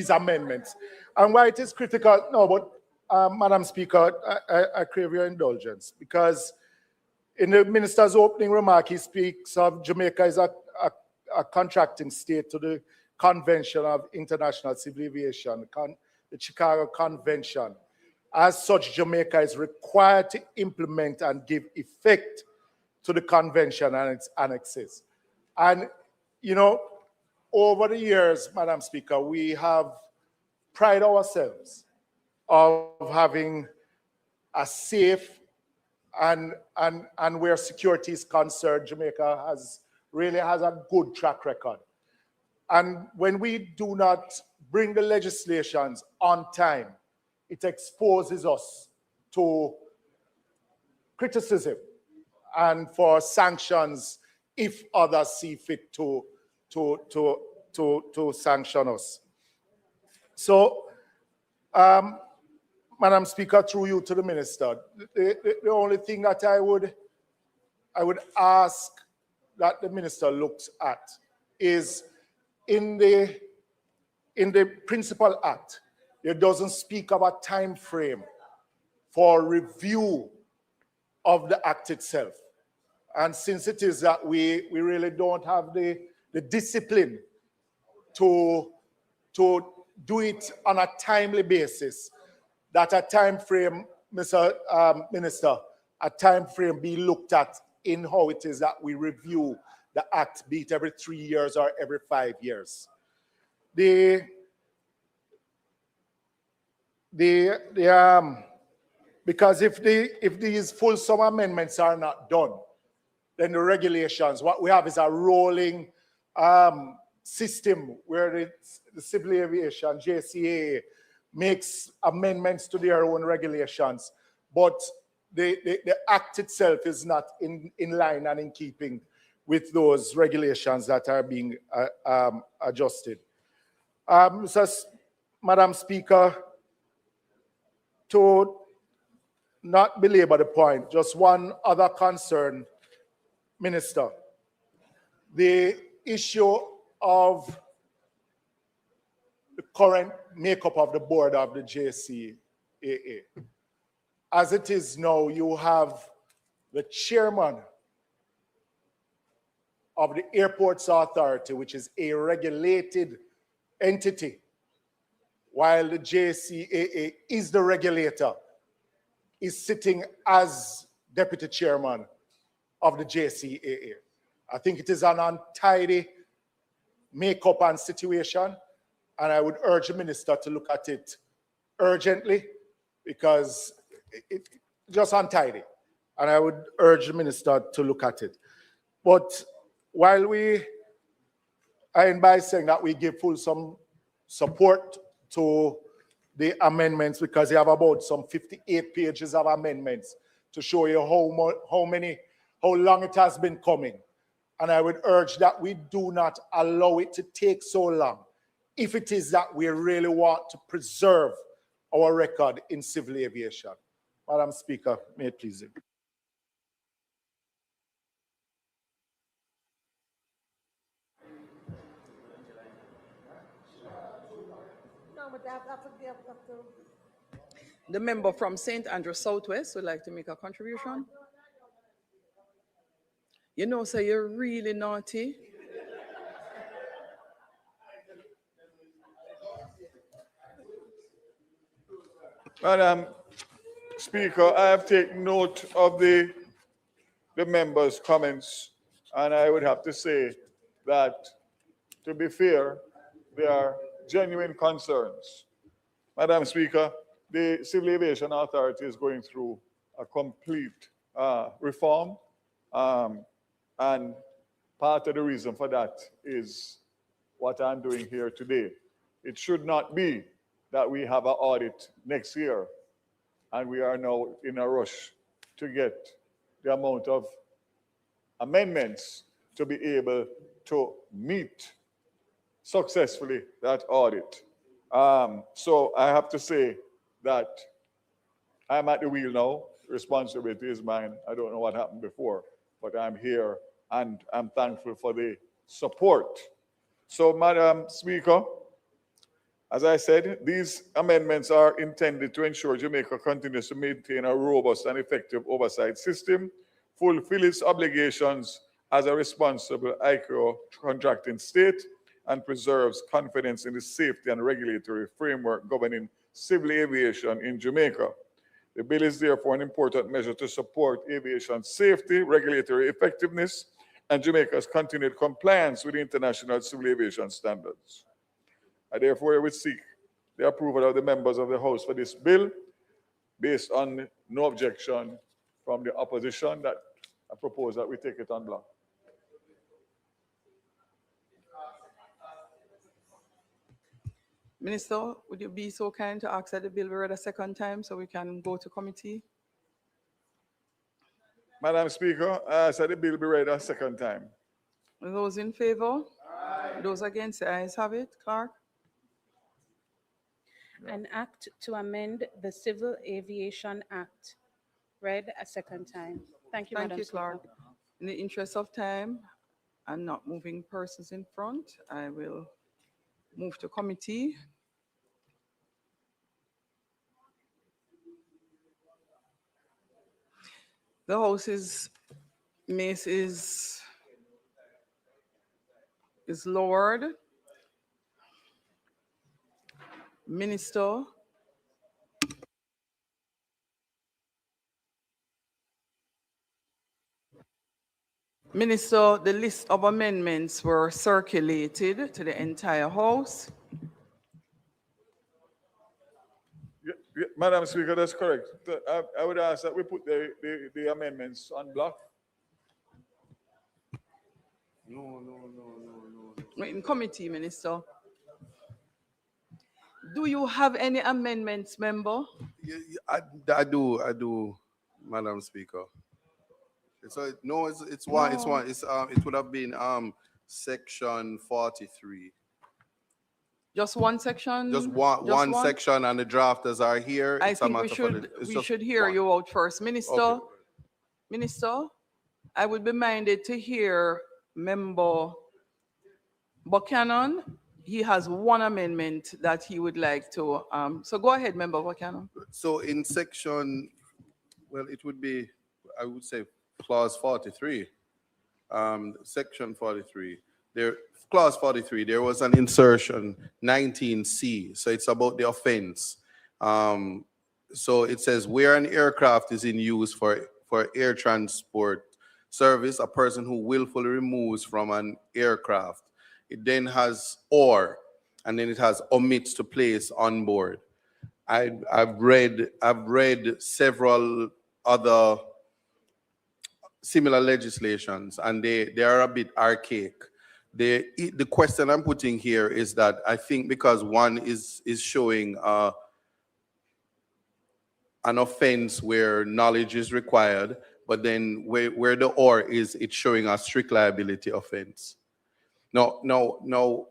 amendments, and why it is critical. No, but Madam Speaker, I crave your indulgence, because in the minister's opening remark, he speaks of Jamaica as a contracting state to the Convention of International Civil Aviation, the Chicago Convention. As such, Jamaica is required to implement and give effect to the convention and its annexes. And, you know, over the years, Madam Speaker, we have prided ourselves of having a safe and where security is concerned, Jamaica really has a good track record. And when we do not bring the legislations on time, it exposes us to criticism and for sanctions if others see fit to sanction us. So, Madam Speaker, through you to the minister, the only thing that I would ask that the minister looks at is in the Principal Act, it doesn't speak of a time frame for review of the act itself. And since it is that we really don't have the discipline to do it on a timely basis, that a time frame, Mr. Minister, a time frame be looked at in how it is that we review the act, be it every 3 years or every 5 years. Because if these fulsome amendments are not done, then the regulations, what we have is a rolling system where the Civil Aviation, JCA, makes amendments to their own regulations, but the act itself is not in line and in keeping with those regulations that are being adjusted. Madam Speaker, to not belabor the point, just one other concern, Minister, the issue of the current makeup of the board of the JCAA. As it is now, you have the chairman of the Airports Authority, which is a regulated entity, while the JCAA is the regulator, is sitting as deputy chairman of the JCAA. I think it is an untidy makeup and situation, and I would urge the minister to look at it urgently because it's just untidy, and I would urge the minister to look at it. But while I end by saying that we give full some support to the amendments because you have about some 58 pages of amendments to show you how long it has been coming. And I would urge that we do not allow it to take so long if it is that we really want to preserve our record in civil aviation. Madam Speaker, may it please you. The member from St. Andrew Southwest would like to make a contribution. You know, so you're really naughty. Madam Speaker, I have taken note of the members' comments, and I would have to say that, to be fair, they are genuine concerns. Madam Speaker, the Civil Aviation Authority is going through a complete reform, and part of the reason for that is what I'm doing here today. It should not be that we have an audit next year and we are now in a rush to get the amount of amendments to be able to meet successfully that audit. So I have to say that I'm at the wheel now. Responsibility is mine. I don't know what happened before, but I'm here and I'm thankful for the support. So, Madam Speaker, as I said, these amendments are intended to ensure Jamaica continues to maintain a robust and effective oversight system, fulfill its obligations as a responsible ICAO contracting state, and preserves confidence in the safety and regulatory framework governing civil aviation in Jamaica. The bill is therefore an important measure to support aviation safety, regulatory effectiveness, and Jamaica's continued compliance with international civil aviation standards. I therefore would seek the approval of the members of the House for this bill based on no objection from the opposition that I propose that we take it en bloc. Minister, would you be so kind to ask that the bill be read a second time so we can go to committee? Madam Speaker, I said the bill be read a second time. Those in favor? Aye. Those against, the ayes have it. Clerk? An act to amend the Civil Aviation Act. Read a second time. Thank you, Madam Clerk. Speaker. In the interest of time and not moving persons in front, I will move to committee. The House's mace is lowered. Minister. Minister, the list of amendments were circulated to the entire House. Madam Speaker, that's correct. I would ask that we put the amendments on block. No. In committee, Minister. Do you have any amendments, member? I do, Madam Speaker. So no, it's one. It would have been section 43. Just one section? Just one section, and the drafters are here. I think we should hear you out first. Minister, Okay. Minister, I would be minded to hear Member Buchanan. He has one amendment that he would like to, so go ahead, Member Buchanan. So in section, well, it would be, I would say, clause 43, section 43. Clause 43, there was an insertion, 19C. So it's about the offense. So it says, where an aircraft is in use for air transport service, a person who willfully removes from an aircraft. It then has or, and then it has omits to place on board. I've read several other similar legislations, and they are a bit archaic. The question I'm putting here is that I think because one is showing an offense where knowledge is required, but then where the or is, it's showing a strict liability offense. No.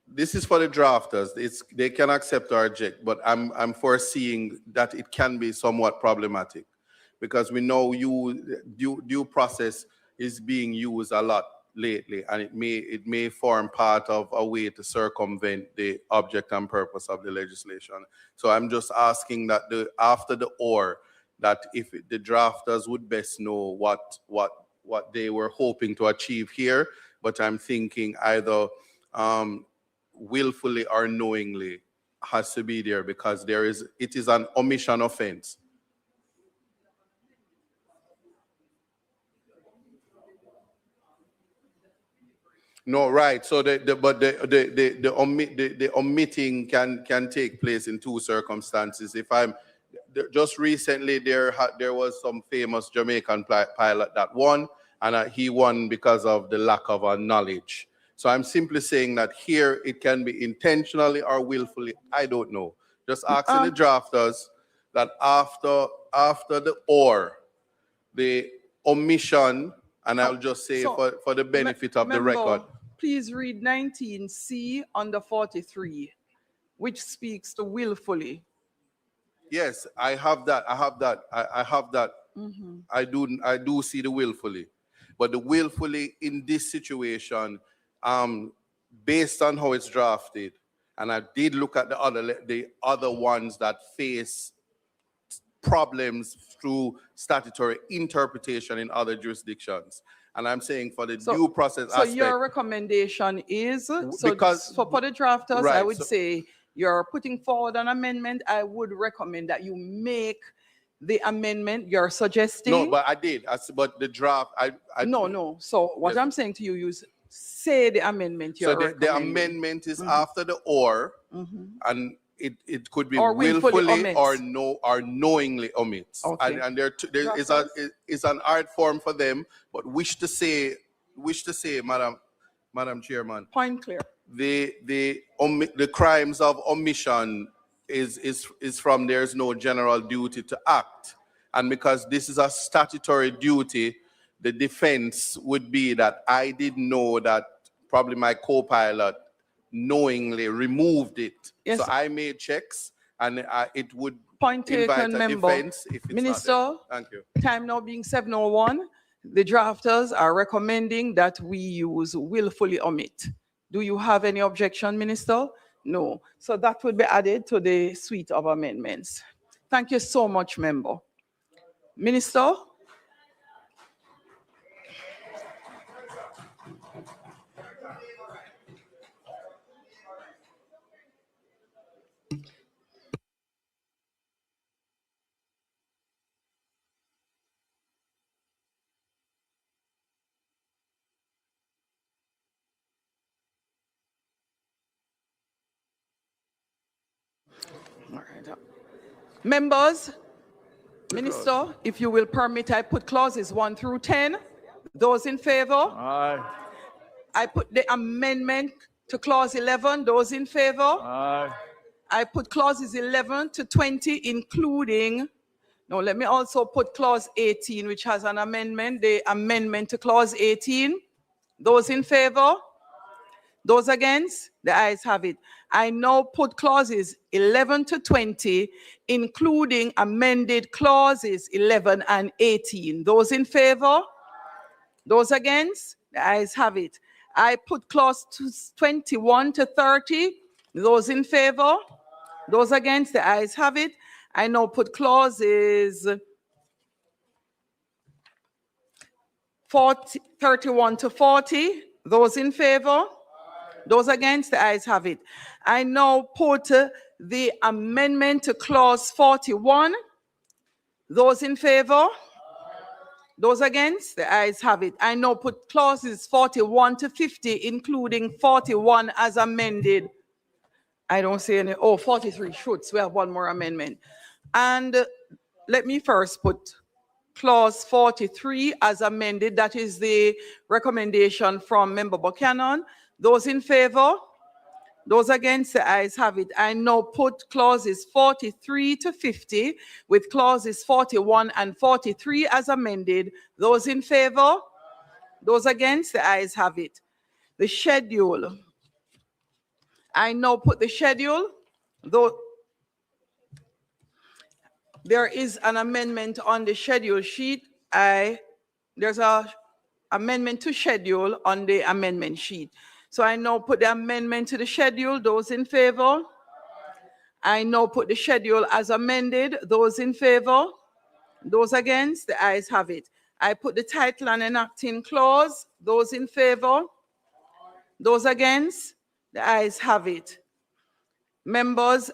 This is for the drafters. They can accept or reject, but I'm foreseeing that it can be somewhat problematic because we know due process is being used a lot lately, and it may form part of a way to circumvent the object and purpose of the legislation. So I'm just asking that after the or, that if the drafters would best know what they were hoping to achieve here, but I'm thinking either willfully or knowingly has to be there because it is an omission offense. No, right. So the omitting can take place in two circumstances. Just recently there was some famous Jamaican pilot that won, and he won because of the lack of knowledge. So I'm simply saying that here it can be intentionally or willfully. I don't know. Just asking the drafters that after the or, the omission, and I'll just say for the benefit of the record. Please read 19C under 43, which speaks to willfully. Yes, I have that. I have that. Mm-hmm. I do see the willfully, but the willfully in this situation, based on how it's drafted, and I did look at the other ones that face problems through statutory interpretation in other jurisdictions. And I'm saying for the due process aspect. So your recommendation is, for the drafters, right, I would say you're putting forward an amendment. I would recommend that you make the amendment you're suggesting. No, but I did. But the draft, No. So what I'm saying to you is say the amendment you're recommending. The amendment is after the or, and it could be or willfully or knowingly omits. Okay. And there is an art form for them, but wish to say, Madam Chairman. Point clear. The crimes of omission is from there's no general duty to act. And because this is a statutory duty, the defense would be that I didn't know that probably my co-pilot knowingly removed it. Yes. So I made checks, and it would Point taken, member. Defense if it's Minister, not there. Thank you. Time now being 7:01, the drafters are recommending that we use willfully omit. Do you have any objection, Minister? No. So that would be added to the suite of amendments. Thank you so much, member. Minister? Members, Minister, if you will permit, I put clauses 1 through 10. Those in favor? Aye. I put the amendment to clause 11. Those in favor? Aye. I put clauses 11 to 20, including, no, let me also put clause 18, which has an amendment, the amendment to clause 18. Those in favor? Those against? The ayes have it. I now put clauses 11 to 20, including amended clauses 11 and 18. Those in favor? Those against? The ayes have it. I put clause 21 to 30. Those in favor? Those against? The ayes have it. I now put clauses 31 to 40. Those in favor? Those against? The ayes have it. I now put the amendment to clause 41. Those in favor? Those against? The ayes have it. I now put clauses 41 to 50, including 41 as amended. I don't see any. Oh, 43 shoots. We have one more amendment. And let me first put clause 43 as amended. That is the recommendation from Member Buchanan. Those in favor? Those against? The ayes have it. I now put clauses 43 to 50 with clauses 41 and 43 as amended. Those in favor? Those against? The ayes have it. The schedule. I now put the schedule. Though there is an amendment on the schedule sheet. There's a amendment to schedule on the amendment sheet. So I now put the amendment to the schedule. Those in favor? I now put the schedule as amended. Those in favor? Those against? The ayes have it. I put the title and enacting clause. Those in favor? Those against? The ayes have it. Members,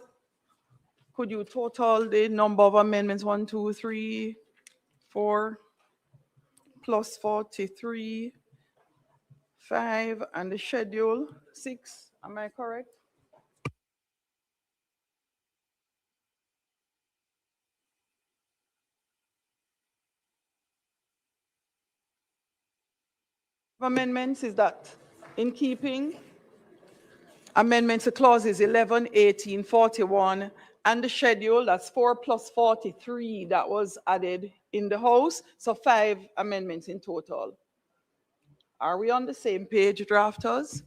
could you total the number of amendments? 1, 2, 3, 4, plus 43, 5, and the schedule 6. Am I correct? Amendments, is that in keeping? Amendments to clauses 11, 18, 41, and the schedule, that's 4 plus 43 that was added in the House. So 5 amendments in total. Are we on the same page, drafters?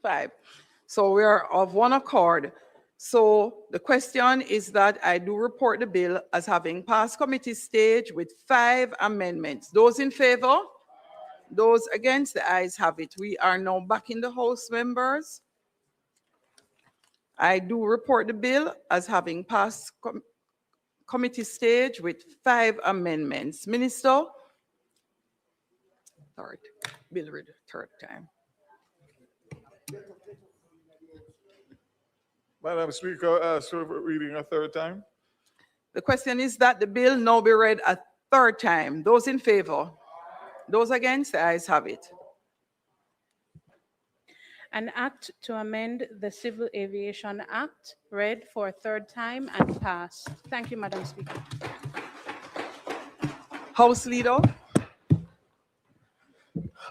Five. So we are of one accord. So the question is that I do report the bill as having passed committee stage with 5 amendments. Those in favor? Those against? The ayes have it. We are now back in the House, members. I do report the bill as having passed committee stage with 5 amendments. Minister? Third. Bill read third time. Madam Speaker, ask for reading a third time. The question is that the bill now be read a third time. Those in favor? Those against? The ayes have it. An act to amend the Civil Aviation Act, read for a third time and passed. Thank you, Madam Speaker. House Leader.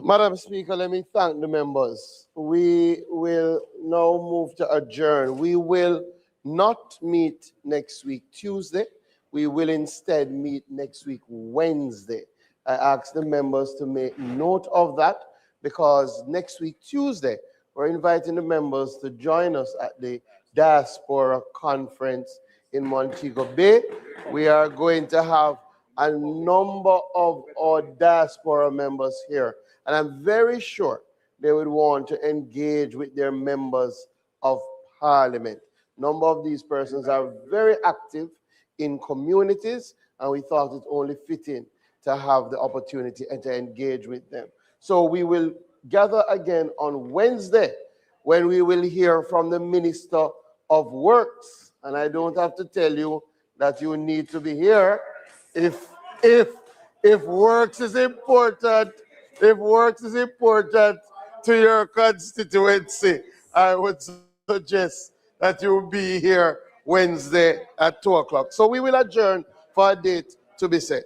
Madam Speaker, let me thank the members. We will now move to adjourn. We will not meet next week, Tuesday. We will instead meet next week, Wednesday. I ask the members to make note of that because next week, Tuesday, we're inviting the members to join us at the Diaspora Conference in Montego Bay. We are going to have a number of our diaspora members here. And I'm very sure they would want to engage with their members of parliament. A number of these persons are very active in communities, and we thought it only fitting to have the opportunity and to engage with them. So we will gather again on Wednesday when we will hear from the Minister of Works. And I don't have to tell you that you need to be here if works is important. If works is important to your constituency, I would suggest that you be here Wednesday at 2 o'clock. So we will adjourn for a date to be set.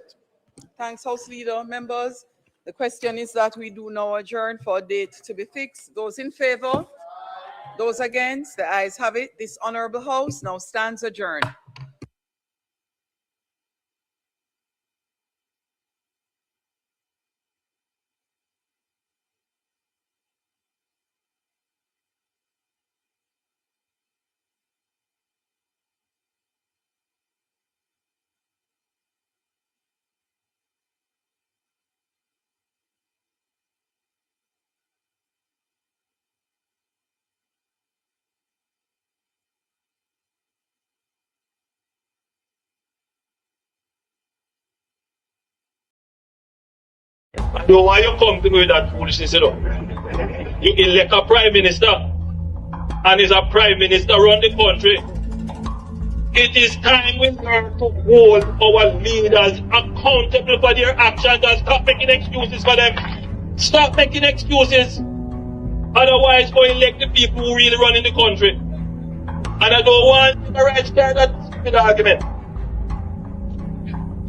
Thanks, House Leader. Members, the question is that we do now adjourn for a date to be fixed. Those in favor? Those against? The ayes have it. This honorable House now stands adjourned. I don't want you to come to me with that foolishness, you know. You elect a prime minister, and is a prime minister run the country. It is time we learn to hold our leaders accountable for their actions and stop making excuses for them. Stop making excuses. Otherwise, go elect the people who really run in the country. And I don't want the right start that stupid argument.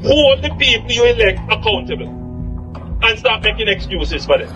Hold the people you elect accountable and stop making excuses for them.